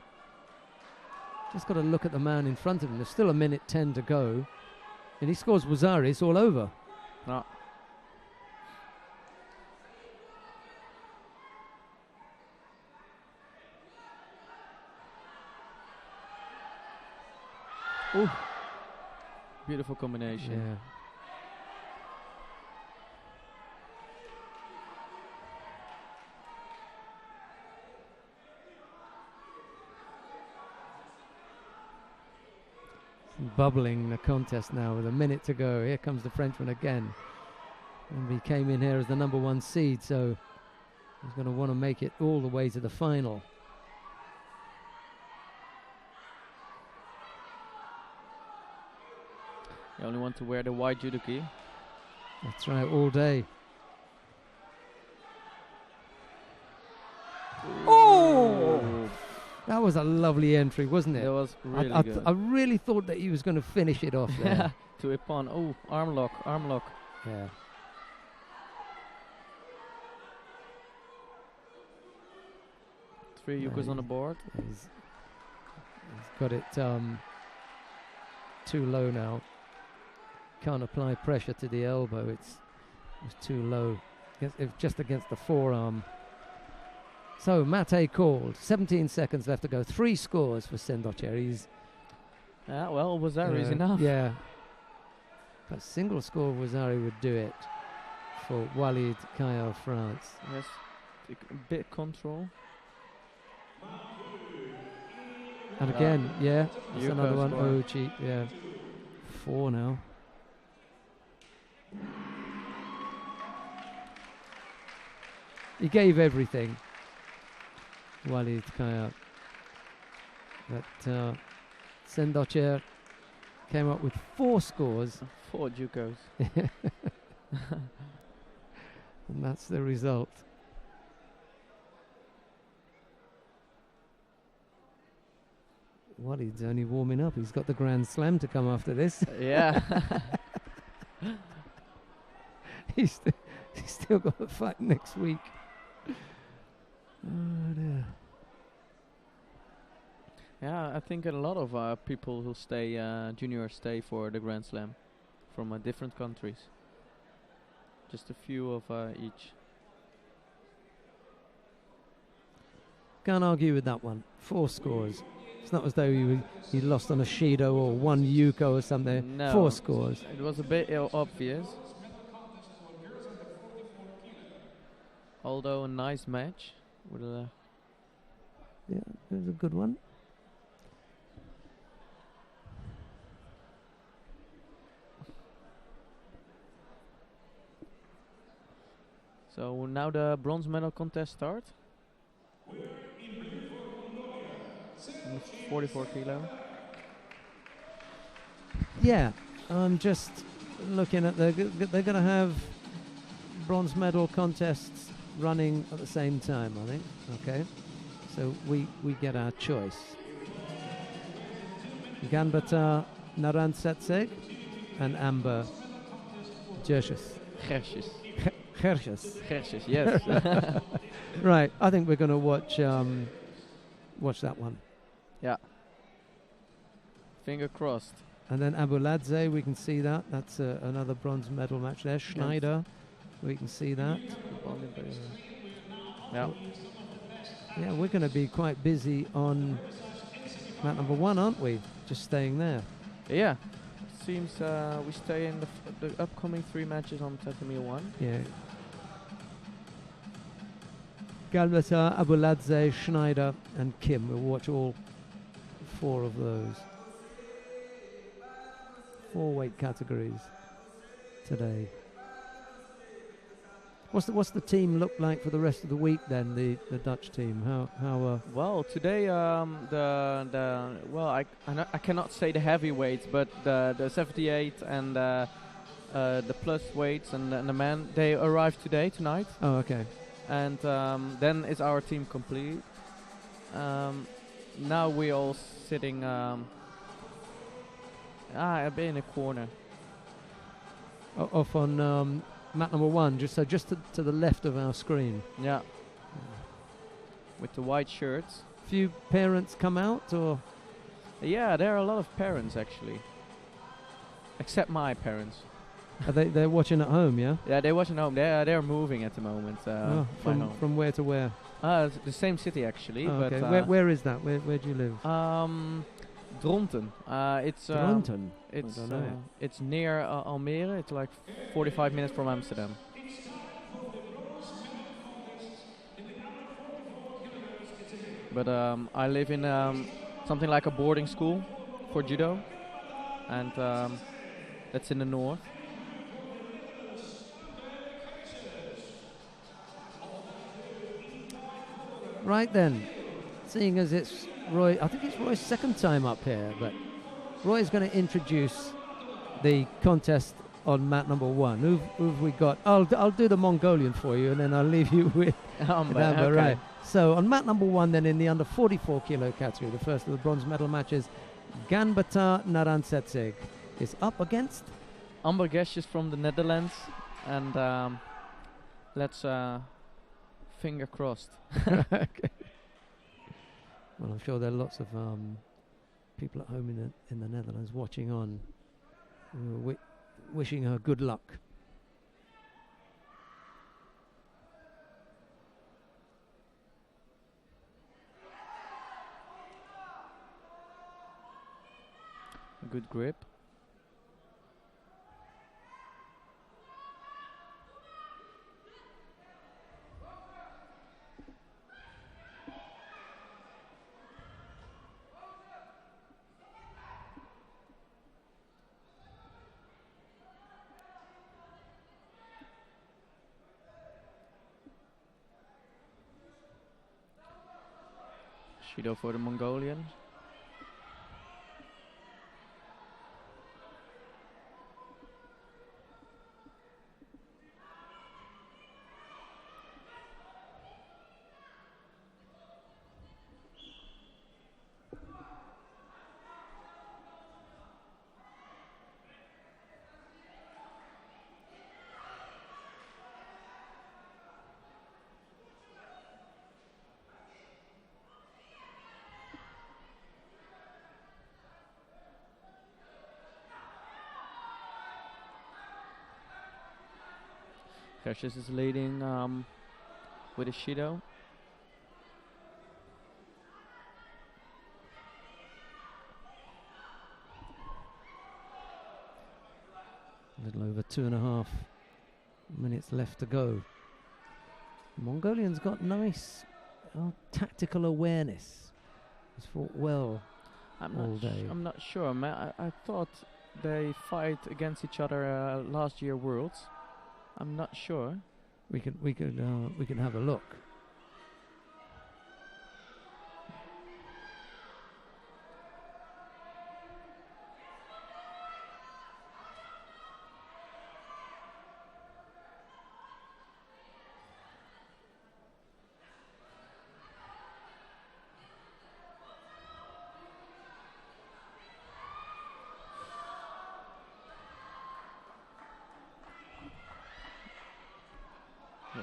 Just got to look at the man in front of him. There's still a minute 10 to go. And he scores Wazari, it's all over. No. Ooh. Beautiful combination. Yeah. Bubbling the contest now with a minute to go. Here comes the Frenchman again. And he came in here as the number 1 seed, so he's going to want to make it all the way to the final. You only want to wear the white judo gi. That's right, all day. Oh! That was a lovely entry, wasn't it? That was really good. I really thought that he was going to finish it off there. To Ippon. Oh, arm lock. Yeah. Three Yukos on the board. He's got it too low now. Can't apply pressure to the elbow. It's too low. It's just against the forearm. So Mate called. 17 seconds left to go. 3 scores for Sendoche. Well, Wazari is enough. Yeah. But single score Wazari would do it for Walid Kaya, France. Yes, a bit control. And again, that's another one. Score. Oh, cheap, yeah. 4 now. He gave everything. Walid Kaya. But Sendoche came up with 4 scores. 4 Jukos. And that's the result. Walid's only warming up. He's got the Grand Slam to come after this. Yeah. He's still got a fight next week. Oh dear. Yeah, I think a lot of people who stay, juniors stay for the Grand Slam from different countries. Just a few of each. Can't argue with that one. 4 scores. It's not as though he lost on a Shido or 1 Yuko or something. No. 4 scores. It was a bit obvious. Although a nice match with a Yeah, it was a good one. So now the bronze medal contest starts. 44 kilo. Yeah, I'm just looking at they're going to have bronze medal contests running at the same time, I think. Okay, so we get our choice. Ganbata Narantsetseg and Amber Gershes. Gershes, yes. Right, I think we're going to watch that one. Yeah. Finger crossed. And then Abuladze, we can see that. That's another bronze medal match there. Schneider, we can see that. Yeah. Yeah, we're going to be quite busy on mat number 1, aren't we? Just staying there. Yeah. Seems we stay in the upcoming 3 matches on Tatami 1. Yeah. Galbata, Abuladze, Schneider, and Kim. We'll watch all 4 of those. 4 weight categories today. What's the team look like for the rest of the week then? The Dutch team. How? Well, today I cannot say the heavyweights, but the 78 and the plus weights and the men, they arrive tonight. Oh, okay. And then is our team complete. Now we all sitting a bit in a corner. Off on mat number 1, just to the left of our screen. Yeah. With the white shirts. Few parents come out, or? Yeah, there are a lot of parents actually. Except my parents. Are they're watching at home, yeah? Yeah, they're watching home. They're moving at the moment. From where to where? The same city actually. Oh, but okay. Where is that? Where do you live? Dronten. It's Dronten. It's near Almere. It's like 45 minutes from Amsterdam. But I live in something like a boarding school for judo, and that's in the north. Right then, seeing as it's Roy, I think it's Roy's second time up here, but Roy's going to introduce the contest on mat number 1. Who've we got? I'll do the Mongolian for you, and then I'll leave you with Amber. Amber, Okay. right. So on mat number 1, then in the under 44 kilo category, the first of the bronze medal matches, Ganbata Narantsetseg is up against Amber Gesjes from the Netherlands, and let's finger crossed. Okay. Well, I'm sure there are lots of people at home in the Netherlands watching on, wishing her good luck. Good grip. Judo for the Mongolian. Precious is leading with a Shido. A little over 2.5 minutes left to go. Mongolian's got nice tactical awareness. He's fought well all day. I'm not sure. I thought they fight against each other last year Worlds. I'm not sure. We can have a look.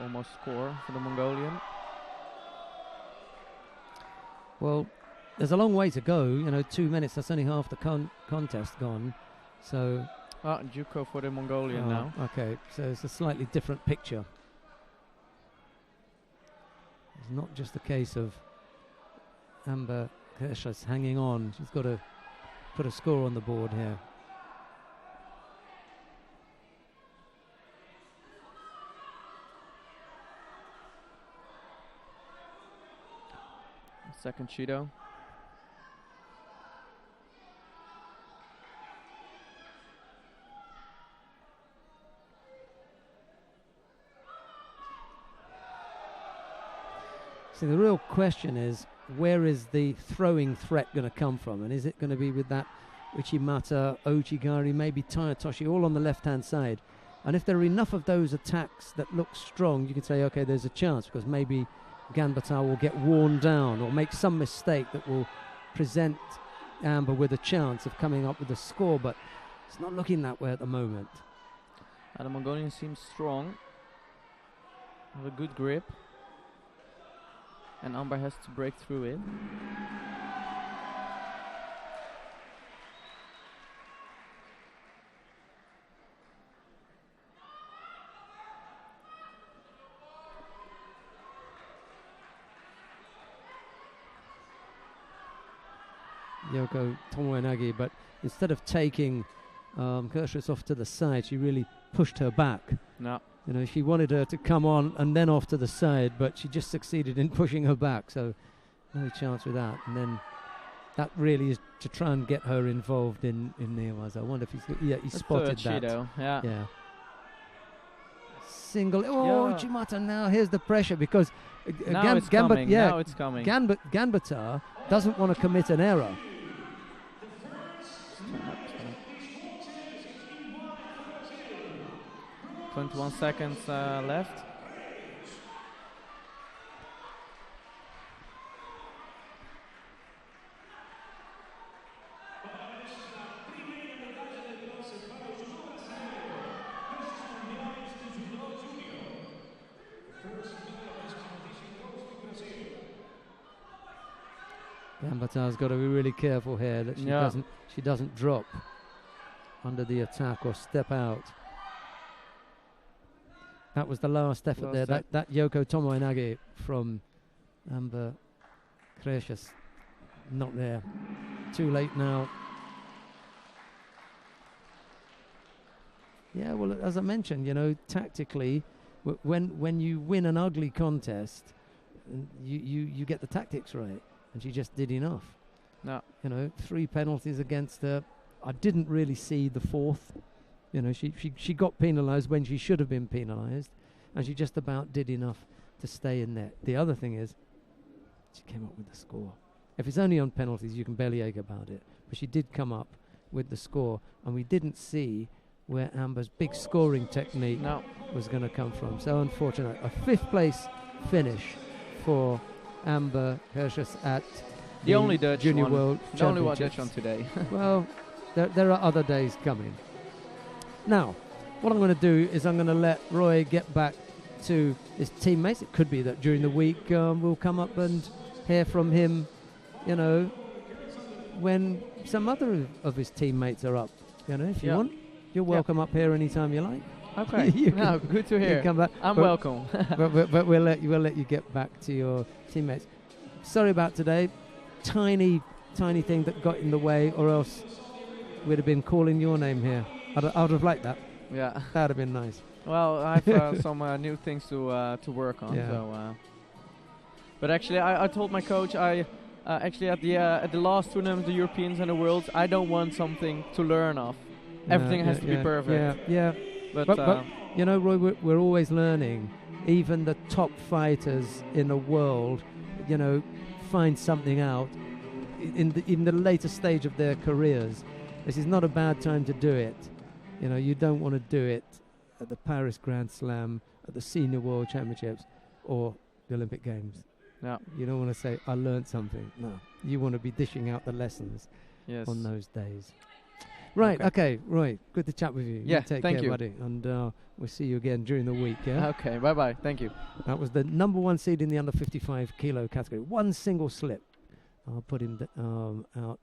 Almost score for the Mongolian. Well, there's a long way to go. 2 minutes. That's only half the contest gone. So. Judo for the Mongolian now. Okay, so it's a slightly different picture. It's not just a case of Amber Kershas hanging on. She's got to put a score on the board here. Second Judo. See, the real question is, where is the throwing threat going to come from? And is it going to be with that Uchimata, Ochigari, maybe Tayatoshi, all on the left-hand side? And if there are enough of those attacks that look strong, you can say, okay, there's a chance, because maybe Ganbatar will get worn down or make some mistake that will present Amber with a chance of coming up with a score, but it's not looking that way at the moment. The Mongolian seems strong, have a good grip, and Amber has to break through it. Yoko Tomoenagi, but instead of taking Kershas off to the side, she really pushed her back. No. She wanted her to come on and then off to the side, but she just succeeded in pushing her back, so no chance with that. And then that really is to try and get her involved in Neowaz. I wonder if he spotted that. Judo. Yeah. Single. Uchimata now. Here's the pressure because now it's coming. Now it's coming. Ganbatar doesn't want to commit an error. 21 seconds left. Ganbatar's got to be really careful here that she doesn't drop under the attack or step out. That was the last effort there. That Yoko Tomoenagi from Amber Kershas, not there. Too late now. Yeah, well, as I mentioned, tactically, when you win an ugly contest, you get the tactics right, and she just did enough. No. 3 penalties against her. I didn't really see the fourth. She got penalised when she should have been penalised, and she just about did enough to stay in net. The other thing is, she came up with the score. If it's only on penalties, you can belly ache about it. But she did come up with the score, and we didn't see where Amber's big scoring technique was going to come from. So unfortunate. A 5th place finish for Amber Kershas at the only Dutch Junior one. World The only one Championships. Dutch on today. Well, there are other days coming. Now, what I'm going to do is I'm going to let Roy get back to his teammates. It could be that during the week we'll come up and hear from him, when some other of his teammates are up. If you want, you're welcome up here anytime you like. Okay. Good to hear. You come back. I'm welcome. but we'll let you get back to your teammates. Sorry about today. Tiny thing that got in the way, or else we'd have been calling your name here. I'd have liked that. Yeah. That'd have been nice. Well, I have some new things to work on. Yeah. So, but actually, I told my coach actually at the last tournament, the Europeans and the Worlds, I don't want something to learn of. Everything has to be perfect. Yeah. But you know, Roy, we're always learning. Even the top fighters in the world, you know, find something out in the later stage of their careers. This is not a bad time to do it. You know, you don't want to do it at the Paris Grand Slam, at the Senior World Championships, or the Olympic Games. Yeah. You don't want to say, I learned something. No. You want to be dishing out the lessons on those days. Right, okay, Roy, good to chat with you. Yeah, take thank care, you. buddy. And we'll see you again during the week, yeah? Okay, bye-bye. Thank you. That was the number 1 seed in the under 55 kilo category. One single slip. I'll put him out.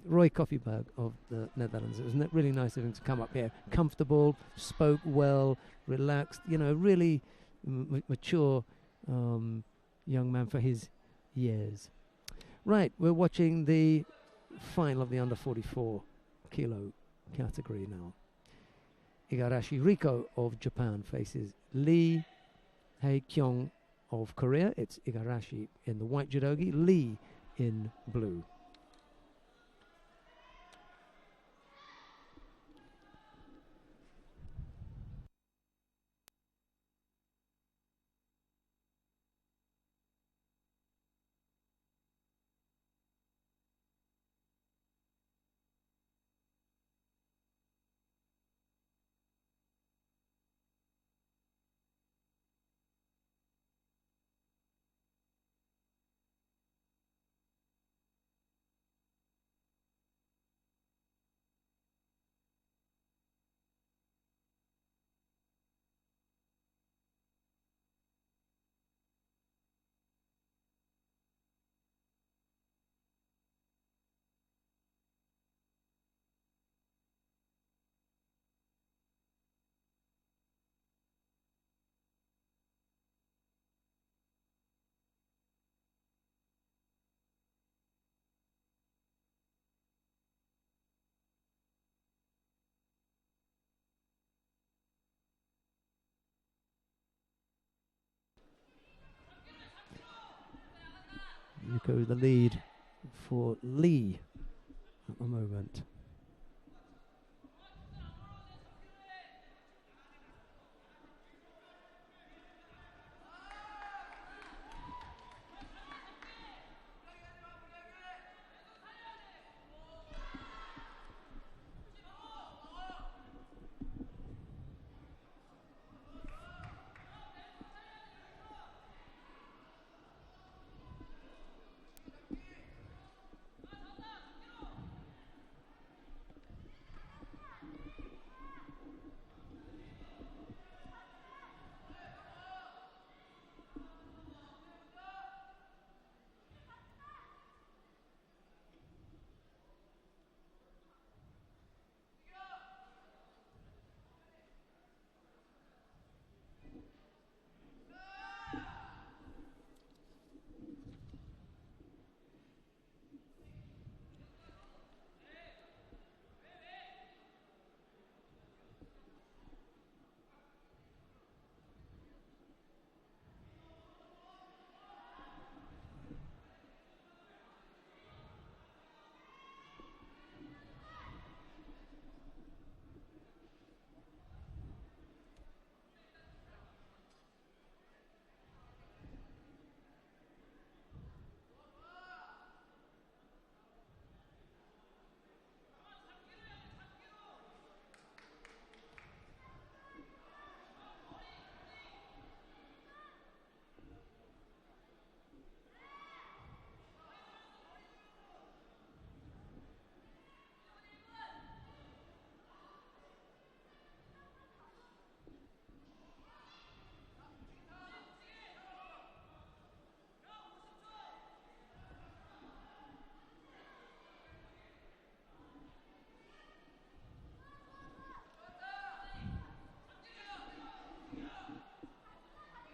Roy Koffieberg of the Netherlands. It was really nice of him to come up here. Comfortable, spoke well, relaxed, you know, really mature young man for his years. Right, we're watching the final of the under 44 kilo category now. Igarashi Riko of Japan faces Lee Hae-kyung of Korea. It's Igarashi in the white judogi, Lee in blue. Yuko the lead for Lee at the moment.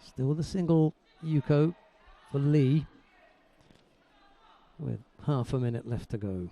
Still the single Yuko for Lee with half a minute left to go.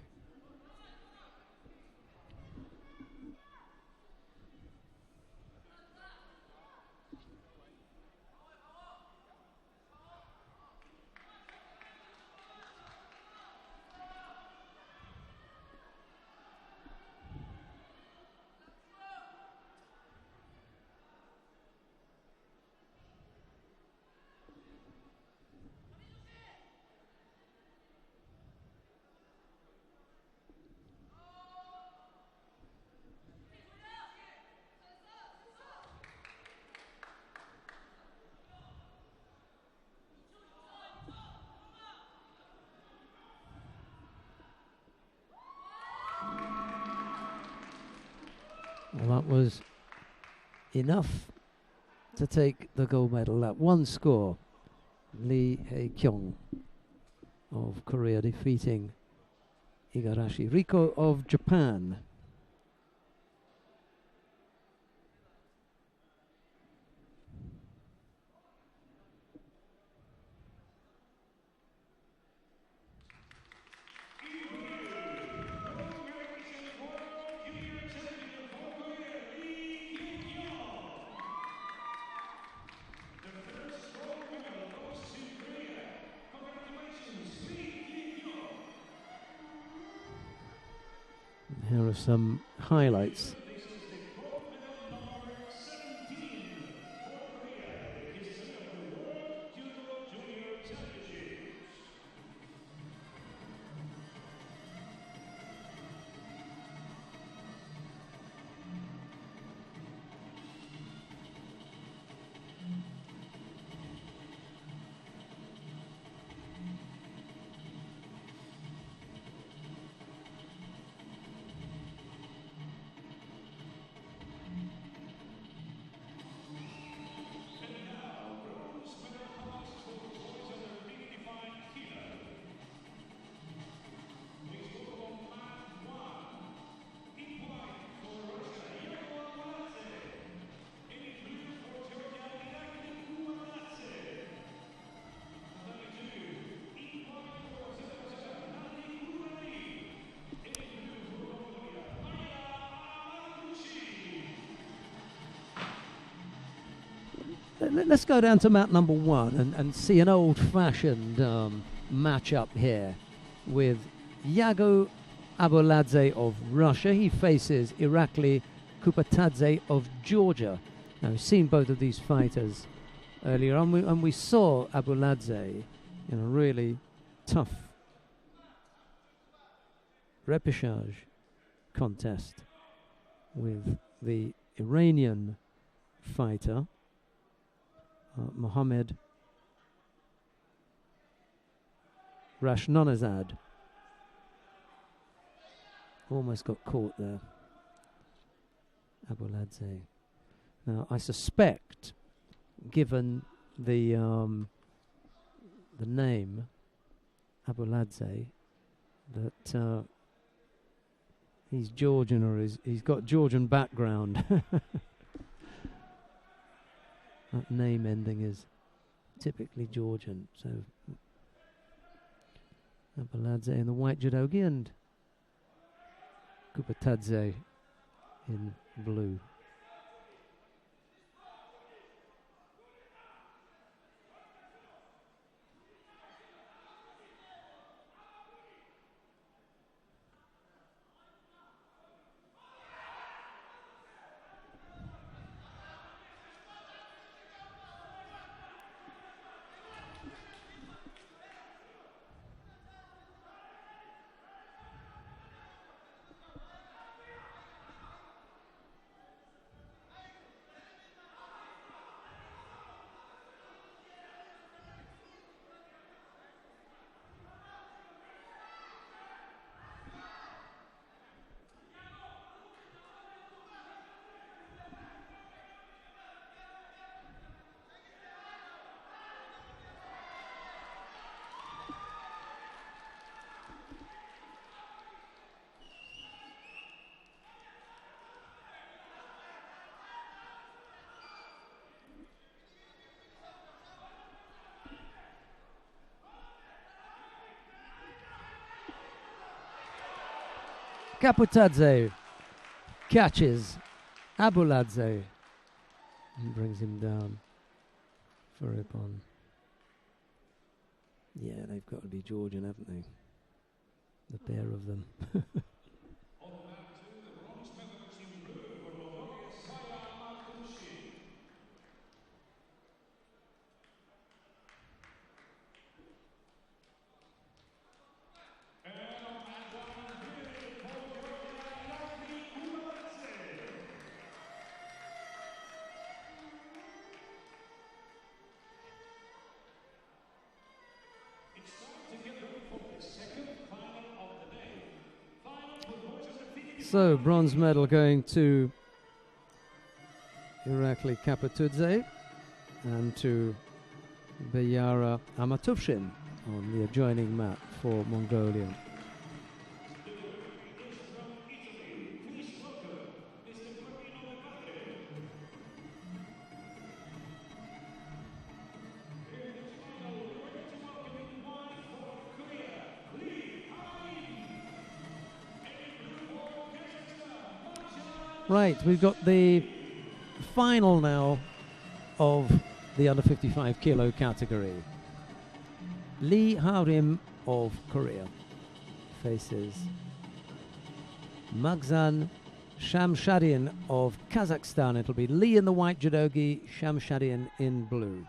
Well, that was enough to take the gold medal. That one score, Lee Hae-kyung of Korea defeating Igarashi Riko of Japan. Here are some highlights. Let's go down to mat number 1 and see an old-fashioned match-up here with Yago Abuladze of Russia. He faces Irakli Kupatadze of Georgia. Now, we've seen both of these fighters earlier on, and we saw Abuladze in a really tough repechage contest with the Iranian fighter Mohammed Rashnonazad. Almost got caught there, Abuladze. Now, I suspect, given the name Abuladze, that he's Georgian, or he's got Georgian background. That name ending is typically Georgian. So Abuladze in the white judogi and Kupatadze in blue. Kaputadze catches Abuladze and brings him down for Ippon. Yeah, they've got to be Georgian, haven't they? The pair of them. So, bronze medal going to Irakli Kapatudze and to Bayara Amatufshin on the adjoining mat for Mongolia. Right, we've got the final now of the under 55 kilo category. Lee Harim of Korea faces Magzan Shamshadian of Kazakhstan. It'll be Lee in the white judogi, Shamshadian in blue.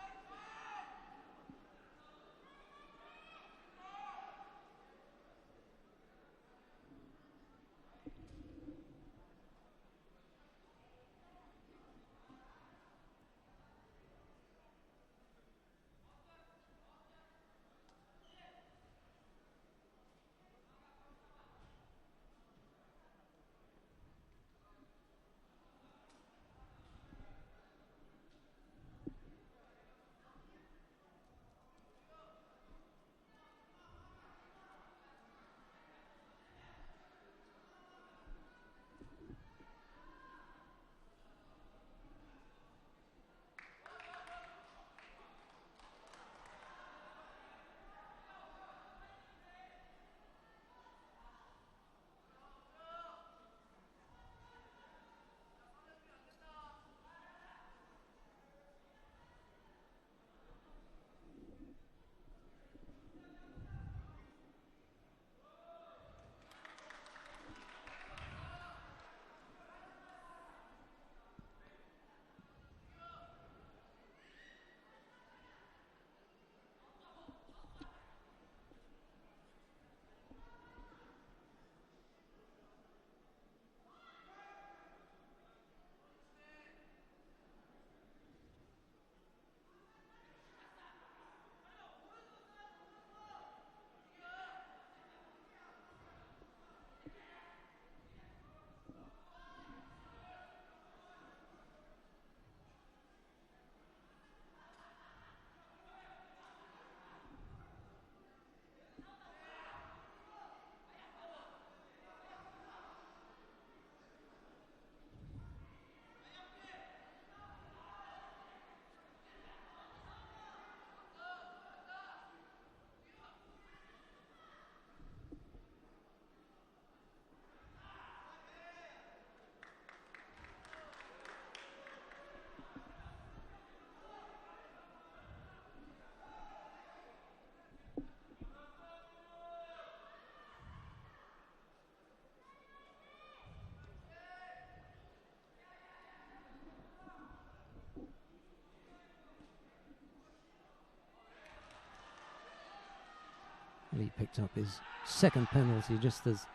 He picked up his second penalty just as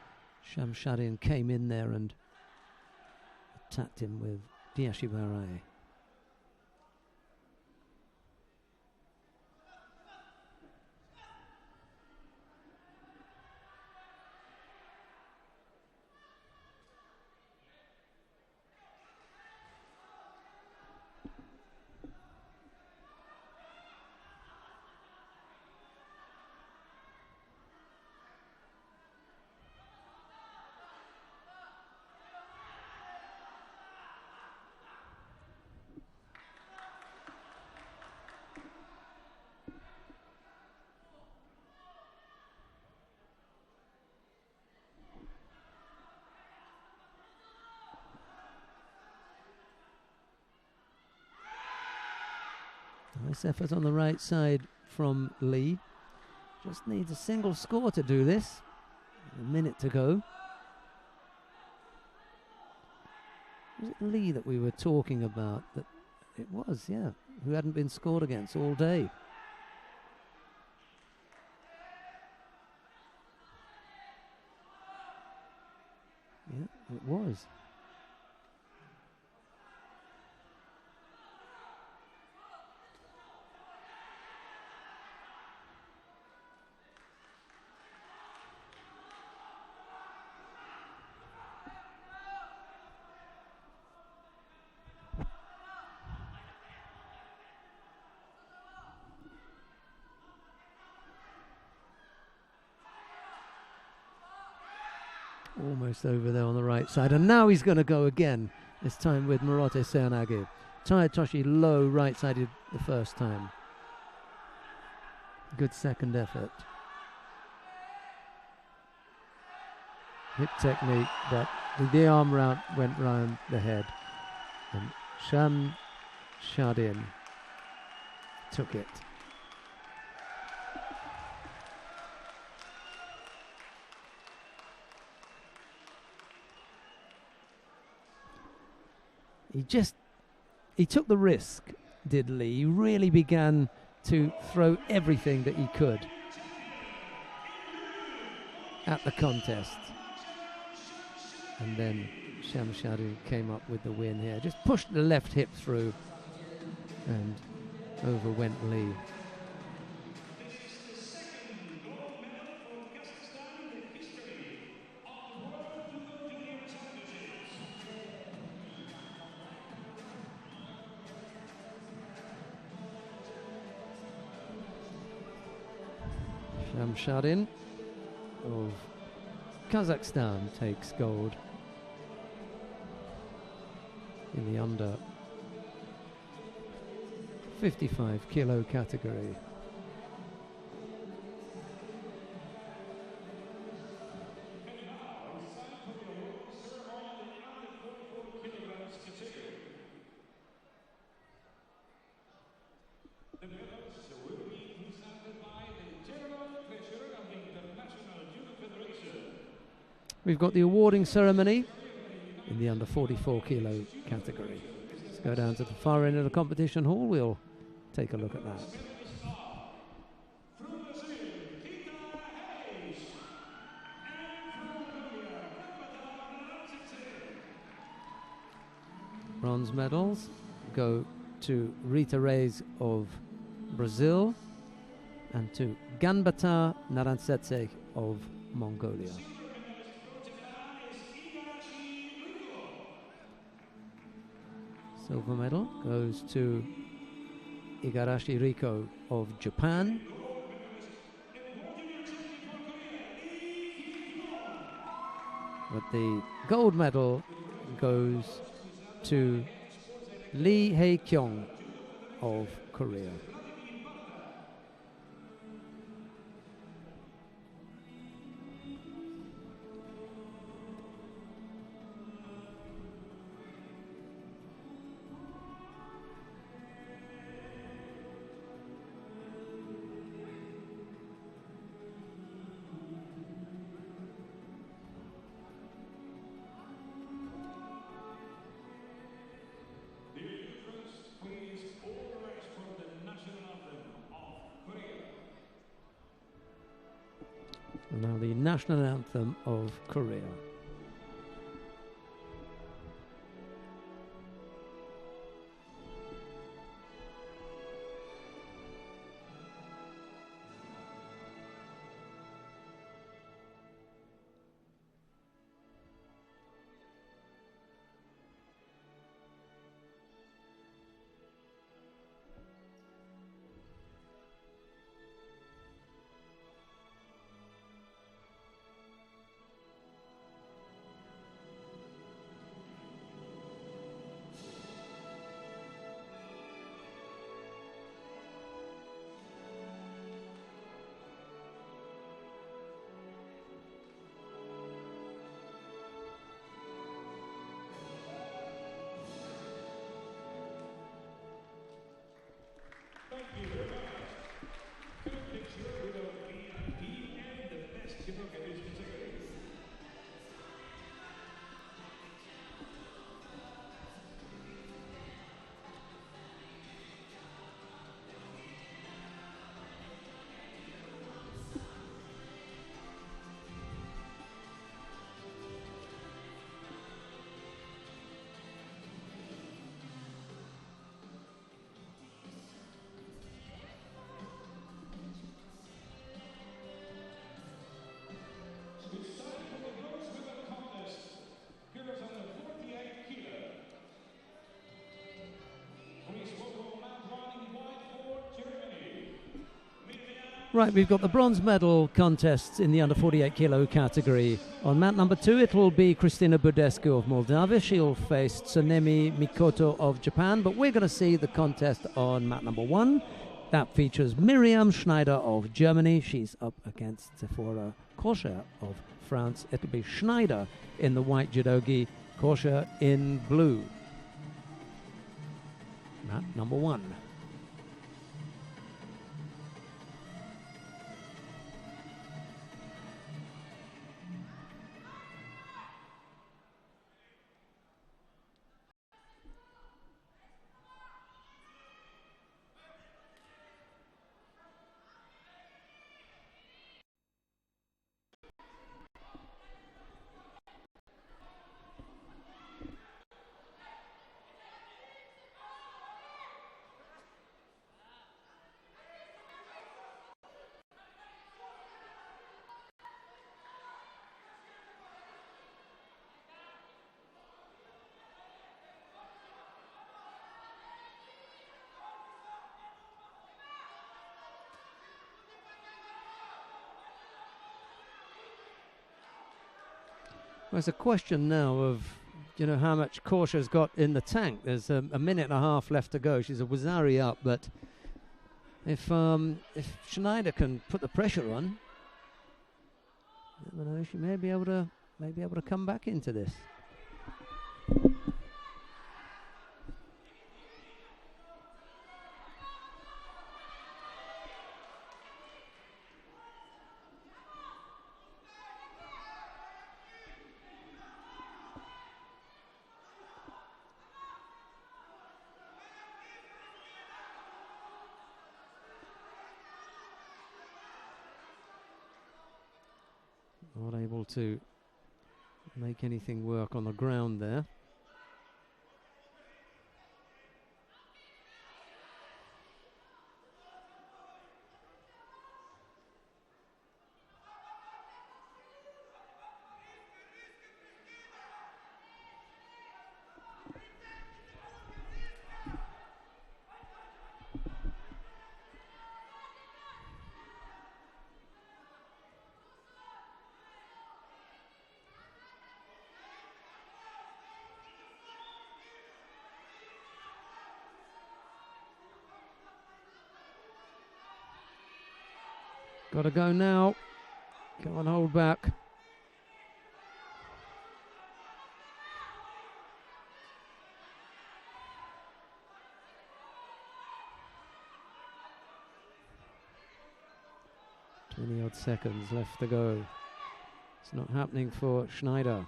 Shamshadian came in there and attacked him with Diashibarai. Nice effort on the right side from Lee. Just needs a single score to do this. A minute to go. Was it Lee that we were talking about? That it was, yeah. Who hadn't been scored against all day. Yeah, it was. Almost over there on the right side. And now he's going to go again, this time with Morote Seoinage. Toshi low right-sided the first time. Good second effort. Hip technique, but the arm went round the head. And Sham Shadin took it. He took the risk, did Lee. He really began to throw everything that he could at the contest. And then Shamshadu came up with the win here. Just pushed the left hip through and over went Lee. Shamshadin of Kazakhstan takes gold in the under 55 kilo category. The medals will be presented by the General Treasurer of the International Judo Federation. We've got the awarding ceremony in the under 44 kilo category. Let's go down to the far end of the competition hall. We'll take a look at that. Bronze medals go to Rita Reis of Brazil and to Ganbata Narantsetse of Mongolia. Silver medal goes to Igarashi Riko of Japan. But the gold medal goes to Lee Hae-kyung of Korea. And now the national anthem of Korea. Thank you very much. Good picture with a VIP and the best judo category. Right, we've got the bronze medal contests in the under 48 kilo category. On mat number 2, it will be Kristina Budescu of Moldova. She'll face Tsunemi Mikoto of Japan, but we're going to see the contest on mat number 1. That features Miriam Schneider of Germany. She's up against Sephora Kosher of France. It'll be Schneider in the white judogi, Kosher in blue. Mat number 1. There's a question now of, how much Korsha's got in the tank. There's a minute and a half left to go. She's a Wazari up, but if Schneider can put the pressure on, she may be able to come back into this. Not able to make anything work on the ground there. Got to go now. Can't hold back. Odd seconds left to go. It's not happening for Schneider.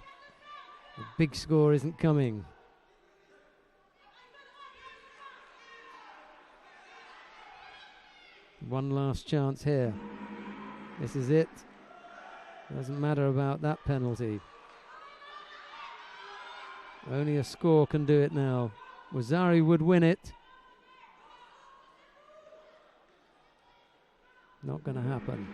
The big score isn't coming. One last chance here. This is it. Doesn't matter about that penalty. Only a score can do it now. Wazari would win it. Not going to happen.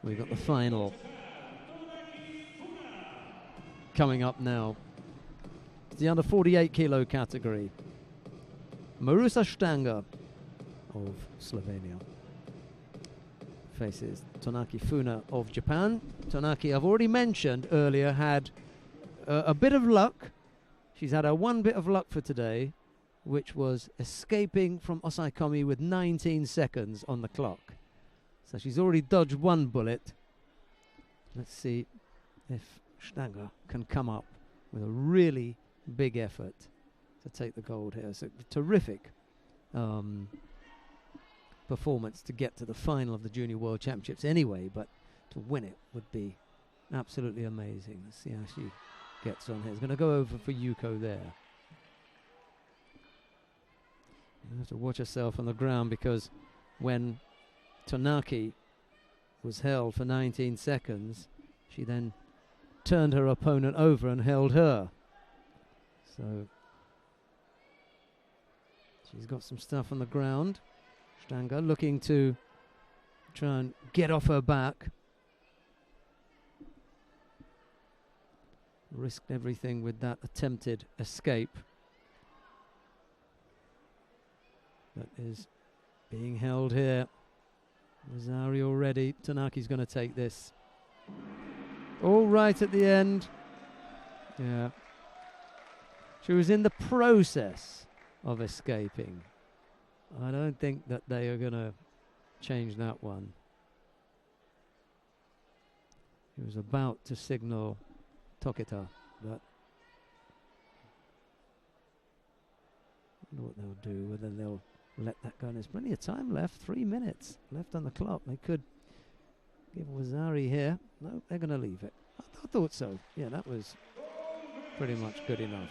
We've got the final coming up now. It's the under 48 kilo category. Marusa Stanga of Slovenia faces Tonaki Funa of Japan. Tonaki, I've already mentioned earlier, had a bit of luck. She's had her one bit of luck for today, which was escaping from Osaikomi with 19 seconds on the clock. So she's already dodged one bullet. Let's see if Stanga can come up with a really big effort to take the gold here. So terrific performance to get to the final of the Junior World Championships anyway, but to win it would be absolutely amazing. Let's see how she gets on here. It's going to go over for Yuko there. You have to watch herself on the ground, because when Tonaki was held for 19 seconds, she then turned her opponent over and held her. So she's got some stuff on the ground. Stanga looking to try and get off her back. Risked everything with that attempted escape. That is being held here. Rosario already. Tanaki's going to take this. All right at the end. Yeah. She was in the process of escaping. I don't think that they are going to change that one. He was about to signal Tokita, but I wonder what they'll do, whether they'll let that go. And there's plenty of time left, 3 minutes left on the clock. They could give Wazari here. No, they're going to leave it. I thought so. Yeah, that was pretty much good enough.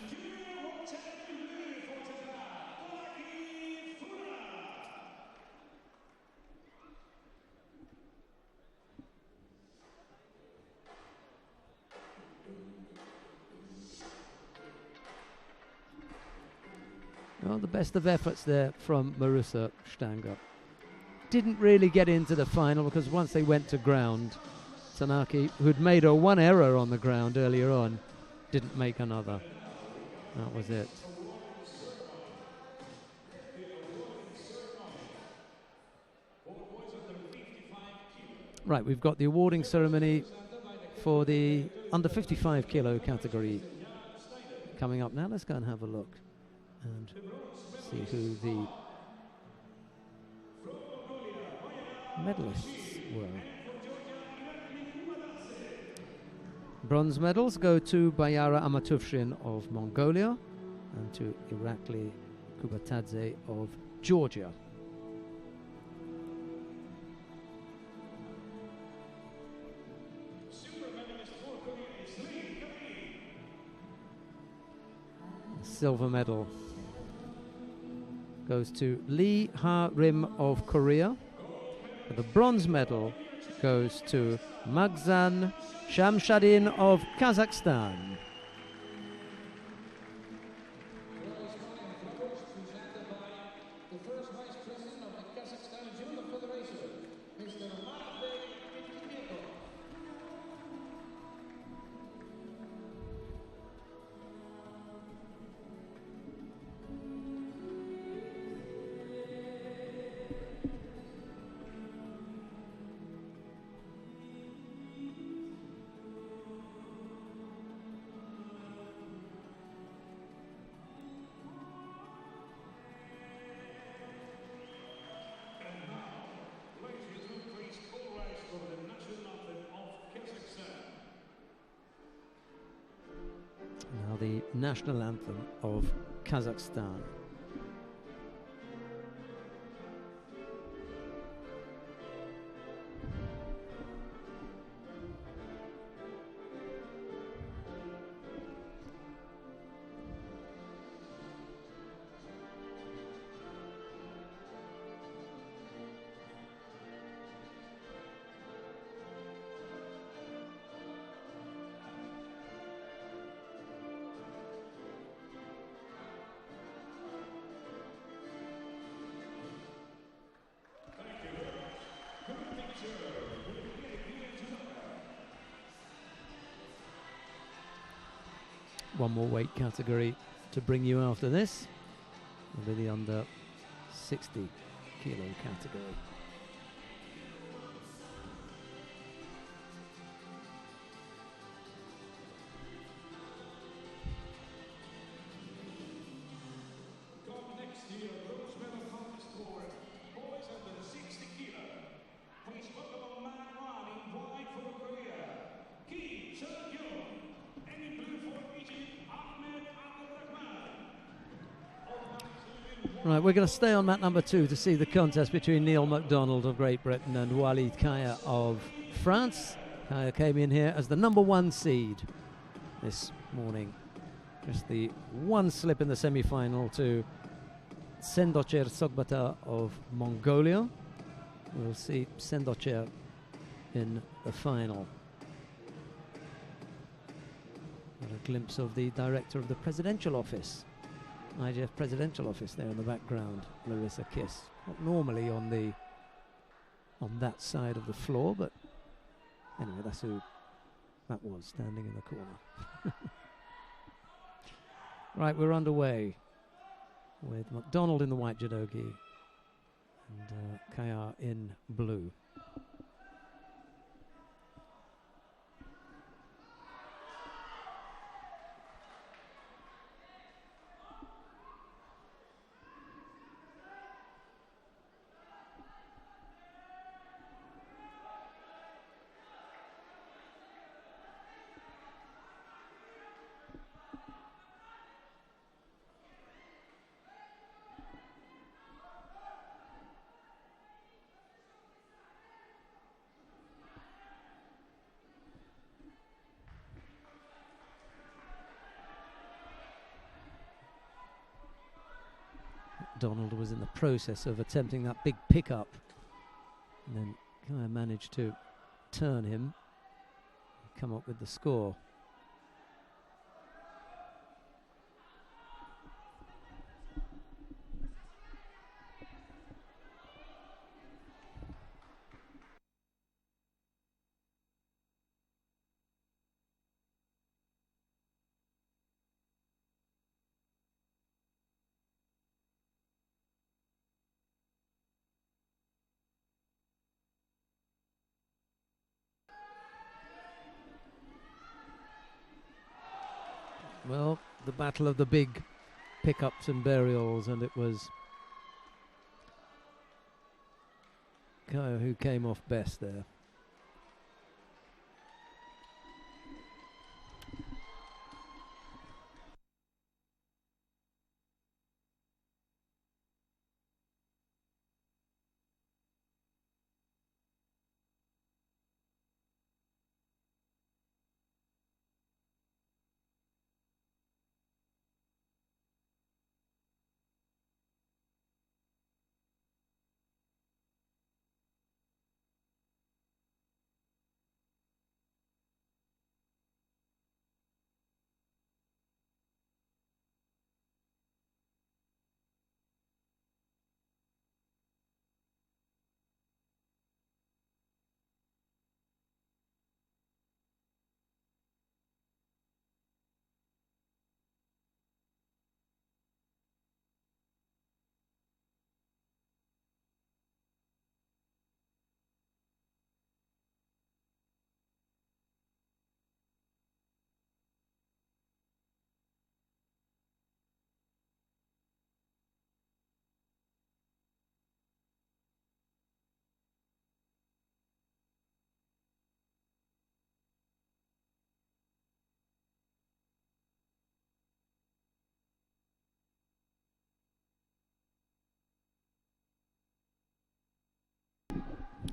Well, the best of efforts there from Marusa Stanga. Didn't really get into the final, because once they went to ground, Tanaki, who'd made her one error on the ground earlier on, didn't make another. That was it. Right, we've got the awarding ceremony for the under 55 kilo category coming up now. Let's go and have a look and see who the medalists were. Bronze medals go to Bayara Amatufshin of Mongolia and to Irakli Kubatadze of Georgia. Silver medal goes to Lee Ha-rim of Korea. The bronze medal goes to Magzan Shamshadin of Kazakhstan. The national anthem of Kazakhstan. one more weight category to bring you after this. It'll be the under 60 kilo category. Right, we're going to stay on mat number 2 to see the contest between Neil MacDonald of Great Britain and Walid Kaya of France. Kaya came in here as the number 1 seed this morning. Just the one slip in the semi-final to Sendocher Sogbata of Mongolia. We'll see Sendocher in the final. Got a glimpse of the director of the presidential office. IGF presidential office there in the background, Larissa Kiss. Not normally on that side of the floor, but anyway, that's who that was standing in the corner. Right, we're underway with MacDonald in the white judogi and Kaya in blue. Donald was in the process of attempting that big pickup, and then Kaya managed to turn him, come up with the score. Well, the battle of the big pickups and burials, and it was Kaya who came off best there.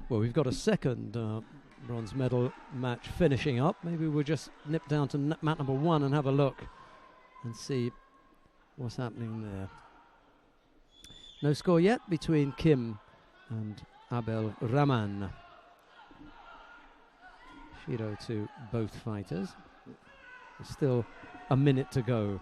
Well, we've got a second bronze medal match finishing up. Maybe we'll just nip down to mat number 1 and have a look and see what's happening there. No score yet between Kim and Abel Rahman. Shiro to both fighters. There's still a minute to go.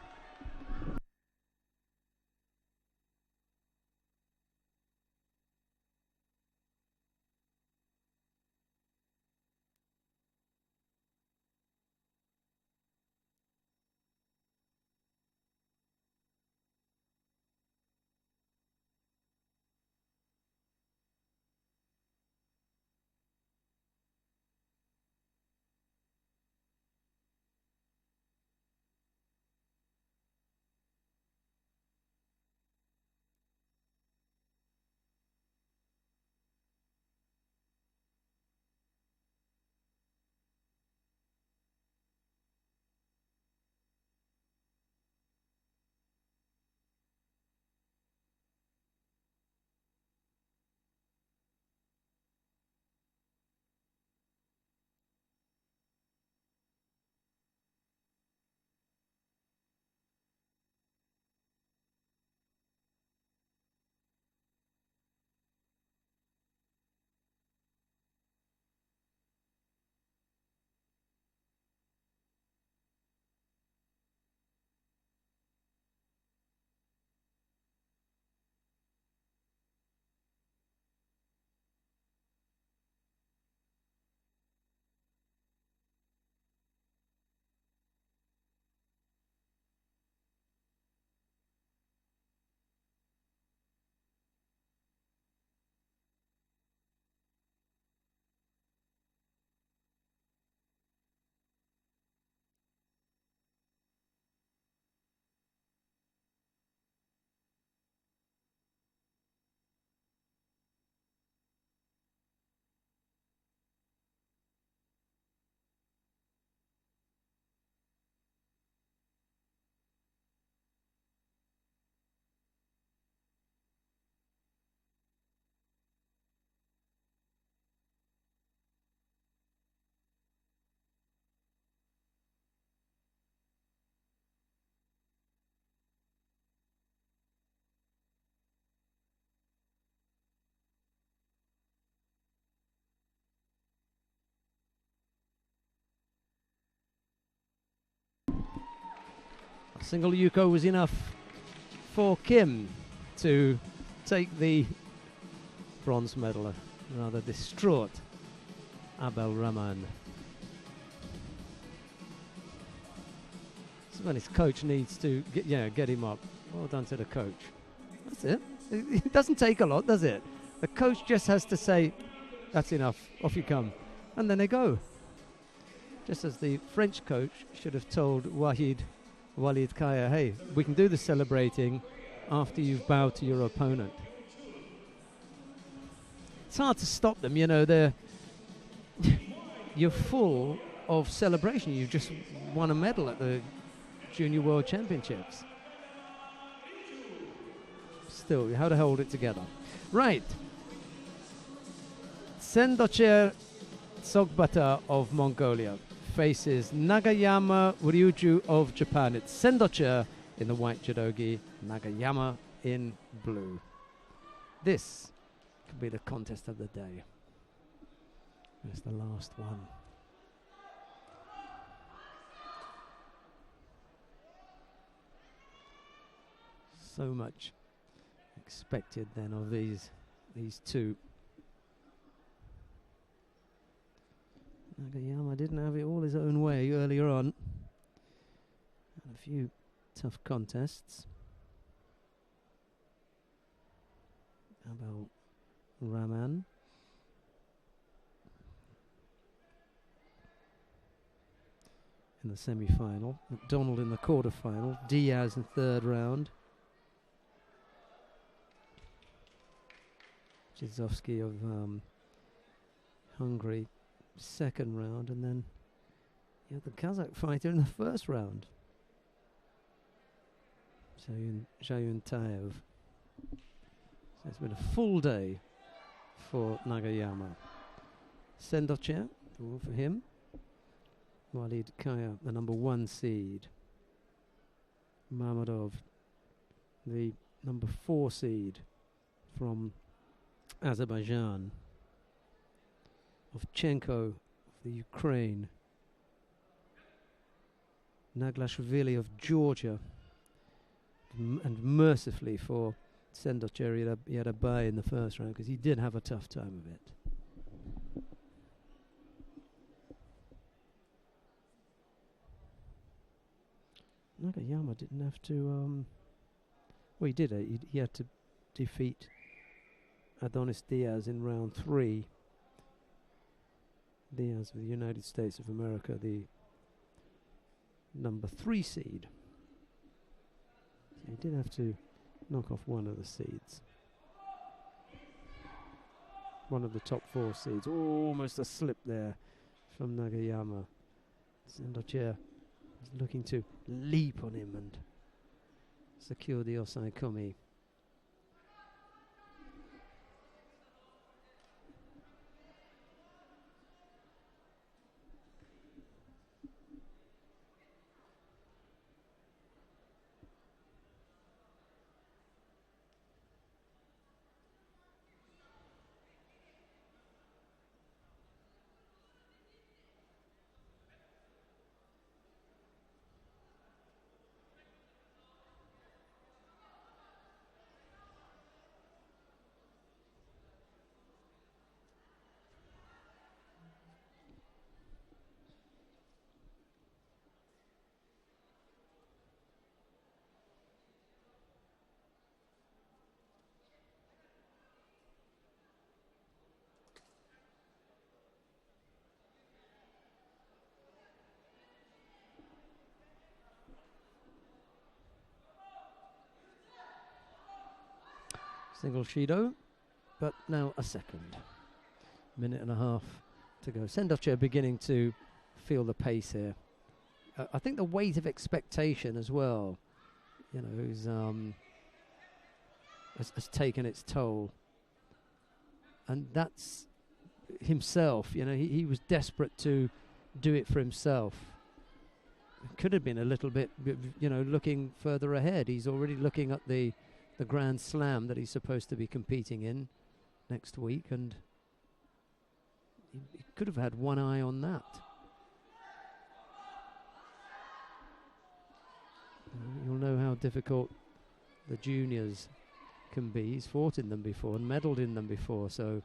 Single Yuko was enough for Kim to take the bronze medal. A rather distraught Abel Rahman. This is when his coach needs to get him up. Well done to the coach. That's it. It doesn't take a lot, does it? The coach just has to say, that's enough, off you come. And then they go. Just as the French coach should have told Walid Kaya, hey, we can do the celebrating after you've bowed to your opponent. It's hard to stop them, they're you're full of celebration. You've just won a medal at the Junior World Championships. Still, you have to hold it together. Right. Sendocher Sogbata of Mongolia faces Nagayama Ryuju of Japan. It's Sendocher in the white judogi, Nagayama in blue. This could be the contest of the day. It's the last one. So much expected then of these two. Nagayama didn't have it all his own way earlier on. And a few tough contests. Abel Rahman. In the semi-final. McDonald in the quarter-final. Diaz in third round. Zizovsky of Hungary, second round, and then you had the Kazakh fighter in the first round. Zhayun Taev. So it's been a full day for Nagayama. Sendocher, all for him. Walid Kaya, the number 1 seed. Mamadov, the number 4 seed from Azerbaijan. Ovchenko of the Ukraine. Naglashvili of Georgia. And mercifully for Sendocher, he had a bye in the first round because he did have a tough time of it. Nagayama didn't have to. Well, he did. He had to defeat Adonis Diaz in round 3. Diaz of the United States of America, the number 3 seed. So he did have to knock off one of the seeds. One of the top 4 seeds. Oh, almost a slip there from Nagayama. Sendocher was looking to leap on him and secure the Osai Kumi. Single Shido, but now a second. Minute and a half to go. Sendocher beginning to feel the pace here. I think the weight of expectation as well, has taken its toll. And that's himself, he was desperate to do it for himself. It could have been a little bit, looking further ahead. He's already looking at the Grand Slam that he's supposed to be competing in next week, and he could have had one eye on that. You'll know how difficult the juniors can be. He's fought in them before and medalled in them before, so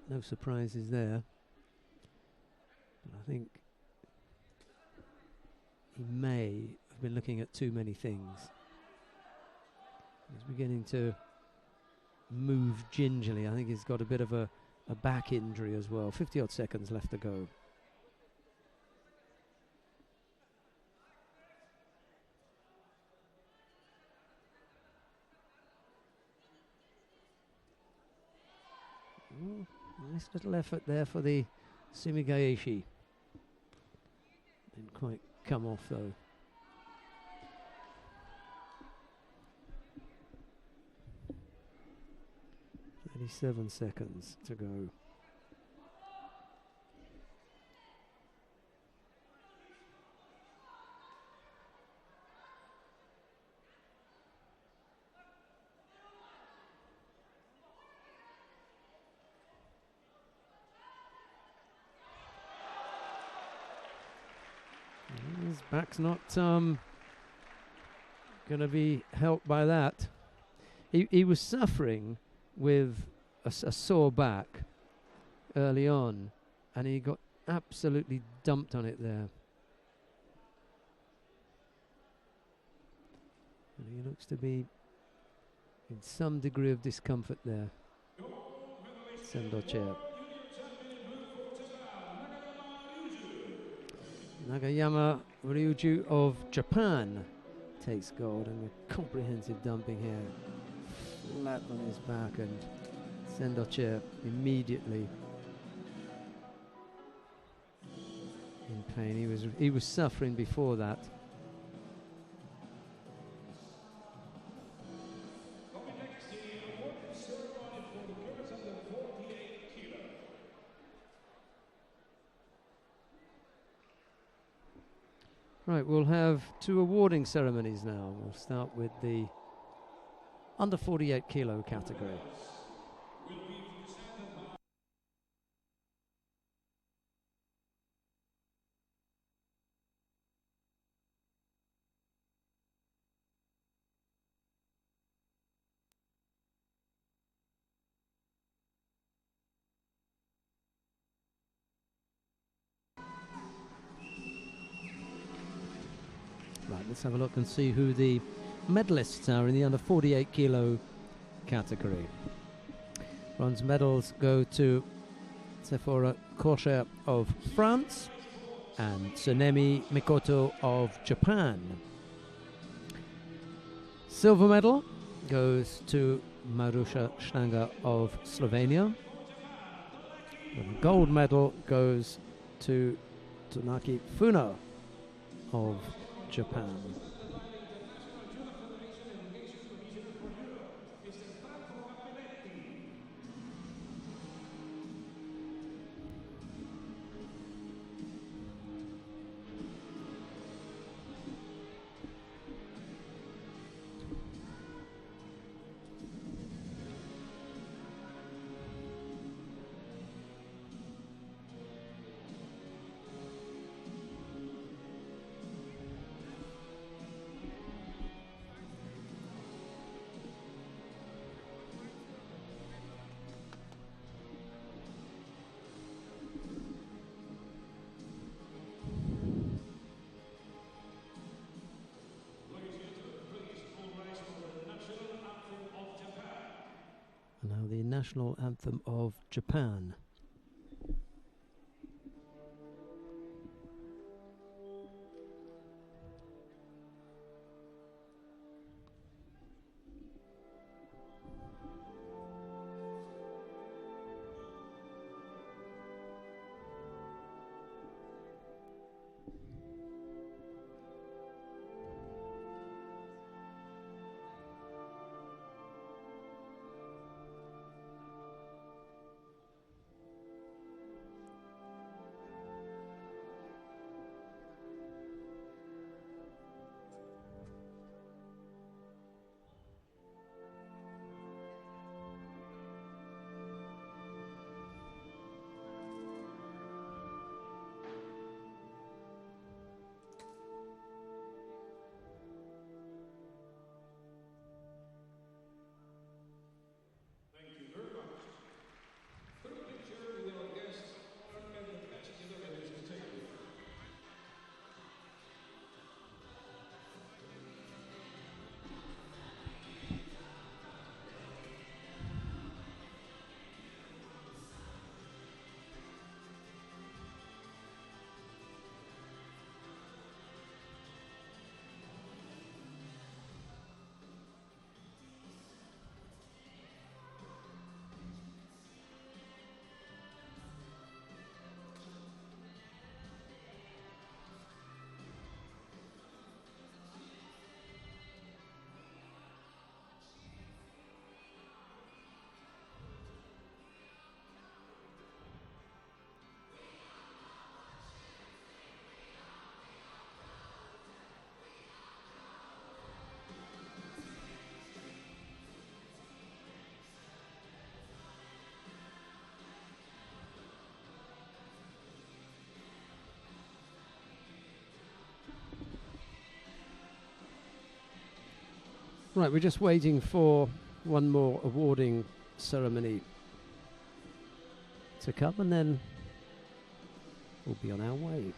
no surprises there. But I think he may have been looking at too many things. He's beginning to move gingerly. I think he's got a bit of a back injury as well. 50 odd seconds left to go. Nice little effort there for the Sumigaeshi. Didn't quite come off though. Seven seconds to go. His back's not going to be helped by that. He was suffering with a sore back early on, and he got absolutely dumped on it there. And he looks to be in some degree of discomfort there. Sendoche. Nagayama Ryuju of Japan takes gold, and a comprehensive dumping here. Flat on his back, and Sendoche immediately in pain. He was suffering before that. Right, we'll have two awarding ceremonies now. We'll start with the under 48 kilo category. Right, let's have a look and see who the medalists are in the under 48 kilo category. Bronze medals go to Sephora Kocher of France and Tsunemi Mikoto of Japan. Silver medal goes to Marusha Stanger of Slovenia. The gold medal goes to Tsunaki Funo of Japan. Now the national anthem of Japan. Right, we're just waiting for one more awarding ceremony to come, and then we'll be on our way.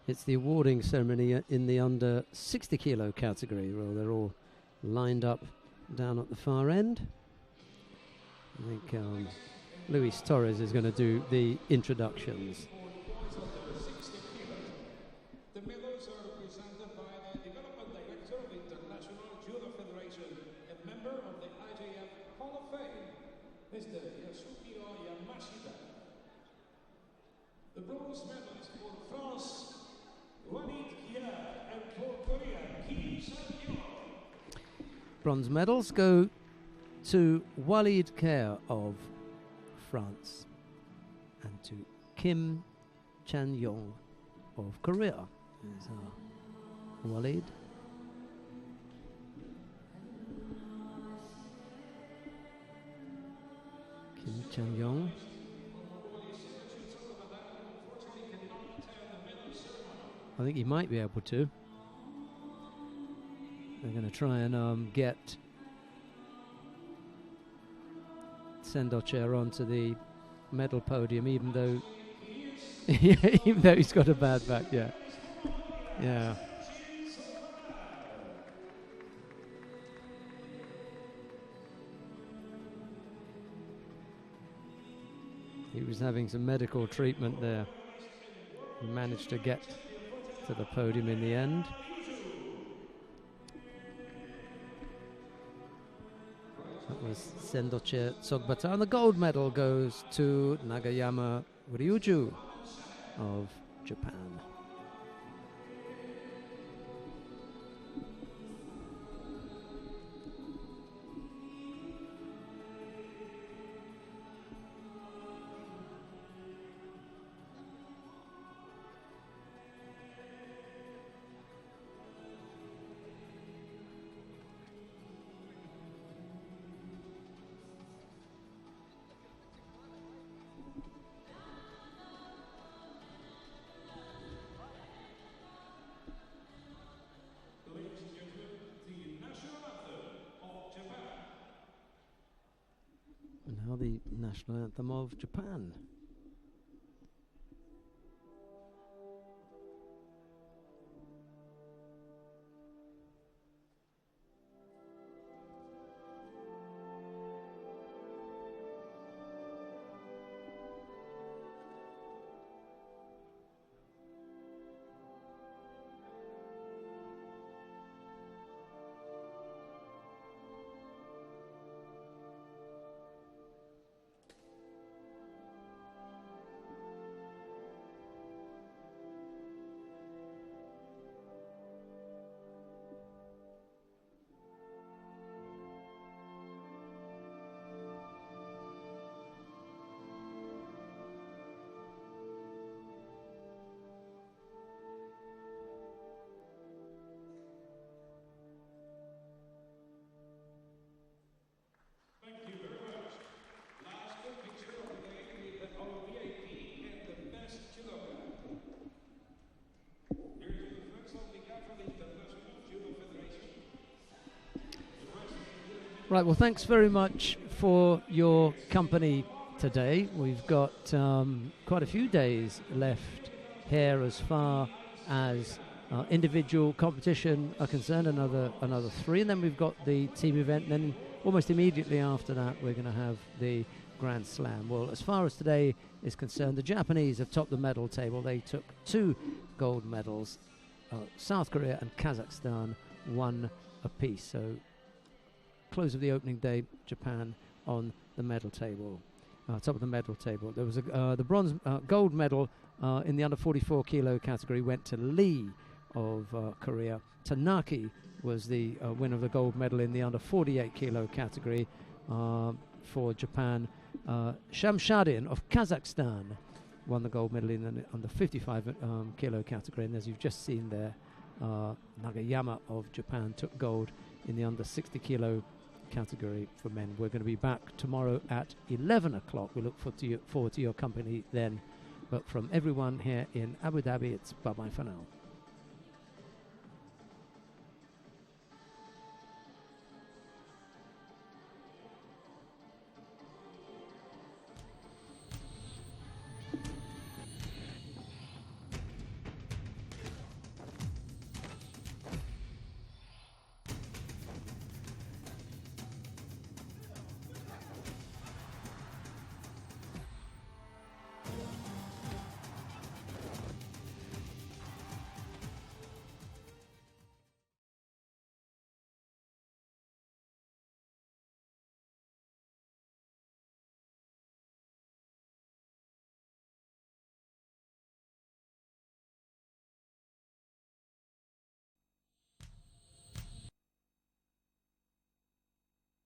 It's the awarding ceremony in the under 60 kilo category. Well, they're all lined up down at the far end. I think Luis Torres is going to do the introductions. The medals are presented by the Development Director of the International Judo Federation and member of the IJF Hall of Fame, Mr. Yasukiro Yamashita. The bronze medals for France, and for Korea, Kim Sang-yeon. Bronze medals go to Walid Kher of France and to Kim Chan-yong of Korea. There's Walid. Kim Chan-yong. I think he might be able to. They're going to try and get Sendoche onto the medal podium, even though he's got a bad back. Yeah. He was having some medical treatment there. He managed to get to the podium in the end. That was Sendoche Tsogbata. And the gold medal goes to Nagayama Ryuju of Japan. Now the national anthem of Japan. Right, well, thanks very much for your company today. We've got quite a few days left here as far as individual competition are concerned, another 3, and then we've got the team event, and then almost immediately after that we're going to have the Grand Slam. Well, as far as today is concerned, the Japanese have topped the medal table. They took 2 gold medals. South Korea and Kazakhstan 1 apiece. So close of the opening day, Japan on the medal table, top of the medal table. There was the gold medal in the under 44 kilo category went to Lee of Korea. Tanaki was the winner of the gold medal in the under 48 kilo category for Japan. Shamshadin of Kazakhstan won the gold medal on the 55 kilo category. And as you've just seen there, Nagayama of Japan took gold in the under 60 kilo category for men. We're going to be back tomorrow at 11 o'clock. We look forward to your company then. But from everyone here in Abu Dhabi, it's bye-bye for now.